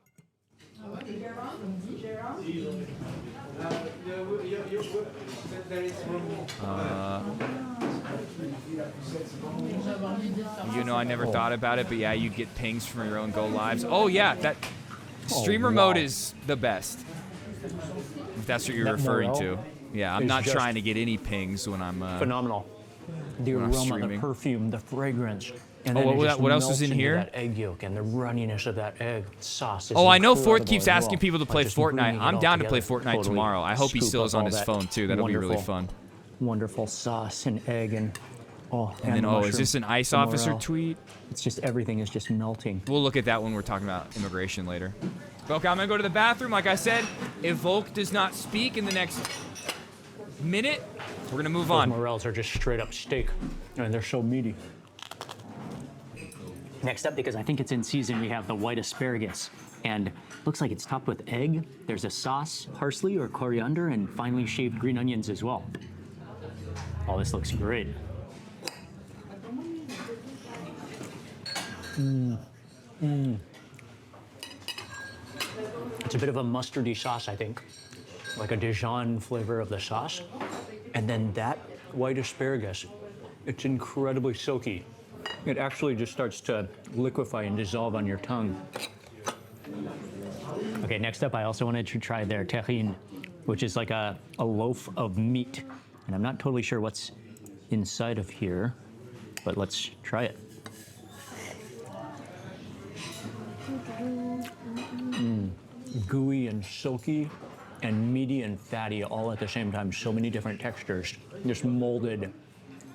A: You know, I never thought about it, but yeah, you get pings from your own go lives. Oh yeah, that streamer mode is the best. If that's what you're referring to. Yeah, I'm not trying to get any pings when I'm
P: phenomenal. The aroma, the perfume, the fragrance. And
A: what else is in here?
P: That egg yolk and the runniness of that egg sauce.
A: Oh, I know Fort keeps asking people to play Fortnite. I'm down to play Fortnite tomorrow. I hope he still is on his phone too. That'll be really fun.
P: Wonderful sauce and egg and
A: is this an ICE officer tweet?
P: It's just everything is just melting.
A: We'll look at that when we're talking about immigration later. Okay, I'm gonna go to the bathroom. Like I said, if Volk does not speak in the next minute, we're gonna move on.
P: Those morels are just straight up steak, and they're so meaty. Next up, because I think it's in season, we have the white asparagus. And looks like it's topped with egg. There's a sauce, parsley or coriander, and finely shaved green onions as well. Oh, this looks great. It's a bit of a mustardy sauce, I think. Like a Dijon flavor of the sauce. And then that white asparagus, it's incredibly soaky. It actually just starts to liquefy and dissolve on your tongue. Okay, next up, I also wanted to try their terrine, which is like a loaf of meat. And I'm not totally sure what's inside of here, but let's try it. Gooey and soaky and meaty and fatty all at the same time. So many different textures, just molded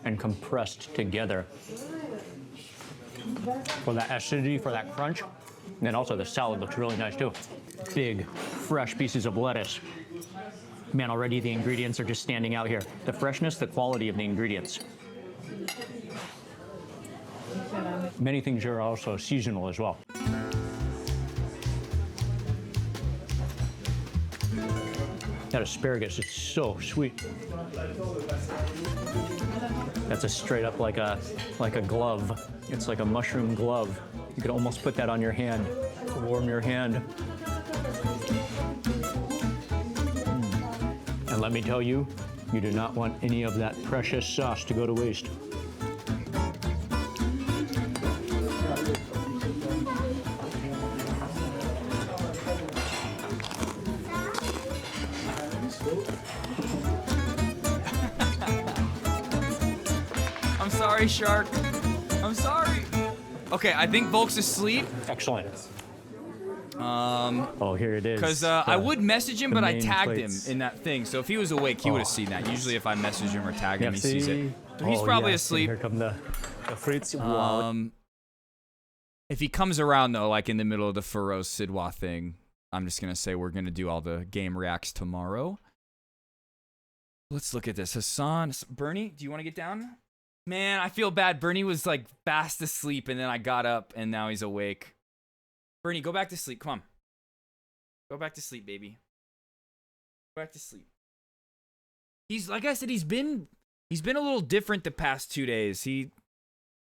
P: and compressed together. For that acidity, for that crunch. And then also the salad looks really nice too. Big, fresh pieces of lettuce. Man, already the ingredients are just standing out here. The freshness, the quality of the ingredients. Many things are also seasonal as well. That asparagus is so sweet. That's a straight up like a glove. It's like a mushroom glove. You could almost put that on your hand to warm your hand. And let me tell you, you do not want any of that precious sauce to go to waste.
A: I'm sorry, Shark. I'm sorry. Okay, I think Volk's asleep.
P: Excellent. Oh, here it is.
A: Because I would message him, but I tagged him in that thing. So if he was awake, he would have seen that. Usually if I message him or tag him, he sees it. So he's probably asleep.
P: Here come the frites. Wow.
A: If he comes around, though, like in the middle of the Feroz Sidwa thing, I'm just going to say we're going to do all the game reacts tomorrow. Let's look at this. Hasan. Bernie, do you want to get down? Man, I feel bad. Bernie was like fast asleep, and then I got up, and now he's awake. Bernie, go back to sleep. Come on. Go back to sleep, baby. Go back to sleep. He's, like I said, he's been a little different the past 2 days. He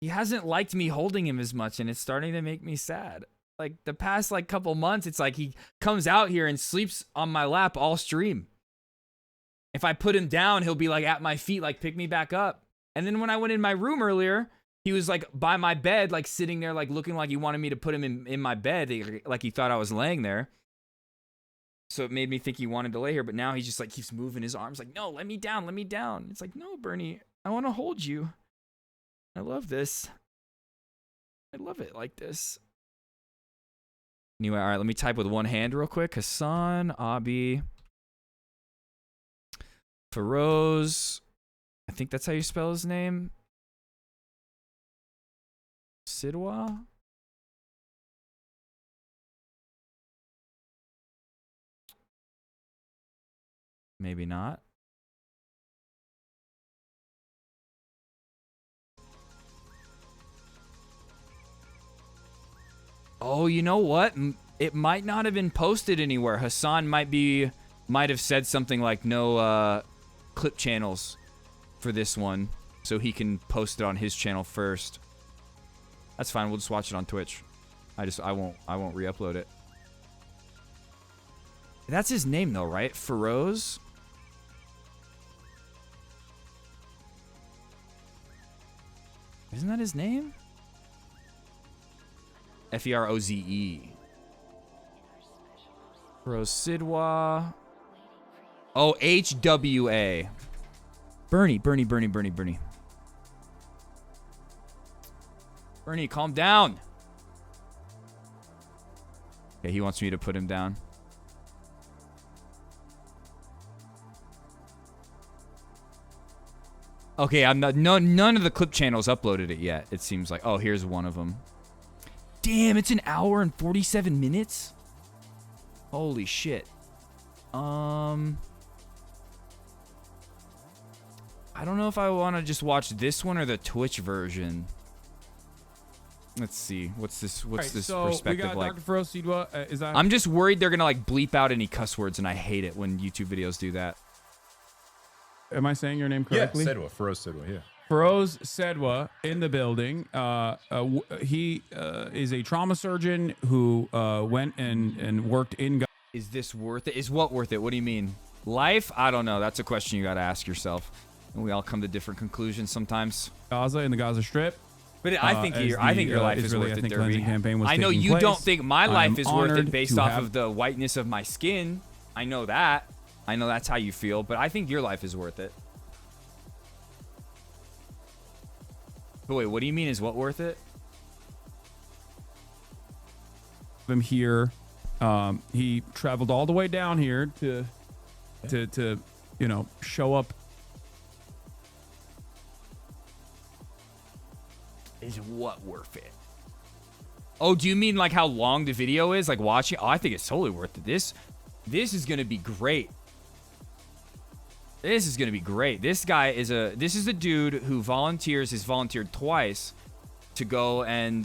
A: hasn't liked me holding him as much, and it's starting to make me sad. Like the past like couple months, it's like he comes out here and sleeps on my lap all stream. If I put him down, he'll be like at my feet, like pick me back up. And then when I went in my room earlier, he was like by my bed, like sitting there, like looking like he wanted me to put him in my bed, like he thought I was laying there. So it made me think he wanted to lay here, but now he just like keeps moving his arms like, no, let me down, let me down. It's like, no, Bernie, I want to hold you. I love this. I love it like this. Anyway, all right, let me type with one hand real quick. Hasan, Abi, Feroz. I think that's how you spell his name. Sidwa? Maybe not. Oh, you know what? It might not have been posted anywhere. Hasan might have said something like no clip channels for this one so he can post it on his channel first. That's fine. We'll just watch it on Twitch. I won't re-upload it. That's his name though, right? Feroz? Isn't that his name? F-E-R-O-Z-E. Feroz Sidwa. Oh, H-W-A. Bernie. Bernie, calm down. Okay, he wants me to put him down. Okay, I'm not. None of the clip channels uploaded it yet. It seems like. Oh, here's one of them. Damn, it's an hour and 47 minutes. Holy shit. I don't know if I want to just watch this one or the Twitch version. Let's see. What's this
Q: so
A: perspective
Q: we got
A: like?
Q: Dr. Feroz Sidwa. Is that?
A: I'm just worried they're gonna like bleep out any cuss words, and I hate it when YouTube videos do that.
Q: Am I saying your name correctly?
R: Yeah, Sidwa. Feroz Sidwa, yeah.
Q: Feroz Sidwa in the building. He is a trauma surgeon who went and worked in.
A: Is this worth it? Is what worth it? What do you mean? Life? I don't know. That's a question you got to ask yourself. And we all come to different conclusions sometimes.
Q: Gaza in the Gaza Strip.
A: But I think your life is worth it, Derby.
Q: Was
A: I know you
Q: place.
A: don't think my life is worth it
Q: honored
A: based
Q: to
A: off
Q: have-
A: of the whiteness of my skin. I know that. I know that's how you feel, but I think your life is worth it. But wait, what do you mean is what worth it?
Q: Him here. He traveled all the way down here to you know, show up.
A: Is what worth it? Oh, do you mean like how long the video is? Like watching? Oh, I think it's totally worth it. This is gonna be great. This is gonna be great. This is a dude who has volunteered twice to go and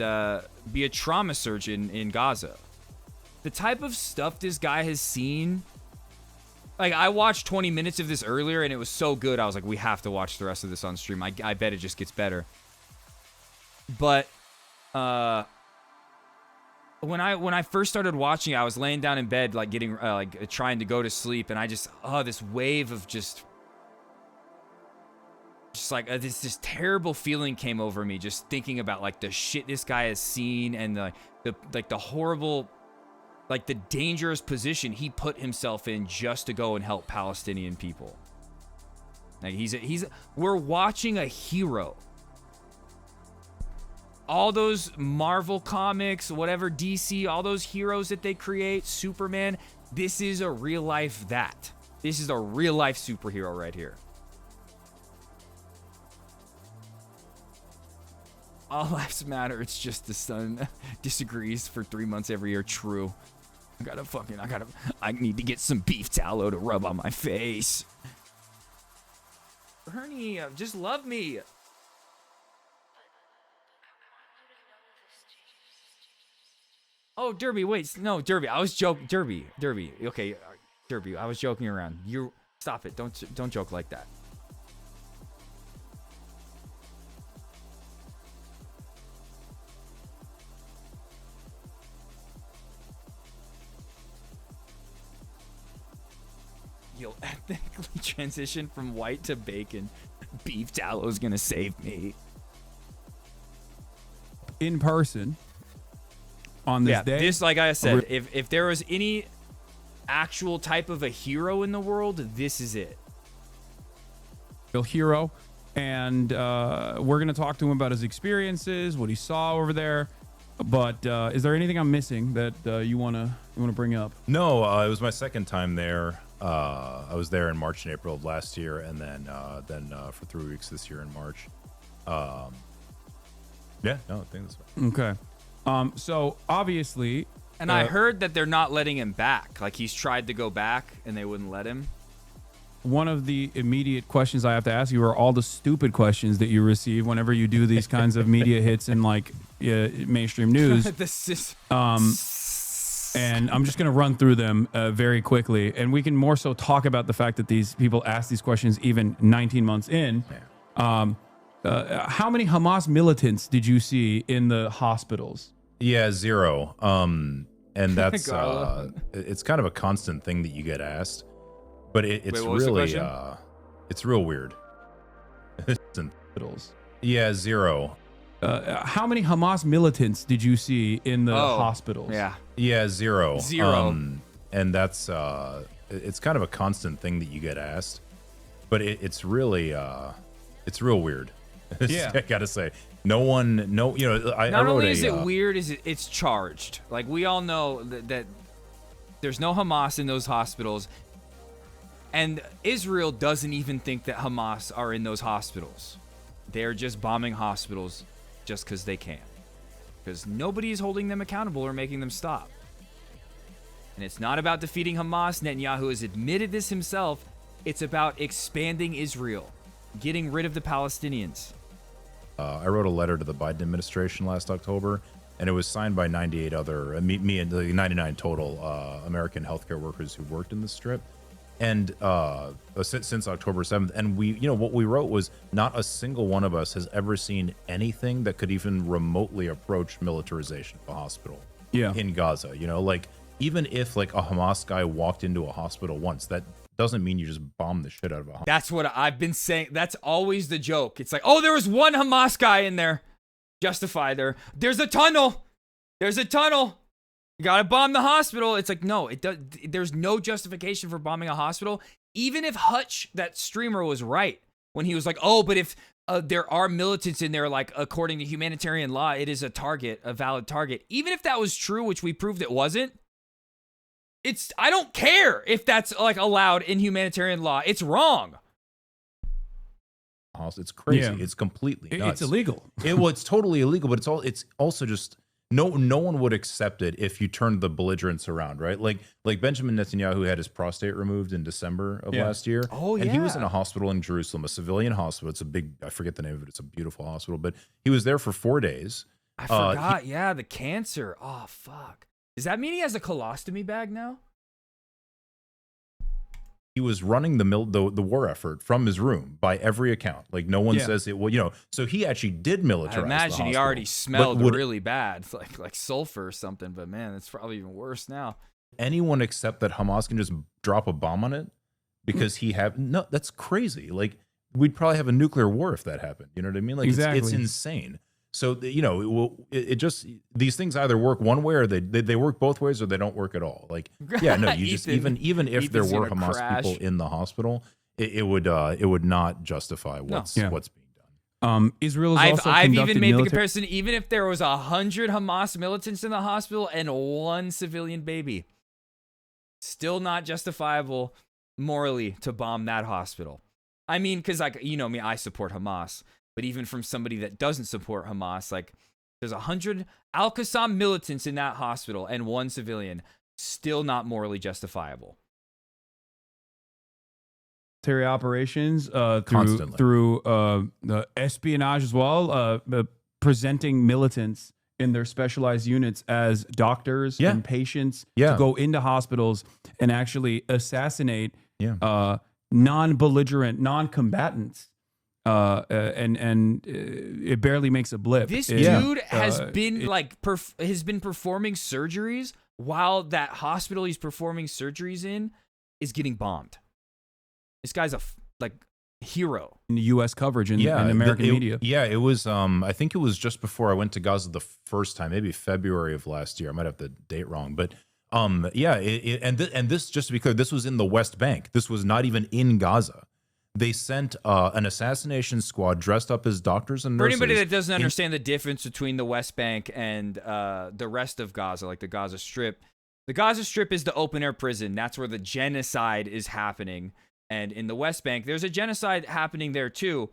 A: be a trauma surgeon in Gaza. The type of stuff this guy has seen. Like, I watched 20 minutes of this earlier and it was so good. I was like, we have to watch the rest of this on stream. I bet it just gets better. But when I first started watching, I was laying down in bed, like getting trying to go to sleep, and I just this wave of just like this terrible feeling came over me just thinking about like the shit this guy has seen and the horrible, like the dangerous position he put himself in just to go and help Palestinian people. Like we're watching a hero. All those Marvel comics, whatever, DC, all those heroes that they create, Superman, this is a real life that. This is a real life superhero right here. All lives matter. It's just the sun disagrees for 3 months every year. True. I need to get some beef tallow to rub on my face. Bernie, just love me. Oh, Derby, wait. No, Derby. I was joking. Derby. Okay, Derby. I was joking around. You stop it. Don't joke like that. You'll ethnically transition from white to bacon. Beef tallow's gonna save me.
Q: In person. On this day.
A: This, like I said, if there was any actual type of a hero in the world, this is it.
Q: Real hero. And we're going to talk to him about his experiences, what he saw over there. But is there anything I'm missing that you want to bring up?
R: No, it was my second time there. I was there in March and April of last year, and then for 3 weeks this year in March. Yeah, no, I think that's fine.
Q: Okay. So obviously,
A: and I heard that they're not letting him back. Like he's tried to go back and they wouldn't let him.
Q: One of the immediate questions I have to ask you are all the stupid questions that you receive whenever you do these kinds of media hits in like mainstream news. And I'm just going to run through them very quickly, and we can more so talk about the fact that these people ask these questions even 19 months in. How many Hamas militants did you see in the hospitals?
R: Yeah, 0. And that's it's kind of a constant thing that you get asked, but it's really it's real weird. Yeah, 0.
Q: How many Hamas militants did you see in the hospitals?
R: Yeah, 0.
A: 0.
R: And that's it's kind of a constant thing that you get asked, but it's really it's real weird.
Q: Yeah,
R: I gotta say, no, you know,
A: Not only is it weird, it's charged. Like, we all know that there's no Hamas in those hospitals, and Israel doesn't even think that Hamas are in those hospitals. They're just bombing hospitals just because they can, because nobody is holding them accountable or making them stop. And it's not about defeating Hamas. Netanyahu has admitted this himself. It's about expanding Israel, getting rid of the Palestinians.
R: I wrote a letter to the Biden administration last October, and it was signed by 98 other, me and the 99 total American healthcare workers who worked in the Strip, and since October 7th. And we, you know, what we wrote was not a single one of us has ever seen anything that could even remotely approach militarization of a hospital in Gaza. You know, like, even if like a Hamas guy walked into a hospital once, that doesn't mean you just bomb the shit out of a hospital.
A: That's what I've been saying. That's always the joke. It's like, oh, there was one Hamas guy in there. Justify there. There's a tunnel. There's a tunnel. You gotta bomb the hospital. It's like, no, there's no justification for bombing a hospital. Even if Hutch, that streamer, was right when he was like, oh, but if there are militants in there, like, according to humanitarian law, it is a target, a valid target. Even if that was true, which we proved it wasn't, I don't care if that's like allowed in humanitarian law. It's wrong.
R: It's crazy. Yeah. It's completely nuts.
Q: It's illegal.
R: It's totally illegal, but it's also just no one would accept it if you turned the belligerents around, right? Like Benjamin Netanyahu had his prostate removed in December of last year.
A: Oh,
R: and he was in a hospital in Jerusalem, a civilian hospital. It's a big, I forget the name of it. It's a beautiful hospital, but he was there for 4 days.
A: I forgot. The cancer. Oh, fuck. Does that mean he has a colostomy bag now?
R: He was running the war effort from his room by every account. Like, no one says it. Well, you know, so he actually did militarize.
A: I imagine he already smelled really bad, like sulfur or something. But man, it's probably even worse now.
R: Anyone accept that Hamas can just drop a bomb on it because no? That's crazy. Like, we'd probably have a nuclear war if that happened. You know what I mean? Like,
Q: exactly.
R: It's insane. So, you know, it just, these things either work one way or they work both ways, or they don't work at all. Like, yeah, no, you just, even if there were Hamas people in the hospital, it would not justify what's being done.
Q: Israel is also
A: I've even made the comparison. Even if there was 100 Hamas militants in the hospital and 1 civilian baby, still not justifiable morally to bomb that hospital. I mean, because, like, you know me, I support Hamas. But even from somebody that doesn't support Hamas, like, there's 100 Al-Qassam militants in that hospital and 1 civilian, still not morally justifiable.
Q: Military operations through the espionage as well, presenting militants in their specialized units as doctors and patients to go into hospitals and actually assassinate non-belligerent, non-combatants. And it barely makes a blip.
A: This dude has been has been performing surgeries while that hospital he's performing surgeries in is getting bombed. This guy's a hero
Q: in the U.S. coverage in American media.
R: Yeah, it was. I think it was just before I went to Gaza the first time, maybe February of last year. I might have the date wrong, but and this, just to be clear, this was in the West Bank. This was not even in Gaza. They sent an assassination squad dressed up as doctors and nurses.
A: For anybody that doesn't understand the difference between the West Bank and the rest of Gaza, like the Gaza Strip is the open-air prison. That's where the genocide is happening. And in the West Bank, there's a genocide happening there too.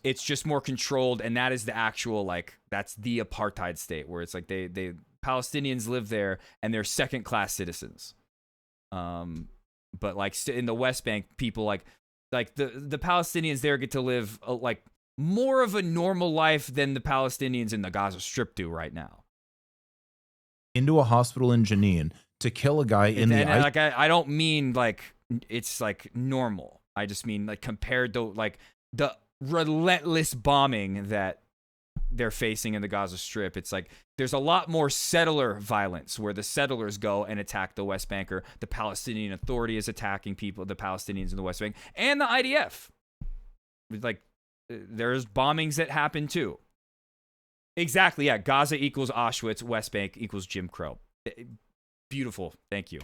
A: It's just more controlled, and that is the actual, that's the apartheid state, where it's like they Palestinians live there, and they're second-class citizens. But in the West Bank, people like the Palestinians there get to live more of a normal life than the Palestinians in the Gaza Strip do right now.
R: Into a hospital in Jenin to kill a guy I
A: don't mean it's normal. I just mean compared to the relentless bombing that they're facing in the Gaza Strip. It's like there's a lot more settler violence where the settlers go and attack the West Bank, or the Palestinian Authority is attacking people, the Palestinians in the West Bank, and the IDF. Like, there's bombings that happen too. Exactly, yeah. Gaza equals Auschwitz, West Bank equals Jim Crow. Beautiful. Thank you.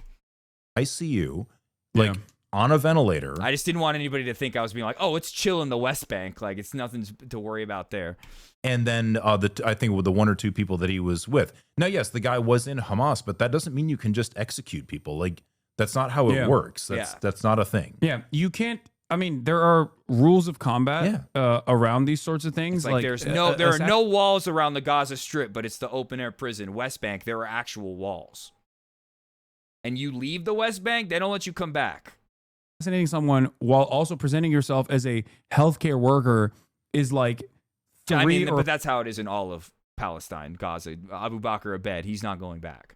R: ICU, like on a ventilator.
A: I just didn't want anybody to think I was being like, oh, it's chill in the West Bank. Like, it's nothing to worry about there.
R: And then I think with the one or two people that he was with. Now, yes, the guy was in Hamas, but that doesn't mean you can just execute people. Like, that's not how it works. That's not a thing.
Q: Yeah, you can't. I mean, there are rules of combat around these sorts of things.
A: It's like there are no walls around the Gaza Strip, but it's the open air prison. West Bank, there are actual walls. And you leave the West Bank, they don't let you come back.
Q: Assassinating someone while also presenting yourself as a healthcare worker is like
A: but that's how it is in all of Palestine, Gaza. Abu Bakr Abed, he's not going back.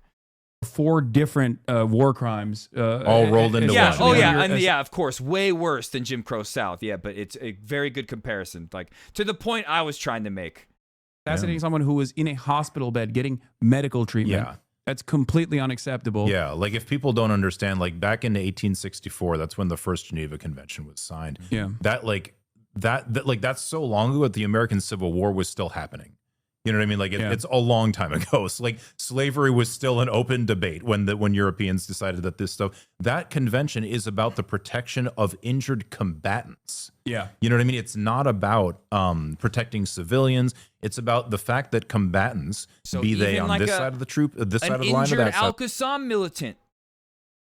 Q: 4 different war crimes
R: all rolled into one.
A: Oh yeah, and of course, way worse than Jim Crow South. Yeah, but it's a very good comparison. Like, to the point I was trying to make.
Q: Assassinating someone who was in a hospital bed getting medical treatment. Yeah. That's completely unacceptable.
R: Yeah, like if people don't understand, like back in 1864, that's when the first Geneva Convention was signed.
Q: Yeah,
R: that's so long ago that the American Civil War was still happening. You know what I mean? Like it's a long time ago. So like slavery was still an open debate when Europeans decided that this stuff. That convention is about the protection of injured combatants.
Q: Yeah,
R: you know what I mean? It's not about protecting civilians. It's about the fact that combatants, be they on this side of the troop, this side of the line, or that side.
A: An injured Al-Qassam militant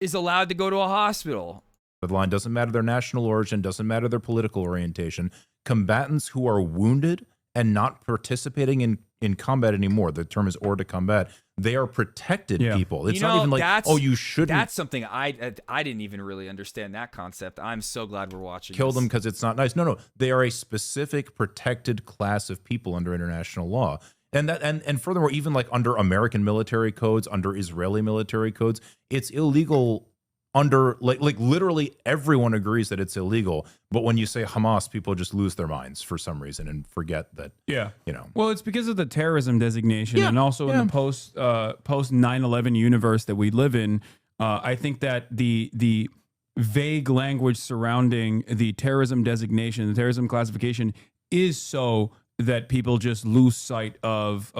A: is allowed to go to a hospital.
R: The line doesn't matter their national origin, doesn't matter their political orientation. Combatants who are wounded and not participating in combat anymore. The term is hors de combat. They are protected people. It's not even like, oh, you shouldn't.
A: That's something I didn't even really understand that concept. I'm so glad we're watching.
R: Kill them because it's not nice. No, they are a specific protected class of people under international law. And furthermore, even like under American military codes, under Israeli military codes, it's illegal. Under like literally everyone agrees that it's illegal, but when you say Hamas, people just lose their minds for some reason and forget that.
Q: Yeah,
R: you know.
Q: Well, it's because of the terrorism designation, and also in the post 9/11 universe that we live in. I think that the vague language surrounding the terrorism designation, the terrorism classification, is so that people just lose sight of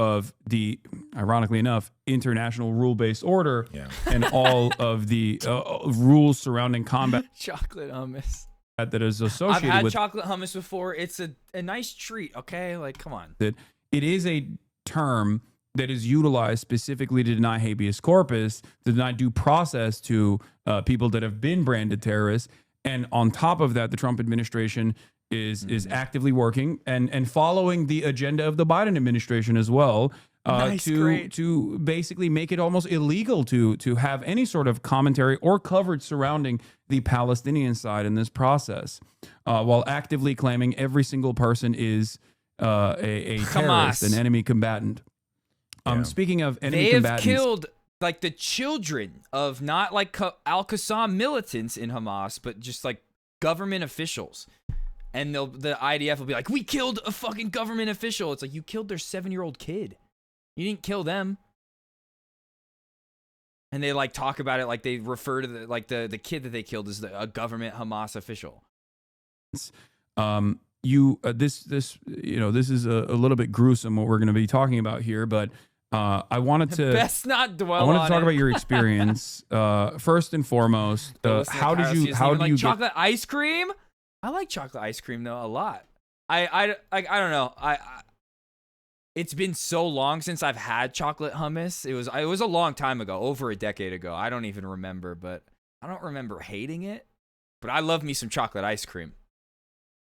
Q: the, ironically enough, international rule-based order and all of the rules surrounding combat.
A: Chocolate hummus.
Q: That is associated with.
A: I've had chocolate hummus before. It's a nice treat, okay? Like, come on.
Q: That it is a term that is utilized specifically to deny habeas corpus, to deny due process to people that have been branded terrorists. And on top of that, the Trump administration is actively working and following the agenda of the Biden administration as well, to basically make it almost illegal to have any sort of commentary or coverage surrounding the Palestinian side in this process, while actively claiming every single person is a terrorist, an enemy combatant. Speaking of enemy combatants,
A: they have killed like the children of not like Al-Qassam militants in Hamas, but just like government officials. And the IDF will be like, we killed a fucking government official. It's like, you killed their 7-year-old kid. You didn't kill them. And they like talk about it like they refer to the kid that they killed as a government Hamas official.
Q: This is a little bit gruesome what we're going to be talking about here, but I wanted to
A: best not dwell
Q: I wanted to talk
A: it.
Q: about your experience first and foremost. How do you
A: get chocolate ice cream? I like chocolate ice cream though a lot. I don't know. It's been so long since I've had chocolate hummus. It was a long time ago, over a decade ago. I don't even remember, but I don't remember hating it. But I love me some chocolate ice cream.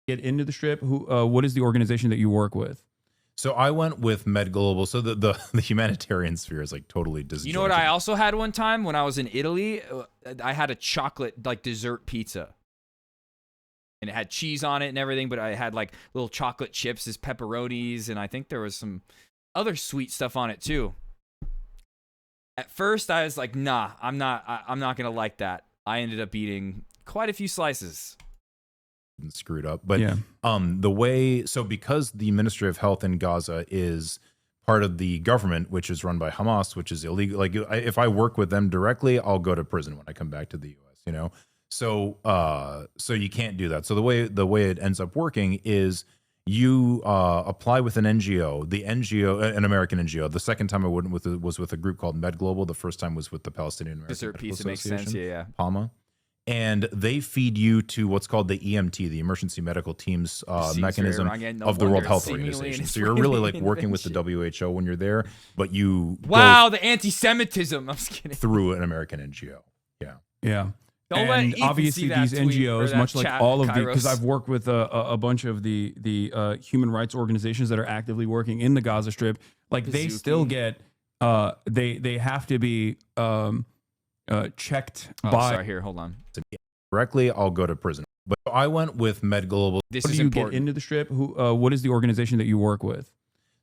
Q: Get into the Strip. What is the organization that you work with?
R: So I went with Med Global. So the humanitarian sphere is like totally disjointed.
A: You know what I also had one time when I was in Italy? I had a chocolate like dessert pizza. And it had cheese on it and everything, but I had like little chocolate chips as pepperonis, and I think there was some other sweet stuff on it too. At first, I was like, "Nah, I'm not gonna like that." I ended up eating quite a few slices.
R: and screwed up. But the way, so because the Ministry of Health in Gaza is part of the government, which is run by Hamas, which is illegal. Like if I work with them directly, I'll go to prison when I come back to the U.S. You know, so so you can't do that. So the way it ends up working is you apply with an NGO, an American NGO. The second time I went with was with a group called Med Global. The first time was with the Palestinian American Medical
A: piece
R: Association,
A: makes sense. Yeah.
R: PAMA. And they feed you to what's called the EMT, the Emergency Medical Teams mechanism of the World Health Organization. So you're really like working with the WHO when you're there, but you
A: the anti-Semitism. I'm just kidding.
R: Through an American NGO. Yeah.
Q: Yeah.
A: Don't
Q: and
A: let Ethan
Q: obviously
A: see that
Q: these
A: tweet or
Q: NGOs,
A: that
Q: much like
A: chat,
Q: all of the,
A: Kairos.
Q: because I've worked with a bunch of the human rights organizations that are actively working in the Gaza Strip, like they still get they have to be checked by.
A: Sorry, here, hold on.
R: Directly, I'll go to prison. But I went with Med Global.
Q: How do you get into the Strip? What is the organization that you work with?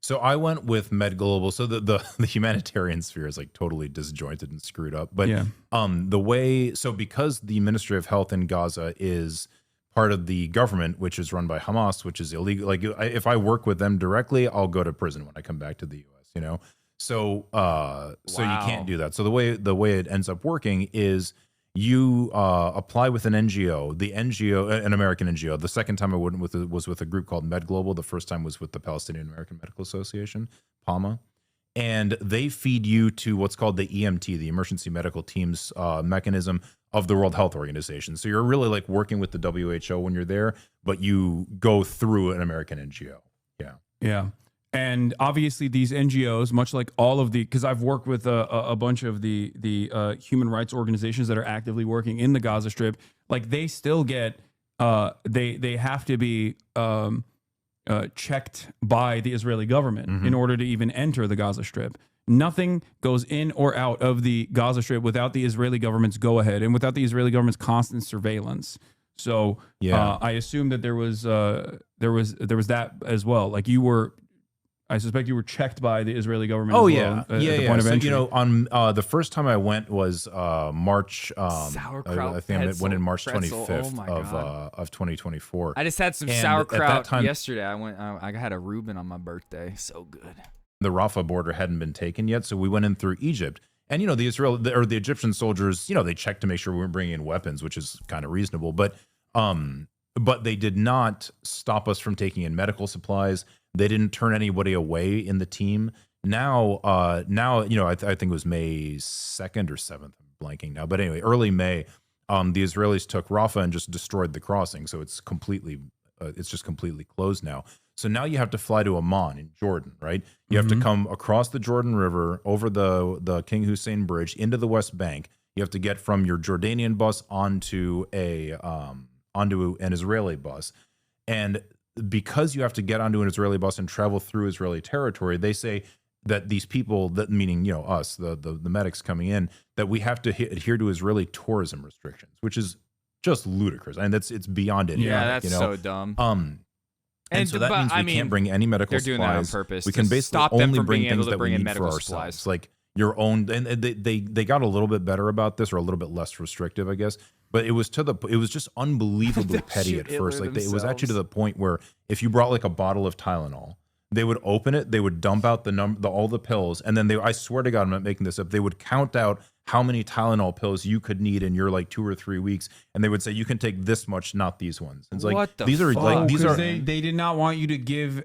R: So I went with Med Global. So the humanitarian sphere is like totally disjointed and screwed up. But the way, so because the Ministry of Health in Gaza is part of the government, which is run by Hamas, which is illegal. Like if I work with them directly, I'll go to prison when I come back to the U.S. You know, so so you can't do that. So the way it ends up working is you apply with an NGO, an American NGO. The second time I went with was with a group called Med Global. The first time was with the Palestinian American Medical Association, PAMA. And they feed you to what's called the EMT, the Emergency Medical Teams mechanism of the World Health Organization. So you're really like working with the WHO when you're there, but you go through an American NGO. Yeah.
Q: Yeah. And obviously these NGOs, much like all of because I've worked with a bunch of the human rights organizations that are actively working in the Gaza Strip, like they still get, they have to be checked by the Israeli government in order to even enter the Gaza Strip. Nothing goes in or out of the Gaza Strip without the Israeli government's go-ahead and without the Israeli government's constant surveillance. So I assume that there was that as well. Like I suspect you were checked by the Israeli government.
R: Oh,
Q: as well, at the point of entry.
R: You know, on the first time I went was March.
A: Sauerkraut
R: I think I went in March
A: pretzel.
R: 25th
A: Oh
R: of 2024.
A: I just had some
R: And
A: sauerkraut yesterday. I had a Reuben on my birthday. So good.
R: The Rafah border hadn't been taken yet, so we went in through Egypt. And you know, the Egyptian soldiers, you know, they checked to make sure we weren't bringing in weapons, which is kind of reasonable. But they did not stop us from taking in medical supplies. They didn't turn anybody away in the team. Now, you know, I think it was May 2nd or 7th. I'm blanking now, but anyway, early May, the Israelis took Rafah and just destroyed the crossing. So it's just completely closed now. So now you have to fly to Amman in Jordan, right? You have to come across the Jordan River over the King Hussein Bridge into the West Bank. You have to get from your Jordanian bus onto an Israeli bus, and because you have to get onto an Israeli bus and travel through Israeli territory, they say that these people, that meaning, you know, us, the medics coming in, that we have to adhere to Israeli tourism restrictions, which is just ludicrous. And it's beyond it.
A: Yeah, that's
R: you know?
A: so dumb.
R: And so that means we can't bring any medical supplies.
A: They're doing that on purpose.
R: We can basically
A: stop them
R: only
A: from
R: bring
A: being able
R: things
A: to
R: that
A: bring
R: we
A: in
R: need for
A: medical
R: ourselves.
A: supplies.
R: Like your own, and they got a little bit better about this, or a little bit less restrictive, I guess. But it was just unbelievably petty at first. Like it was actually to the point where if you brought like a bottle of Tylenol, they would open it, they would dump out all the pills, and then I swear to God, I'm not making this up, they would count out how many Tylenol pills you could need in your like 2 or 3 weeks, and they would say you can take this much, not these ones. It's like
A: what the
R: these are
A: fuck?
R: like these are
Q: they did not want you to give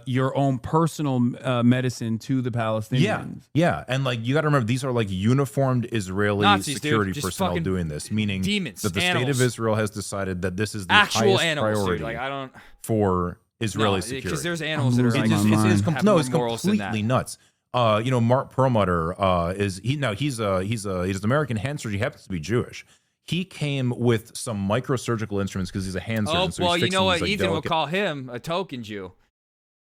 Q: your own personal medicine to the Palestinians.
R: Yeah, and like you got to remember, these are like uniformed Israeli
A: Nazis,
R: security
A: dude. Just
R: personnel
A: fucking
R: doing this, meaning
A: demons,
R: that the
A: animals.
R: state of Israel has decided that this is the
A: Actual
R: highest
A: animals,
R: priority
A: dude. Like I don't
R: for Israeli security.
A: Because there's animals that are like,
R: it's
A: have more morals than
R: completely
A: that.
R: nuts. You know, Mark Perlmutter he's an American hand surgeon. He happens to be Jewish. He came with some microsurgical instruments because he's a hand surgeon.
A: Oh,
R: so
A: well,
R: he's
A: you know what?
R: these, like,
A: Ethan will
R: delicate
A: call him a token Jew.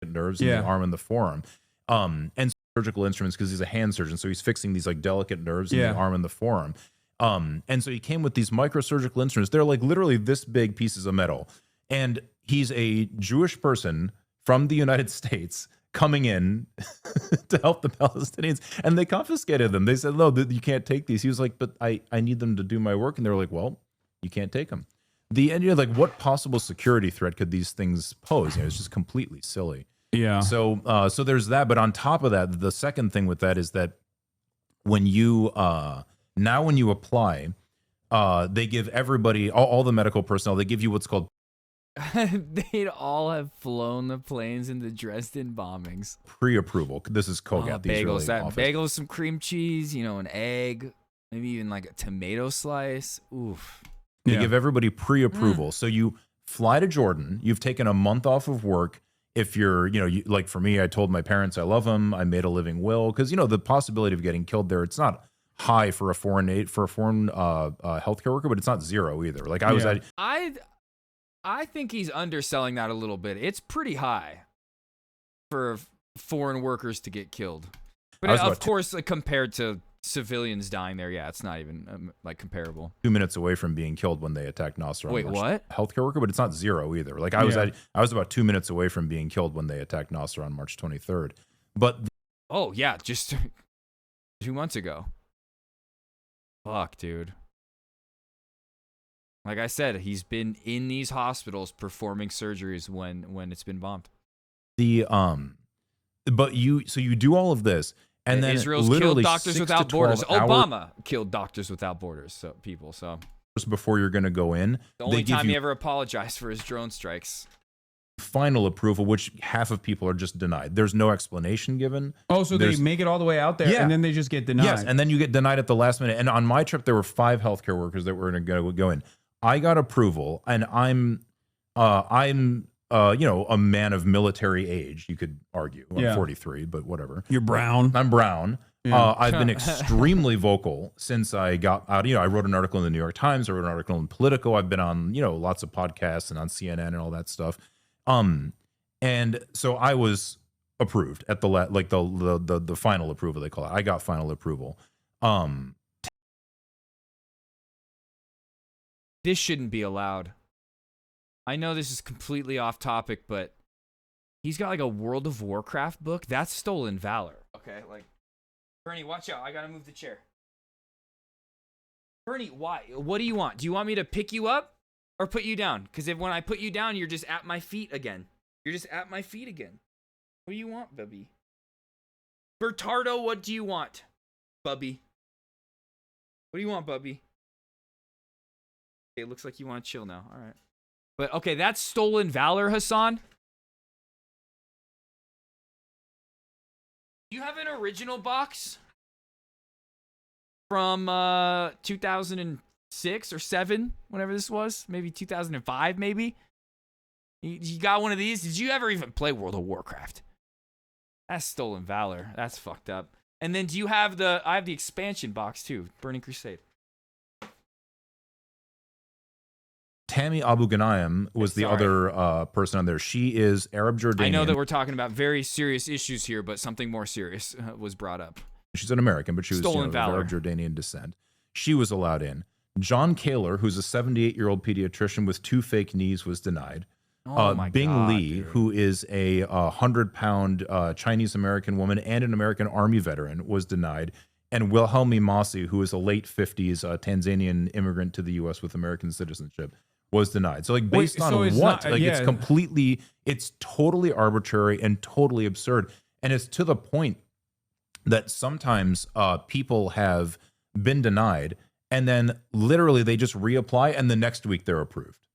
R: Nerves in the arm and the forearm. And surgical instruments because he's a hand surgeon. So he's fixing these like delicate nerves in the arm and the forearm. And so he came with these microsurgical instruments. They're like literally this big pieces of metal. And he's a Jewish person from the United States coming in to help the Palestinians, and they confiscated them. They said, no, you can't take these. He was like, but I need them to do my work. And they were like, well, you can't take them. like what possible security threat could these things pose? It's just completely silly.
Q: Yeah.
R: So so there's that. But on top of that, the second thing with that is that when you now when you apply, they give everybody, all the medical personnel, they give you what's called
A: They'd all have flown the planes in the Dresden bombings.
R: pre-approval. This is Kogat. These
A: Bagels,
R: really office.
A: bagels, some cream cheese, an egg, maybe even like a tomato slice. Oof.
R: They give everybody pre-approval. So you fly to Jordan. You've taken a month off of work. If you're, like for me, I told my parents I love them. I made a living will because the possibility of getting killed there, it's not high for a foreign healthcare worker, but it's not zero either. Like
A: I think he's underselling that a little bit. It's pretty high for foreign workers to get killed. But of course, compared to civilians dying there, it's not even comparable.
R: 2 minutes away from being killed when they attacked Nasser.
A: Wait, what?
R: Healthcare worker, but it's not zero either. Like I was about 2 minutes away from being killed when they attacked Nasser on March 23rd. But
A: just 2 months ago. Fuck, dude. Like I said, he's been in these hospitals performing surgeries when it's been bombed.
R: But you do all of this, and then
A: Israel's killed Doctors Without Borders. Obama killed Doctors Without Borders. So
R: before you're going to go in,
A: the only time he ever apologized for his drone strikes.
R: Final approval, which half of people are just denied. There's no explanation given.
Q: Oh, so they make it all the way out there, and then they just get denied.
R: Yes, and then you get denied at the last minute. And on my trip, there were 5 healthcare workers that were going to go in. I got approval, and I'm a man of military age. You could argue. I'm 43, but whatever.
Q: You're brown.
R: I'm brown. Yeah. I've been extremely vocal since I got out. I wrote an article in the New York Times. I wrote an article in Politico. I've been on lots of podcasts and on CNN and all that stuff. And so I was approved at the final approval, they call it. I got final approval.
A: This shouldn't be allowed. I know this is completely off topic, but he's got like a World of Warcraft book. That's stolen valor. Okay, Bernie, watch out. I gotta move the chair. Bernie, why? What do you want? Do you want me to pick you up or put you down? Because when I put you down, you're just at my feet again. You're just at my feet again. What do you want, Bubby? Bertardo, what do you want, Bubby? What do you want, Bubby? Okay, it looks like you want to chill now. All right. But, okay, that's stolen valor, Hasan. Do you have an original box from 2006 or 7, whenever this was? Maybe 2005, maybe? You got one of these? Did you ever even play World of Warcraft? That's stolen valor. That's fucked up. And then do you have I have the expansion box, too. Burning Crusade.
R: Tammy Abu Ghanayem was the other person on there. She is Arab Jordanian.
A: I know that we're talking about very serious issues here, but something more serious was brought up.
R: She's an American, but she was of Arab Jordanian descent. She was allowed in. John Kaler, who's a 78-year-old pediatrician with 2 fake knees, was denied. Bing Lee, who is a 100-pound Chinese-American woman and an American Army veteran, was denied. And Wilhelmi Masi, who is a late 50s Tanzanian immigrant to the U.S. with American citizenship, was denied. So based on what? It's totally arbitrary and totally absurd. And it's to the point that sometimes people have been denied and then literally they just reapply and the next week they're approved.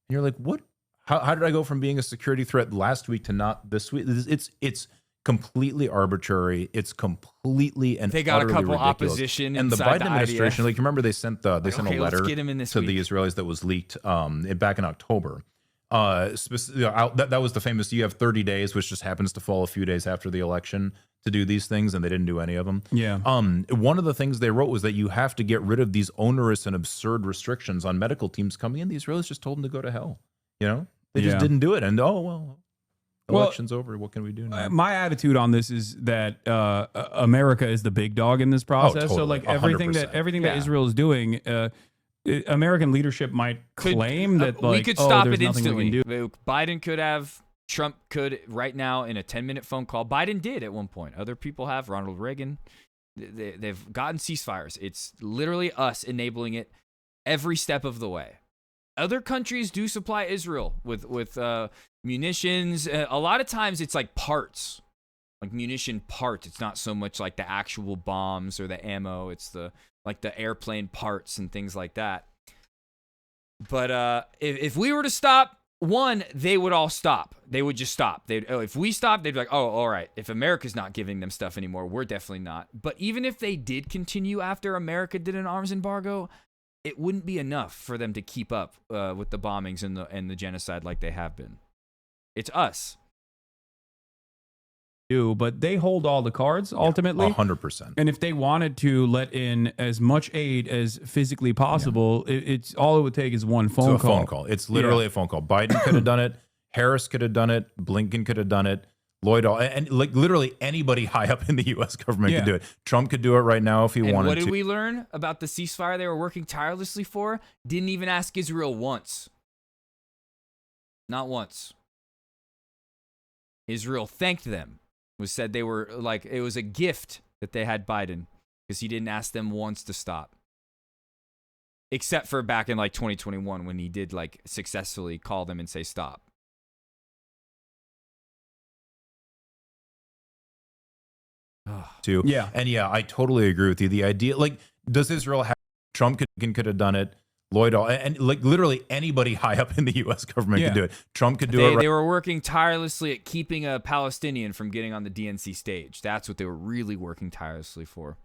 R: And you're like, what? How did I go from being a security threat last week to not this week? It's completely arbitrary. It's completely and
A: they got a couple
R: ridiculous.
A: Opposition
R: and the Biden administration.
A: IDF.
R: Remember they sent a letter to the Israelis that was leaked back in October. That was the famous. You have 30 days, which just happens to fall a few days after the election to do these things, and they didn't do any of them.
Q: Yeah.
R: One of the things they wrote was that you have to get rid of these onerous and absurd restrictions on medical teams coming in. The Israelis just told them to go to hell. They just didn't do it, and election's over. What can we do now?
Q: My attitude on this is that America is the big dog in this process.
R: Totally.
Q: So everything that Israel is doing, American leadership might claim that
A: we could stop it instantly. Biden could have, Trump could right now in a 10-minute phone call. Biden did at one point. Other people have. Ronald Reagan. They've gotten ceasefires. It's literally us enabling it every step of the way. other countries do supply Israel with munitions. A lot of times it's like parts, like munition parts. It's not so much like the actual bombs or the ammo. It's the airplane parts and things like that. But if we were to stop, one, they would all stop. They would just stop. If we stopped, they'd be like, oh, all right. If America's not giving them stuff anymore, we're definitely not. But even if they did continue after America did an arms embargo, it wouldn't be enough for them to keep up with the bombings and the genocide like they have been. It's us.
Q: But they hold all the cards ultimately.
R: 100%.
Q: And if they wanted to let in as much aid as physically possible, it's all it would take is one phone call.
R: Phone call. It's literally a phone call. Biden could have done it. Harris could have done it. Blinken could have done it. Lloyd, and like literally anybody high up in the U.S. government could do it. Trump could do it right now if he wanted to.
A: What did we learn about the ceasefire they were working tirelessly for? Didn't even ask Israel once. Not once. Israel thanked them. Said they were like, it was a gift that they had Biden because he didn't ask them once to stop. Except for back in like 2021 when he did like successfully call them and say stop.
R: Too.
Q: Yeah.
R: And yeah, I totally agree with you. The idea, like, does Israel have, Trump could have done it. Lloyd, and like literally anybody high up in the U.S. government could do it. Trump could do it.
A: They were working tirelessly at keeping a Palestinian from getting on the DNC stage. That's what they were really working tirelessly for.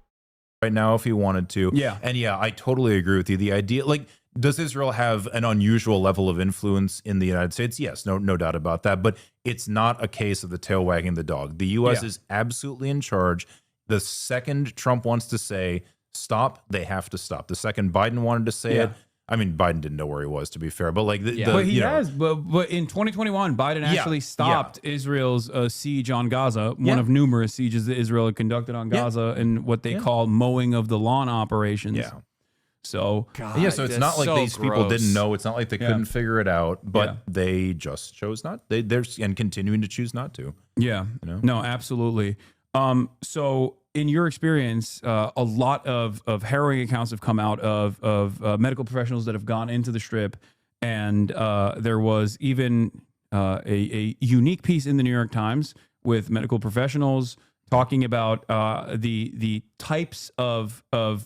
R: Right now, if he wanted to.
Q: Yeah.
R: And yeah, I totally agree with you. The idea, like, does Israel have an unusual level of influence in the United States? Yes, no doubt about that. But it's not a case of the tail wagging the dog. The U.S. is absolutely in charge. The second Trump wants to say stop, they have to stop. The second Biden wanted to say it, I mean, Biden didn't know where he was, to be fair, but like,
Q: but he has. But in 2021, Biden actually stopped Israel's siege on Gaza, one of numerous sieges that Israel had conducted on Gaza, and what they call mowing of the lawn operations.
R: Yeah.
Q: So
R: so it's not like these people didn't know. It's not like they couldn't figure it out, but they just chose not. They're and continuing to choose not to.
Q: Yeah.
R: You know?
Q: No, absolutely. So in your experience, a lot of harrowing accounts have come out of medical professionals that have gone into the Strip, and there was even a unique piece in the New York Times with medical professionals talking about the types of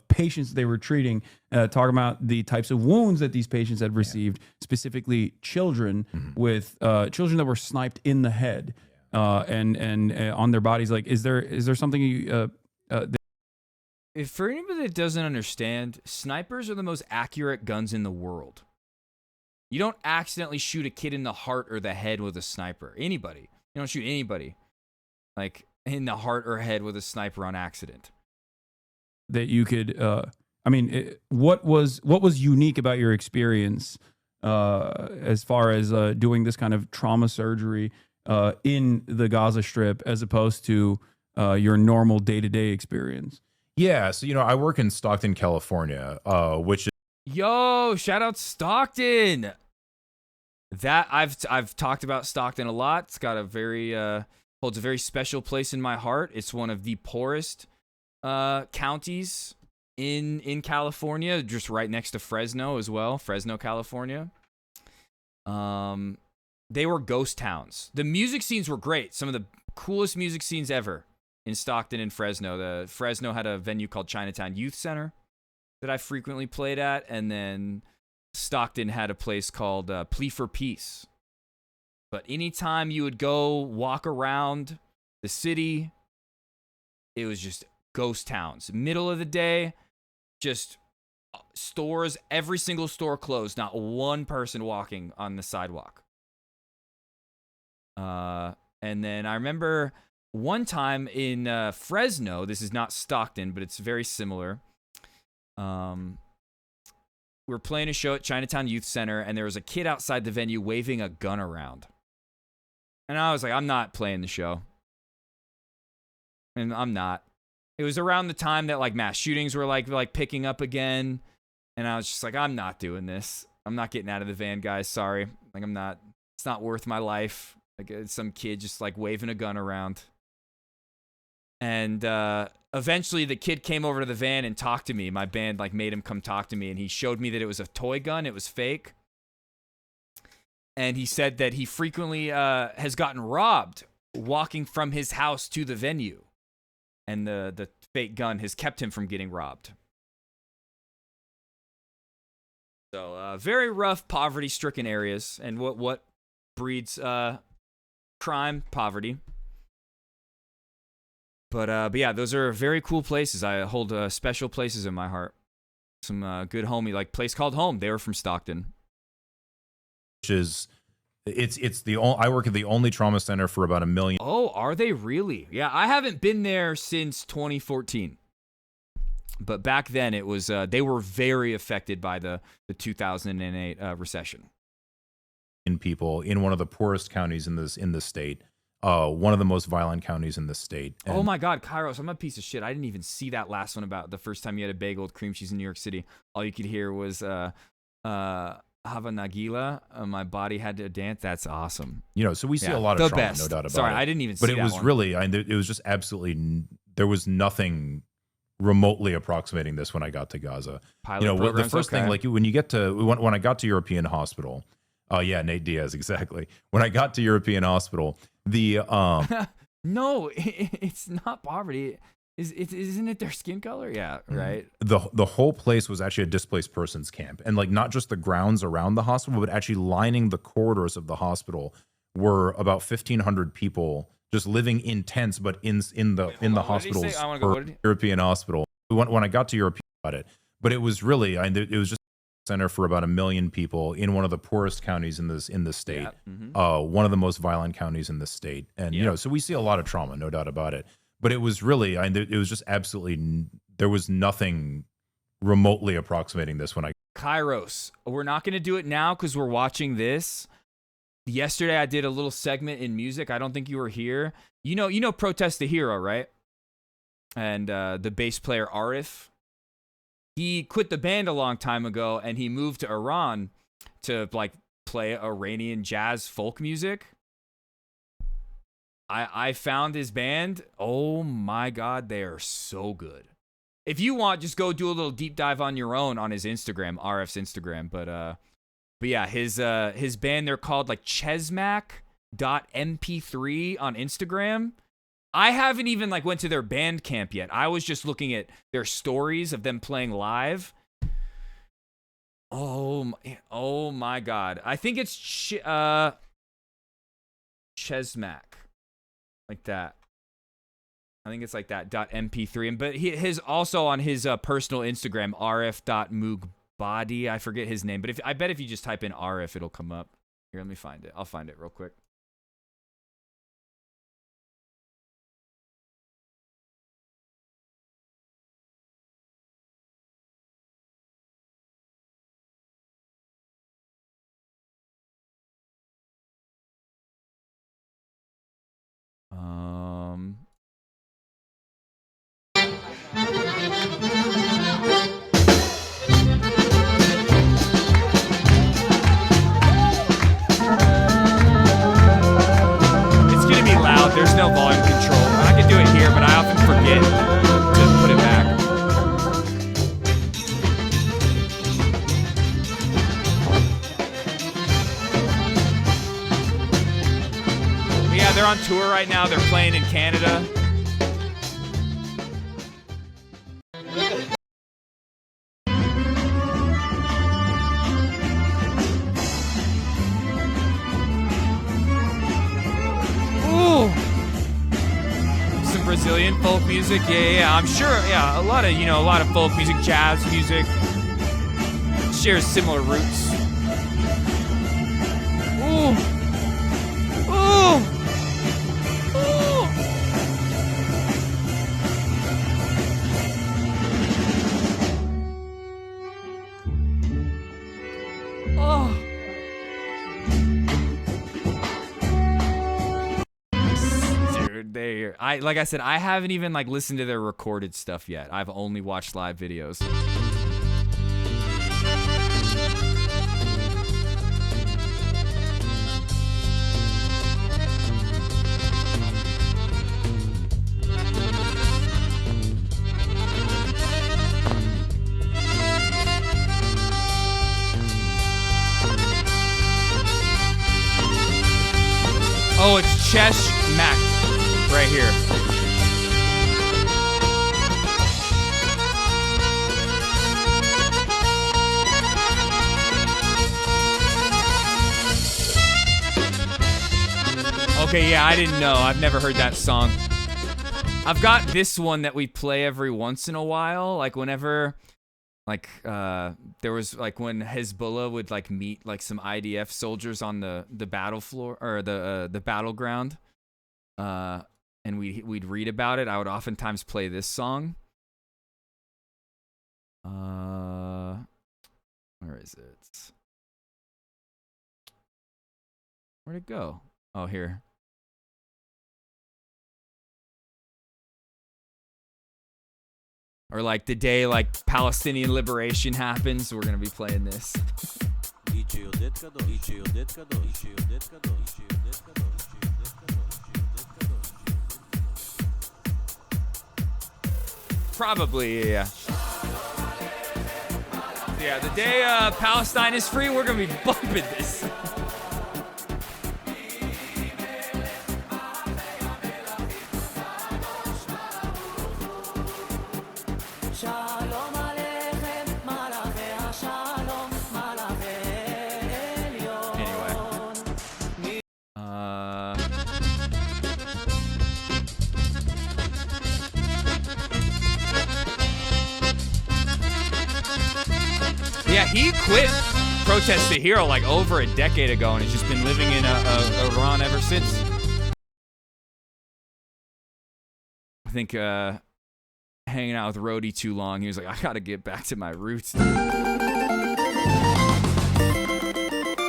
Q: patients they were treating, talking about the types of wounds that these patients had received, specifically children with children that were sniped in the head and on their bodies. Like, is there something
A: if for anybody that doesn't understand, snipers are the most accurate guns in the world. You don't accidentally shoot a kid in the heart or the head with a sniper. Anybody. You don't shoot anybody like in the heart or head with a sniper on accident.
Q: That you could what was unique about your experience as far as doing this kind of trauma surgery in the Gaza Strip as opposed to your normal day-to-day experience?
R: Yeah, so I work in Stockton, California, which is
A: shout out Stockton. That I've talked about Stockton a lot. It's got a very holds a very special place in my heart. It's one of the poorest counties in California, just right next to Fresno as well, Fresno, California. They were ghost towns. The music scenes were great. Some of the coolest music scenes ever in Stockton and Fresno. The Fresno had a venue called Chinatown Youth Center that I frequently played at, and then Stockton had a place called Plea for Peace. But anytime you would go walk around the city, it was just ghost towns. Middle of the day, just stores, every single store closed, not one person walking on the sidewalk. And then I remember one time in Fresno, this is not Stockton, but it's very similar. We were playing a show at Chinatown Youth Center, and there was a kid outside the venue waving a gun around. And I was like, I'm not playing the show. And I'm not. It was around the time that like mass shootings were like picking up again. And I was just like, I'm not doing this. I'm not getting out of the van, guys. Sorry. Like, I'm not, it's not worth my life. Like, it's some kid just like waving a gun around. And eventually the kid came over to the van and talked to me. My band like made him come talk to me, and he showed me that it was a toy gun. It was fake. And he said that he frequently has gotten robbed walking from his house to the venue. And the fake gun has kept him from getting robbed. So very rough, poverty-stricken areas. And what breeds crime? Poverty. But yeah, those are very cool places. I hold special places in my heart. Some good homie, like place called home. They were from Stockton.
R: Which is, it's the only, I work at the only trauma center for about 1 million.
A: Oh, are they really? Yeah, I haven't been there since 2014. But back then, it was they were very affected by the 2008 recession.
R: In people in one of the poorest counties in the state. One of the most violent counties in the state. And
A: oh my God, Kairos, I'm a piece of shit. I didn't even see that last one about the first time you had a bagel with cream cheese in New York City. All you could hear was Hava Nagila. My body had to dance. That's awesome.
R: You know, so we see a lot of trauma,
A: best.
R: no doubt about it.
A: Sorry, I didn't even see that
R: But it was
A: one.
R: really, it was just absolutely, there was nothing remotely approximating this when I got to Gaza.
A: Pilot
R: you know, the
A: programs,
R: first thing, like when you get to, when I got to European Hospital, yeah, Nate Diaz, exactly. When I got to European Hospital, the
A: no, it's not poverty. Isn't it their skin color? Yeah, right.
R: The whole place was actually a displaced persons camp, and like not just the grounds around the hospital, but actually lining the corridors of the hospital were about 1,500 people just living in tents, but in the hospitals. European Hospital. When I got to European, about it, but it was really, it was just center for about 1 million people in one of the poorest counties in the state, one of the most violent counties in the state, and you know, so we see a lot of trauma, no doubt about it. But it was really, it was just absolutely, there was nothing remotely approximating this when I.
A: Kairos, we're not going to do it now because we're watching this. Yesterday, I did a little segment in music. I don't think you were here. You know, Protest the Hero, right? And the bass player Arif. He quit the band a long time ago, and he moved to Iran to like play Iranian jazz folk music. I found his band. Oh my God, they are so good. If you want, just go do a little deep dive on your own on his Instagram, RF's Instagram. But yeah, his band, they're called like chesmac.mp3 on Instagram. I haven't even like went to their band camp yet. I was just looking at their stories of them playing live. Oh my God. I think it's Chesmac. Like that. I think it's like that .mp3. But his also on his personal Instagram, rf.mugbadi. I forget his name, but I bet if you just type in RF, it'll come up. Here, let me find it. I'll find it real quick. It's gonna be loud. There's no volume control. I can do it here, but I often forget to put it back. But yeah, they're on tour right now. They're playing in Canada. Brazilian folk music, yeah, I'm sure, yeah, a lot of folk music, jazz music shares similar roots. Ooh, ooh, ooh. Oh. Like I said, I haven't even like listened to their recorded stuff yet. I've only watched live videos. Chesh Mac right here. Okay, yeah, I didn't know. I've never heard that song. I've got this one that we play every once in a while, like whenever, like, there was, like, when Hezbollah would, like, meet, like, some IDF soldiers on the battle floor, or the battleground, and we'd read about it. I would oftentimes play this song. Where is it? Where'd it go? Oh, here. Or like the day like Palestinian liberation happens, we're gonna be playing this. Probably, yeah. Yeah, the day Palestine is free, we're gonna be bumping this. Yeah, he quit Protest the Hero like over a decade ago, and has just been living in Iran ever since. I think hanging out with Rhodey too long, he was like, I gotta get back to my roots.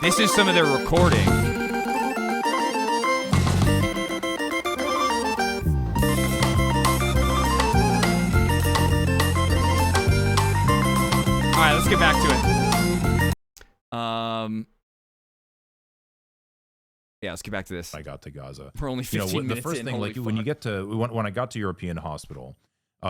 A: This is some of their recording. All right, let's get back to it. Yeah, let's get back to this.
R: I got to Gaza.
A: We're only 15 minutes
R: the first
A: in,
R: thing, like when you get to when I got to European Hospital,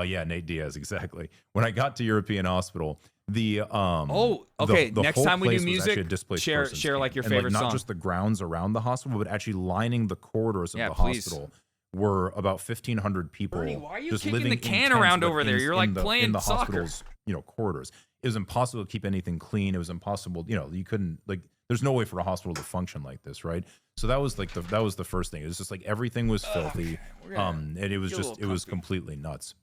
R: yeah, Nate Diaz, exactly. When I got to European Hospital, the
A: okay.
R: the
A: Next
R: whole
A: time we do
R: place was
A: music,
R: actually a displaced
A: share
R: persons
A: like your
R: camp.
A: favorite
R: and, like,
A: song.
R: not just the grounds around the hospital, but actually lining the corridors of the
A: please.
R: hospital were about 1,500 people.
A: Bernie, why are you
R: just
A: kicking
R: living
A: the
R: in
A: can
R: tents,
A: around
R: but
A: over there? You're like playing
R: in the
A: soccer.
R: hospital's, corridors. It was impossible to keep anything clean. It was impossible. You couldn't like. There's no way for a hospital to function like this, right? So that was like that was the first thing. It was just like everything was filthy, and it was completely nuts.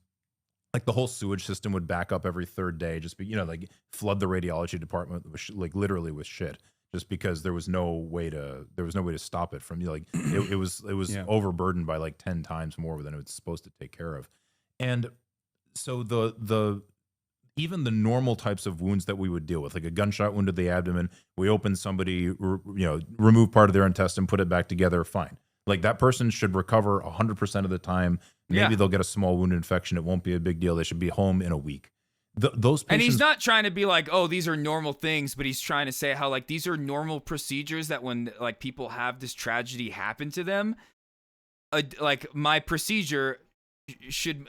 R: Like the whole sewage system would back up every third day, just be like flood the radiology department with like literally with shit, just because there was no way to stop it from it was overburdened by like 10 times more than it was supposed to take care of, and so the even the normal types of wounds that we would deal with, like a gunshot wound to the abdomen, we open somebody, remove part of their intestine, put it back together, fine. Like that person should recover 100% of the time. Maybe they'll get a small wound infection. It won't be a big deal. They should be home in a week. Those patients,
A: and he's not trying to be like, oh, these are normal things, but he's trying to say how like these are normal procedures that when like people have this tragedy happen to them, like my procedure should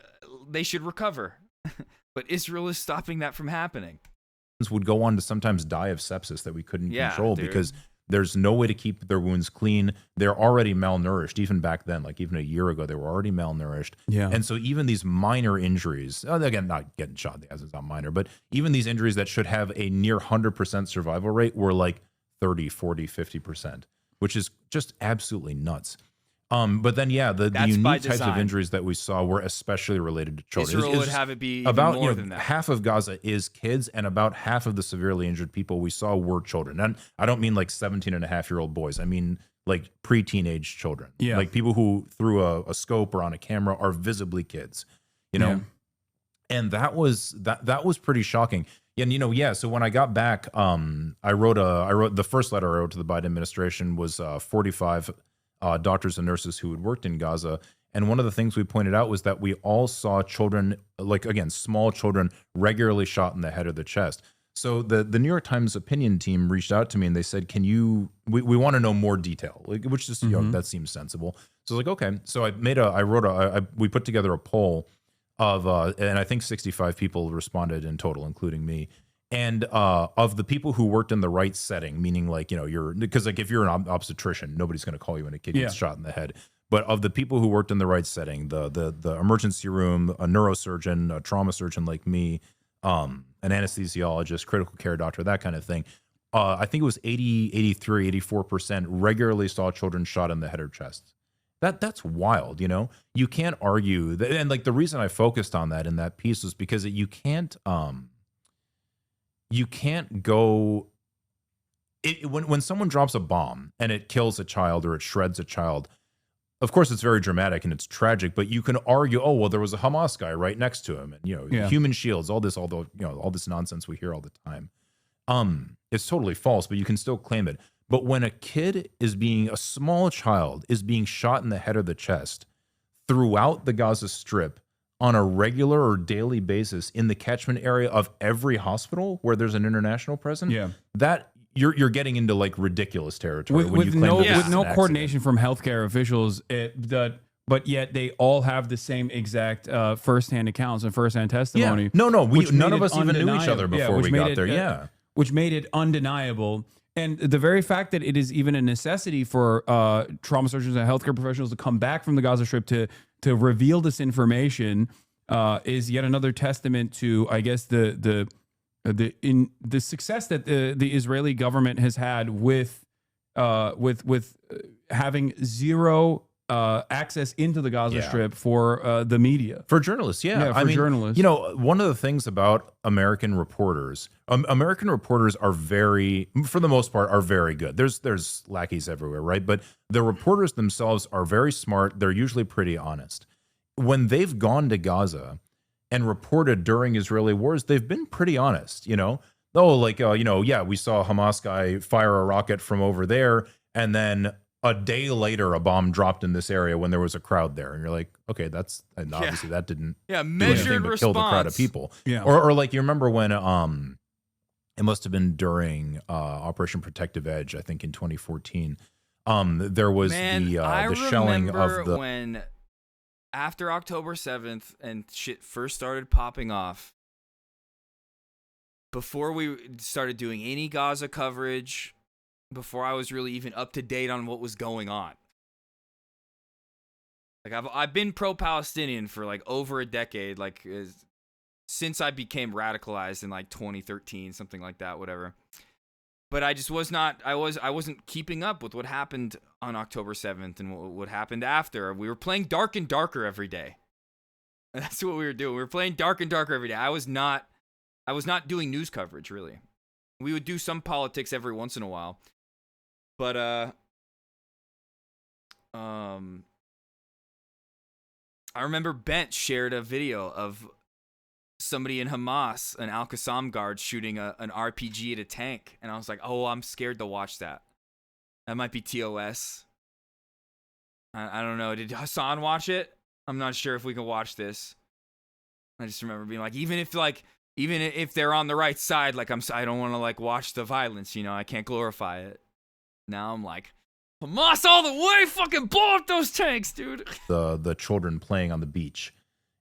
A: recover. But Israel is stopping that from happening.
R: Would go on to sometimes die of sepsis that we couldn't control because there's no way to keep their wounds clean. They're already malnourished. Even back then, like even a year ago, they were already malnourished.
Q: Yeah.
R: And so even these minor injuries, again, not getting shot, as it's not minor, but even these injuries that should have a near 100% survival rate were like 30, 40, 50%, which is just absolutely nuts. But then, the unique types of injuries that we saw were especially related to children.
A: Israel would have it be
R: about
A: even more than that.
R: Half of Gaza is kids, and about half of the severely injured people we saw were children. And I don't mean like 17-and-a-half-year-old boys. I mean like pre-teenage children.
Q: Yeah.
R: Like people who through a scope or on a camera are visibly kids. And that was pretty shocking. And so when I got back, I wrote the first letter I wrote to the Biden administration was 45 doctors and nurses who had worked in Gaza. And one of the things we pointed out was that we all saw children, like, again, small children, regularly shot in the head or the chest. So the New York Times opinion team reached out to me and they said, we want to know more detail, like, which just, that seems sensible. So I was like, okay. So we put together a poll of, and I think 65 people responded in total, including me. And of the people who worked in the right setting, meaning like, because like if you're an obstetrician, nobody's going to call you when a kid gets shot in the head. But of the people who worked in the right setting, the emergency room, a neurosurgeon, a trauma surgeon like me, an anesthesiologist, critical care doctor, that kind of thing, I think it was 80, 83, 84% regularly saw children shot in the head or chest. That's wild, You can't argue that, and like the reason I focused on that in that piece was because you can't go when someone drops a bomb and it kills a child or it shreds a child. Of course, it's very dramatic and it's tragic, but you can argue, oh well, there was a Hamas guy right next to him, and human shields, all this nonsense we hear all the time. It's totally false, but you can still claim it. But when a small child is being shot in the head or the chest throughout the Gaza Strip on a regular or daily basis in the catchment area of every hospital where there's an international presence, that you're getting into like ridiculous territory
Q: with no coordination from healthcare officials. But yet they all have the same exact firsthand accounts and firsthand testimony.
R: Yeah. No, none of us even knew each other before we got there.
Q: Which made it undeniable. And the very fact that it is even a necessity for trauma surgeons and healthcare professionals to come back from the Gaza Strip to reveal this information is yet another testament to, I guess, the success that the Israeli government has had with having zero access into the Gaza Strip for the media.
R: For journalists,
Q: journalists.
R: One of the things about American reporters are for the most part, are very good. There's lackeys everywhere, right? But the reporters themselves are very smart. They're usually pretty honest. When they've gone to Gaza and reported during Israeli wars, they've been pretty honest, we saw a Hamas guy fire a rocket from over there, and then a day later, a bomb dropped in this area when there was a crowd there, and you're like, okay, obviously that didn't
A: measured response,
R: kill the crowd of people, or like you remember when it must have been during Operation Protective Edge, I think in 2014, there was the shelling of the
A: when after October 7th and shit first started popping off. Before we started doing any Gaza coverage, before I was really even up to date on what was going on. Like I've been pro-Palestinian for like over a decade, like since I became radicalized in like 2013, something like that, whatever. But I just I wasn't keeping up with what happened on October 7th and what happened after. We were playing Dark and Darker every day. That's what we were doing. We were playing Dark and Darker every day. I was not doing news coverage, really. We would do some politics every once in a while. But I remember Bent shared a video of somebody in Hamas, an Al-Qassam guard, shooting an RPG at a tank, and I was like, "Oh, I'm scared to watch that. That might be TOS." I don't know. Did Hassan watch it? I'm not sure if we can watch this. I just remember being like, even if they're on the right side, like I don't want to like watch the violence. I can't glorify it. Now I'm like, Hamas all the way, fucking blow up those tanks, dude.
R: The children playing on the beach.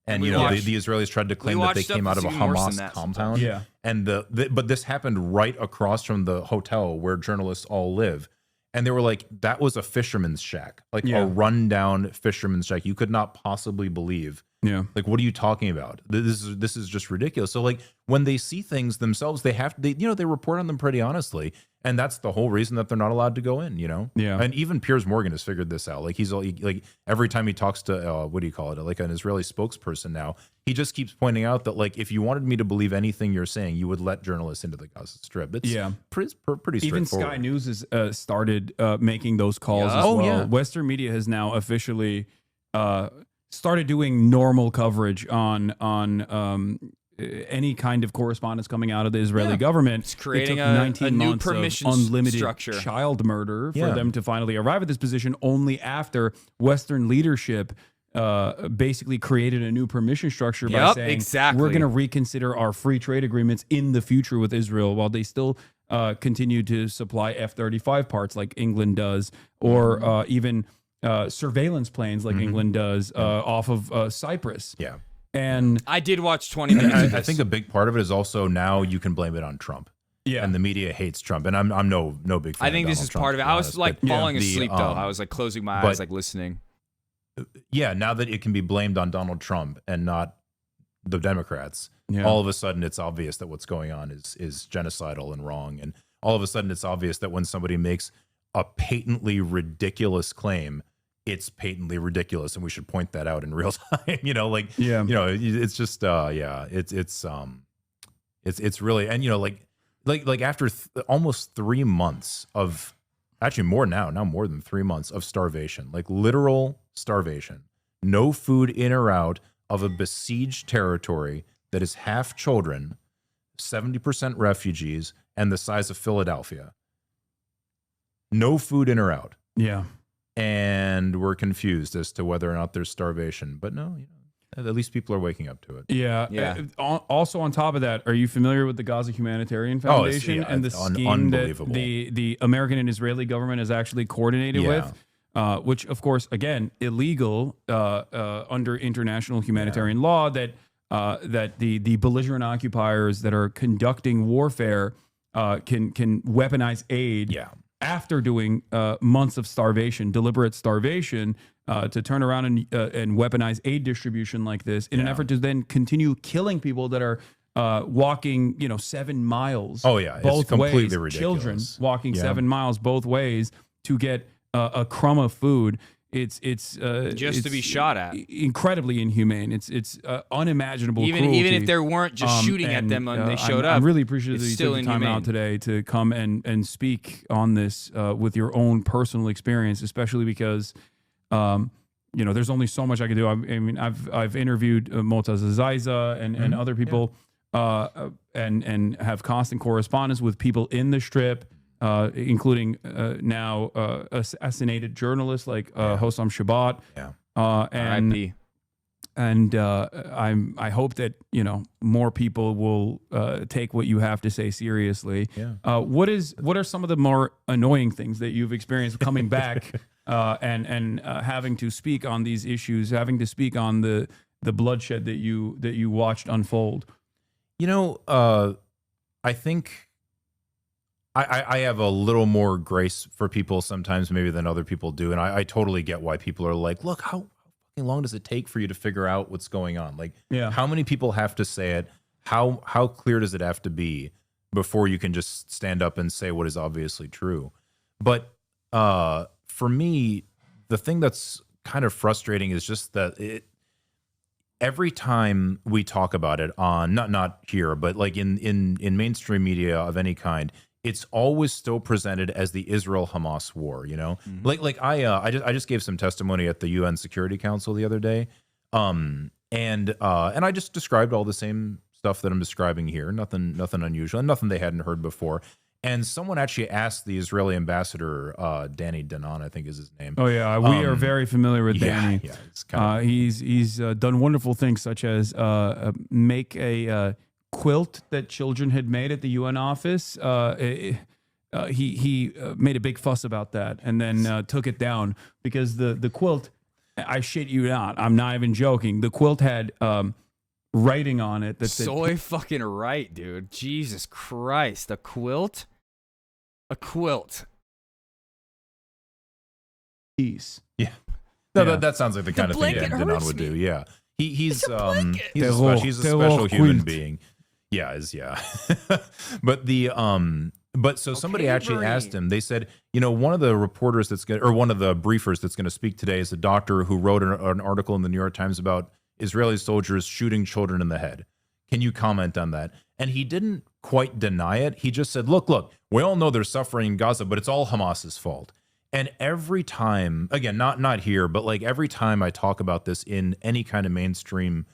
R: And the Israelis tried to claim that they came out of a Hamas compound.
Q: Yeah.
R: And but this happened right across from the hotel where journalists all live. And they were like, that was a fisherman's shack, like a rundown fisherman's shack. You could not possibly believe.
Q: Yeah.
R: Like, what are you talking about? This is just ridiculous. So like when they see things themselves, they report on them pretty honestly. And that's the whole reason that they're not allowed to go in,
Q: Yeah.
R: And even Piers Morgan has figured this out. Like like every time he talks to what do you call it? Like an Israeli spokesperson now, he just keeps pointing out that like if you wanted me to believe anything you're saying, you would let journalists into the Gaza Strip. It's pretty straightforward.
Q: Even Sky News has started making those calls as well. Yeah. Western media has now officially started doing normal coverage on any kind of correspondence coming out of the Israeli government.
A: It's creating
Q: it took 19
A: new
Q: months
A: permission
Q: of unlimited
A: structure.
Q: Child murder for them to finally arrive at this position, only after Western leadership basically created a new permission structure by saying we're going to reconsider our free trade agreements in the future with Israel, while they still continue to supply F-35 parts like England does, or even surveillance planes like England does off of Cyprus.
R: Yeah.
Q: And
A: I did watch 20 minutes of this.
R: I think a big part of it is also now you can blame it on Trump.
Q: Yeah.
R: And the media hates Trump. And I'm no big fan
A: I think
R: of
A: this
R: Donald
A: is
R: Trump,
A: part of it.
R: to be
A: I was
R: honest,
A: like
R: but
A: falling
R: the,
A: asleep though. I was like closing my eyes, like listening.
R: Yeah, now that it can be blamed on Donald Trump and not the Democrats, all of a sudden it's obvious that what's going on is genocidal and wrong. And all of a sudden it's obvious that when somebody makes a patently ridiculous claim, it's patently ridiculous, and we should point that out in real time. It's just it's really, and like after almost 3 months of, actually more now more than 3 months of starvation, like literal starvation, no food in or out of a besieged territory that is half children, 70% refugees, and the size of Philadelphia. No food in or out.
Q: Yeah.
R: And we're confused as to whether or not there's starvation. But no, at least people are waking up to it.
Q: Yeah. Also, on top of that, are you familiar with the Gaza Humanitarian Foundation and the scheme that the American and Israeli government has actually coordinated with? Which, of course, again, illegal under international humanitarian law, that the belligerent occupiers that are conducting warfare can weaponize aid after doing months of starvation, deliberate starvation, to turn around and weaponize aid distribution like this in an effort to then continue killing people that are walking, 7 miles.
R: Oh yeah,
Q: both
R: it's completely
Q: ways.
R: ridiculous.
Q: Children walking 7 miles both ways to get a crumb of food. It's
A: just to be shot at.
Q: Incredibly inhumane. It's unimaginable.
A: Even if there weren't just shooting at them when they showed up.
Q: I'm really appreciative that you
A: still
Q: took the time out today to come and speak on this with your own personal experience, especially because there's only so much I can do. I mean, I've interviewed Motaz Zaiza and other people, and have constant correspondence with people in the Strip. Including now assassinated journalists like Hossam Shabbat. I hope that more people will take what you have to say seriously. What are some of the more annoying things that you've experienced coming back and having to speak on these issues, having to speak on the bloodshed that you watched unfold?
R: I think I have a little more grace for people sometimes maybe than other people do. And I totally get why people are like, look, how fucking long does it take for you to figure out what's going on? Like, how many people have to say it? How clear does it have to be before you can just stand up and say what is obviously true? But for me, the thing that's kind of frustrating is just that every time we talk about it on, not here, but like in mainstream media of any kind, it's always still presented as the Israel-Hamas war, Like I just gave some testimony at the UN Security Council the other day, and I just described all the same stuff that I'm describing here, nothing unusual, and nothing they hadn't heard before. And someone actually asked the Israeli ambassador, Danny Danon, I think is his name.
Q: Oh yeah, we are very familiar with Danny.
R: Yeah, it's kind of,
Q: he's done wonderful things such as make a quilt that children had made at the UN office. He made a big fuss about that and then took it down because the quilt, I shit you not, I'm not even joking, the quilt had writing on it that said,
A: soy fucking right, dude. Jesus Christ. A quilt? A quilt.
Q: Peace.
R: Yeah. No, that sounds like the kind of thing Danon would do. Yeah. He's a special human being. But so somebody actually asked him, they said, one of the reporters one of the briefers that's going to speak today is a doctor who wrote an article in the New York Times about Israeli soldiers shooting children in the head. Can you comment on that? And he didn't quite deny it. He just said, look, we all know there's suffering in Gaza, but it's all Hamas's fault. And every time, again, not here, but like every time I talk about this in any kind of mainstream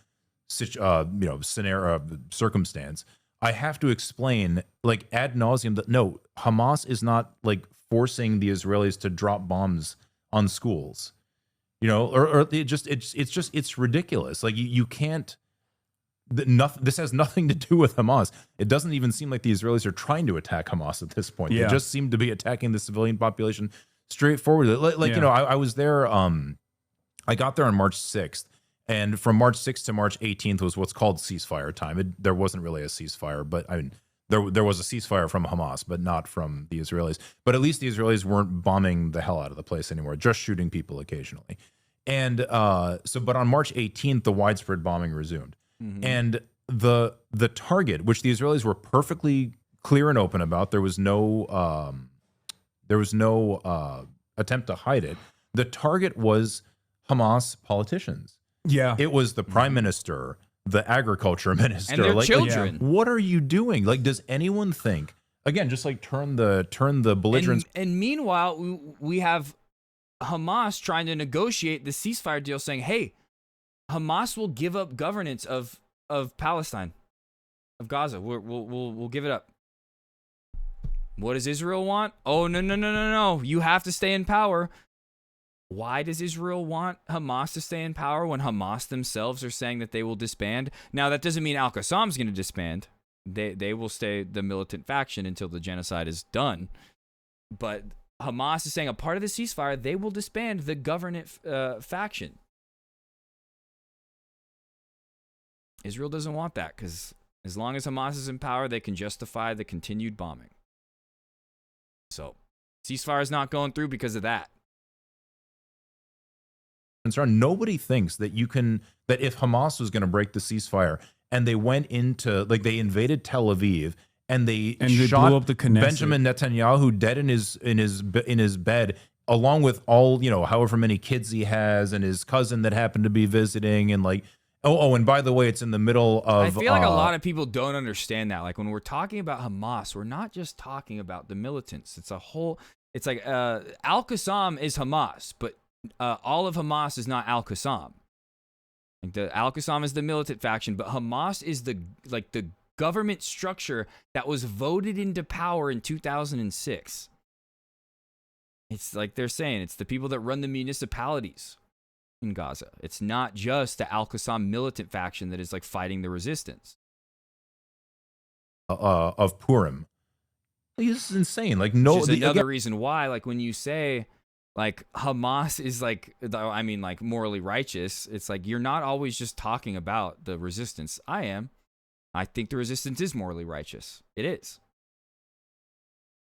R: scenario, circumstance, I have to explain like ad nauseum that no, Hamas is not like forcing the Israelis to drop bombs on schools, it's ridiculous. Like you can't. This has nothing to do with Hamas. It doesn't even seem like the Israelis are trying to attack Hamas at this point. They just seem to be attacking the civilian population straightforwardly. I was there. I got there on March 6th. And from March 6th to March 18th was what's called ceasefire time. There wasn't really a ceasefire, but I mean, there was a ceasefire from Hamas, but not from the Israelis. But at least the Israelis weren't bombing the hell out of the place anymore, just shooting people occasionally. And but on March 18th, the widespread bombing resumed. And the target, which the Israelis were perfectly clear and open about, there was no attempt to hide it. The target was Hamas politicians.
Q: Yeah,
R: it was the prime minister, the agriculture minister,
A: and their children.
R: What are you doing? Like, does anyone think again? Just like turn the belligerents.
A: And meanwhile, we have Hamas trying to negotiate the ceasefire deal, saying, "Hey, Hamas will give up governance of Palestine, of Gaza. We'll give it up." What does Israel want? Oh, no. You have to stay in power. Why does Israel want Hamas to stay in power when Hamas themselves are saying that they will disband? Now, that doesn't mean Al-Qassam is going to disband. They will stay the militant faction until the genocide is done. But Hamas is saying a part of the ceasefire, they will disband the government faction. Israel doesn't want that because as long as Hamas is in power, they can justify the continued bombing. So, ceasefire is not going through because of that.
R: Nobody thinks that that if Hamas was going to break the ceasefire and they went into, like, they invaded Tel Aviv and they shot
Q: blew up the Knesset.
R: Benjamin Netanyahu dead in his bed, along with all, however many kids he has and his cousin that happened to be visiting, and like, and by the way, it's in the middle of.
A: I feel like a lot of people don't understand that. Like, when we're talking about Hamas, we're not just talking about the militants. It's a whole. It's like Al-Qassam is Hamas, but all of Hamas is not Al-Qassam. Like, the Al-Qassam is the militant faction, but Hamas is the government structure that was voted into power in 2006. It's like they're saying it's the people that run the municipalities in Gaza. It's not just the Al-Qassam militant faction that is like fighting the resistance.
R: Of Purim. This is insane. Like,
A: another reason why, like, when you say like Hamas is like morally righteous, it's like you're not always just talking about the resistance. I think the resistance is morally righteous. It is.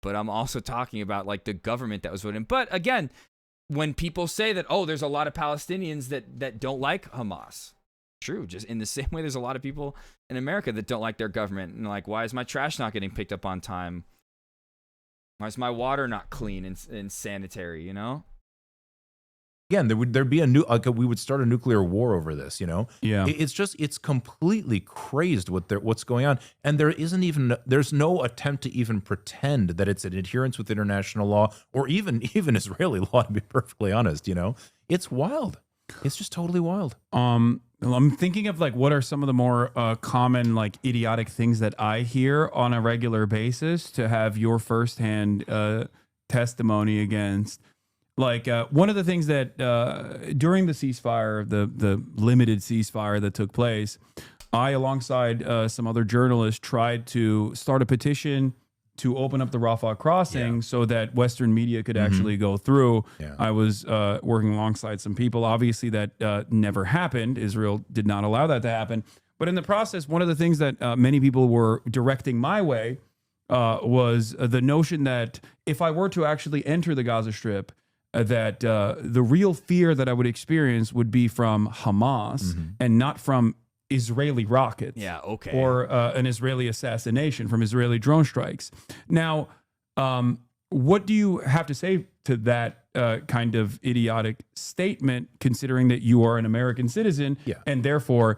A: But I'm also talking about like the government that was voted in. But again, when people say that, there's a lot of Palestinians that don't like Hamas. True. Just in the same way, there's a lot of people in America that don't like their government. And like, why is my trash not getting picked up on time? Why is my water not clean and sanitary,
R: Again, there'd be we would start a nuclear war over this,
Q: Yeah.
R: It's completely crazed what's going on. And there's no attempt to even pretend that it's an adherence with international law or even Israeli law, to be perfectly honest, It's wild. It's just totally wild.
Q: I'm thinking of like what are some of the more common like idiotic things that I hear on a regular basis to have your firsthand testimony against. Like one of the things that during the ceasefire, the limited ceasefire that took place, I, alongside some other journalists, tried to start a petition to open up the Rafah crossing so that Western media could actually go through.
R: Yeah.
Q: I was working alongside some people. Obviously, that never happened. Israel did not allow that to happen. But in the process, one of the things that many people were directing my way was the notion that if I were to actually enter the Gaza Strip, that the real fear that I would experience would be from Hamas and not from Israeli rockets.
A: Yeah, okay.
Q: Or an Israeli assassination from Israeli drone strikes. Now, what do you have to say to that kind of idiotic statement, considering that you are an American citizen and therefore,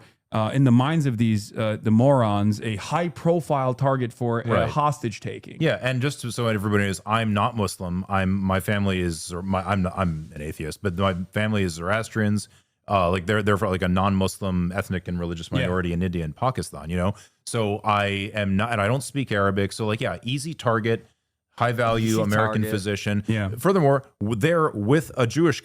Q: in the minds of the morons, a high-profile target for hostage taking?
R: Yeah, and just so everybody knows, I'm not Muslim. I'm an atheist, but my family is Zoroastrians. Like they're for like a non-Muslim ethnic and religious minority in India and Pakistan, So I am not, and I don't speak Arabic. So like, easy target, high value American physician.
Q: Yeah.
R: Furthermore, they're with a Jewish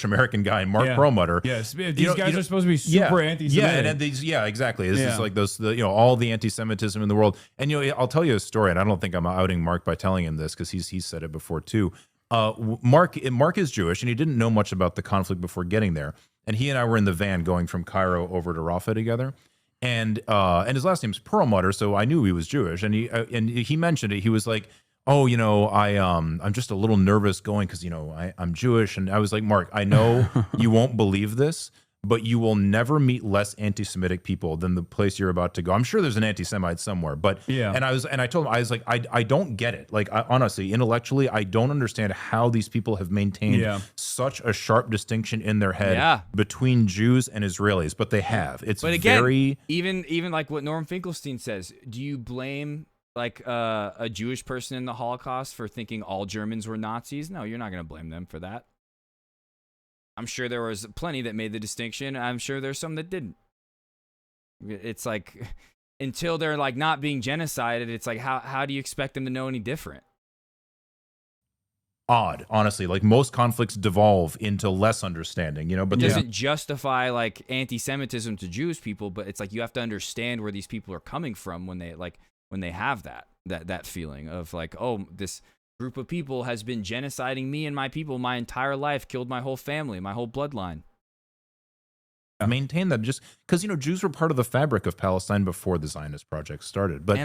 R: American guy, Mark Perlmutter.
Q: Yes. These guys are supposed to be super anti-Semitic.
R: Yeah, and these, exactly. This is like those, all the anti-Semitism in the world. And I'll tell you a story, and I don't think I'm outing Mark by telling him this because he's said it before too. Mark is Jewish, and he didn't know much about the conflict before getting there. and he and I were in the van going from Cairo over to Rafah together. And his last name's Perlmutter, so I knew he was Jewish. And he mentioned it. He was like, "Oh, you know, I'm just a little nervous going because, you know, I'm Jewish." And I was like, "Mark, I know you won't believe this, but you will never meet less anti-Semitic people than the place you're about to go. I'm sure there's an anti-Semite somewhere, but yeah." And I told him, I was like, I don't get it. Like, honestly, intellectually, I don't understand how these people have maintained such a sharp distinction in their head between Jews and Israelis, but they have. It's
A: but again,
R: very
A: even like what Norm Finkelstein says. Do you blame like a Jewish person in the Holocaust for thinking all Germans were Nazis? No, you're not going to blame them for that. I'm sure there was plenty that made the distinction. I'm sure there's some that didn't. It's like, until they're like not being genocided, it's like, how do you expect them to know any different?
R: Odd, honestly. Like, most conflicts devolve into less understanding, you know, but
A: it doesn't justify like anti-Semitism to Jewish people, but it's like you have to understand where these people are coming from when they have that feeling of like, oh, this group of people has been genociding me and my people my entire life, killed my whole family, my whole bloodline.
R: Maintain that, just because, you know, Jews were part of the fabric of Palestine before the Zionist project started. But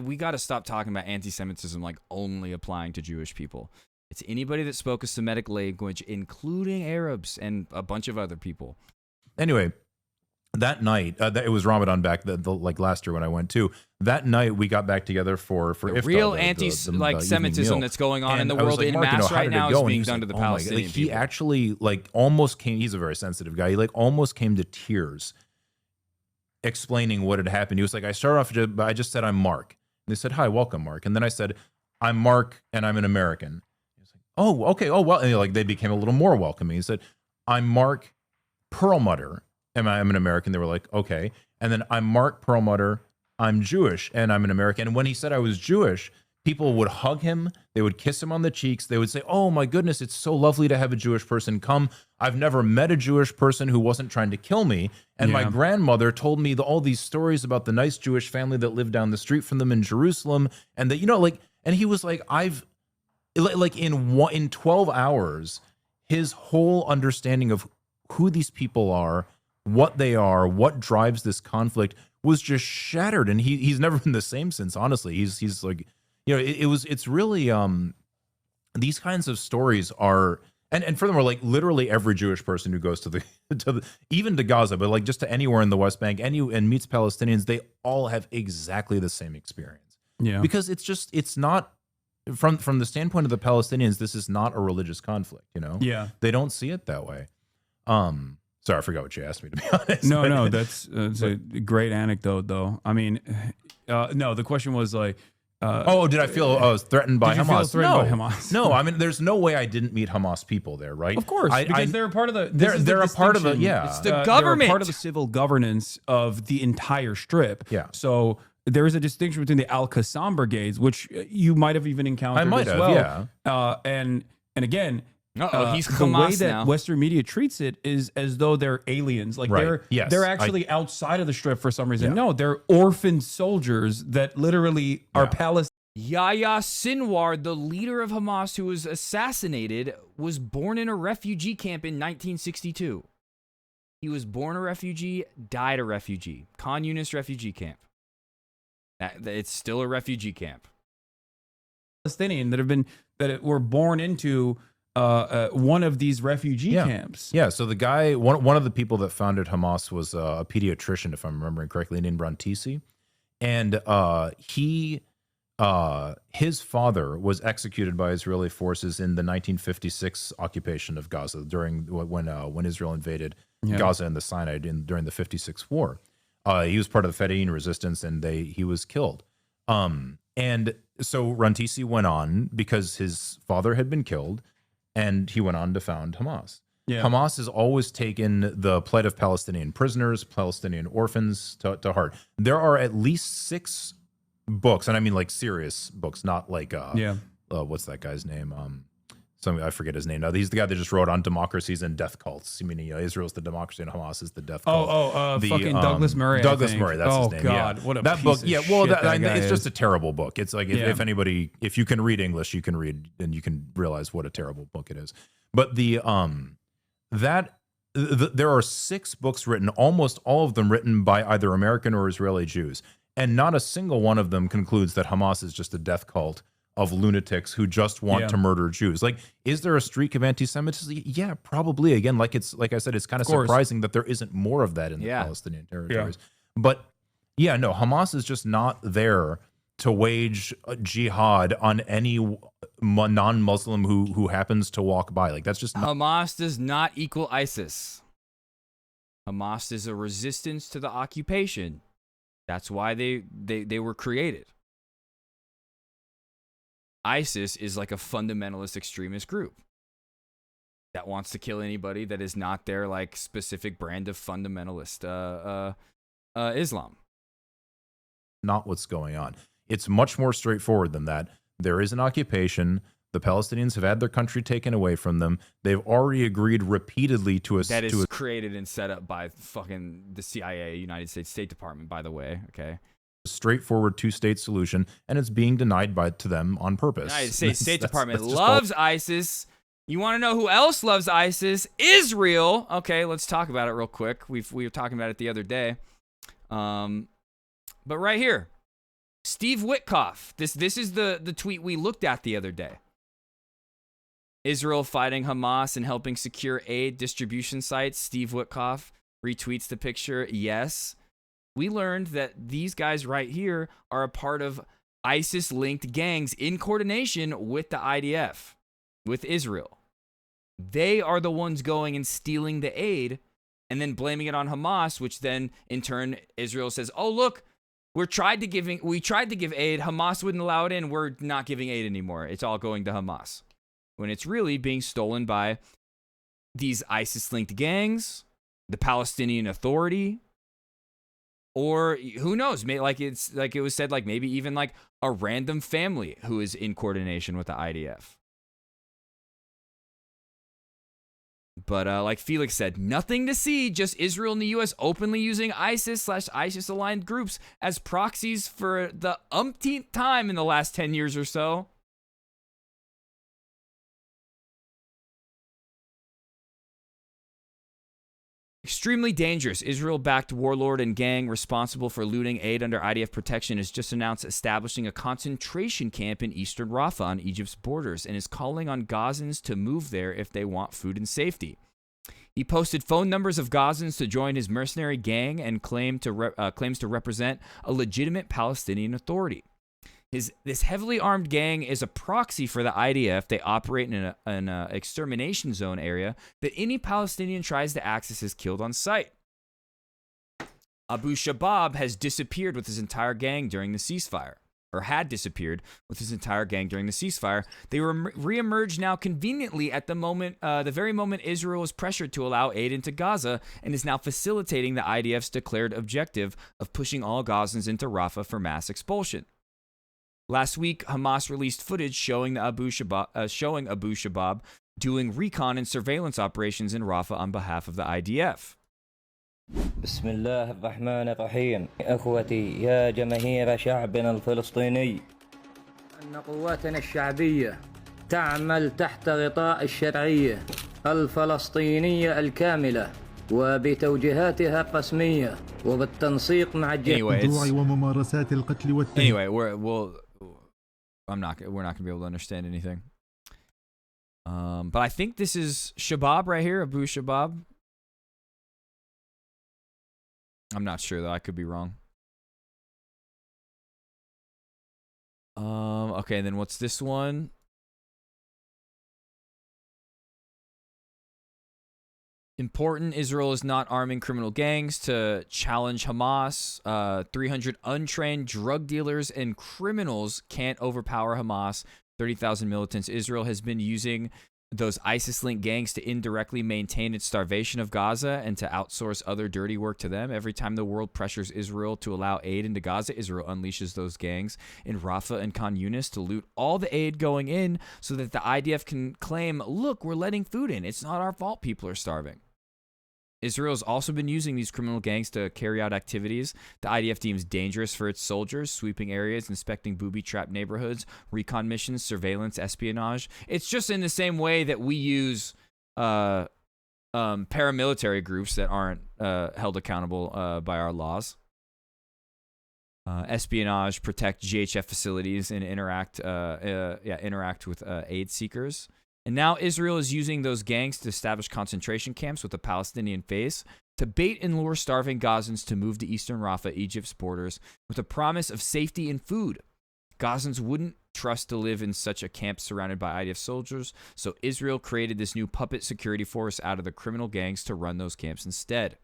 A: we got to stop talking about anti-Semitism like only applying to Jewish people. It's anybody that spoke a Semitic language, including Arabs and a bunch of other people.
R: Anyway, that night, it was Ramadan back like last year when I went too. That night we got back together for iftar,
A: real anti-Semitism that's going on in the world in mass right now is being done to the Palestinian people.
R: He actually like almost came. He's a very sensitive guy. He like almost came to tears, explaining what had happened. He was like, I just said I'm Mark. And they said, "Hi, welcome, Mark." And then I said, "I'm Mark, and I'm an American." He was like, "Oh, okay. Oh, well." And like they became a little more welcoming. He said, "I'm Mark Perlmutter. I'm an American." They were like, "Okay." And then, "I'm Mark Perlmutter. I'm Jewish, and I'm an American." And when he said I was Jewish, people would hug him. They would kiss him on the cheeks. They would say, "Oh my goodness, it's so lovely to have a Jewish person come. I've never met a Jewish person who wasn't trying to kill me." And my grandmother told me all these stories about the nice Jewish family that lived down the street from them in Jerusalem. And that, you know, like, and he was like, in 12 hours, his whole understanding of who these people are, what they are, what drives this conflict was just shattered, and he's never been the same since. Honestly, he's like, you know, it's really these kinds of stories are, and furthermore, like literally every Jewish person who goes to even to Gaza, but like just to anywhere in the West Bank, and meets Palestinians, they all have exactly the same experience. Yeah, because it's not from the standpoint of the Palestinians, this is not a religious conflict. You know, they don't see it that way. Sorry, I forgot what you asked me, to be honest.
Q: No, that's a great anecdote, though. I mean, no, the question was like,
R: did I feel I was threatened by Hamas?
Q: Feel threatened by Hamas?
R: No, I mean, there's no way I didn't meet Hamas people there, right?
Q: Of course, because they're a part of the.
R: They're a part of the. Yeah,
A: it's the government.
Q: They're part of the civil governance of the entire Strip.
R: Yeah.
Q: So there is a distinction between the Al Qassam brigades, which you might have even encountered.
R: I might
Q: as
R: have,
Q: well.
R: yeah.
Q: And again.
A: He's
Q: the
A: Hamas
Q: way that
A: now.
Q: Western media treats it is as though they're aliens. Like they're actually outside of the Strip for some reason.
R: Yeah.
Q: No, they're orphaned soldiers that literally are Palestinians.
A: Yahya Sinwar, the leader of Hamas who was assassinated, was born in a refugee camp in 1962. He was born a refugee, died a refugee. Khan Yunis refugee camp. It's still a refugee camp.
Q: Palestinian that were born into one of these refugee camps.
R: Yeah, so the guy, one of the people that founded Hamas was a pediatrician, if I'm remembering correctly, named Rantisi. And his father was executed by Israeli forces in the 1956 occupation of Gaza during when Israel invaded Gaza and the Sinai during the 56 war. He was part of the Fedayeen resistance, and he was killed. And so Rantisi went on because his father had been killed, and he went on to found Hamas. Yeah. Hamas has always taken the plight of Palestinian prisoners, Palestinian orphans to heart. There are at least 6 books, and I mean like serious books, not like what's that guy's name? I forget his name now. He's the guy that just wrote on democracies and death cults. I mean, Israel's the democracy and Hamas is the death cult.
Q: Fucking Douglas Murray.
R: Douglas Murray, that's his name.
Q: God,
R: yeah.
Q: what a
R: that
Q: piece
R: book.
Q: Of
R: Yeah,
Q: shit
R: well,
Q: it's
R: just a terrible book. It's like if you can read English, you can read, and you can realize what a terrible book it is. But there are 6 books written, almost all of them written by either American or Israeli Jews, and not a single one of them concludes that Hamas is just a death cult of lunatics who just want to murder Jews. Like, is there a streak of anti-Semitism? Yeah, probably. Again, like I said, it's kind of surprising that there isn't more of that in the Palestinian territories. But yeah, no, Hamas is just not there to wage jihad on any non-Muslim who happens to walk by. Like, that's just not.
A: Hamas does not equal ISIS. Hamas is a resistance to the occupation. That's why they were created. ISIS is like a fundamentalist extremist group that wants to kill anybody that is not their like specific brand of fundamentalist Islam.
R: Not what's going on. It's much more straightforward than that. There is an occupation. The Palestinians have had their country taken away from them. They've already agreed repeatedly to a
A: that is created and set up by fucking the CIA, United States State Department, by the way. Okay.
R: Straightforward 2-state solution, and it's being denied to them on purpose.
A: United States State Department loves ISIS. You want to know who else loves ISIS? Israel. Okay, let's talk about it real quick. We were talking about it the other day. But right here, Steve Witkoff. This is the tweet we looked at the other day. Israel fighting Hamas and helping secure aid distribution sites. Steve Witkoff retweets the picture. Yes. We learned that these guys right here are a part of ISIS-linked gangs in coordination with the IDF, with Israel. They are the ones going and stealing the aid and then blaming it on Hamas, which then, in turn, Israel says, oh, look, we tried to give aid. Hamas wouldn't allow it in. We're not giving aid anymore. It's all going to Hamas. When it's really being stolen by these ISIS-linked gangs, the Palestinian Authority, or who knows, like it's like it was said, like maybe even like a random family who is in coordination with the IDF. But like Felix said, nothing to see, just Israel and the U.S. openly using ISIS/ISIS-aligned groups as proxies for the umpteenth time in the last 10 years or so. Extremely dangerous. Israel-backed warlord and gang responsible for looting aid under IDF protection has just announced establishing a concentration camp in eastern Rafah on Egypt's borders and is calling on Gazans to move there if they want food and safety. He posted phone numbers of Gazans to join his mercenary gang and claims to represent a legitimate Palestinian authority. This heavily armed gang is a proxy for the IDF. They operate in an extermination zone area that any Palestinian tries to access is killed on sight. Abu Shabab has disappeared with his entire gang during the ceasefire, or had disappeared with his entire gang during the ceasefire. They reemerge now conveniently at the very moment Israel is pressured to allow aid into Gaza and is now facilitating the IDF's declared objective of pushing all Gazans into Rafah for mass expulsion. Last week, Hamas released footage showing Abu Shabab doing recon and surveillance operations in Rafah on behalf of the IDF.
S: بسم الله الرحمن الرحيم أخوتي يا جماهير شعبنا الفلسطيني أن قواتنا الشعبية تعمل تحت غطاء الشرعية الفلسطينية الكاملة وبتوجيهاتها الرسمية وبالتنسيق مع الجميع وممارسات القتل والتهجير.
A: Anyway, we're not going to be able to understand anything. But I think this is Shabab right here, Abu Shabab. I'm not sure though. I could be wrong. Okay, and then what's this one? Important, Israel is not arming criminal gangs to challenge Hamas. 300 untrained drug dealers and criminals can't overpower Hamas. 30,000 militants. Israel has been using those ISIS-linked gangs to indirectly maintain its starvation of Gaza and to outsource other dirty work to them. Every time the world pressures Israel to allow aid into Gaza, Israel unleashes those gangs in Rafah and Khan Yunis to loot all the aid going in so that the IDF can claim, look, we're letting food in. It's not our fault people are starving. Israel has also been using these criminal gangs to carry out activities the IDF deems dangerous for its soldiers, sweeping areas, inspecting booby-trapped neighborhoods, recon missions, surveillance, espionage. It's just in the same way that we use paramilitary groups that aren't held accountable by our laws. Espionage, protect GHF facilities, and interact with aid seekers. And now Israel is using those gangs to establish concentration camps with a Palestinian face to bait and lure starving Gazans to move to eastern Rafah, Egypt's borders, with a promise of safety and food. Gazans wouldn't trust to live in such a camp surrounded by IDF soldiers, so Israel created this new puppet security force out of the criminal gangs to run those camps instead.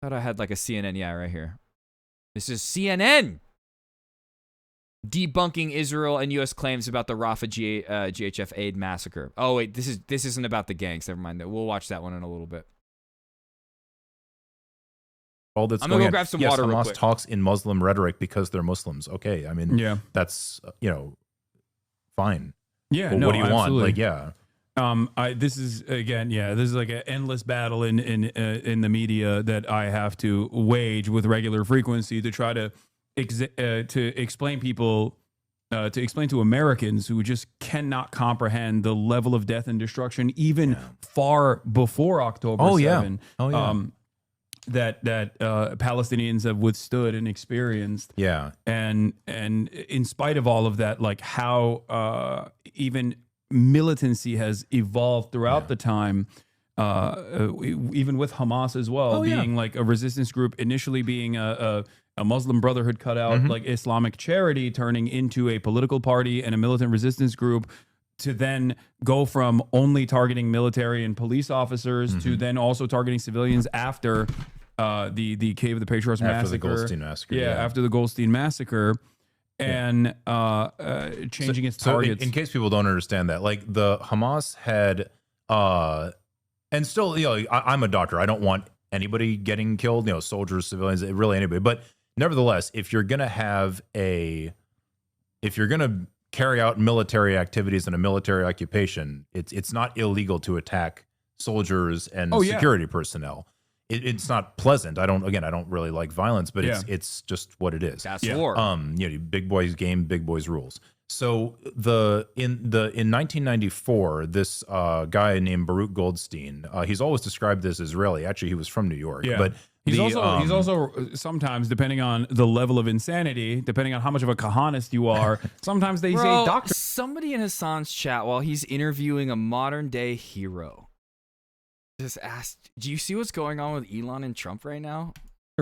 A: Thought I had like a CNN, right here. This is CNN debunking Israel and U.S. claims about the Rafah GHF aid massacre. Oh wait, this isn't about the gangs. Never mind. We'll watch that one in a little bit.
R: All that's
A: I'm gonna go grab some water.
R: Hamas
A: real quick.
R: talks in Muslim rhetoric because they're Muslims. Okay, I mean, that's fine.
Q: Yeah,
R: well,
Q: no,
R: what do you
Q: absolutely.
R: want? Like, yeah.
Q: This is like an endless battle in the media that I have to wage with regular frequency to try to explain to Americans who just cannot comprehend the level of death and destruction even far before October 7. That Palestinians have withstood and experienced.
R: Yeah.
Q: And in spite of all of that, like how even militancy has evolved throughout the time, even with Hamas as well, being like a resistance group, initially being a Muslim Brotherhood cutout, like Islamic Charity, turning into a political party and a militant resistance group, to then go from only targeting military and police officers to then also targeting civilians after the Cave of the Patriarchs massacre.
R: After the Goldstein massacre.
Q: After the Goldstein massacre. And changing its targets.
R: In case people don't understand that, like the Hamas had, and still, I'm a doctor. I don't want anybody getting killed, soldiers, civilians, really anybody. But nevertheless, if you're gonna carry out military activities in a military occupation, it's not illegal to attack soldiers and security personnel. It's not pleasant. I don't really like violence, but it's just what it is.
A: That's war.
R: Big boys game, big boys rules. So in 1994, this guy named Baruch Goldstein, he's always described as Israeli. Actually, he was from New York, but
Q: he's also sometimes, depending on the level of insanity, depending on how much of a kahanist you are, sometimes they say doctor.
A: Somebody in Hasan's chat while he's interviewing a modern day hero just asked, do you see what's going on with Elon and Trump right now?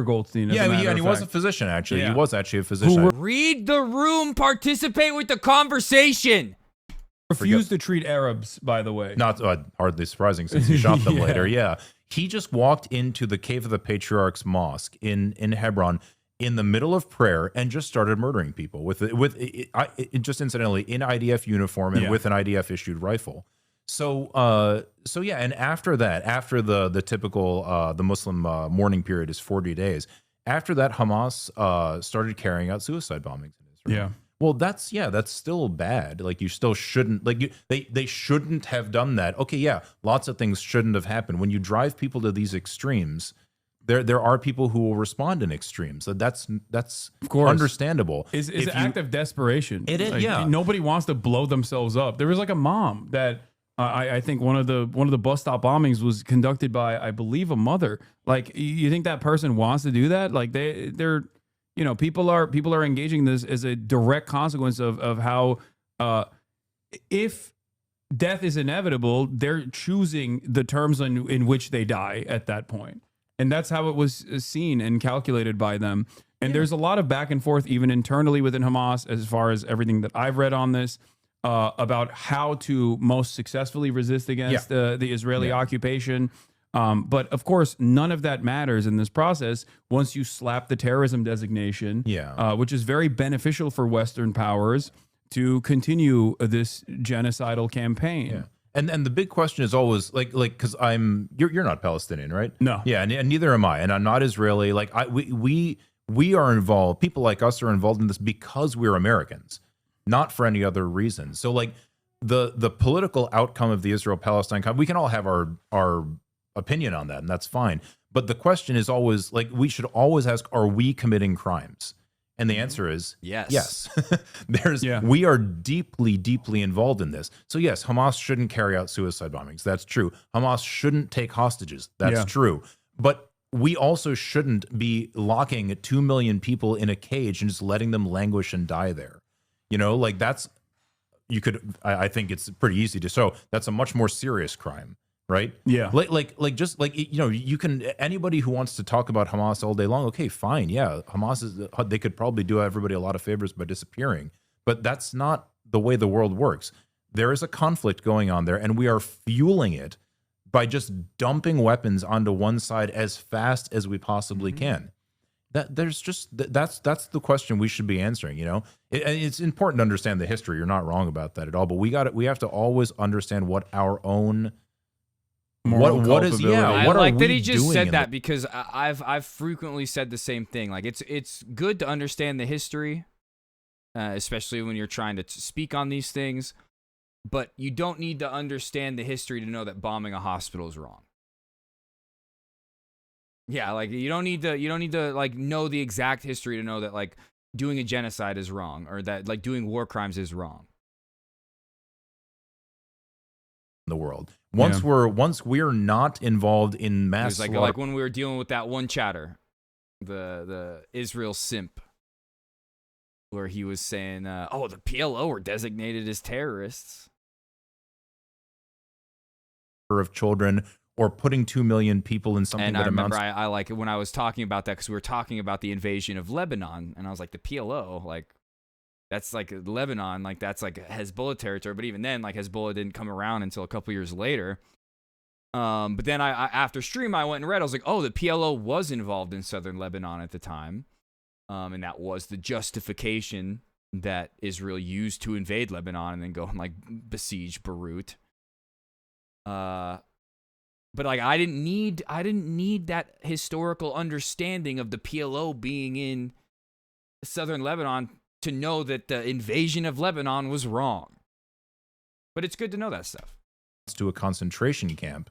Q: Goldstein.
R: And he was a physician, actually. Yeah. He was actually a physician.
A: Read the room, participate with the conversation.
Q: Refused to treat Arabs, by the way.
R: Not hardly surprising since he shot them later. Yeah. He just walked into the Cave of the Patriarchs Mosque in Hebron in the middle of prayer and just started murdering people with just incidentally in IDF uniform and with an IDF issued rifle. So and after that, after the typical the Muslim mourning period is 40 days. After that, Hamas started carrying out suicide bombings in Israel.
Q: Yeah.
R: Well, that's still bad. Like, you still shouldn't, they shouldn't have done that. Okay, yeah, lots of things shouldn't have happened. When you drive people to these extremes, there are people who will respond in extremes. So that's
Q: of course
R: understandable.
Q: It's an act of desperation.
R: It is,
Q: Nobody wants to blow themselves up. There was like a mom that I think one of the bus stop bombings was conducted by, I believe, a mother. Like, you think that person wants to do that? Like, they're people are engaging this as a direct consequence of how if death is inevitable, they're choosing the terms in which they die at that point. And that's how it was seen and calculated by them. And there's a lot of back and forth even internally within Hamas, as far as everything that I've read on this, about how to most successfully resist against the Israeli occupation. But of course, none of that matters in this process once you slap the terrorism designation, which is very beneficial for Western powers to continue this genocidal campaign.
R: Yeah. And the big question is always like because you're not Palestinian, right?
Q: No.
R: Yeah, and neither am I, and I'm not Israeli. Like, we are involved. People like us are involved in this because we're Americans, not for any other reason. So like the political outcome of the Israel-Palestine conflict, we can all have our opinion on that, and that's fine. But the question is always, like, we should always ask, are we committing crimes? And the answer is
A: yes.
R: We are deeply, deeply involved in this. So yes, Hamas shouldn't carry out suicide bombings. That's true. Hamas shouldn't take hostages. That's true. But we also shouldn't be locking 2 million people in a cage and just letting them languish and die there. You know, like I think it's pretty easy to show that's a much more serious crime. Right?
Q: Yeah.
R: You can, anybody who wants to talk about Hamas all day long, okay, fine. Yeah. They could probably do everybody a lot of favors by disappearing, but that's not the way the world works. There is a conflict going on there, and we are fueling it by just dumping weapons onto one side as fast as we possibly can. That's the question we should be answering. You know, it's important to understand the history. You're not wrong about that at all, but we have to always understand what our own what is
A: I like that he just said that, because I've frequently said the same thing. Like it's good to understand the history, especially when you're trying to speak on these things, but you don't need to understand the history to know that bombing a hospital is wrong. Yeah, like you don't need to like know the exact history to know that like doing a genocide is wrong, or that like doing war crimes is wrong.
R: The world. Once we're not involved in mass
A: slaughter, like when we were dealing with that one chatter, the Israel simp, where he was saying, the PLO were designated as terrorists.
R: Of children, or putting 2 million people in something
A: and
R: that
A: I remember
R: amounts.
A: I like it when I was talking about that, because we were talking about the invasion of Lebanon, and I was like, the PLO, like that's like Lebanon, like that's like Hezbollah territory. But even then, like Hezbollah didn't come around until a couple years later. But then I after stream, I went and read. I was like, oh, the PLO was involved in southern Lebanon at the time. And that was the justification that Israel used to invade Lebanon and then go and like besiege Beirut. But like I didn't need that historical understanding of the PLO being in southern Lebanon to know that the invasion of Lebanon was wrong. But it's good to know that stuff.
R: To a concentration camp,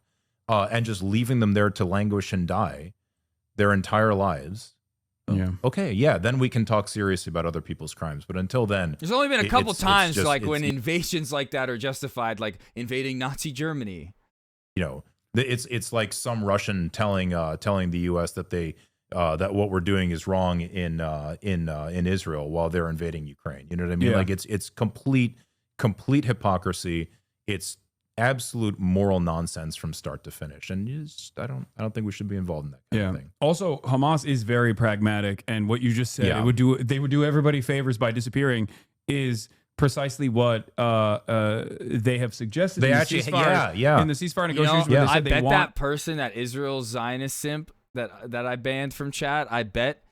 R: and just leaving them there to languish and die their entire lives.
Q: Yeah.
R: Okay, yeah, then we can talk seriously about other people's crimes. But until then,
A: there's only been a couple times when invasions like that are justified, like invading Nazi Germany.
R: You know, it's like some Russian telling the U.S. that that what we're doing is wrong in Israel while they're invading Ukraine. You know what I mean?
Q: Yeah.
R: Like it's complete hypocrisy. It's absolute moral nonsense from start to finish. And I don't think we should be involved in that kind of thing.
Q: Also, Hamas is very pragmatic, and what you just said, they would do everybody favors by disappearing, is precisely what they have suggested.
R: They
Q: in
R: actually,
Q: in the ceasefire negotiations. Where they said
A: I bet that person, that Israel Zionist simp that I banned from chat, I bet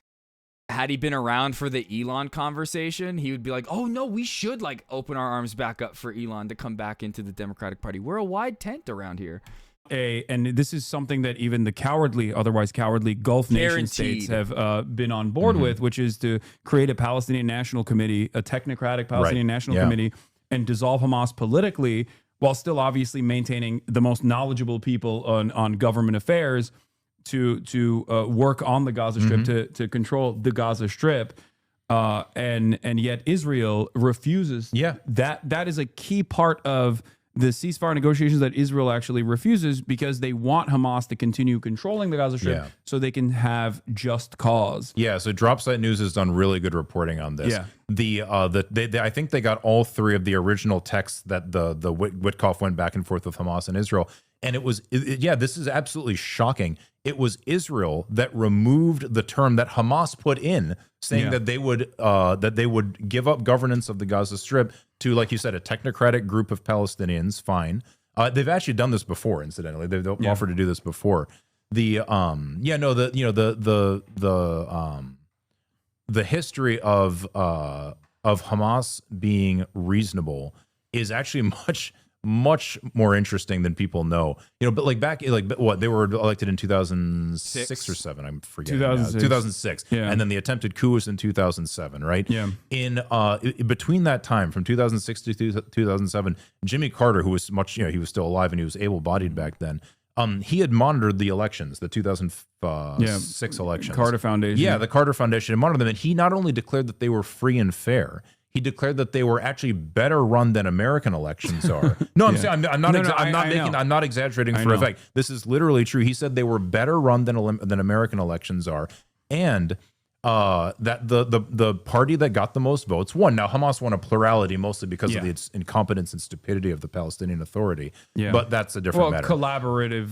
A: had he been around for the Elon conversation, he would be like, oh no, we should like open our arms back up for Elon to come back into the Democratic Party. We're a wide tent around here.
Q: And this is something that even the otherwise cowardly Gulf nation states have been on board with, which is to create a Palestinian National Committee, a technocratic Palestinian National Committee, and dissolve Hamas politically, while still obviously maintaining the most knowledgeable people on government affairs to work on the Gaza Strip, to control the Gaza Strip. And yet Israel refuses.
R: Yeah.
Q: That is a key part of the ceasefire negotiations that Israel actually refuses, because they want Hamas to continue controlling the Gaza Strip so they can have just cause.
R: Yeah, so Dropsite News has done really good reporting on this.
Q: Yeah.
R: I think they got all three of the original texts that the Witkoff went back and forth with Hamas and Israel. And this is absolutely shocking. It was Israel that removed the term that Hamas put in, saying that they would give up governance of the Gaza Strip to, like you said, a technocratic group of Palestinians. Fine. They've actually done this before, incidentally. They've offered to do this before. The history of Hamas being reasonable is actually much more interesting than people know. But they were elected in 2006 or 7. I'm forgetting. 2006.
Q: Yeah.
R: And then the attempted coup was in 2007, right?
Q: Yeah.
R: In between that time, from 2006 to 2007, Jimmy Carter, who was he was still alive and he was able-bodied back then, He had monitored the elections, the 2006 elections.
Q: Carter Foundation.
R: Yeah, the Carter Foundation had monitored them, and he not only declared that they were free and fair, he declared that they were actually better run than American elections are. No, I'm saying I'm not exaggerating for effect. This is literally true. He said they were better run than American elections are, and that the party that got the most votes won. Now Hamas won a plurality mostly because of the incompetence and stupidity of the Palestinian Authority. Yeah. But that's a different matter.
Q: Collaborative.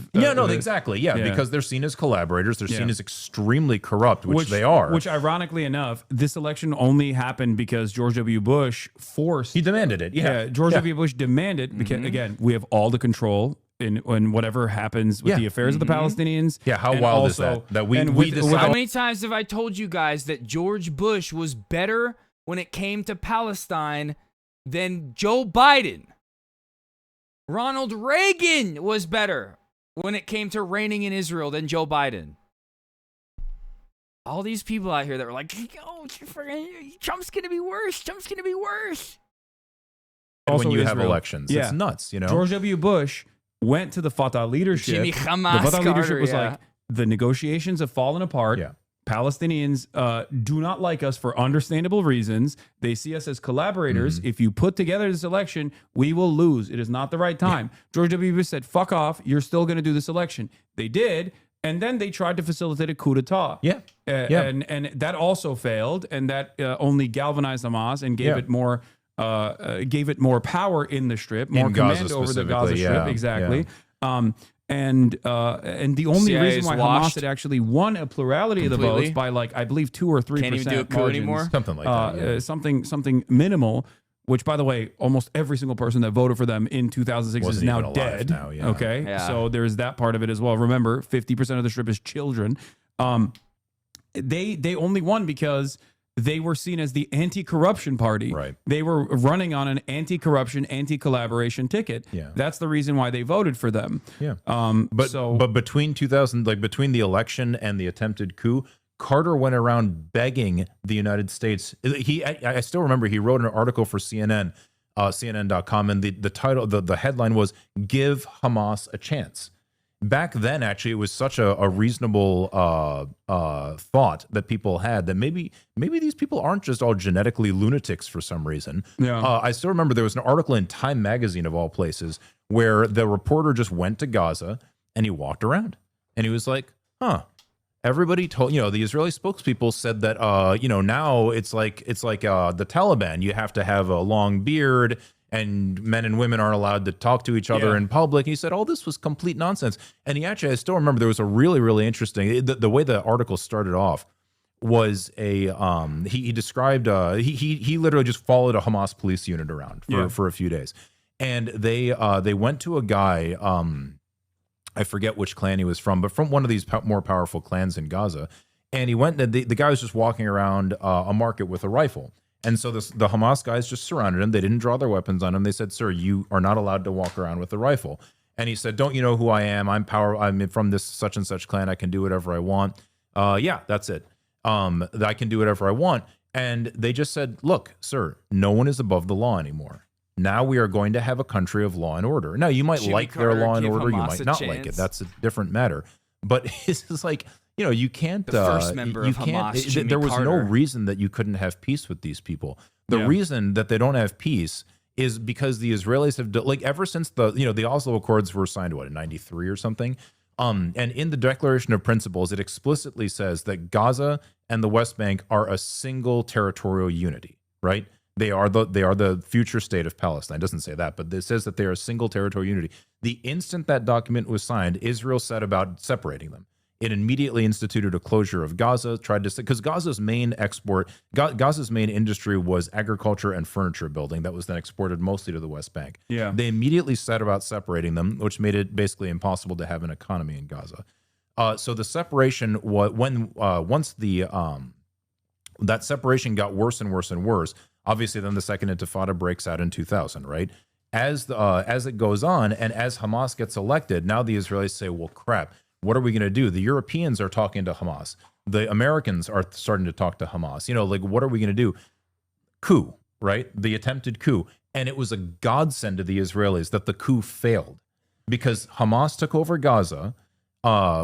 R: Exactly. Yeah, because they're seen as collaborators. They're seen as extremely corrupt, which they are.
Q: Which, ironically enough, this election only happened because George W. Bush forced.
R: He demanded it. Yeah,
Q: George W. Bush demanded because again, we have all the control in whatever happens with the affairs of the Palestinians.
R: Yeah, how wild is that? That we decide.
A: How many times have I told you guys that George Bush was better when it came to Palestine than Joe Biden? Ronald Reagan was better when it came to reigning in Israel than Joe Biden. All these people out here that were like, oh, Trump's going to be worse. Trump's going to be worse.
R: Also, when you have elections, it's nuts, you know?
Q: George W. Bush went to the Fatah leadership.
A: Jimmy Hamas
Q: the Fatah leadership
A: Carter,
Q: was like, the negotiations have fallen apart. Yeah. Palestinians do not like us for understandable reasons. They see us as collaborators. If you put together this election, we will lose. It is not the right time. George W. Bush said, fuck off. You're still going to do this election. They did. And then they tried to facilitate a coup d'etat. And that also failed. And that only galvanized Hamas and gave it more power in the Strip, more command over the Gaza Strip. Exactly. And the only reason why Hamas had actually won a plurality of the votes by I believe 2 or 3%
A: can't even do a coup anymore.
R: Something like that.
Q: Something minimal. Which, by the way, almost every single person that voted for them in 2006 is now dead. Okay, so there's that part of it as well. Remember, 50% of the Strip is children. They only won because they were seen as the anti-corruption party.
R: Right.
Q: They were running on an anti-corruption, anti-collaboration ticket.
R: Yeah.
Q: That's the reason why they voted for them.
R: Yeah. But between between the election and the attempted coup, Carter went around begging the United States. I still remember he wrote an article for CNN, CNN.com, and the title, the headline was "Give Hamas a Chance." Back then, actually, it was such a reasonable thought that people had that maybe these people aren't just all genetically lunatics for some reason.
Q: Yeah.
R: I still remember there was an article in Time magazine of all places where the reporter just went to Gaza and he walked around and he was like, huh. Everybody told, the Israeli spokespeople said that, now it's like the Taliban. You have to have a long beard and men and women aren't allowed to talk to each other in public. He said, oh, this was complete nonsense. And I still remember there was a really, really interesting, the way the article started off was he described, he literally just followed a Hamas police unit around for a few days. And they went to a guy, I forget which clan he was from, but from one of these more powerful clans in Gaza. And he went, the guy was just walking around a market with a rifle. And so the Hamas guys just surrounded him. They didn't draw their weapons on him. They said, sir, you are not allowed to walk around with a rifle. And he said, don't you know who I am? I'm from this such and such clan. I can do whatever I want. Yeah, that's it. I can do whatever I want. And they just said, look, sir, no one is above the law anymore. Now we are going to have a country of law and order. Now, you might like their law and order. You might not like it. That's a different matter. But it's just like, you can't.
A: The first member of Hamas, Jimmy
R: there was
A: Carter.
R: no reason that you couldn't have peace with these people. The reason that they don't have peace is because the Israelis have, ever since the Oslo Accords were signed, in 93 or something? And in the Declaration of Principles, it explicitly says that Gaza and the West Bank are a single territorial unity, right? They are the future state of Palestine. It doesn't say that, but it says that they are a single territorial unity. The instant that document was signed, Israel set about separating them. It immediately instituted a closure of Gaza, because Gaza's main industry was agriculture and furniture building that was then exported mostly to the West Bank.
Q: Yeah.
R: They immediately set about separating them, which made it basically impossible to have an economy in Gaza. So the separation was once that separation got worse and worse and worse. Obviously, then the Second Intifada breaks out in 2000, right? As it goes on, and as Hamas gets elected, now the Israelis say, well, crap, what are we going to do? The Europeans are talking to Hamas. The Americans are starting to talk to Hamas. What are we going to do? Coup, right? The attempted coup. And it was a godsend to the Israelis that the coup failed. because Hamas took over Gaza,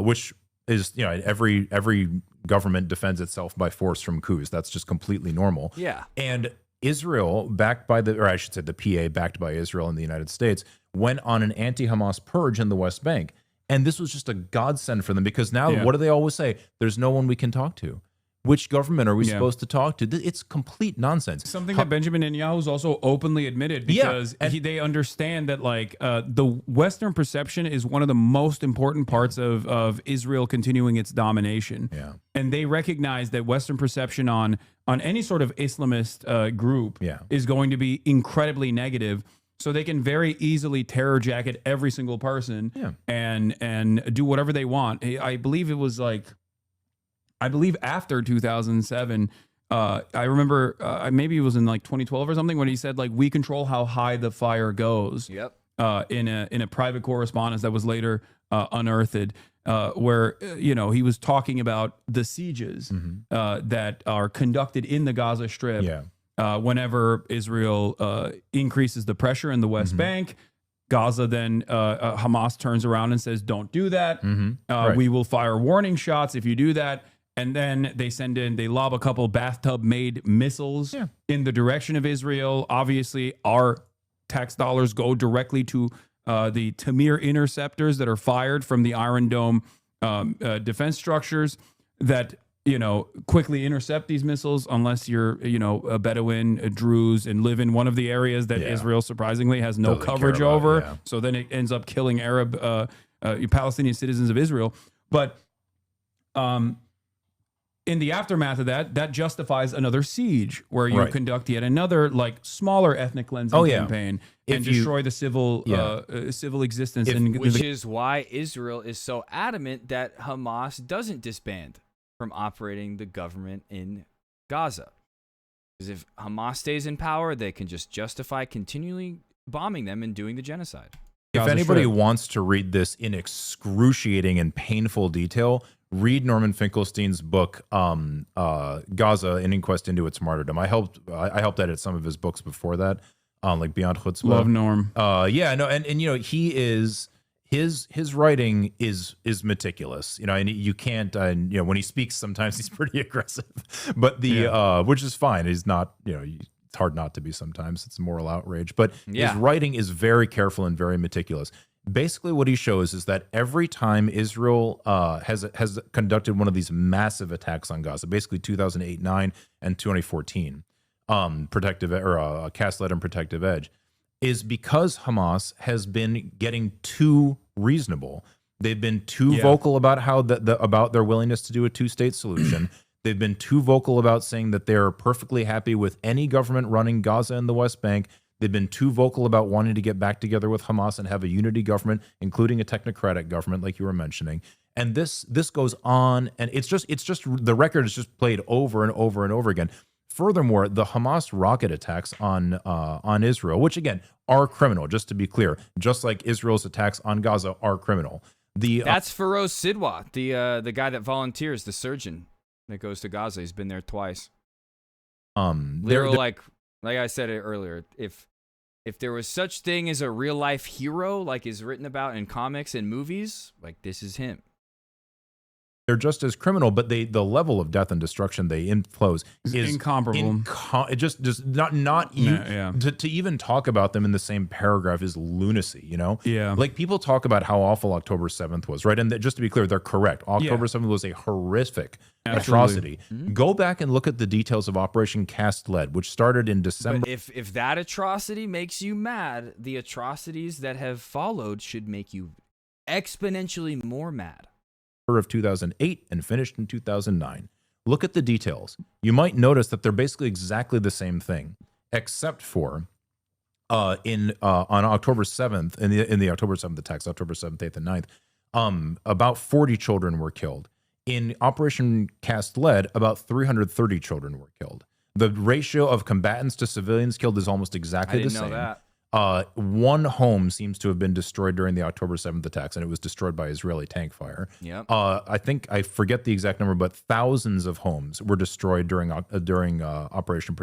R: which is, you know, every government defends itself by force from coups. That's just completely normal.
A: Yeah.
R: And Israel, backed by or I should say the PA, backed by Israel and the United States, went on an anti-Hamas purge in the West Bank. And this was just a godsend for them, because now, what do they always say? There's no one we can talk to. Which government are we supposed to talk to? It's complete nonsense.
Q: Something that Benjamin Netanyahu's also openly admitted, because they understand that, like, the Western perception is one of the most important parts of Israel continuing its domination.
R: Yeah.
Q: And they recognize that Western perception on any sort of Islamist group is going to be incredibly negative. So they can very easily terror jacket every single person and do whatever they want. I believe it was like, after 2007, I remember maybe it was in like 2012 or something, when he said, like, we control how high the fire goes.
A: Yep.
Q: In a private correspondence that was later unearthed, where you know, he was talking about the sieges that are conducted in the Gaza Strip. Whenever Israel increases the pressure in the West Bank, Gaza then Hamas turns around and says, "Don't do that. We will fire warning shots if you do that." And then they lob a couple bathtub-made missiles in the direction of Israel. Obviously, our tax dollars go directly to the Tamir interceptors that are fired from the Iron Dome defense structures that, you know, quickly intercept these missiles, unless you're, you know, a Bedouin, a Druze, and live in one of the areas that Israel surprisingly has no coverage over. So then it ends up killing Palestinian citizens of Israel. But in the aftermath of that justifies another siege, where you conduct yet another, like, smaller ethnic cleansing campaign and destroy the civil existence.
A: Which is why Israel is so adamant that Hamas doesn't disband from operating the government in Gaza. Because if Hamas stays in power, they can just justify continually bombing them and doing the genocide.
R: If anybody wants to read this in excruciating and painful detail, read Norman Finkelstein's book, Gaza: An Inquest into Its Martyrdom. I helped edit some of his books before that, like Beyond Chutzpah.
Q: Love Norm.
R: And you know, he is his writing is meticulous. You know, and you can't, you know, when he speaks, sometimes he's pretty aggressive, but which is fine. He's not, you know, it's hard not to be sometimes. It's a moral outrage, but his writing is very careful and very meticulous. Basically, what he shows is that every time Israel has conducted one of these massive attacks on Gaza, basically 2008-9 and 2014, Cast Lead and Protective Edge, is because Hamas has been getting too reasonable. They've been too vocal about how about their willingness to do a two-state solution. They've been too vocal about saying that they're perfectly happy with any government running Gaza and the West Bank. They've been too vocal about wanting to get back together with Hamas and have a unity government, including a technocratic government, like you were mentioning. And this goes on, and it's just the record is just played over and over and over again. Furthermore, the Hamas rocket attacks on Israel, which again are criminal, just to be clear, just like Israel's attacks on Gaza are criminal.
A: That's Feroz Sidwa, the guy that volunteers, the surgeon that goes to Gaza. He's been there twice. Like I said earlier, if there was such thing as a real life hero, like is written about in comics and movies, like, this is him.
R: They're just as criminal, but the level of death and destruction they inflict is
Q: incomparable.
R: To even talk about them in the same paragraph is lunacy, you know?
Q: Yeah.
R: Like, people talk about how awful October 7th was, right? And just to be clear, they're correct. October 7th was a horrific atrocity. Go back and look at the details of Operation Cast Lead, which started in December.
A: But if that atrocity makes you mad, the atrocities that have followed should make you exponentially more mad.
R: Of 2008 and finished in 2009. Look at the details. You might notice that they're basically exactly the same thing, except for on October 7th, in the October 7th attacks, October 7th, 8th, and 9th, about 40 children were killed. In Operation Cast Lead, about 330 children were killed. The ratio of combatants to civilians killed is almost exactly the same.
A: I didn't know that.
R: One home seems to have been destroyed during the October 7th attacks, and it was destroyed by Israeli tank fire.
A: Yep.
R: I forget the exact number, but thousands of homes were destroyed during Operation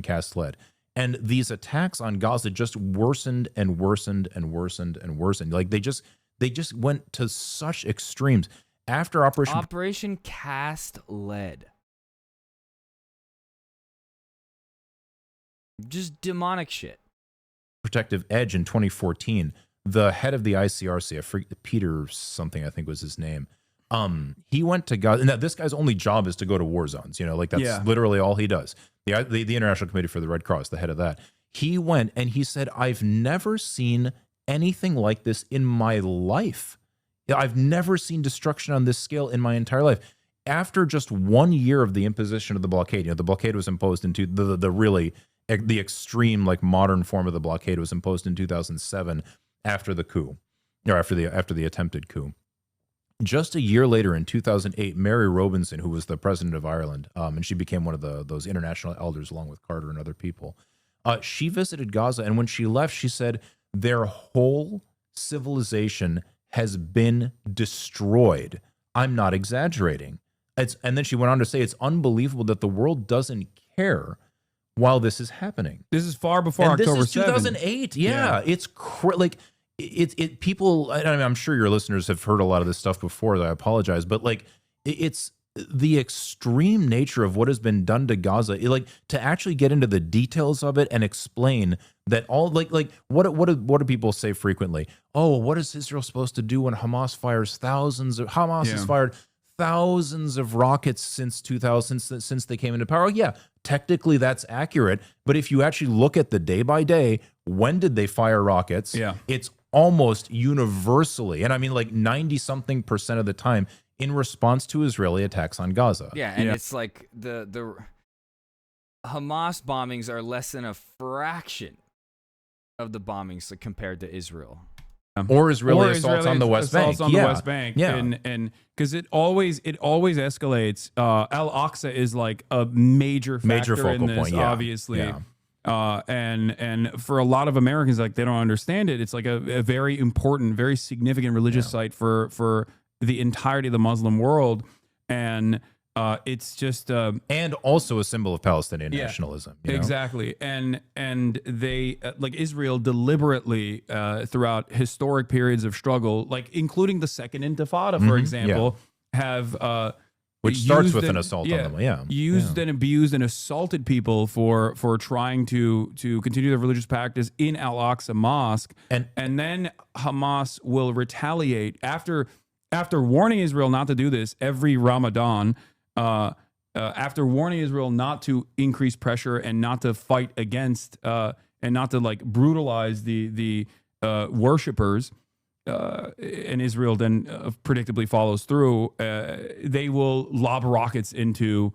R: Cast Lead. And these attacks on Gaza just worsened and worsened and worsened and worsened. Like they just went to such extremes after
A: Operation Cast Lead. Just demonic shit.
R: Protective Edge in 2014, the head of the ICRC, Peter something, I think was his name. He went to Gaza. Now, this guy's only job is to go to war zones. You know, like that's literally all he does. The International Committee for the Red Cross, the head of that, he went and he said, "I've never seen anything like this in my life. I've never seen destruction on this scale in my entire life." After just 1 year of the imposition of the blockade, you know, the blockade was imposed into the extreme, like modern form of the blockade was imposed in 2007 after the coup, or after the attempted coup. Just a year later, in 2008, Mary Robinson, who was the president of Ireland, and she became one of those international elders along with Carter and other people, she visited Gaza, and when she left, she said their whole civilization has been destroyed. I'm not exaggerating. And then she went on to say it's unbelievable that the world doesn't care while this is happening.
Q: This is far before
R: and
Q: October 7th.
R: This is 2008. Yeah. It's like people, I mean, I'm sure your listeners have heard a lot of this stuff before. I apologize, but like it's the extreme nature of what has been done to Gaza. Like to actually get into the details of it and explain that all like what do people say frequently? Oh, what is Israel supposed to do when Hamas fires Hamas has fired thousands of rockets since 2000, since they came into power. Yeah, technically that's accurate, but if you actually look at the day by day, when did they fire rockets?
Q: Yeah,
R: it's almost universally, and I mean like 90-something% of the time, in response to Israeli attacks on Gaza.
A: Yeah, and it's like the Hamas bombings are less than a fraction of the bombings compared to Israel.
R: Or Israeli assaults on the West Bank.
Q: The West Bank. And because it always escalates. Al-Aqsa is like a major factor
R: focal
Q: in this,
R: point,
Q: obviously. And for a lot of Americans, like they don't understand it. It's like a very important, very significant religious site for the entirety of the Muslim world. And it's just
R: and also a symbol of Palestinian nationalism. You know?
Q: Exactly, and they like Israel deliberately throughout historic periods of struggle, like including the Second Intifada, for example, have
R: which starts with an assault on them.
Q: Used and abused and assaulted people for trying to continue their religious practice in Al-Aqsa Mosque, and then Hamas will retaliate after warning Israel not to do this every Ramadan. After warning Israel not to increase pressure and not to fight against and not to like brutalize the worshippers, and Israel then predictably follows through, they will lob rockets over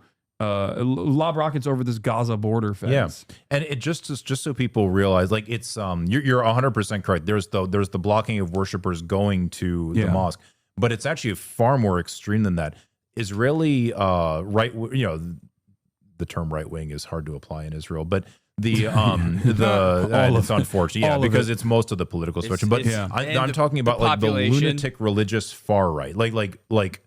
Q: this Gaza border fence.
R: Yeah, and it just so people realize, like it's you're 100% correct. There's the blocking of worshipers going to the mosque, but it's actually far more extreme than that. Israeli right, you know, the term right wing is hard to apply in Israel, but it's unfortunate, because it's most of the political spectrum. But I'm talking about like the lunatic religious far right, like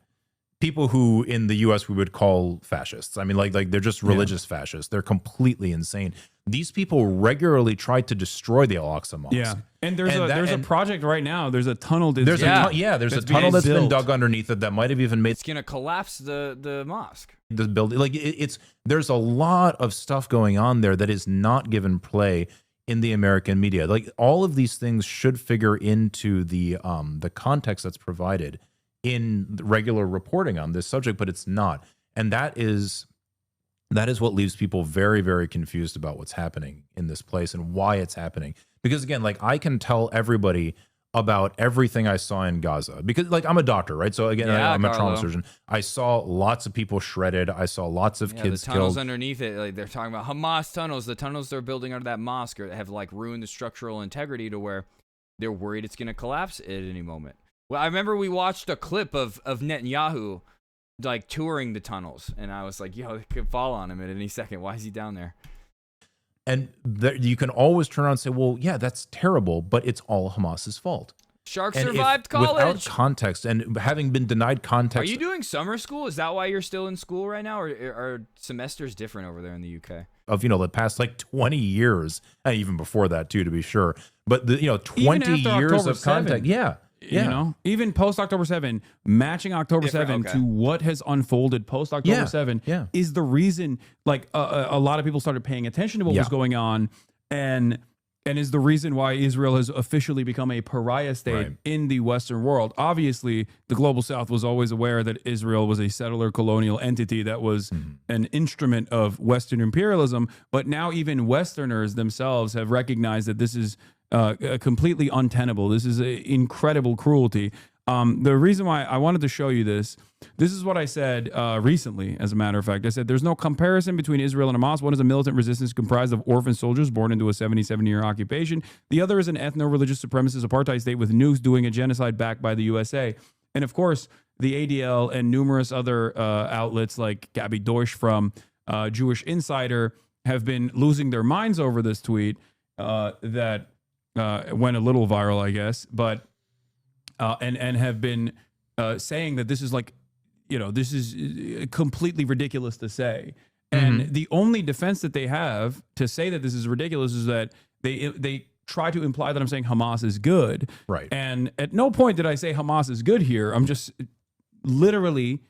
R: people who in the U.S. we would call fascists. I mean, like they're just religious fascists. They're completely insane. These people regularly try to destroy the Al-Aqsa Mosque.
Q: Yeah, and there's a project right now. There's a tunnel.
R: There's a tunnel that's been dug underneath it that might have even made.
A: It's gonna collapse the mosque.
R: The building, like there's a lot of stuff going on there that is not given play in the American media. Like all of these things should figure into the context that's provided in the regular reporting on this subject, but it's not, and that is what leaves people very, very confused about what's happening in this place and why it's happening. Because again, like I can tell everybody about everything I saw in Gaza because like I'm a doctor, right? So again, I'm a trauma surgeon. I saw lots of people shredded. I saw lots of kids
A: the tunnels
R: killed.
A: Underneath it, like they're talking about Hamas tunnels. The tunnels they're building under that mosque have like ruined the structural integrity to where they're worried it's going to collapse at any moment. Well, I remember we watched a clip of Netanyahu like touring the tunnels, and I was like, yo, it could fall on him at any second. Why is he down there?
R: And you can always turn around and say, well, yeah, that's terrible, but it's all Hamas's fault.
A: Shark survived college.
R: Without context and having been denied context.
A: Are you doing summer school? Is that why you're still in school right now, or are semesters different over there in the UK?
R: of, the past like 20 years, even before that too, to be sure. But the, 20 years
Q: October
R: of contact.
Q: 7,
R: Yeah.
Q: Even post October 7, matching October 7 to what has unfolded post October 7 is the reason, like, a lot of people started paying attention to what was going on, and is the reason why Israel has officially become a pariah state in the Western world. Obviously, the global South was always aware that Israel was a settler colonial entity that was an instrument of Western imperialism, but now even Westerners themselves have recognized that this is completely untenable. This is incredible cruelty. The reason why I wanted to show you this is what I said recently, as a matter of fact. I said, there's no comparison between Israel and Hamas. One is a militant resistance comprised of orphan soldiers born into a 77-year occupation. The other is an ethno-religious supremacist apartheid state with nukes doing a genocide backed by the USA. And of course, the ADL and numerous other outlets like Gabby Deutsch from Jewish Insider have been losing their minds over this tweet that went a little viral, I guess, but and have been saying that this is like, this is completely ridiculous to say. And the only defense that they have to say that this is ridiculous is that they try to imply that I'm saying Hamas is good.
R: Right.
Q: And at no point did I say Hamas is good here. I'm just literally,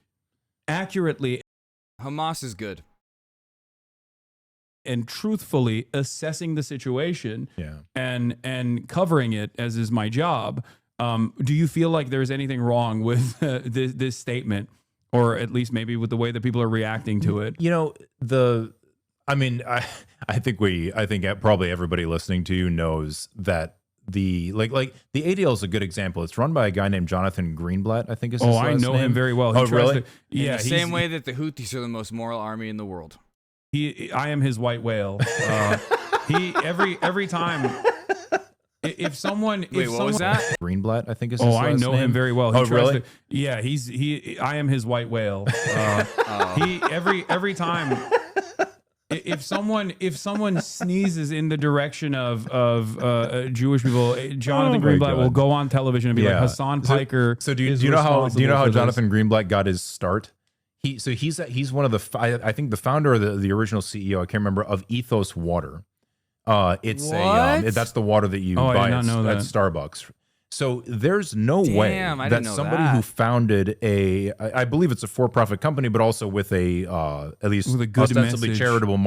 Q: accurately,
A: Hamas is good.
Q: And truthfully assessing the situation and covering it, as is my job. Do you feel like there's anything wrong with this statement, or at least maybe with the way that people are reacting to it?
R: I think probably everybody listening to you knows that the ADL is a good example. It's run by a guy named Jonathan Greenblatt, I think is his last name.
Q: I know him very well.
R: He really?
A: In the same way that the Houthis are the most moral army in the world.
Q: I am his white whale. Every time. If someone,
A: Wait, what was that?
R: Greenblatt, I think is his last name.
Q: I know him very well. He
R: really?
Q: I am his white whale. Every time. If someone sneezes in the direction of Jewish people, Jonathan Greenblatt will go on television and be like, Hassan Piker.
R: So do you know how Jonathan Greenblatt got his start? He's one of the, I think the founder of the original CEO, I can't remember, of Ethos Water. It's that's the water that you buy at Starbucks. So there's no way that somebody who founded I believe it's a for-profit company, but also with at least with a good ostensibly message, charitable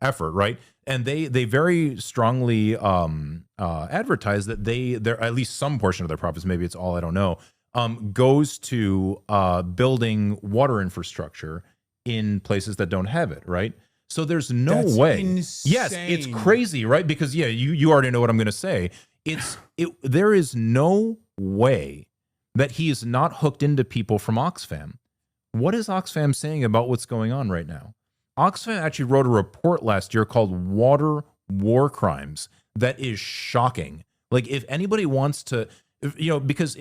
R: effort, right? And they very strongly advertise that they're at least some portion of their profits, maybe it's all, I don't know, goes to building water infrastructure in places that don't have it, right? So there's no way.
Q: Insane.
R: Yes, it's crazy, right? Because you already know what I'm going to say. There is no way that he is not hooked into people from Oxfam. What is Oxfam saying about what's going on right now? Oxfam actually wrote a report last year called Water War Crimes that is shocking. Like, if anybody wants to, because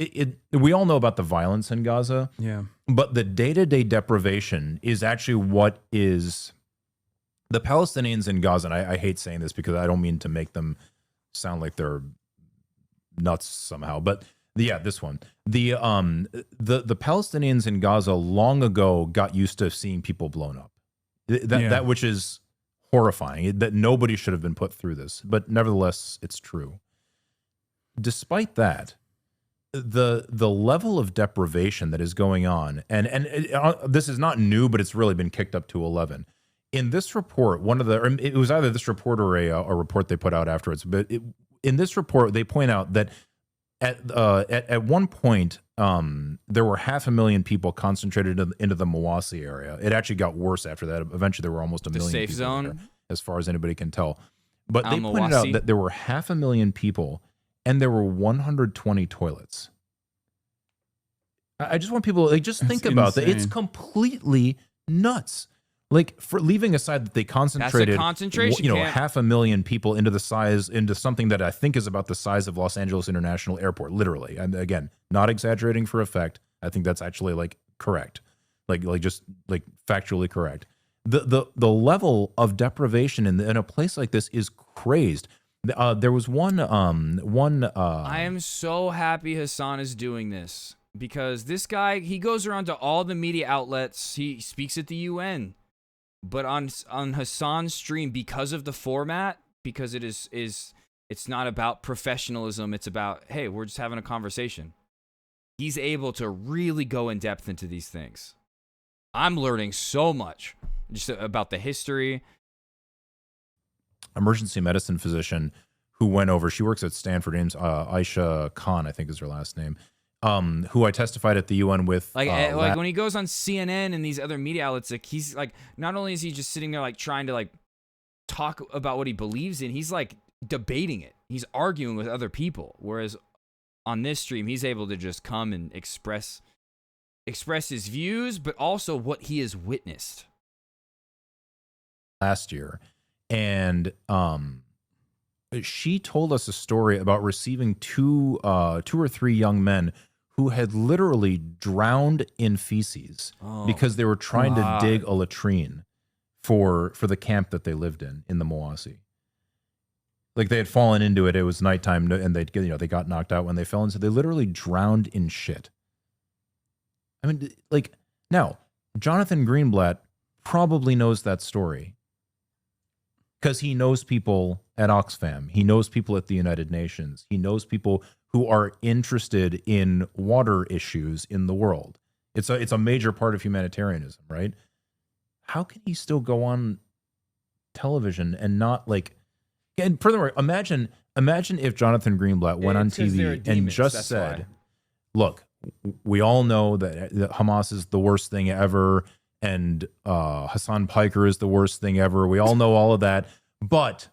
R: we all know about the violence in Gaza.
Q: Yeah.
R: But the day-to-day deprivation is actually what is the Palestinians in Gaza. And I hate saying this because I don't mean to make them sound like they're nuts somehow, but this one, the Palestinians in Gaza long ago got used to seeing people blown up. That which is horrifying, that nobody should have been put through this, but nevertheless, it's true. Despite that, the level of deprivation that is going on, and this is not new, but it's really been kicked up to 11. In this report, it was either this report or a report they put out afterwards, but in this report, they point out that at one point, there were 500,000 people concentrated into the Mawasi area. It actually got worse after that. Eventually, there were almost 1 million
A: safe
R: people
A: zone,
R: there, as far as anybody can tell. But they pointed out that there were 500,000 people, and there were 120 toilets. I just want people to just think about that. It's completely nuts. Like, for leaving aside that they concentrated, 500,000 people into something that I think is about the size of Los Angeles International Airport, literally. And again, not exaggerating for effect. I think that's actually like correct, just factually correct. The level of deprivation in a place like this is crazed. There was one.
A: I am so happy Hassan is doing this, because this guy, he goes around to all the media outlets. He speaks at the UN. But on Hasan's stream, because of the format, because it's not about professionalism, it's about, hey, we're just having a conversation. He's able to really go in depth into these things. I'm learning so much just about the history.
R: Emergency medicine physician who went over, she works at Stanford, name's Aisha Khan, I think is her last name, who I testified at the UN with.
A: Like when he goes on CNN and these other media outlets, like he's like, not only is he just sitting there like trying to like talk about what he believes in, he's like debating it. He's arguing with other people. Whereas on this stream, he's able to just come and express his views, but also what he has witnessed.
R: Last year. And she told us a story about receiving two or three young men who had literally drowned in feces because they were trying to dig a latrine for the camp that they lived in the Mawasi. Like they had fallen into it. It was nighttime, and they got knocked out when they fell into. They literally drowned in shit. I mean, like now, Jonathan Greenblatt probably knows that story because he knows people at Oxfam. He knows people at the United Nations. He knows people who are interested in water issues in the world. It's a major part of humanitarianism, right? How can he still go on television and not like? And furthermore, imagine if Jonathan Greenblatt went on TV and just said, "Look, we all know that Hamas is the worst thing ever, and Hasan Piker is the worst thing ever. We all know all of that, but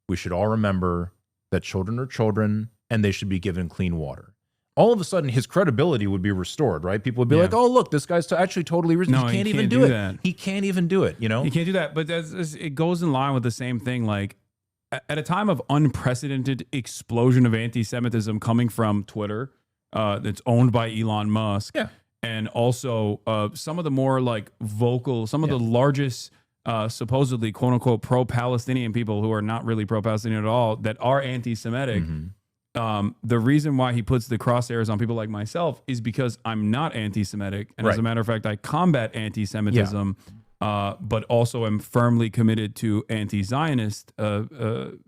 R: we should all remember that children are children, and they should be given clean water." All of a sudden, his credibility would be restored, right? People would be like, "Oh, look, this guy's actually totally reasonable.
Q: No,
R: he can't even do it. He can't even do it. You know,
Q: he can't do that." But it goes in line with the same thing. Like at a time of unprecedented explosion of anti-Semitism coming from Twitter, that's owned by Elon Musk, and also some of the more like vocal, some of the largest, supposedly quote unquote pro-Palestinian people who are not really pro-Palestinian at all, that are anti-Semitic. The reason why he puts the crosshairs on people like myself is because I'm not anti-Semitic. And as a matter of fact, I combat anti-Semitism, but also am firmly committed to anti-Zionist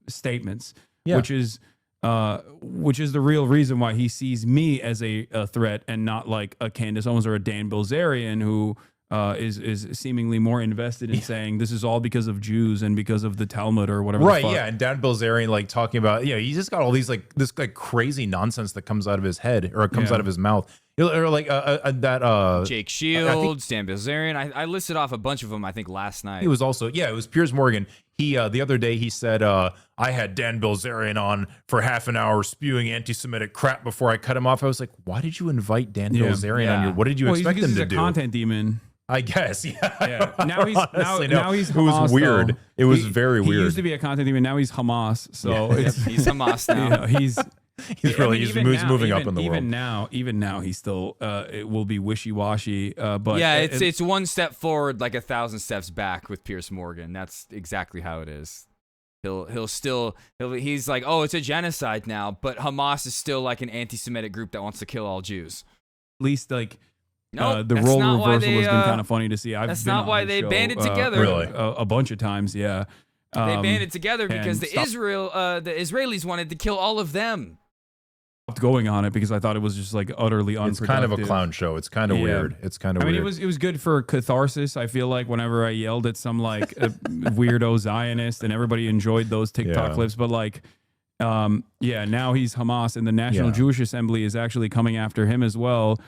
Q: statements, which is the real reason why he sees me as a threat and not like a Candace Owens or a Dan Bilzerian who is seemingly more invested in saying this is all because of Jews and because of the Talmud or whatever.
R: Right, yeah. And Dan Bilzerian like talking about, he's just got all these like this like crazy nonsense that comes out of his head or it comes out of his mouth. Or like that
A: Jake Shields, Dan Bilzerian. I listed off a bunch of them, I think, last night.
R: He was also, it was Piers Morgan. He the other day he said, I had Dan Bilzerian on for half an hour spewing anti-Semitic crap before I cut him off. I was like, why did you invite Dan Bilzerian on your? What did you expect him to do?
Q: He's a content demon.
R: I guess,
Q: Now he's Hamas,
R: it was weird.
Q: Though.
R: It was very weird.
Q: He used to be a content demon. Now he's Hamas. So
A: he's Hamas now.
R: He's moving up in the world.
Q: Even now, he's still it will be wishy-washy. But
A: it's one step forward, like 1,000 steps back with Piers Morgan. That's exactly how it is. He's like, oh, it's a genocide now, but Hamas is still like an anti-Semitic group that wants to kill all Jews.
Q: At least like. The role reversal has been kind of funny to see.
A: That's not why they banded together.
Q: Really, a bunch of times, They
A: banded together because the Israelis wanted to kill all of them.
Q: Going on it because I thought it was just like utterly unproductive.
R: It's kind of a clown show. It's kind of weird. It's kind of weird.
Q: I mean, it was good for catharsis. I feel like whenever I yelled at some like weirdo Zionist and everybody enjoyed those TikTok clips, but like. Now he's Hamas and the National Jewish Assembly is actually coming after him as well.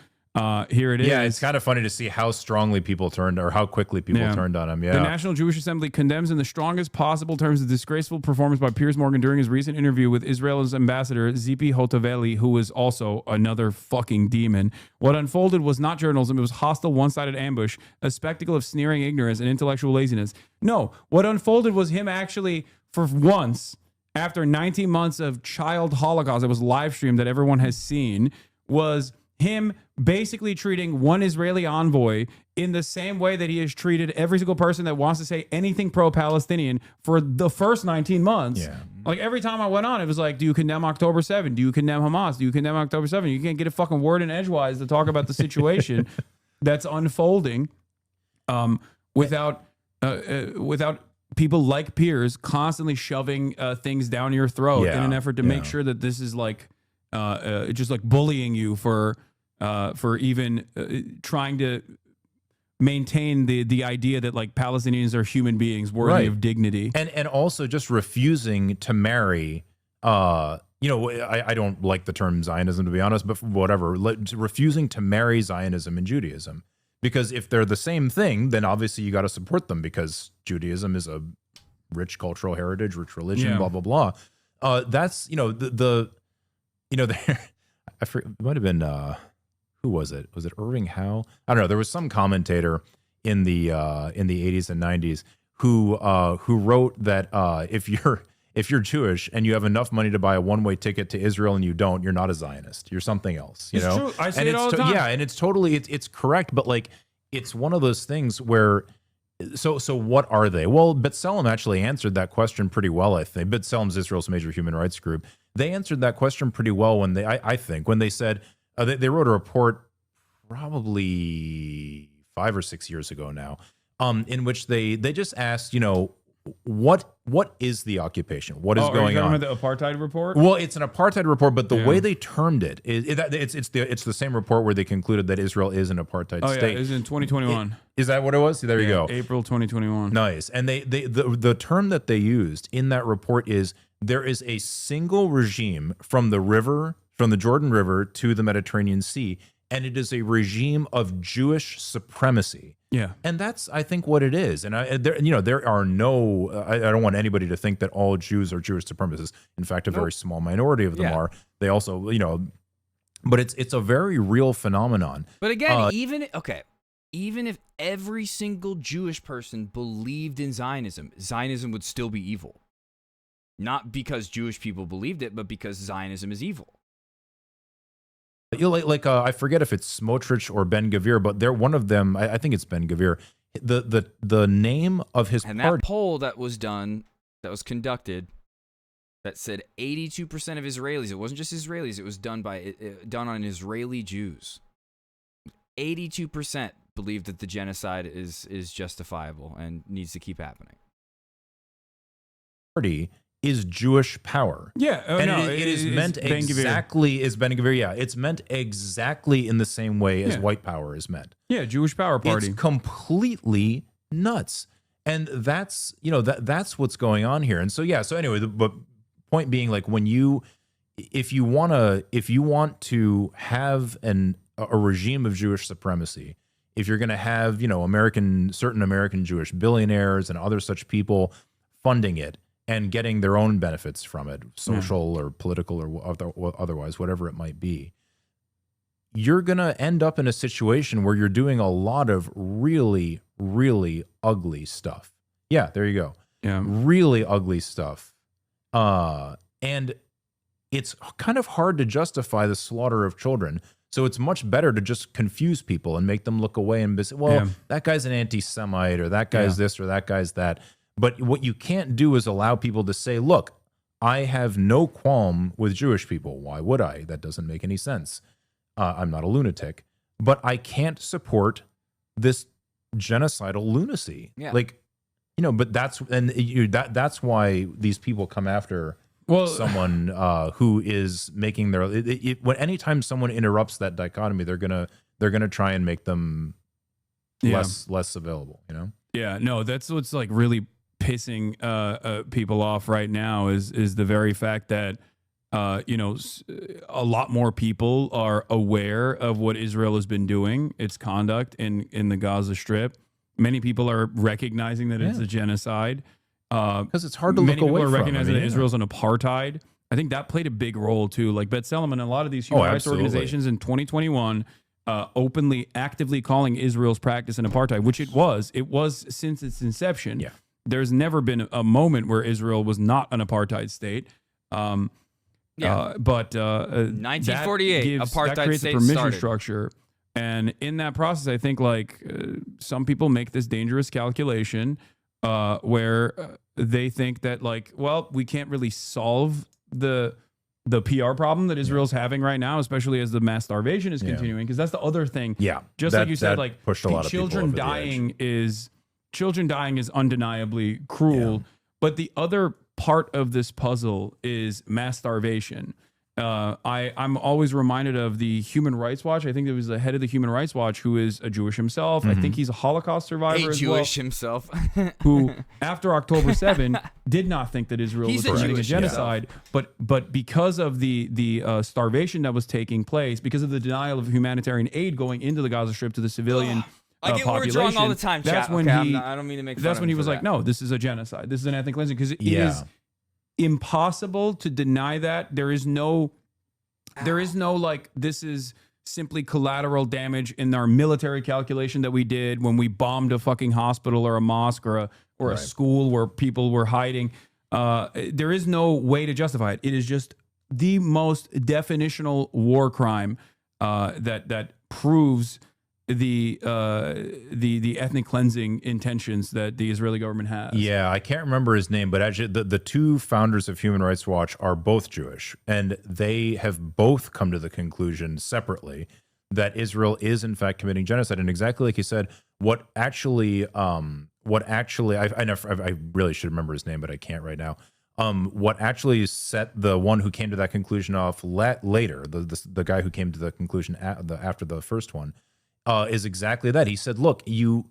Q: Here it is.
R: Yeah, it's kind of funny to see how strongly people turned or how quickly people turned on him. Yeah.
Q: The National Jewish Assembly condemns in the strongest possible terms the disgraceful performance by Piers Morgan during his recent interview with Israel's ambassador, Zipi Hotoveli, who is also another fucking demon. What unfolded was not journalism. It was hostile, one-sided ambush, a spectacle of sneering ignorance and intellectual laziness. No, what unfolded was him actually, for once, after 19 months of child holocaust that was live streamed that everyone has seen, was him basically treating one Israeli envoy in the same way that he has treated every single person that wants to say anything pro-Palestinian for the first 19 months.
R: Yeah.
Q: Like every time I went on, it was like, do you condemn October 7? Do you condemn Hamas? Do you condemn October 7? You can't get a fucking word in edgewise to talk about the situation that's unfolding. without people like Piers constantly shoving things down your throat in an effort to make sure that this is like just like bullying you for even trying to maintain the idea that like Palestinians are human beings worthy of dignity,
R: and also just refusing to marry. I don't like the term Zionism, to be honest, but whatever. Refusing to marry Zionism and Judaism, because if they're the same thing, then obviously you got to support them, because Judaism is a rich cultural heritage, rich religion, blah blah blah. That's it might have been who was it? Was it Irving Howe? I don't know. There was some commentator in the 80s and 90s who wrote that if you're Jewish and you have enough money to buy a one-way ticket to Israel and you don't, you're not a Zionist. You're something else. You know?
Q: True. I see it all the time.
R: Yeah, and it's totally it's correct, but like it's one of those things where so what are they? Well, B'Tselem actually answered that question pretty well, I think. B'Tselem's Israel's major human rights group. They answered that question pretty well when I think when they said they wrote a report probably 5 or 6 years ago now, in which they just asked, what is the occupation? What is going on?
Q: Are you talking about the apartheid report?
R: Well, it's an apartheid report, but the way they termed it is it's the same report where they concluded that Israel is an apartheid state.
Q: It was in 2021.
R: Is that what it was? There you go.
Q: April 2021.
R: Nice. And the term that they used in that report is there is a single regime from the Jordan River to the Mediterranean Sea, and it is a regime of Jewish supremacy.
Q: Yeah,
R: and that's I think what it is. And there are no. I don't want anybody to think that all Jews are Jewish supremacists. In fact, a very small minority of them are. They also, but it's a very real phenomenon.
A: But again, even if every single Jewish person believed in Zionism, Zionism would still be evil. Not because Jewish people believed it, but because Zionism is evil.
R: I forget if it's Smotrich or Ben Gvir, but they're one of them. I think it's Ben Gvir. The name of his
A: party. That poll that was conducted, that said 82% of Israelis. It wasn't just Israelis. It was done on Israeli Jews. 82% believe that the genocide is justifiable and needs to keep happening.
R: Party is Jewish power.
Q: Yeah,
R: it is meant exactly as Ben Gvir. Yeah, it's meant exactly in the same way as white power is meant.
Q: Yeah, Jewish Power Party.
R: It's completely nuts, and that's that's what's going on here. And so anyway, but point being, like if you want to have a regime of Jewish supremacy, if you're going to have certain American Jewish billionaires and other such people funding it and getting their own benefits from it, social or political or otherwise, whatever it might be, you're going to end up in a situation where you're doing a lot of really, really ugly stuff. Yeah, there you go.
Q: Yeah.
R: Really ugly stuff. And it's kind of hard to justify the slaughter of children. So it's much better to just confuse people and make them look away and say, well, that guy's an anti-Semite, or that guy's this, or that guy's that. But what you can't do is allow people to say, look, I have no qualm with Jewish people. Why would I? That doesn't make any sense. I'm not a lunatic, but I can't support this genocidal lunacy.
A: Yeah.
R: But that's why these people come after someone who is making their anytime someone interrupts that dichotomy, they're gonna try and make them less available.
Q: Yeah, no, that's what's like really pissing people off right now is the very fact that a lot more people are aware of what Israel has been doing, its conduct in the Gaza Strip. Many people are recognizing that it's a genocide.
R: Because it's hard to look away from.
Q: Many people are recognizing that Israel's an apartheid. I think that played a big role too. Like B'Tselem and a lot of these human rights organizations in 2021 openly, actively calling Israel's practice an apartheid, which it was. It was since its inception.
R: Yeah.
Q: There's never been a moment where Israel was not an apartheid state. But
A: 1948, apartheid
Q: that creates
A: state
Q: a permission
A: started.
Q: structure. And in that process, I think some people make this dangerous calculation where they think that we can't really solve the PR problem that Israel's having right now, especially as the mass starvation is continuing, because that's the other thing.
R: Yeah,
Q: just like you said,
R: pushed a lot of
Q: children
R: people over the
Q: dying
R: edge.
Q: is children dying is undeniably cruel, but the other part of this puzzle is mass starvation. I'm always reminded of the Human Rights Watch. I think there was the head of the Human Rights Watch who is a Jewish himself. I think he's a Holocaust survivor as
A: Jewish
Q: well,
A: himself.
Q: who, after October 7, did not think that Israel was committing a genocide. But because of the starvation that was taking place, because of the denial of humanitarian aid going into the Gaza Strip to the civilian
A: I get
Q: population,
A: words wrong all the time,
Q: that's
A: chat.
Q: when
A: Okay,
Q: he.
A: I don't mean to make fun
Q: That's
A: of
Q: when
A: him
Q: he was
A: for
Q: like,
A: that.
Q: "No, this is a genocide. This is an ethnic cleansing." Because it is impossible to deny that. There is no like, this is simply collateral damage in our military calculation that we did when we bombed a fucking hospital or a mosque or a school where people were hiding. There is no way to justify it. It is just the most definitional war crime that proves the ethnic cleansing intentions that the Israeli government has.
R: Yeah, I can't remember his name, but actually the two founders of Human Rights Watch are both Jewish, and they have both come to the conclusion separately that Israel is in fact committing genocide. And exactly like you said, I really should remember his name, but I can't right now. What actually set the one who came to that conclusion off later, the guy who came to the conclusion after the first one, is exactly that. He said, look, you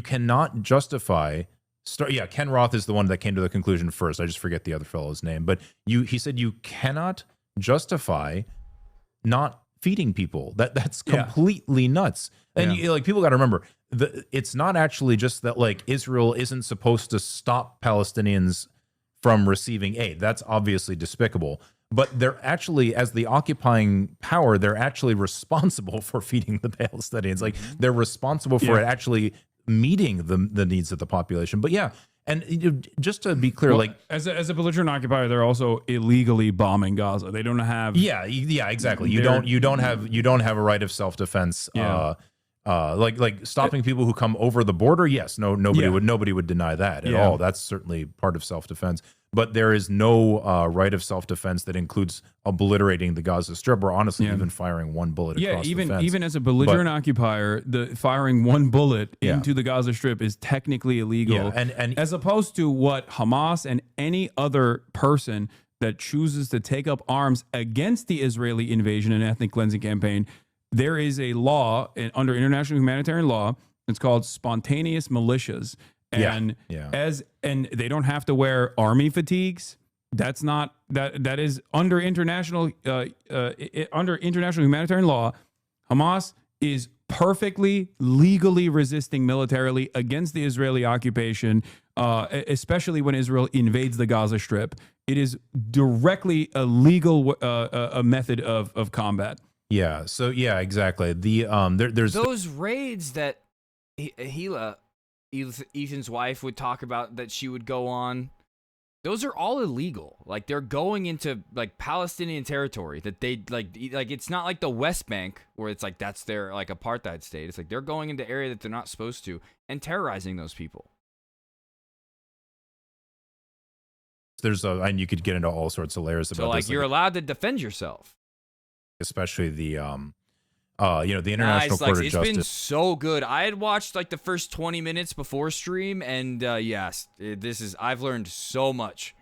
R: cannot justify Ken Roth is the one that came to the conclusion first. I just forget the other fellow's name, but he said you cannot justify not feeding people. That's completely nuts. And people got to remember, it's not actually just that like Israel isn't supposed to stop Palestinians from receiving aid. That's obviously despicable. But they're actually, as the occupying power, they're actually responsible for feeding the Palestinians. Like they're responsible for it actually meeting the needs of the population. But and just to be clear, like
Q: as a belligerent occupier, they're also illegally bombing Gaza. They don't have
R: exactly. You don't have a right of self-defense. Like stopping people who come over the border. Yes, nobody would deny that at all. That's certainly part of self-defense. But there is no right of self-defense that includes obliterating the Gaza Strip, or honestly even firing one bullet across the fence.
Q: Even as a belligerent occupier, the firing one bullet into the Gaza Strip is technically illegal.
R: And
Q: as opposed to what Hamas and any other person that chooses to take up arms against the Israeli invasion and ethnic cleansing campaign, there is a law under international humanitarian law. It's called spontaneous militias. And and they don't have to wear army fatigues. That's not that is under international humanitarian law. Hamas is perfectly legally resisting militarily against the Israeli occupation, especially when Israel invades the Gaza Strip. It is directly a legal a method of combat.
R: Yeah. So exactly. There's
A: those raids that Ethan's wife would talk about that she would go on. Those are all illegal. Like they're going into like Palestinian territory that they like it's not like the West Bank where it's like that's their like apartheid state. It's like they're going into area that they're not supposed to and terrorizing those people.
R: And you could get into all sorts of layers about this.
A: So you're allowed to defend yourself.
R: Especially the the International Court of Justice.
A: It's been so good. I had watched like the first 20 minutes before stream, and I've learned so much.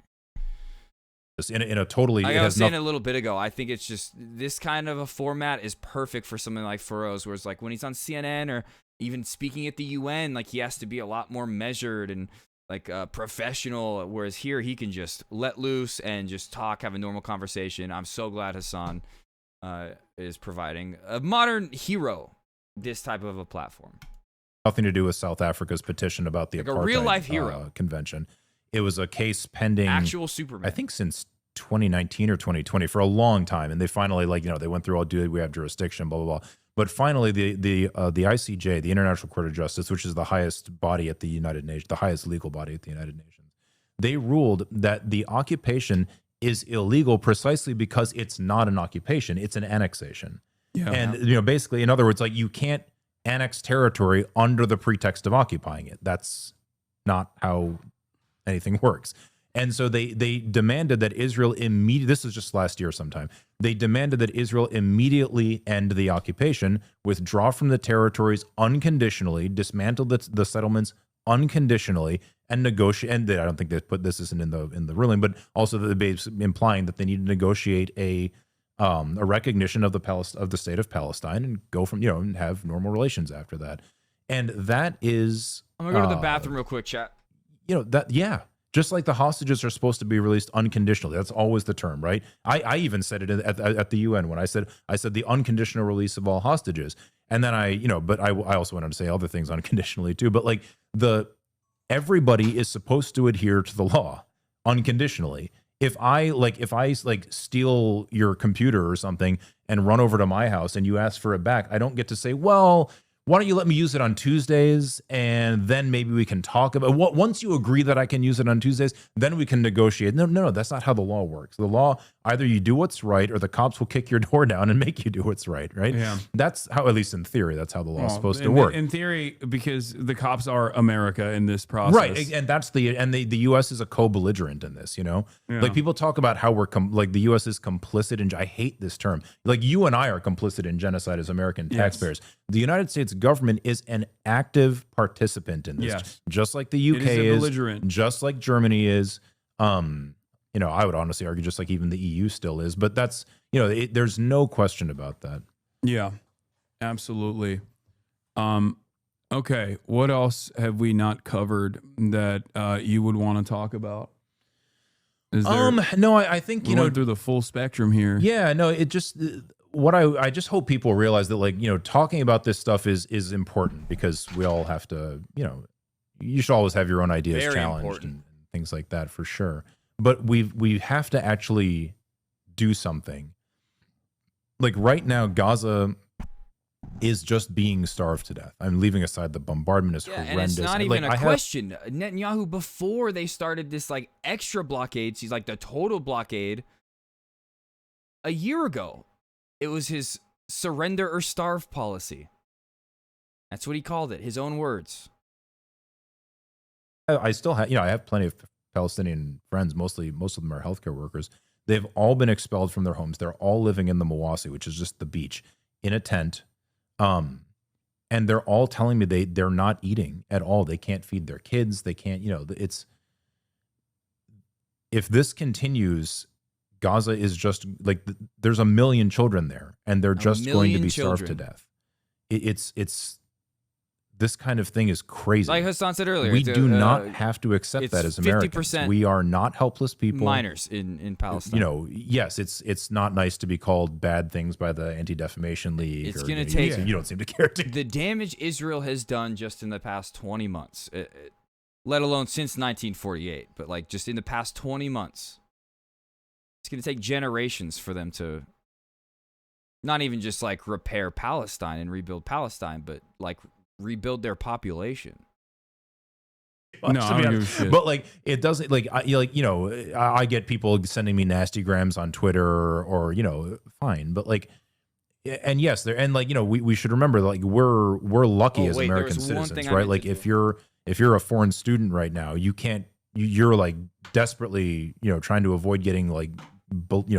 R: In a totally,
A: like I was saying a little bit ago, I think it's just this kind of a format is perfect for something like Feroz, where it's like when he's on CNN or even speaking at the UN, like he has to be a lot more measured and like professional, whereas here he can just let loose and just talk, have a normal conversation. I'm so glad Hasan is providing a modern hero this type of a platform.
R: Nothing to do with South Africa's petition about the
A: apartheid, a real life hero
R: convention. It was a case pending,
A: actual Superman,
R: I think since 2019 or 2020 for a long time, and they finally they went through all we have jurisdiction, blah blah blah. But finally, the ICJ, the International Court of Justice, which is the highest body at the United Nations, the highest legal body at the United Nations, they ruled that the occupation is illegal precisely because it's not an occupation, it's an annexation. And basically, in other words, like you can't annex territory under the pretext of occupying it. That's not how anything works. And so they demanded that Israel this is just last year sometime, they demanded that Israel immediately end the occupation, withdraw from the territories unconditionally, dismantle the settlements unconditionally and negotiate. And I don't think they put this isn't in the ruling, but also the implying that they need to negotiate a recognition of the state of Palestine and go from and have normal relations after that. And that is.
A: I'm gonna go to the bathroom real quick, chat.
R: Just like the hostages are supposed to be released unconditionally. That's always the term, right? I even said it at the UN when I said the unconditional release of all hostages. And then but I also went on to say other things unconditionally too. But like everybody is supposed to adhere to the law unconditionally. If I steal your computer or something and run over to my house and you ask for it back, I don't get to say, well, why don't you let me use it on Tuesdays and then maybe we can talk about once you agree that I can use it on Tuesdays, then we can negotiate. No, that's not how the law works. The law, either you do what's right or the cops will kick your door down and make you do what's right, right?
Q: Yeah.
R: That's how, at least in theory, that's how the law is supposed to work.
Q: In theory, because the cops are America in this process.
R: Right, and that's the U.S. is a co-belligerent in this,
Q: Yeah.
R: Like people talk about how we're the U.S. is complicit in, I hate this term. Like you and I are complicit in genocide as American taxpayers. The United States government is an active participant in this, just like the UK is, just like Germany is. I would honestly argue just like even the EU still is, but that's there's no question about that.
Q: Yeah, absolutely. Okay, what else have we not covered that you would want to talk about? Is there,
R: no, I think
Q: we went through the full spectrum here.
R: Yeah, no, it just. What I just hope people realize that talking about this stuff is important because we all have to, you should always have your own ideas challenged and things like that for sure. But we have to actually do something. Like right now, Gaza is just being starved to death. I'm leaving aside the bombardment is horrendous.
A: And it's not even a question. Netanyahu, before they started this extra blockade, he's like the total blockade. A year ago, it was his surrender or starve policy. That's what he called it, his own words.
R: I still have, I have plenty of Palestinian friends. Most of them are healthcare workers. They've all been expelled from their homes. They're all living in the Mawasi, which is just the beach, in a tent. And they're all telling me they're not eating at all. They can't feed their kids. They can't, if this continues, Gaza is just there's 1 million children there, and they're just going to be starved to death. It's this kind of thing is crazy.
A: Like Hassan said earlier,
R: we do not have to accept that as Americans. We are not helpless people.
A: Minors in Palestine.
R: Yes, it's not nice to be called bad things by the Anti-Defamation League.
A: It's going to take.
R: You don't seem to care.
A: The damage Israel has done just in the past 20 months, let alone since 1948, but just in the past 20 months. It's going to take generations for them to not even just repair Palestine and rebuild Palestine, but rebuild their population.
R: No, I don't give a shit. But it doesn't I get people sending me nasty grams on Twitter or fine, but and yes, there and we should remember we're lucky as American citizens, right? If you're a foreign student right now, you're desperately trying to avoid getting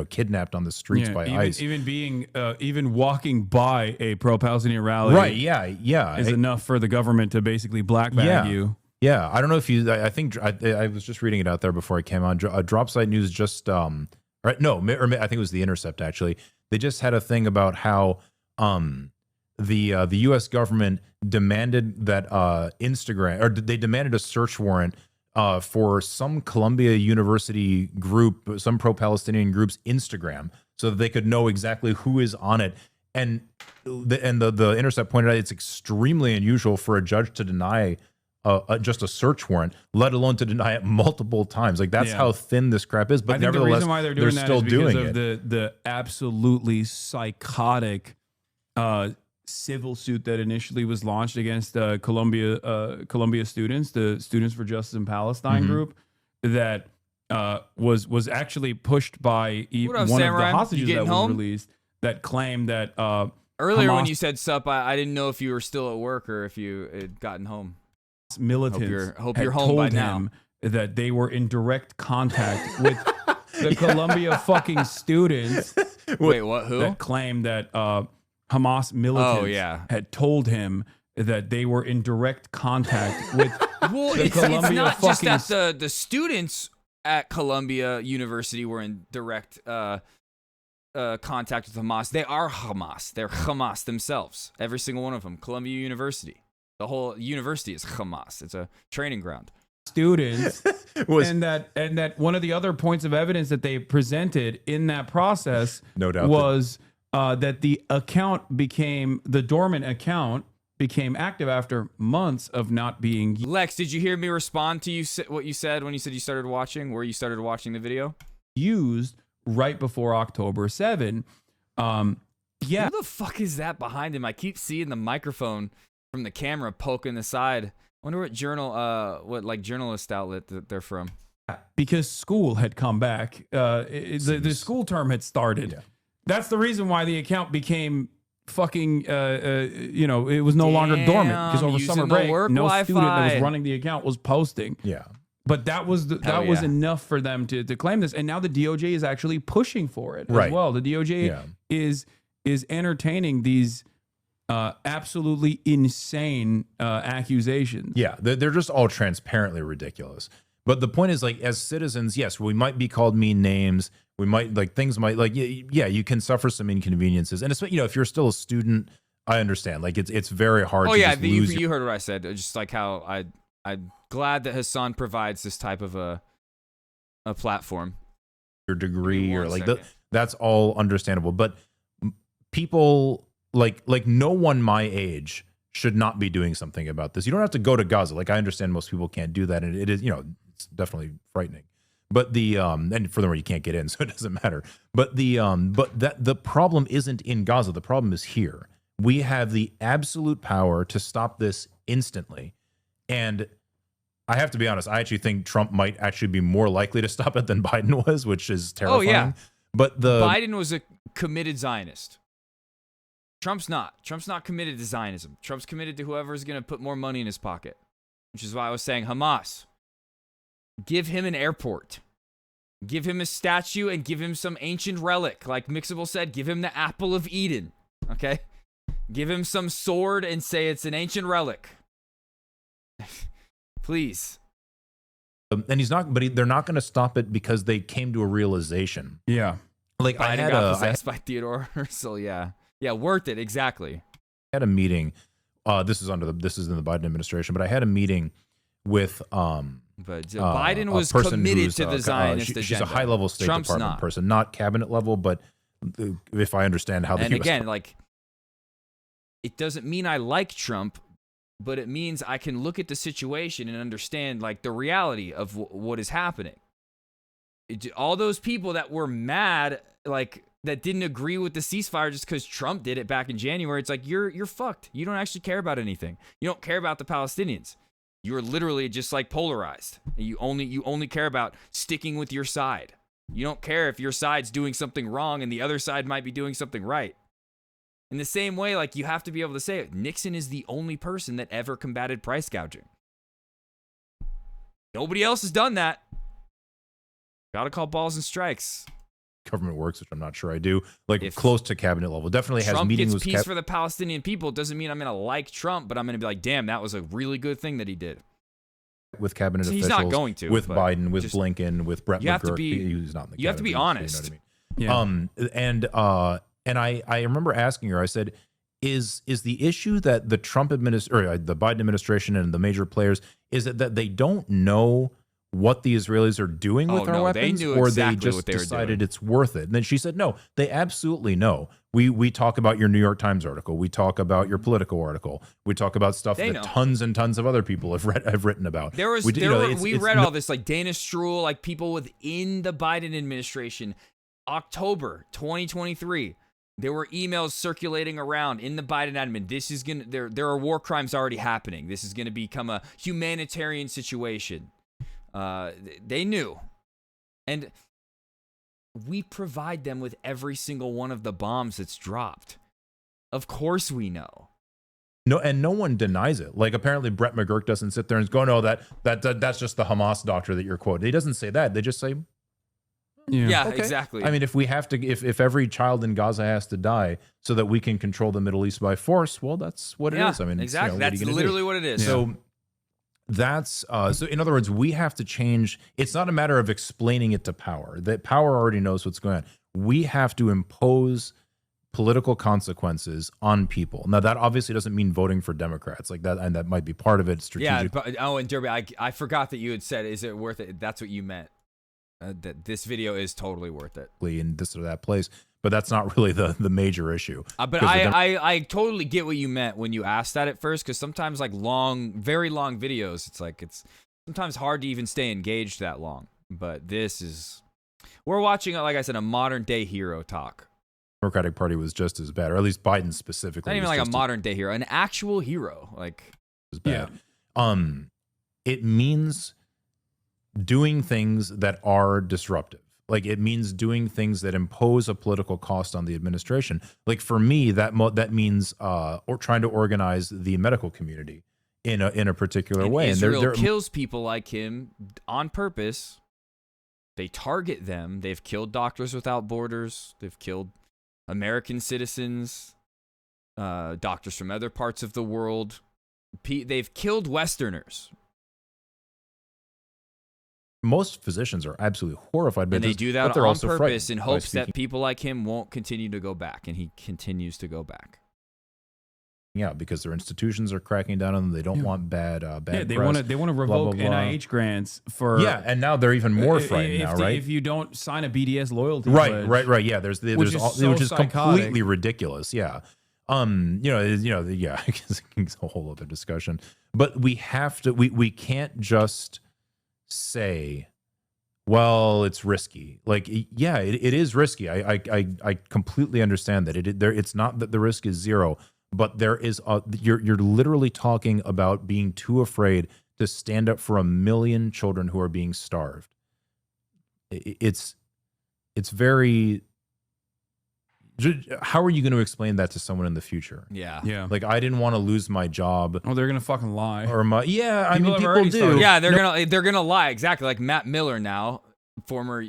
R: kidnapped on the streets by ICE.
Q: Even walking by a pro-Palestinian rally,
R: right? Yeah,
Q: is enough for the government to basically black bag you.
R: Yeah, I don't know if I think I was just reading it out there before I came on. Drop Site News just I think it was The Intercept actually. They just had a thing about how the U.S. government demanded that they demanded a search warrant for some Columbia University group, some pro-Palestinian group's Instagram, so that they could know exactly who is on it. And the Intercept pointed out it's extremely unusual for a judge to deny just a search warrant, let alone to deny it multiple times. That's how thin this crap is. But nevertheless,
Q: the reason why they're doing that
R: still
Q: is because
R: doing
Q: of the absolutely psychotic civil suit that initially was launched against Columbia students, the Students for Justice in Palestine group, that was actually pushed by one of the hostages that was released, that claimed that
A: earlier
Q: Hamas
A: when you said sup, I didn't know if you were still at work or if you had gotten home.
Q: Militants
A: hope
Q: had
A: you're home
Q: told
A: by now.
Q: him that they were in direct contact with the Columbia fucking students.
A: Wait, what? Who?
Q: That claimed that Hamas militants had told him that they were in direct contact with
A: well,
Q: the
A: it's
Q: Columbia
A: not
Q: fucking...
A: just that the students at Columbia University were in direct contact with Hamas. They are Hamas. They're Hamas themselves. Every single one of them. Columbia University. The whole university is Hamas. It's a training ground.
Q: Students and that one of the other points of evidence that they presented in that process
R: no doubt
Q: was that the dormant account became active after months of not being
A: Lex, did you hear me respond to what you said when you said you started watching, where you started watching the video?
Q: Used right before October 7. Yeah.
A: Who the fuck is that behind him? I keep seeing the microphone from the camera poking the side. I wonder what journalist outlet that they're from.
Q: Because school had come back. The school term had started. Yeah. That's the reason why the account became fucking, it was no longer dormant. Because over summer break, no student that was running the account was posting.
R: Yeah.
Q: But that was was enough for them to claim this. And now the DOJ is actually pushing for it
R: right.
Q: as well. The DOJ is entertaining these absolutely insane accusations.
R: Yeah, they're just all transparently ridiculous. But the point is, like, as citizens, yes, we might be called mean names. We might, like, things might, like, yeah, you can suffer some inconveniences. And it's, if you're still a student, I understand. Like, it's very hard to just lose
A: you heard what I said. Just like how I'm glad that Hasan provides this type of a platform.
R: Your degree or like that's all understandable. But people like no one my age should not be doing something about this. You don't have to go to Gaza. Like, I understand most people can't do that, and it is, it's definitely frightening. But and furthermore, you can't get in, so it doesn't matter. But the problem isn't in Gaza. The problem is here. We have the absolute power to stop this instantly. And I have to be honest, I actually think Trump might actually be more likely to stop it than Biden was, which is terrifying.
A: Oh, yeah.
R: But
A: Biden was a committed Zionist. Trump's not. Trump's not committed to Zionism. Trump's committed to whoever's going to put more money in his pocket, which is why I was saying Hamas. Give him an airport. Give him a statue and give him some ancient relic. Like Mixable said, give him the apple of Eden. Okay? Give him some sword and say it's an ancient relic. Please.
R: And he's not, but they're not going to stop it because they came to a realization.
Q: Yeah.
R: Like
A: Biden got possessed by Theodore Herzl. Yeah. Yeah, worth it. Exactly.
R: I had a meeting. This is in the Biden administration, but I had a meeting with
A: Biden was committed to the Zionist agenda.
R: She's a high-level State
A: Trump's
R: Department
A: not.
R: person, not cabinet level, but if I understand how the
A: and
R: US
A: again, like, it doesn't mean I like Trump, but it means I can look at the situation and understand, like, the reality of what is happening. All those people that were mad, like, that didn't agree with the ceasefire just because Trump did it back in January, it's like, you're fucked. You don't actually care about anything. You don't care about the Palestinians. You're literally just, like, polarized. You only care about sticking with your side. You don't care if your side's doing something wrong and the other side might be doing something right. In the same way, like, you have to be able to say it. Nixon is the only person that ever combated price gouging. Nobody else has done that. Gotta call balls and strikes.
R: Government works, which I'm not sure I do. Like, if close to cabinet level, definitely has meetings with
A: Trump gets peace for the Palestinian people. It doesn't mean I'm gonna like Trump, but I'm gonna be like, damn, that was a really good thing that he did.
R: With cabinet officials,
A: he's not going to.
R: With Biden, with Blinken, with Brett McGurk.
A: He's not in the you have to be honest.
R: You know what I mean? Yeah. And I remember asking her. I said, "Is the issue that the Trump the Biden administration and the major players is it that they don't know what the Israelis are doing with our weapons, or they just decided it's worth it?" And then she said, "No, they absolutely know. We talk about your New York Times article. We talk about your Politico article. We talk about stuff that tons and tons of other people have written about."
A: We read all this, like Dana Stroul, like people within the Biden administration. October 2023. There were emails circulating around in the Biden admin. This is gonna there are war crimes already happening. This is gonna become a humanitarian situation. They knew. And we provide them with every single one of the bombs that's dropped. Of course we know.
R: No, and no one denies it. Like, apparently Brett McGurk doesn't sit there and go, "No, that's just the Hamas doctor that you're quoting." He doesn't say that. They just say,
A: Yeah, exactly.
R: I mean, if we have to, if every child in Gaza has to die so that we can control the Middle East by force, well, that's what it is. I mean,
A: exactly. That's literally what it is.
R: So that's so. In other words, we have to change. It's not a matter of explaining it to power. That power already knows what's going on. We have to impose political consequences on people. Now, that obviously doesn't mean voting for Democrats like that, and that might be part of it. Strategic.
A: Yeah. But, and Derby, I forgot that you had said, "Is it worth it?" That's what you meant. That this video is totally worth it.
R: In this or that place, but that's not really the major issue.
A: But I totally get what you meant when you asked that at first, because sometimes like very long videos, it's sometimes hard to even stay engaged that long. But we're watching, like I said, a modern day hero talk.
R: Democratic Party was just as bad, or at least Biden specifically.
A: Not even like a modern day hero, an actual hero. Like,
R: was bad. Yeah. It means doing things that are disruptive. Like, it means doing things that impose a political cost on the administration. Like, for me, that means or trying to organize the medical community in a particular way.
A: Israel kills people like him on purpose. They target them. They've killed Doctors Without Borders. They've killed American citizens, doctors from other parts of the world. They've killed Westerners.
R: Most physicians are absolutely horrified by
A: this. And they do that on purpose in hopes that people like him won't continue to go back, and he continues to go back.
R: Yeah, because their institutions are cracking down on them. They don't want bad
Q: they
R: press.
Q: want to revoke NIH grants for.
R: Yeah, and now they're even more frightened now, right?
Q: If you don't sign a BDS loyalty
R: pledge. Right. Yeah,
Q: which
R: is completely ridiculous. Yeah. Yeah, it's a whole other discussion. But we have to. We can't just say, well, it's risky. Like, yeah, it is risky. I completely understand that it's not that the risk is zero, but there is you're literally talking about being too afraid to stand up for 1 million children who are being starved. It's very. How are you going to explain that to someone in the future?
A: Yeah.
R: Like, I didn't want to lose my job.
Q: Oh, they're gonna fucking lie.
R: Or people do.
A: Yeah, they're gonna lie. Exactly. Like Matt Miller now, former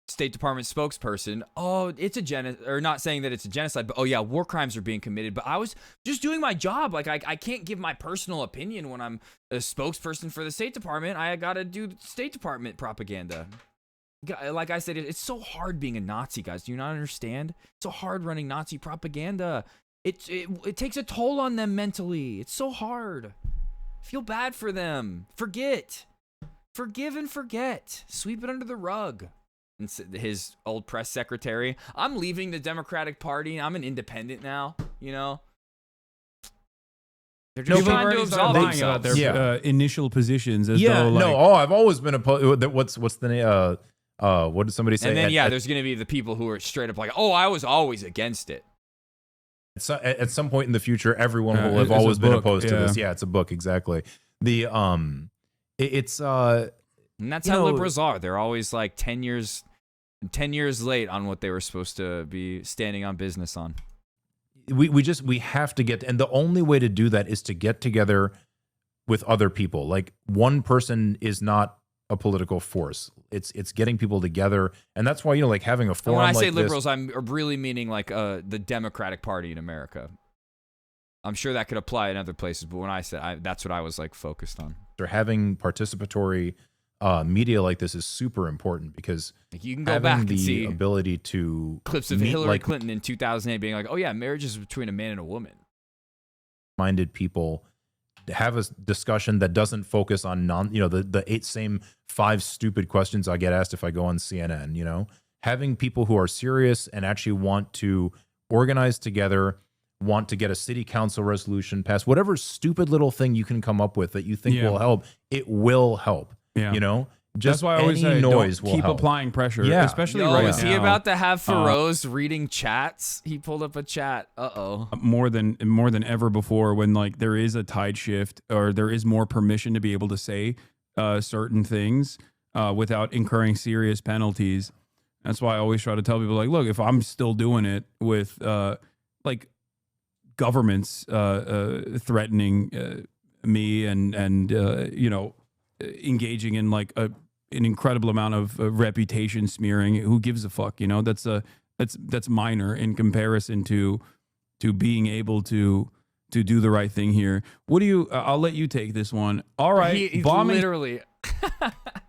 A: State Department spokesperson. Oh, it's a genocide, or not saying that it's a genocide, but war crimes are being committed. But I was just doing my job. Like, I can't give my personal opinion when I'm a spokesperson for the State Department. I got to do State Department propaganda. Like I said, it's so hard being a Nazi, guys. Do you not understand? It's so hard running Nazi propaganda. It takes a toll on them mentally. It's so hard. Feel bad for them. Forget. Forgive and forget. Sweep it under the rug. And his old press secretary, I'm leaving the Democratic Party. I'm an independent now, you know? They're just trying to absolve
Q: about their initial positions. As though, like,
R: I've always been opposed. What's the name? What did somebody say?
A: And then there's going to be the people who are straight up like, I was always against it.
R: At some point in the future, everyone will have always been opposed to this. Yeah, it's a book, exactly. And that's
A: how liberals are. They're always like 10 years late on what they were supposed to be standing on business on.
R: We have to get, and the only way to do that is to get together with other people. Like, one person is not a political force. It's getting people together, and that's why, like, having a forum.
A: And when I
R: like
A: say liberals,
R: this,
A: I'm really meaning like the Democratic Party in America. I'm sure that could apply in other places, but when I said that's what I was like focused on.
R: They're having participatory media like this is super important, because
A: you can go back and see
R: ability to
A: clips of Hillary Clinton in 2008 being like, marriage is between a man and a woman.
R: Minded people have a discussion that doesn't focus on the same 5 stupid questions I get asked if I go on CNN. Having people who are serious and actually want to organize together, want to get a city council resolution passed, whatever stupid little thing you can come up with that you think will help, it will help. Just
Q: that's why I always say,
R: noise
Q: don't keep
R: help.
Q: applying pressure, especially
A: right
Q: now.
A: Is he about to have Feroz reading chats? He pulled up a chat.
Q: More than ever before, when like there is a tide shift, or there is more permission to be able to say certain things without incurring serious penalties. That's why I always try to tell people, like, look, if I'm still doing it with like governments threatening me and engaging in like an incredible amount of reputation smearing. Who gives a fuck? You know, that's minor in comparison to being able to do the right thing here. What do you? I'll let you take this one. All right,
A: He
Q: bombing
A: literally.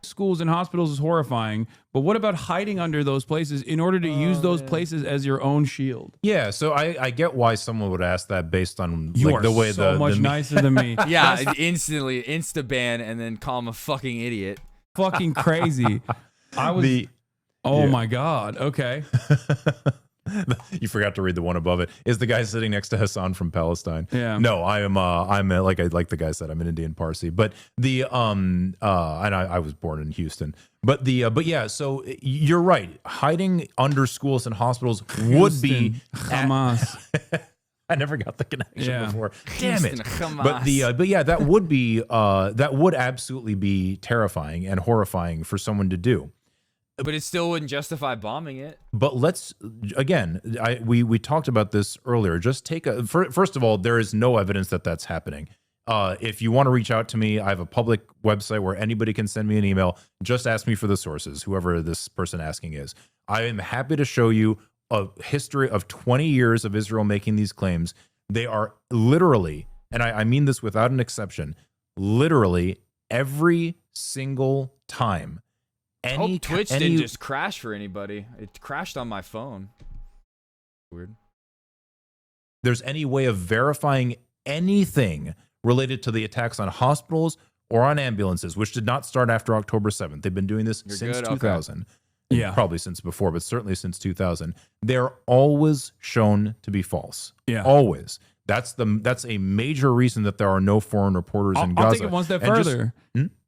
Q: schools and hospitals is horrifying, but what about hiding under those places in order to use those places as your own shield?
R: Yeah, so I get why someone would ask that based on
Q: You
R: like
Q: are
R: the way
Q: so much nicer than me.
A: Yeah, instantly insta ban and then call him a fucking idiot.
Q: Fucking crazy. I was. Oh my god. Okay.
R: You forgot to read the one above it. Is the guy sitting next to HASAN from Palestine?
Q: Yeah.
R: No, I'm like the guy said, I'm an Indian Parsi. But the and I was born in Houston. But yeah, so you're right. Hiding under schools and hospitals would be
Q: Hamas.
R: I never got the connection before. Damn
A: Houston,
R: it.
A: Hamas.
R: But yeah, that would absolutely be terrifying and horrifying for someone to do.
A: But it still wouldn't justify bombing it.
R: But let's again, we talked about this earlier. Just take first of all, there is no evidence that that's happening. If you want to reach out to me, I have a public website where anybody can send me an email. Just ask me for the sources, whoever this person asking is. I am happy to show you a history of 20 years of Israel making these claims. They are literally, and I mean this without an exception, literally every single time.
A: Twitch didn't just crash for anybody. It crashed on my phone. Weird.
R: There's any way of verifying anything related to the attacks on hospitals or on ambulances, which did not start after October 7th. They've been doing this since 2000. Okay.
Q: Yeah.
R: Probably since before, but certainly since 2000. They're always shown to be false.
Q: Yeah.
R: Always. That's a major reason that there are no foreign reporters in Gaza.
Q: I'll take it one step further.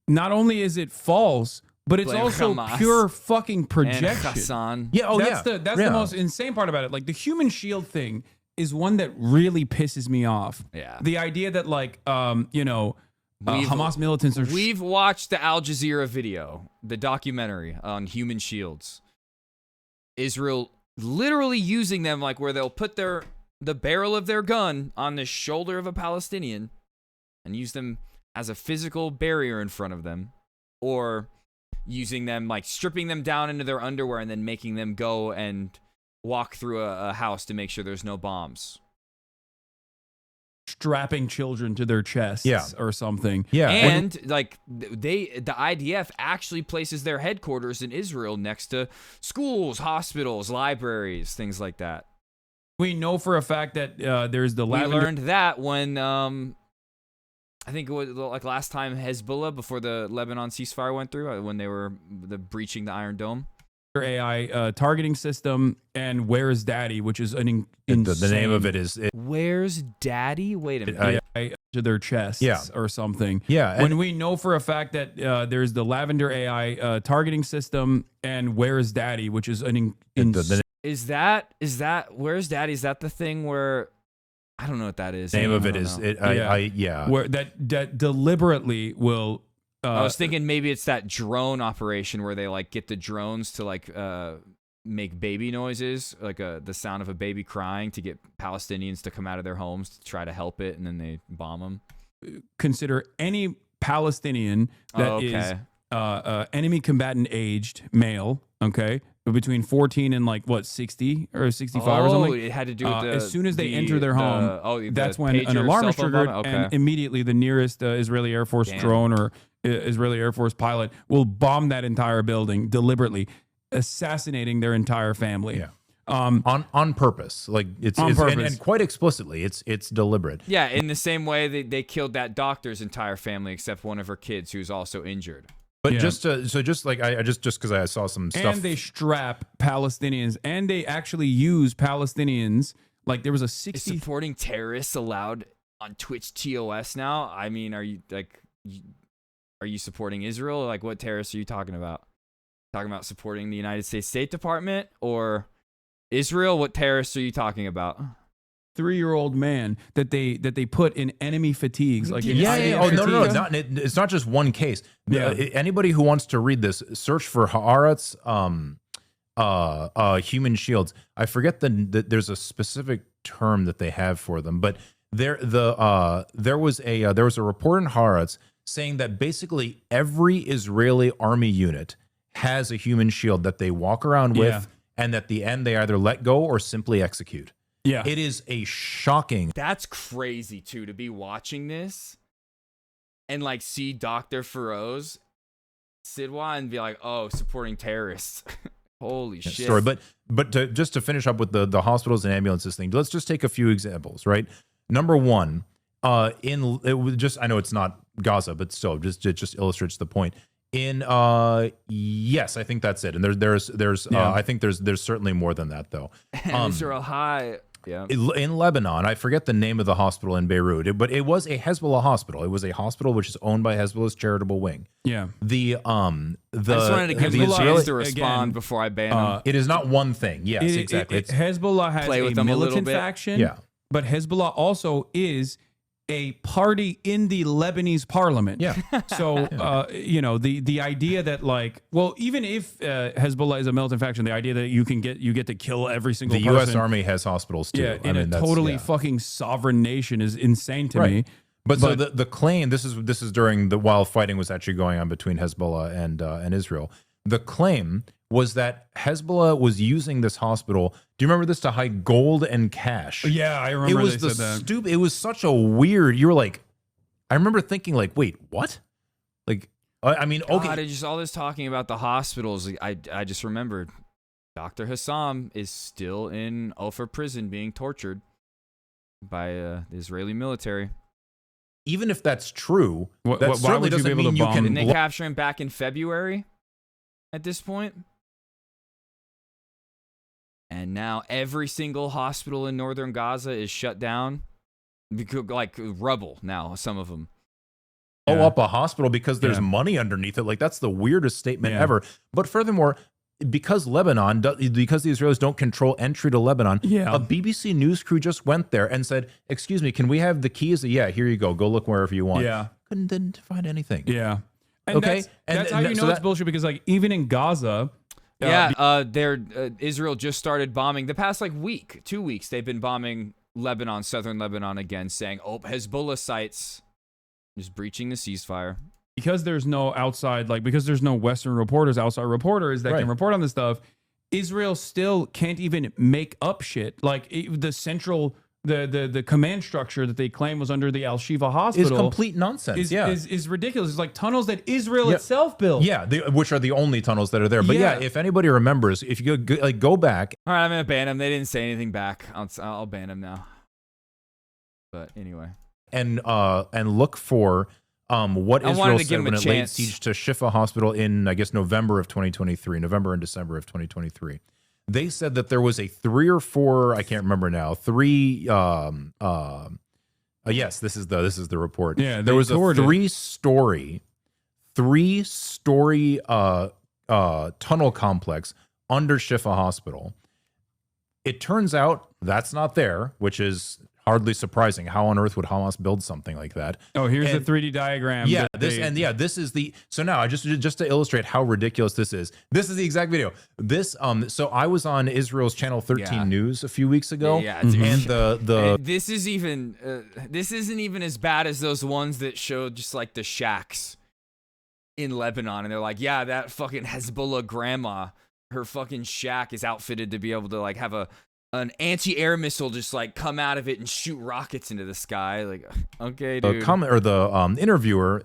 Q: Not only is it false, but it's also
A: Hamas
Q: pure fucking projection.
A: and HASAN.
R: Yeah,
Q: that's the most insane part about it. Like the human shield thing is one that really pisses me off.
A: Yeah.
Q: The idea that like Hamas militants are
A: We've watched the Al Jazeera video, the documentary on human shields. Israel literally using them like where they'll put the barrel of their gun on the shoulder of a Palestinian and use them as a physical barrier in front of them, or using them, like stripping them down into their underwear and then making them go and walk through a house to make sure there's no bombs.
Q: strapping children to their chests or something.
R: Yeah.
A: And like the IDF actually places their headquarters in Israel next to schools, hospitals, libraries, things like that.
Q: We know for a fact that there's the
A: We learned that when I think it was like last time Hezbollah, before the Lebanon ceasefire went through, when they were breaching the Iron Dome.
Q: AI targeting system, and Where's Daddy, which is an insane...
R: The name of it is...
A: Where's Daddy? Wait a minute.
Q: To their chests or something.
R: Yeah.
Q: When we know for a fact that there's the Lavender AI targeting system, and Where's Daddy, which is an insane...
A: Is that Where's Daddy? Is that the thing where... I don't know what that is.
R: The name of it is...
Q: Where that deliberately will...
A: I was thinking maybe it's that drone operation where they like get the drones to like make baby noises, like the sound of a baby crying, to get Palestinians to come out of their homes to try to help it, and then they bomb them.
Q: Consider any Palestinian that is enemy combatant aged male, okay, between 14 and like what 60 or 65 or something.
A: It had to do with
Q: as soon as they enter their home, that's when an alarm is triggered, and immediately the nearest Israeli Air Force drone or Israeli Air Force pilot will bomb that entire building deliberately, assassinating their entire family.
R: Yeah. On purpose, like it's
Q: on purpose.
R: And quite explicitly, it's deliberate.
A: Yeah, in the same way they killed that doctor's entire family except one of her kids who's also injured.
R: But just because I saw some stuff,
Q: and they strap Palestinians, and they actually use Palestinians. Like there was a 60.
A: Is supporting terrorists allowed on Twitch TOS now? I mean, are you supporting Israel? Like, what terrorists are you talking about? Talking about supporting the United States State Department or Israel? What terrorists are you talking about?
Q: 3-year-old man that they put in enemy fatigues, like
R: Oh no, it's not just one case.
Q: Yeah.
R: Anybody who wants to read this, search for Haaretz human shields. I forget there's a specific term that they have for them, but there was a report in Haaretz saying that basically every Israeli army unit has a human shield that they walk around with, and at the end they either let go or simply execute.
Q: Yeah.
R: It is a shocking.
A: That's crazy too, to be watching this and like see Dr. Feroz Sidwa and be like, oh, supporting terrorists. Holy shit.
R: Story. But just to finish up with the hospitals and ambulances thing, let's just take a few examples, right? Number one, I know it's not Gaza, but still, it just illustrates the point. Yes, I think that's it. And there's I think there's certainly more than that though.
A: Israel high. Yeah.
R: In Lebanon, I forget the name of the hospital in Beirut, but it was a Hezbollah hospital. It was a hospital which is owned by Hezbollah's charitable wing.
Q: Yeah.
A: I just wanted to give you a chance to respond before I ban them.
R: It is not one thing. Yes, exactly.
Q: Hezbollah has
A: play with
Q: a
A: them
Q: militant
A: a little bit.
Q: faction.
R: Yeah.
Q: But Hezbollah also is a party in the Lebanese parliament.
R: Yeah.
Q: So, the idea that even if Hezbollah is a militant faction, the idea that you get to kill every single person.
R: The U.S. Army has hospitals too.
Q: Yeah, in a totally fucking sovereign nation is insane to me.
R: But so the claim, this is during while fighting was actually going on between Hezbollah and Israel. The claim was that Hezbollah was using this hospital. Do you remember this, to hide gold and cash?
Q: Yeah, I remember.
R: It was
Q: they said that.
R: It was such a weird. You were like, I remember thinking like, wait, what? Like, I mean, okay.
A: God, just all this talking about the hospitals. I just remembered Dr. HASAN is still in Al-Fur prison being tortured by the Israeli military.
R: Even if that's true, that
Q: why
R: certainly
Q: would you
R: doesn't
Q: be able
R: mean
Q: to
R: you
Q: bomb?
R: can.
A: Didn't they capture him back in February at this point? And now every single hospital in northern Gaza is shut down. Like rubble now, some of them.
R: Blow up a hospital because there's money underneath it. Like, that's the weirdest statement ever. But furthermore, because the Israelis don't control entry to Lebanon, a BBC news crew just went there and said, "Excuse me, can we have the keys?" Yeah, here you go. Go look wherever you want.
Q: Yeah.
R: Didn't find anything.
Q: Yeah. And
R: okay.
Q: That's how you know it's bullshit, because even in Gaza.
A: Israel just started bombing the past 2 weeks. They've been bombing Lebanon, southern Lebanon again, saying, "Oh, Hezbollah sites," just breaching the ceasefire.
Q: Because there's no because there's no Western reporters, outside reporters that can report on this stuff. Israel still can't even make up shit. Like the central. The command structure that they claim was under the Al Shifa hospital
R: is complete nonsense.
Q: Is ridiculous. It's like tunnels that Israel itself built.
R: Yeah, which are the only tunnels that are there. But if anybody remembers, if you go back.
A: All right, I'm gonna ban them. They didn't say anything back. I'll ban them now. But anyway,
R: and look for what Israel said when it laid siege to Shifa Hospital in, I guess, November of 2023, November and December of 2023. They said that there was a 3 or 4, I can't remember now, 3 yes, this is the report.
Q: Yeah,
R: there was a 3-story tunnel complex under Shifa Hospital. It turns out that's not there, which is hardly surprising. How on earth would Hamas build something like that?
Q: Oh, here's the 3D diagram.
R: Yeah, this is the. So now, just to illustrate how ridiculous this is the exact video. This so I was on Israel's Channel 13 News a few weeks ago.
A: Yeah,
R: and the
A: this isn't even as bad as those ones that showed just like the shacks in Lebanon, and they're like, yeah, that fucking Hezbollah grandma, her fucking shack is outfitted to be able to like have an anti-air missile just like come out of it and shoot rockets into the sky. Like, okay, dude.
R: The interviewer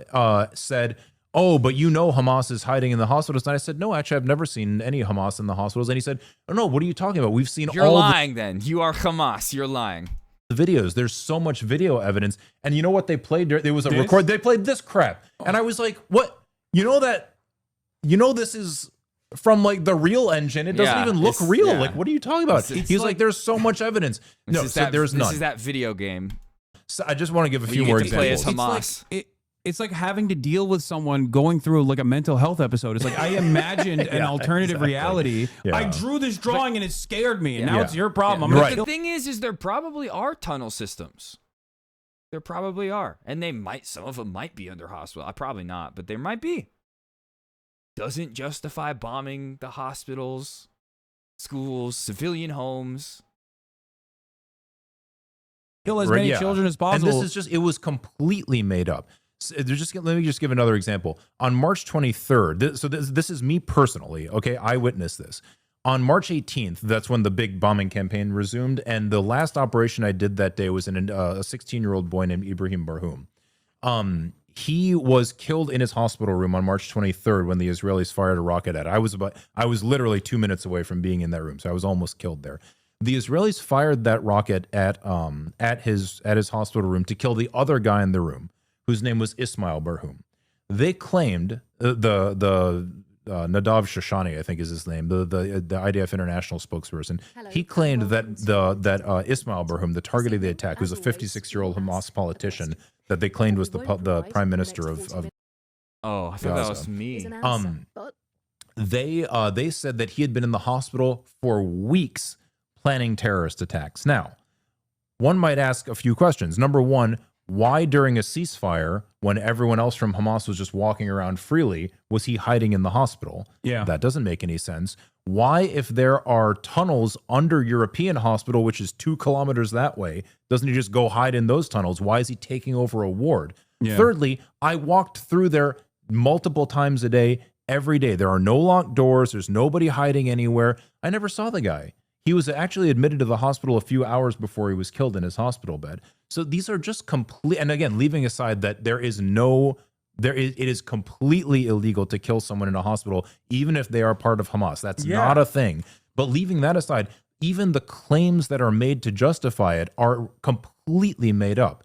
R: said, "Oh, but Hamas is hiding in the hospitals." And I said, "No, actually, I've never seen any Hamas in the hospitals." And he said, "Oh no, what are you talking about? We've seen
A: You're lying. Then you are Hamas. You're lying."
R: The videos. There's so much video evidence, and you know what they played? There was a record. They played this crap, and I was like, "What? This is." From like the real engine, it doesn't even look real. Yeah. Like, what are you talking about? He's like, there's so much evidence. No, there's none.
A: This is that video game.
R: So I just want to give a few more examples.
A: Play as Hamas.
Q: It's like having to deal with someone going through like a mental health episode. It's like I imagined an alternative reality. Yeah. I drew this drawing and it scared me, and now it's your problem.
A: The thing is there probably are tunnel systems. There probably are, and some of them might be under hospital. Probably not, but there might be. Doesn't justify bombing the hospitals, schools, civilian homes.
Q: Kill as many children as possible.
R: And this is it was completely made up. Let me just give another example. On March 23rd, this is me personally, okay? I witnessed this. On March 18th, that's when the big bombing campaign resumed, and the last operation I did that day was a 16-year-old boy named Ibrahim Barhoum. He was killed in his hospital room on March 23rd when the Israelis fired a rocket at it. I was literally 2 minutes away from being in that room, so I was almost killed there. The Israelis fired that rocket at his hospital room to kill the other guy in the room, whose name was Ismail Barhoum. They claimed Nadav Shoshani, I think is his name, the IDF international spokesperson. He claimed that Ismail Barhoum, the target of the attack, who's a 56-year-old Hamas politician that they claimed was the prime minister of
A: Oh, I thought
R: Gaza.
A: that was me.
R: They said that he had been in the hospital for weeks planning terrorist attacks. Now, one might ask a few questions. Number one, why during a ceasefire, when everyone else from Hamas was just walking around freely, was he hiding in the hospital?
Q: Yeah.
R: That doesn't make any sense. Why, if there are tunnels under European hospital, which is 2 kilometers that way, doesn't he just go hide in those tunnels? Why is he taking over a ward?
Q: Yeah.
R: Thirdly, I walked through there multiple times a day, every day. There are no locked doors. There's nobody hiding anywhere. I never saw the guy. He was actually admitted to the hospital a few hours before he was killed in his hospital bed. So these are just complete. And again, leaving aside that it is completely illegal to kill someone in a hospital, even if they are part of Hamas. That's not a thing. But leaving that aside, even the claims that are made to justify it are completely made up.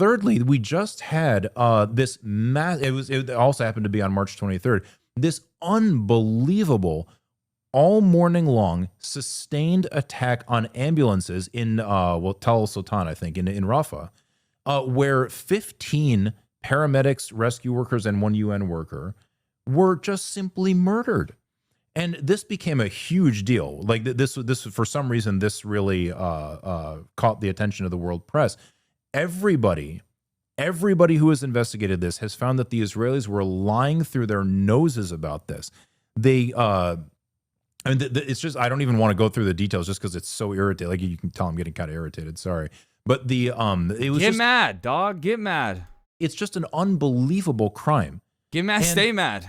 R: Thirdly, we just had this it also happened to be on March 23rd, this unbelievable all morning long sustained attack on ambulances in Tal Sultan, I think, in Rafah, where 15 paramedics, rescue workers, and 1 UN worker were just simply murdered. And this became a huge deal. Like this for some reason, this really caught the attention of the world press. Everybody who has investigated this has found that the Israelis were lying through their noses about this. They it's just, I don't even want to go through the details just because it's so irritating. Like you can tell I'm getting kind of irritated. Sorry. But it was
A: Get mad, dog. Get mad.
R: It's just an unbelievable crime.
A: Get mad, stay mad.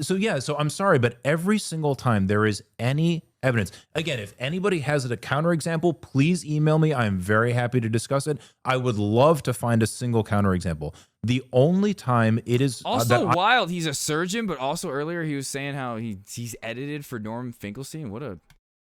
R: So I'm sorry, but every single time there is any evidence, again, if anybody has a counterexample, please email me. I'm very happy to discuss it. I would love to find a single counterexample. The only time it is
A: also wild. He's a surgeon, but also earlier he was saying how he's edited for Norm Finkelstein.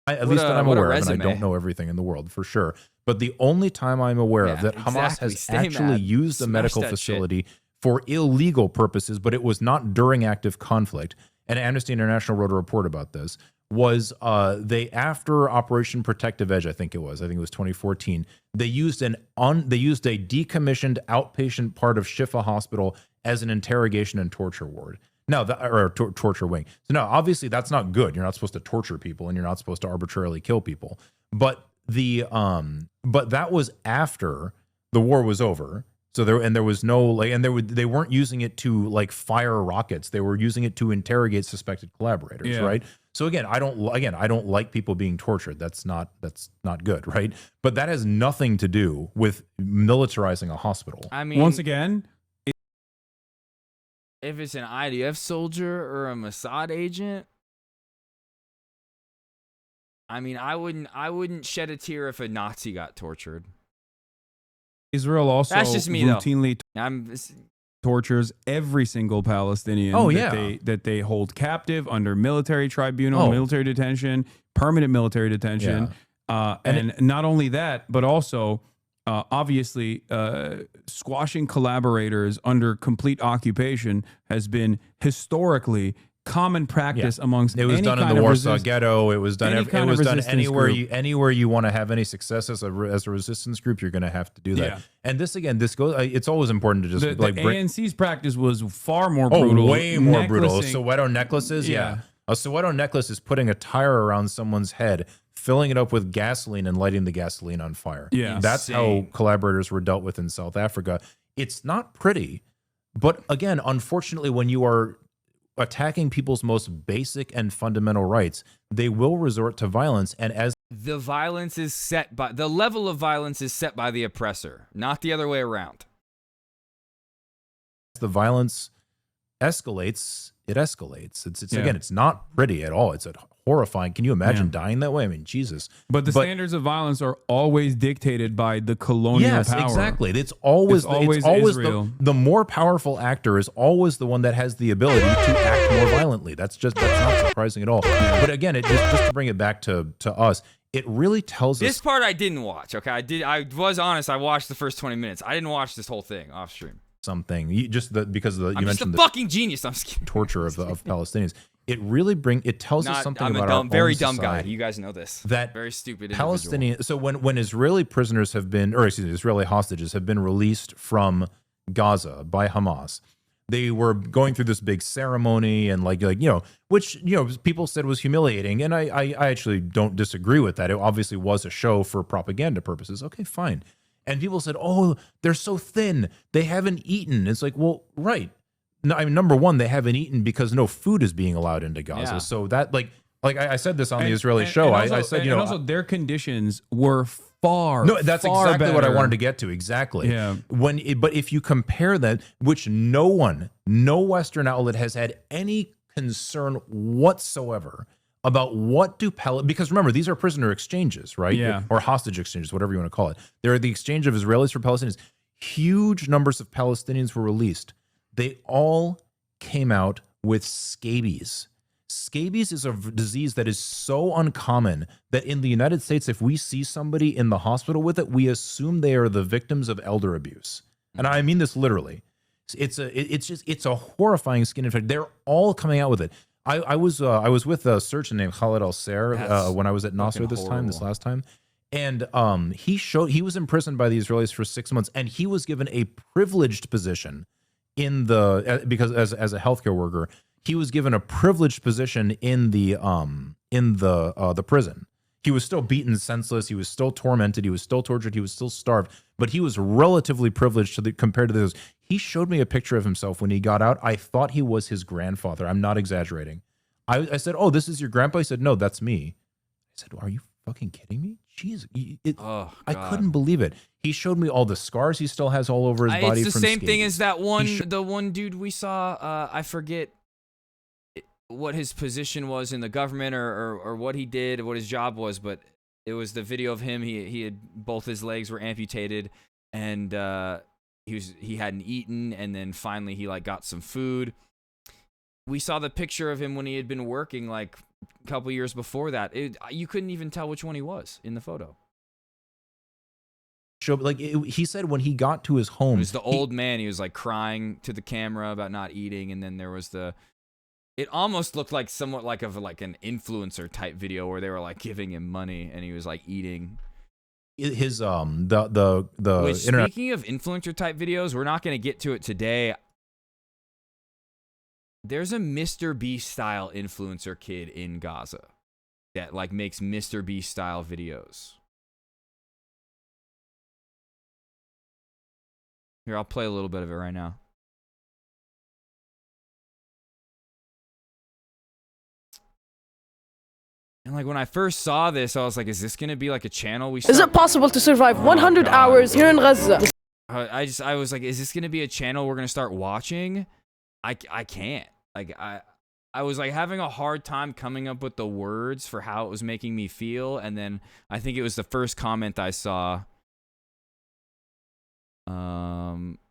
R: At least that I'm aware of, and I don't know everything in the world for sure. But the only time I'm aware of that Hamas has actually used a medical facility for illegal purposes, but it was not during active conflict, and Amnesty International wrote a report about this, was after Operation Protective Edge, I think it was 2014, they used a decommissioned outpatient part of Shifa Hospital as an interrogation and torture ward. Now, torture wing. So now, obviously, that's not good. You're not supposed to torture people, and you're not supposed to arbitrarily kill people. But that was after the war was over. So there was no they weren't using it to fire rockets. They were using it to interrogate suspected collaborators, right? So again, I don't like people being tortured. That's not good, right? But that has nothing to do with militarizing a hospital.
A: I mean,
Q: once again,
A: if it's an IDF soldier or a Mossad agent, I mean, I wouldn't shed a tear if a Nazi got tortured.
Q: Israel also
A: That's just me,
Q: routinely tortures every single Palestinian that they hold captive under military tribunal, military detention, permanent military detention. And not only that, but also obviously squashing collaborators under complete occupation has been historically common practice amongst
R: it was
Q: any
R: done in
Q: kind
R: the
Q: of
R: Warsaw Ghetto. It was done anywhere
Q: group.
R: anywhere you want to have any success as a resistance group, you're going to have to do that. And this goes. It's always important to just
Q: the ANC's practice was far more brutal.
R: Way more brutal. Soweto necklaces. A Soweto necklace is putting a tire around someone's head, filling it up with gasoline, and lighting the gasoline on fire. That's how collaborators were dealt with in South Africa. It's not pretty, but again, unfortunately, when you are attacking people's most basic and fundamental rights, they will resort to violence. And as
A: the level of violence is set by the oppressor, not the other way around.
R: the violence escalates, it escalates. It's again, it's not pretty at all. It's horrifying. Can you imagine dying that way? I mean, Jesus.
Q: But the standards of violence are always dictated by the colonial power.
R: Yes, exactly. It's always the more powerful actor is always the one that has the ability to act more violently. That's not surprising at all. But again, it just to bring it back to us, it really tells us.
A: This part I didn't watch. Okay, I was honest. I watched the first 20 minutes. I didn't watch this whole thing off stream.
R: Something because you mentioned
A: the fucking genius. I'm just kidding.
R: Torture of Palestinians. It really tells us something about our
A: very
R: own
A: dumb
R: society.
A: guy. You guys know this.
R: That
A: very stupid
R: Palestinian. So when Israeli prisoners have been, or excuse me, Israeli hostages have been released from Gaza by Hamas, they were going through this big ceremony and which people said was humiliating, and I actually don't disagree with that. It obviously was a show for propaganda purposes. Okay, fine. And people said, "Oh, they're so thin. They haven't eaten." It's like, well, right. No, I mean, number one, they haven't eaten because no food is being allowed into Gaza. Yeah. So that, like I said this on the Israeli show.
Q: Also,
R: I said,
Q: also their conditions were far.
R: No, that's
Q: far
R: exactly
Q: better.
R: what I wanted to get to. Exactly. Yeah. But if you compare that, which no Western outlet has had any concern whatsoever about what because remember, these are prisoner exchanges, right?
Q: Yeah.
R: Or hostage exchanges, whatever you want to call it. They're the exchange of Israelis for Palestinians. Huge numbers of Palestinians were released. They all came out with scabies. Scabies is a disease that is so uncommon that in the United States, if we see somebody in the hospital with it, we assume they are the victims of elder abuse. And I mean this literally. It's a horrifying skin infection. They're all coming out with it. I was with a surgeon named Khaled Al-Ser when I was at Nasser this last time. And he was imprisoned by the Israelis for 6 months, and he was given a privileged position because as a healthcare worker, he was given a privileged position in the prison. He was still beaten senseless. He was still tormented. He was still tortured. He was still starved. But he was relatively privileged compared to those. He showed me a picture of himself when he got out. I thought he was his grandfather. I'm not exaggerating. I said, "Oh, this is your grandpa?" He said, "No, that's me." I said, "Are you fucking kidding me?" Jeez, I couldn't believe it. He showed me all the scars he still has all over his body.
A: It's the
R: from
A: same
R: scabies.
A: thing as that the one dude we saw. I forget what his position was in the government or what he did, what his job was, but it was the video of him. He had both his legs were amputated, and he hadn't eaten, and then finally he got some food. We saw the picture of him when he had been working a couple years before that. You couldn't even tell which one he was in the photo.
R: He said when he got to his home,
A: it was the old man. He was crying to the camera about not eating, and then there was it almost looked like somewhat like an influencer type video where they were giving him money and he was eating.
R: His
A: Speaking of influencer type videos, we're not going to get to it today. There's a Mr. Beast style influencer kid in Gaza that makes Mr. Beast style videos. Here, I'll play a little bit of it right now. And when I first saw this, I was like, is this going to be a channel we start?
T: Is it possible to survive 100 hours here in Gaza?
A: I was like, is this going to be a channel we're going to start watching? I can't. I was having a hard time coming up with the words for how it was making me feel. And then I think it was the first comment I saw.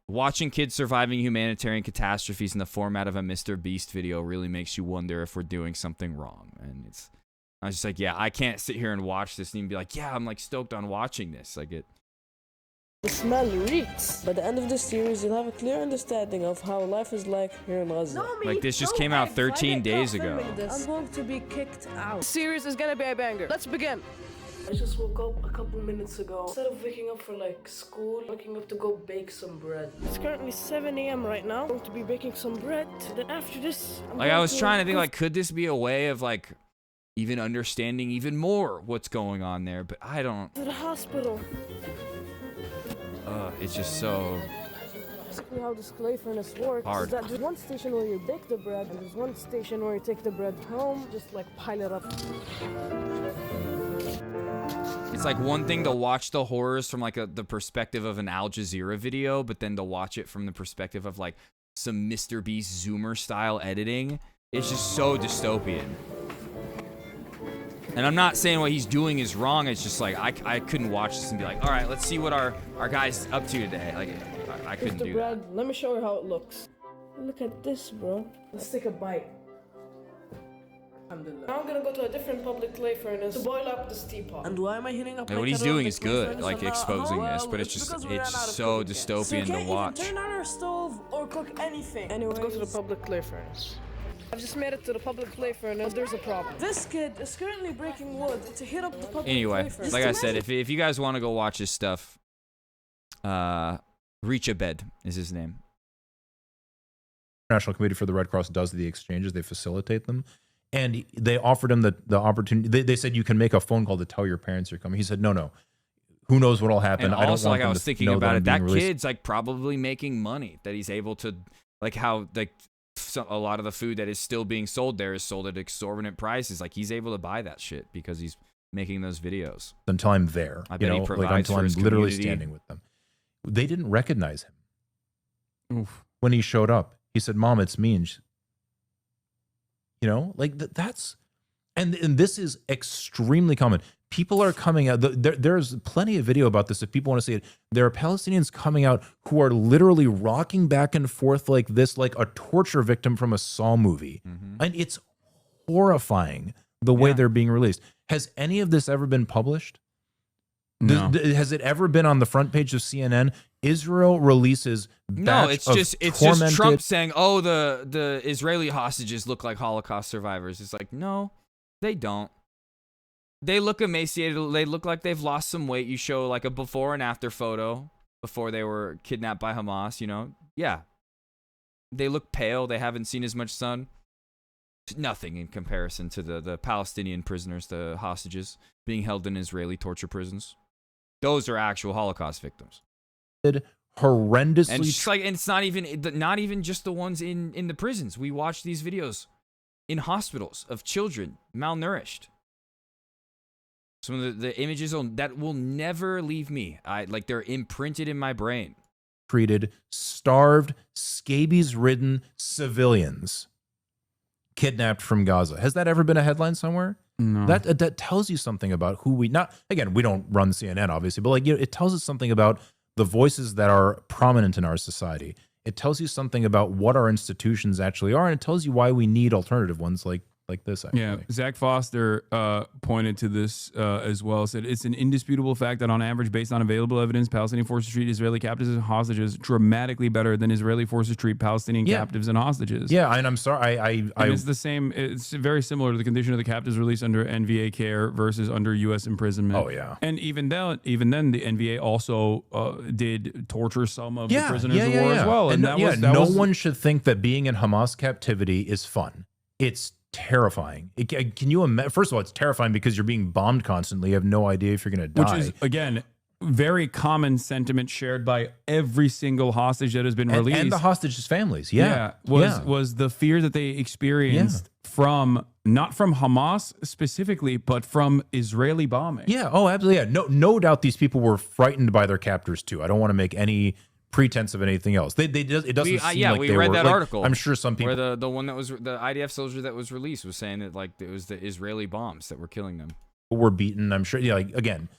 A: Watching kids surviving humanitarian catastrophes in the format of a Mr. Beast video really makes you wonder if we're doing something wrong. And I was just like, yeah, I can't sit here and watch this and even be like, yeah, I'm stoked on watching this.
T: The smell reeks. By the end of this series, you'll have a clear understanding of how life is like here in Gaza.
A: This just came out 13 days ago.
T: I'm going to be kicked out. The series is gonna be a banger. Let's begin. I just woke up a couple minutes ago. Instead of waking up for school, waking up to go bake some bread. It's currently 7 a.m. right now. I'm going to be baking some bread. Then after this,
A: I was trying to think could this be a way of even understanding even more what's going on there, but I don't.
T: To the hospital.
A: It's just so.
T: Basically, how this clay furnace works is that there's one station where you bake the bread, and there's one station where you take the bread home, just pile it up.
A: It's one thing to watch the horrors from the perspective of an Al Jazeera video, but then to watch it from the perspective of some Mr. Beast Zoomer style editing. It's just so dystopian. And I'm not saying what he's doing is wrong. It's just like I couldn't watch this and be like, all right, let's see what our guy's up to today. Like I couldn't do that.
T: Let me show you how it looks. Look at this, bro. Let's take a bite. Now I'm gonna go to a different public clay furnace to boil up this teapot. And why am I heating up?
A: And what he's doing is good, like exposing this, but it's just so dystopian to watch.
T: Turn on our stove or cook anything. Anyway, let's go to the public clay furnace. I've just made it to the public clay furnace. There's a problem. This kid is currently breaking wood to heat up the public clay furnace.
A: Like I said, if you guys want to go watch his stuff, Reach a Bed is his name.
R: National Committee for the Red Cross does the exchanges. They facilitate them. And they offered him the opportunity. They said you can make a phone call to tell your parents you're coming. He said, no. Who knows what'll happen?
A: And
R: I don't
A: also,
R: want
A: like I was thinking about it, that
R: released.
A: kid's like probably making money that he's able to, like how like a lot of the food that is still being sold there is sold at exorbitant prices. Like he's able to buy that shit because he's making those videos.
R: Until I'm there,
A: I bet he provides
R: until
A: for
R: I'm
A: his
R: literally
A: community.
R: standing with them. They didn't recognize him.
Q: Oof.
R: When he showed up. He said, "Mom, it's me." And like that's, and this is extremely common. People are coming out. There's plenty of video about this if people want to see it. There are Palestinians coming out who are literally rocking back and forth like this, like a torture victim from a Saw movie. And it's horrifying the way they're being released. Has any of this ever been published?
Q: No.
R: Has it ever been on the front page of CNN? Israel releases
A: No,
R: batch
A: it's
R: of
A: just
R: tormented-
A: Trump saying, "Oh, the Israeli hostages look like Holocaust survivors." It's like, no, they don't. They look emaciated. They look like they've lost some weight. You show like a before and after photo before they were kidnapped by Hamas. Yeah, they look pale. They haven't seen as much sun. It's nothing in comparison to the Palestinian prisoners, the hostages being held in Israeli torture prisons. Those are actual Holocaust victims.
R: Horrendously,
A: and it's not even just the ones in the prisons. We watch these videos in hospitals of children malnourished. Some of the images that will never leave me. They're imprinted in my brain.
R: treated, starved, scabies-ridden civilians kidnapped from Gaza. Has that ever been a headline somewhere?
Q: No.
R: That tells you something about who we not. Again, we don't run CNN, obviously, but it tells us something about the voices that are prominent in our society. It tells you something about what our institutions actually are, and it tells you why we need alternative ones like this. Actually.
Q: Yeah, Zach Foster pointed to this as well. Said it's an indisputable fact that on average, based on available evidence, Palestinian forces treat Israeli captives and hostages dramatically better than Israeli forces treat Palestinian captives and hostages.
R: Yeah, and I'm sorry,
Q: it's the same. It's very similar to the condition of the captives released under NVA care versus under U.S. imprisonment.
R: Oh yeah,
Q: and even then, the NVA also did torture some of the prisoners of war as well.
R: And no one should think that being in Hamas captivity is fun. It's terrifying. Can you imagine? First of all, it's terrifying because you're being bombed constantly. You have no idea if you're going to die.
Q: Which is, again, very common sentiment shared by every single hostage that has been released.
R: And the hostages' families.
Q: Was the fear that they experienced from, not from Hamas specifically, but from Israeli bombing.
R: Yeah. Oh, absolutely. Yeah. No doubt these people were frightened by their captors too. I don't want to make any pretense of anything else. It doesn't seem like
A: we
R: they
A: read
R: were,
A: that article.
R: I'm sure some people
A: where the one that was the IDF soldier that was released was saying that it was the Israeli bombs that were killing them.
R: Were beaten. I'm sure. Again,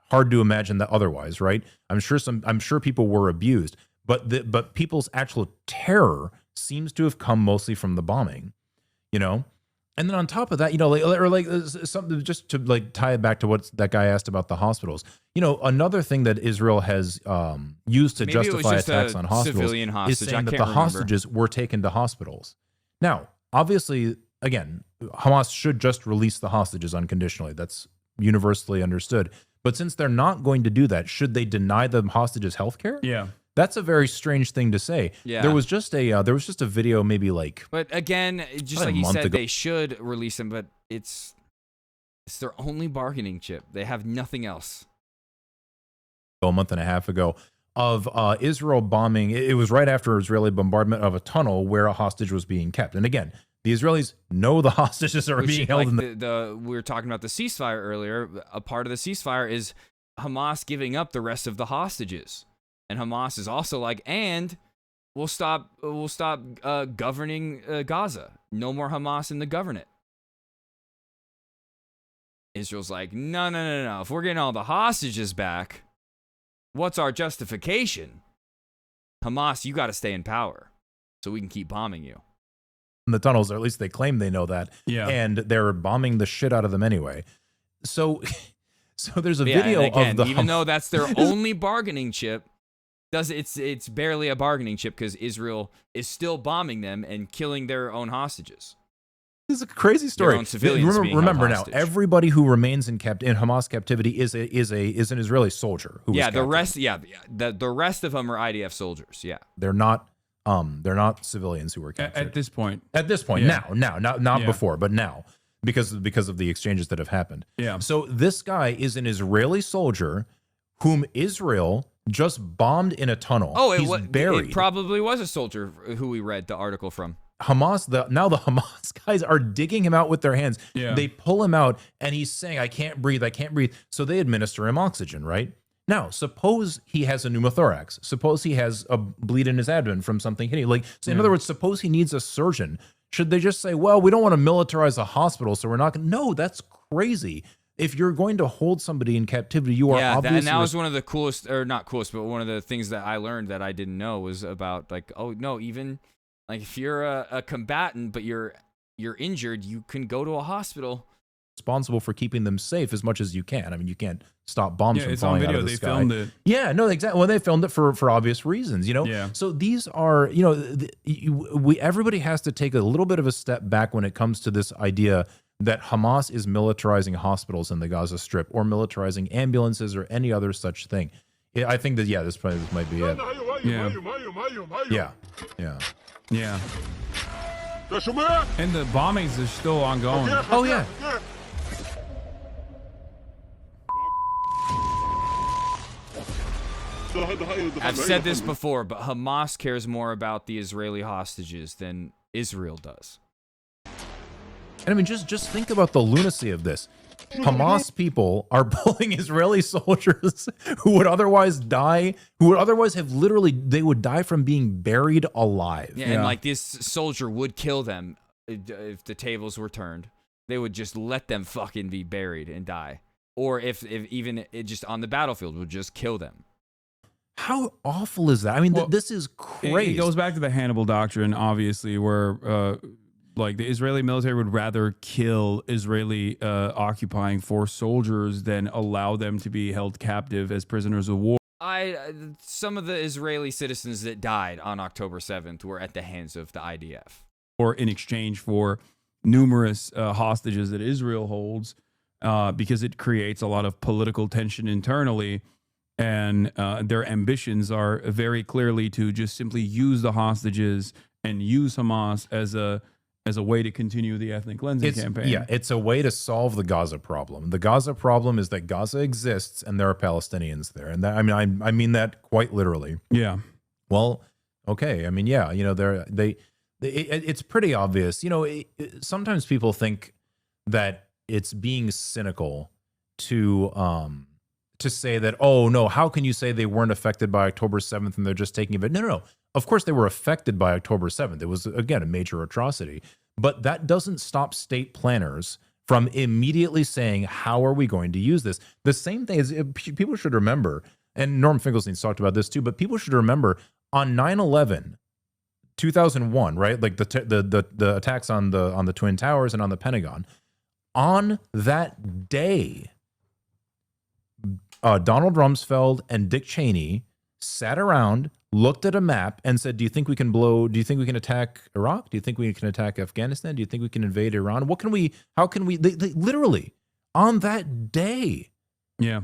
R: hard to imagine that otherwise, right? I'm sure people were abused, but people's actual terror seems to have come mostly from the bombing, And then on top of that, something just to tie it back to what that guy asked about the hospitals. Another thing that Israel has used to justify attacks on hospitals is saying that the hostages were taken to hospitals. Now, obviously, again, Hamas should just release the hostages unconditionally. That's universally understood. But since they're not going to do that, should they deny the hostages health care?
Q: Yeah.
R: That's a very strange thing to say.
A: Yeah.
R: There was just a video maybe like.
A: But again, just like you said, they should release them, but it's their only bargaining chip. They have nothing else.
R: A month and a half ago of Israel bombing. It was right after Israeli bombardment of a tunnel where a hostage was being kept. And again, the Israelis know the hostages are being held in
A: we were talking about the ceasefire earlier. A part of the ceasefire is Hamas giving up the rest of the hostages. And Hamas is also like, and we'll stop governing Gaza. No more Hamas in the government. Israel's like, no. If we're getting all the hostages back, what's our justification? Hamas, you got to stay in power so we can keep bombing you.
R: In the tunnels, or at least they claim they know that.
Q: Yeah.
R: And they're bombing the shit out of them anyway. So there's a video of the
A: even though that's their only bargaining chip, it's barely a bargaining chip because Israel is still bombing them and killing their own hostages.
R: This is a crazy story.
A: Their own civilians
R: remember now,
A: hostage.
R: everybody who remains in Hamas captivity is an Israeli soldier. Who was captured.
A: The rest of them are IDF soldiers. Yeah,
R: they're not civilians who were captured
Q: at this point.
R: At this point,
Q: Yeah.
R: now, not
Q: Yeah.
R: before, but now, because of the exchanges that have happened.
Q: Yeah.
R: So this guy is an Israeli soldier whom Israel just bombed in a tunnel.
A: Oh,
R: He's buried.
A: It probably was a soldier who we read the article from.
R: Hamas, now the Hamas guys are digging him out with their hands.
Q: Yeah.
R: They pull him out and he's saying, I can't breathe. So they administer him oxygen, right? Now, suppose he has a pneumothorax. Suppose he has a bleed in his abdomen from something hitting. In other words, suppose he needs a surgeon. Should they just say, well, we don't want to militarize a hospital, so we're not going to? No, that's crazy. If you're going to hold somebody in captivity, you are obviously...
A: and that was one of the coolest, or not coolest, but one of the things that I learned that I didn't know was about, even... Like if you're a combatant but you're injured, you can go to a hospital.
R: Responsible for keeping them safe as much as you can. I mean, you can't stop bombs from
Q: it's on
R: falling out
Q: video.
R: of the
Q: They
R: sky.
Q: filmed it.
R: Yeah, no, exactly. Well, they filmed it for obvious reasons,
Q: Yeah.
R: So these are, everybody has to take a little bit of a step back when it comes to this idea that Hamas is militarizing hospitals in the Gaza Strip or militarizing ambulances or any other such thing. Yeah, I think that this might be it. Yeah.
Q: Yeah. And the bombings are still ongoing.
R: Oh, yeah.
A: I've said this before, but Hamas cares more about the Israeli hostages than Israel does.
R: And I mean, just think about the lunacy of this. Hamas people are pulling Israeli soldiers who would otherwise die, who would otherwise have they would die from being buried alive.
A: Yeah, and like this soldier would kill them if the tables were turned. They would just let them fucking be buried and die. Or if even it just on the battlefield would just kill them.
R: How awful is that? I mean, this is crazy.
Q: It goes back to the Hannibal doctrine, obviously, where the Israeli military would rather kill Israeli occupying force soldiers than allow them to be held captive as prisoners of war.
A: Some of the Israeli citizens that died on October 7th were at the hands of the IDF.
Q: Or in exchange for numerous hostages that Israel holds, because it creates a lot of political tension internally. And their ambitions are very clearly to just simply use the hostages and use Hamas as a way to continue the ethnic cleansing campaign.
R: Yeah, it's a way to solve the Gaza problem. The Gaza problem is that Gaza exists and there are Palestinians there, and that, I mean that quite literally.
Q: Yeah.
R: Well, okay. I mean, yeah. It's pretty obvious. Sometimes people think that it's being cynical to say that, oh no, how can you say they weren't affected by October 7th and they're just taking it? No. Of course they were affected by October 7th. It was, again, a major atrocity. But that doesn't stop state planners from immediately saying, how are we going to use this? The same thing is, people should remember, and Norm Finkelstein's talked about this too, but people should remember on 9/11, 2001, right? Like the attacks on the Twin Towers and on the Pentagon. On that day, Donald Rumsfeld and Dick Cheney sat around, looked at a map, and said, do you think we can attack Iraq? Do you think we can attack Afghanistan? Do you think we can invade Iran? How can we, they literally, on that day.
Q: Yeah.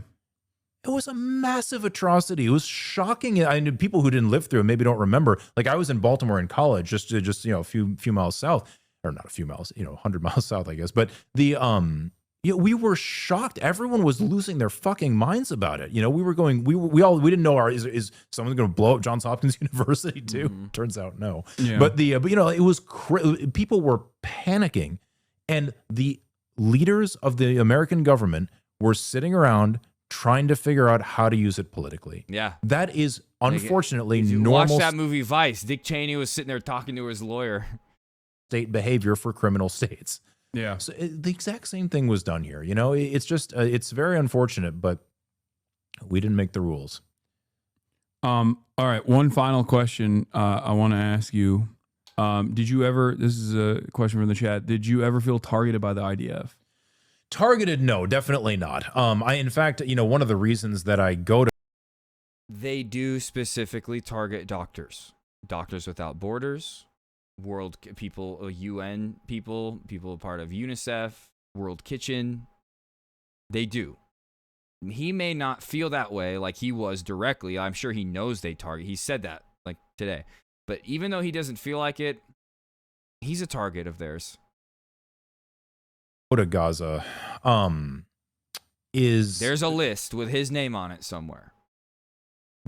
R: It was a massive atrocity. It was shocking. I knew people who didn't live through it maybe don't remember. Like I was in Baltimore in college, just a few miles south, or not a few miles, 100 miles south, I guess. But we were shocked. Everyone was losing their fucking minds about it. We were going. We didn't know. Is someone going to blow up Johns Hopkins University too? Mm-hmm. Turns out no. Yeah. But it was people were panicking, and the leaders of the American government were sitting around trying to figure out how to use it politically.
A: Yeah.
R: That is unfortunately
A: If you
R: normal
A: watch that movie Vice. Dick Cheney was sitting there talking to his lawyer.
R: state behavior for criminal states.
Q: Yeah.
R: So the exact same thing was done here. You know, it's just, it's very unfortunate, but we didn't make the rules.
Q: All right. One final question I want to ask you. Did you ever, this is a question from the chat, did you ever feel targeted by the IDF?
R: Targeted? No, definitely not. In fact, you know, one of the reasons that I go to.
A: They do specifically target doctors. Doctors Without Borders, World people, UN people, people part of UNICEF, World Kitchen. They do. He may not feel that way like he was directly. I'm sure he knows they target. He said that like today. But even though he doesn't feel like it, he's a target of theirs.
R: Go to Gaza.
A: There's a list with his name on it somewhere.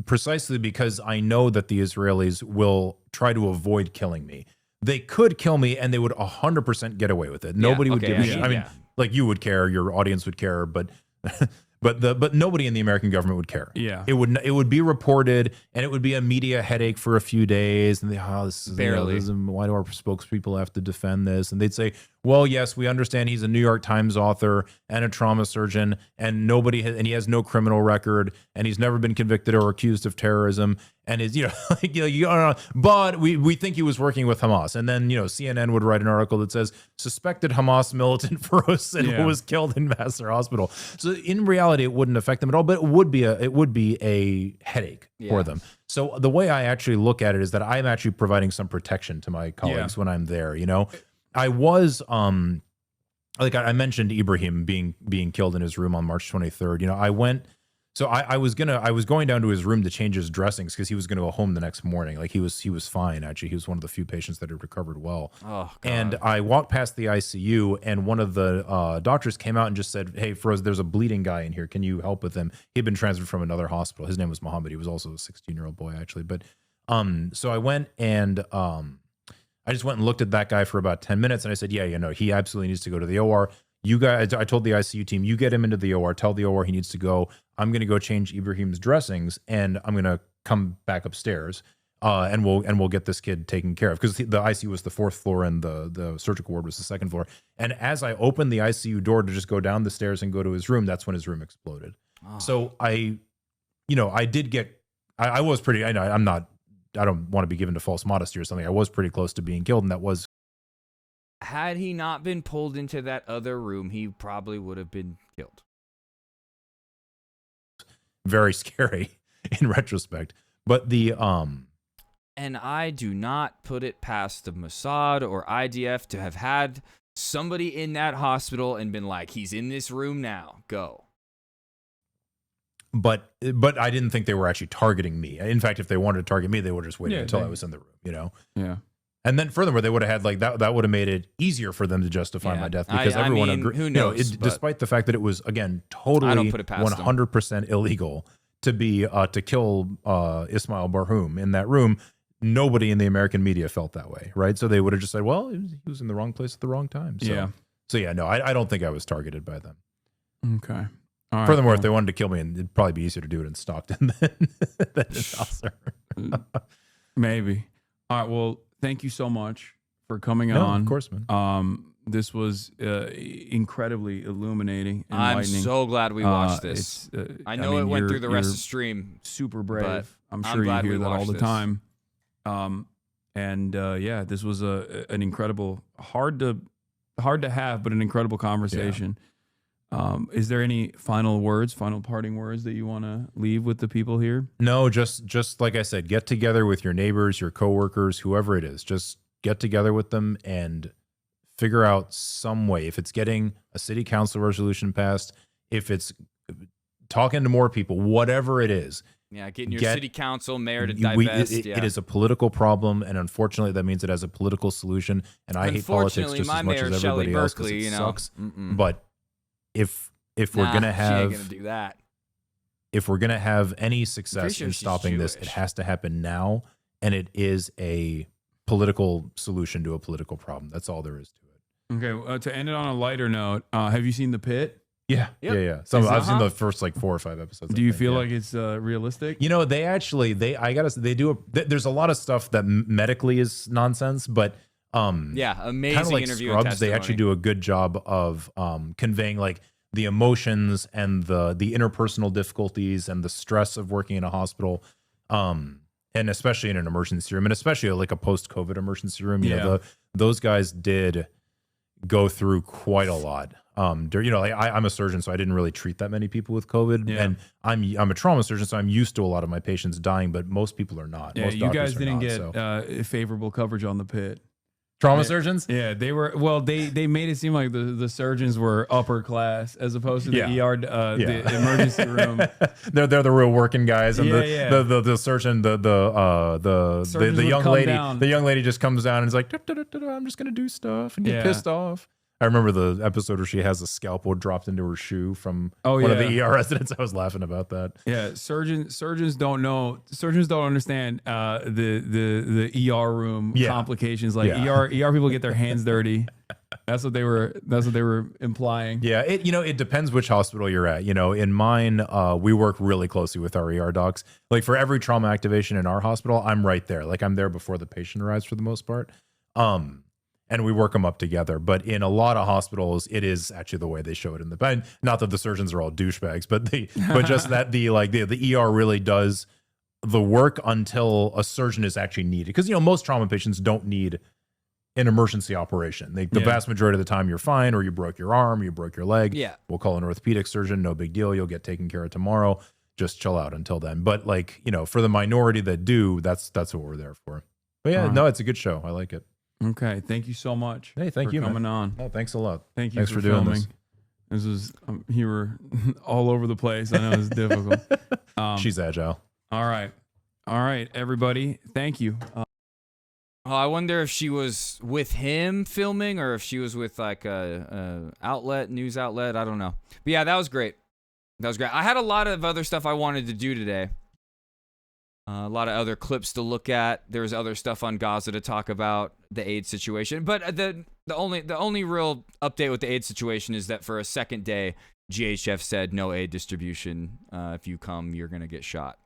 R: Precisely because I know that the Israelis will try to avoid killing me. They could kill me and they would 100% get away with it. Nobody would give a shit. I mean, like you would care, your audience would care, but but nobody in the American government would care.
Q: Yeah.
R: It would be reported and it would be a media headache for a few days. And
A: Barely.
R: Why do our spokespeople have to defend this? And they'd say, well, yes, we understand he's a New York Times author and a trauma surgeon, and and he has no criminal record, and he's never been convicted or accused of terrorism, and is but we think he was working with Hamas. And then CNN would write an article that says suspected Hamas militant Feroz was killed in Vassar Hospital. So in reality, it wouldn't affect them at all, but it would be a headache for them. So the way I actually look at it is that I'm actually providing some protection to my colleagues when I'm there. I was like I mentioned Ibrahim being killed in his room on March 23rd. I went, so I was going down to his room to change his dressings because he was going to go home the next morning. Like he was fine, actually. He was one of the few patients that had recovered well.
A: Oh, God.
R: And I walked past the ICU and one of the doctors came out and just said, "Hey, Feroz, there's a bleeding guy in here. Can you help with him?" He'd been transferred from another hospital. His name was Mohammed. He was also a 16-year-old boy, actually. But so I went and I just went and looked at that guy for about 10 minutes and I said, he absolutely needs to go to the OR. You guys, I told the ICU team, you get him into the OR, tell the OR he needs to go. I'm going to go change Ibrahim's dressings and I'm going to come back upstairs and we'll get this kid taken care of. Because the ICU was the 4th floor and the surgical ward was the 2nd floor. And as I opened the ICU door to just go down the stairs and go to his room, that's when his room exploded. Oh. So I did get, I was pretty, I don't want to be given to false modesty or something. I was pretty close to being killed, and that was.
A: Had he not been pulled into that other room, he probably would have been killed.
R: Very scary in retrospect. But
A: and I do not put it past the Mossad or IDF to have had somebody in that hospital and been like, he's in this room now, go.
R: But I didn't think they were actually targeting me. In fact, if they wanted to target me, they would have just waited until I was in the room,
Q: Yeah.
R: And then furthermore, they would have had like that would have made it easier for them to justify my death because everyone agreed.
A: Who knows?
R: Despite the fact that it was again totally 100% illegal to be to kill Ismail Barhoum in that room, nobody in the American media felt that way, right? So they would have just said, "Well, he was in the wrong place at the wrong time." So no, I don't think I was targeted by them.
Q: Okay.
R: Furthermore, if they wanted to kill me, it'd probably be easier to do it in Stockton than in Vassar.
Q: Maybe. All right. Well, thank you so much for coming on.
R: Of course, man.
Q: This was incredibly illuminating.
A: I'm so glad we watched this. I know it went through the rest of the stream.
Q: Super brave. I'm sure you hear that all the time. This was an incredible, hard to have, but an incredible conversation.
R: Yeah.
Q: Is there any final parting words that you want to leave with the people here?
R: No, just like I said, get together with your neighbors, your coworkers, whoever it is. Just get together with them and figure out some way. If it's getting a city council resolution passed, if it's talking to more people, whatever it is.
A: Yeah, getting your city council, mayor to divest.
R: It is a political problem, and unfortunately, that means it has a political solution. And I hate politics just as much as everybody else because it sucks. But if we're gonna have,
A: she ain't gonna do that.
R: If we're gonna have any success in stopping this, it has to happen now, and it is a political solution to a political problem. That's all there is to it.
Q: Okay. To end it on a lighter note, have you seen The Pit?
R: Yeah, yeah. So I've seen the first like 4 or 5 episodes.
Q: Do you feel like it's realistic?
R: You know, there's a lot of stuff that medically is nonsense, but
A: amazing
R: kind of like
A: interview
R: Scrubs,
A: and
R: they actually do a good job of conveying like the emotions and the interpersonal difficulties and the stress of working in a hospital, and especially in an emergency room, and especially like a post-COVID emergency room. You know, those guys did go through quite a lot. Like I'm a surgeon, so I didn't really treat that many people with COVID, and I'm a trauma surgeon, so I'm used to a lot of my patients dying, but most people are not.
Q: Yeah,
R: most
Q: you guys
R: doctors are
Q: didn't
R: not,
Q: get favorable coverage on the pit.
R: Trauma surgeons?
Q: Yeah, they were. Well, they made it seem like the surgeons were upper class as opposed to the ER, the emergency room.
R: They're the real working guys, and
Q: the
R: surgeon, the young lady, the young lady just comes down and is like, I'm just gonna do stuff and get pissed off. I remember the episode where she has a scalpel dropped into her shoe from one of the ER residents. I was laughing about that.
Q: Yeah, surgeons don't know. Surgeons don't understand the ER room complications. Like ER people get their hands dirty. That's what they were implying.
R: Yeah, it depends which hospital you're at. You know, in mine, we work really closely with our ER docs. Like for every trauma activation in our hospital, I'm right there. Like I'm there before the patient arrives for the most part. And we work them up together. But in a lot of hospitals, it is actually the way they show it in the bed. Not that the surgeons are all douchebags, but just that the ER really does the work until a surgeon is actually needed. Because most trauma patients don't need an emergency operation. The vast majority of the time, you're fine, or you broke your arm, you broke your leg.
A: Yeah,
R: we'll call an orthopedic surgeon. No big deal. You'll get taken care of tomorrow. Just chill out until then. But for the minority that do, that's what we're there for. But yeah, no, it's a good show. I like it.
Q: Okay, thank you so much.
R: Hey, thank
Q: for
R: you
Q: coming on.
R: Oh, thanks a lot.
Q: Thank you.
R: Thanks for
Q: filming.
R: doing this.
Q: This was you were all over the place. I know it was difficult.
R: She's agile.
Q: All right, everybody. Thank you.
A: I wonder if she was with him filming or if she was with like a news outlet. I don't know. But yeah, that was great. I had a lot of other stuff I wanted to do today. A lot of other clips to look at. There's other stuff on Gaza to talk about, the aid situation. But the only real update with the aid situation is that for a second day, GHF said no aid distribution. If you come, you're gonna get shot.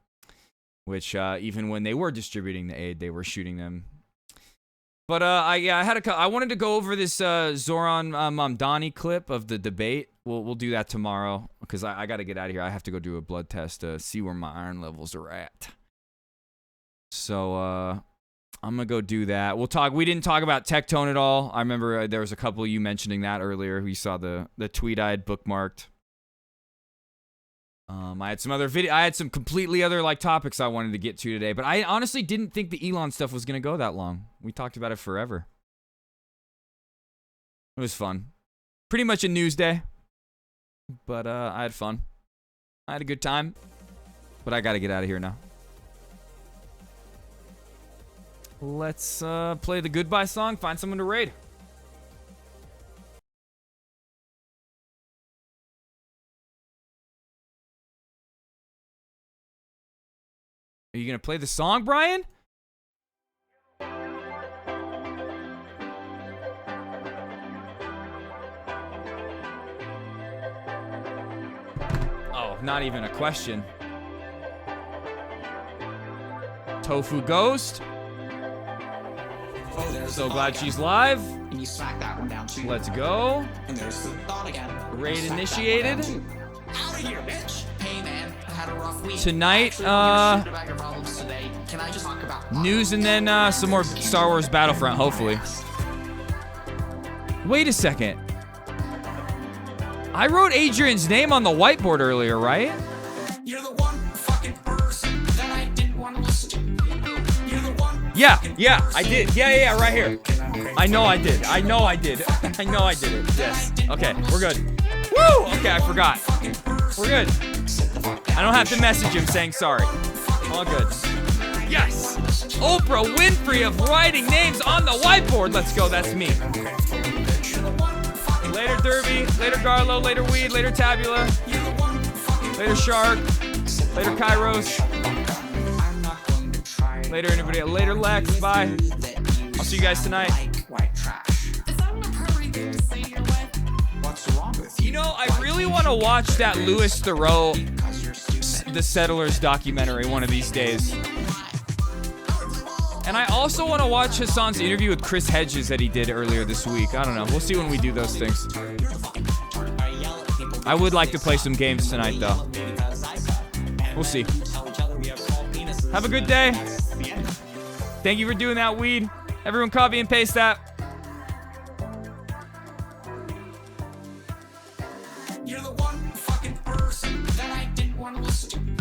A: Which even when they were distributing the aid, they were shooting them. But I wanted to go over this Zoran Mamdani clip of the debate. We'll do that tomorrow because I got to get out of here. I have to go do a blood test to see where my iron levels are at. So I'm gonna go do that. We didn't talk about Tectone at all. I remember there was a couple of you mentioning that earlier. We saw the tweet I had bookmarked. I had some other I had some completely other topics I wanted to get to today, but I honestly didn't think the Elon stuff was gonna go that long. We talked about it forever. It was fun. Pretty much a news day, but I had fun. I had a good time, but I gotta get out of here now. Let's play the goodbye song, find someone to raid. Are you going to play the song, Brian? Oh, not even a question. Tofu Ghost. So glad she's live.
U: And you smack that one down too.
A: Let's go.
U: And there's the thought again.
A: Raid initiated.
U: Out of here, bitch. Hey man, I had a rough week.
A: Tonight,
U: Can I just talk about
A: news and then some more Star Wars Battlefront, hopefully. Wait a second. I wrote Adrian's name on the whiteboard earlier, right?
U: You're the one fucking person that I didn't want to listen to. You're the one.
A: Yeah, I did. Yeah, right here. I know I did. I know I did it. Yes. Okay, we're good. Woo! Okay, I forgot. We're good. I don't have to message him saying sorry. All good. Yes! Oprah Winfrey of writing names on the whiteboard. Let's go, that's me. Later Derby, later Garlo, later Weed, later Tabula, later Shark, later Kairos, later anybody, later Lex, bye. I'll see you guys tonight.
U: What's wrong with you?
A: know, I really want to watch that Louis Theroux, The Settlers documentary one of these days. And I also want to watch Hasan's interview with Chris Hedges that he did earlier this week. I don't know. We'll see when we do those things. I would like to play some games tonight, though. We'll see. Have a good day. Thank you for doing that, Weed. Everyone copy and paste that.
U: You're the one fucking person that I didn't want to listen to.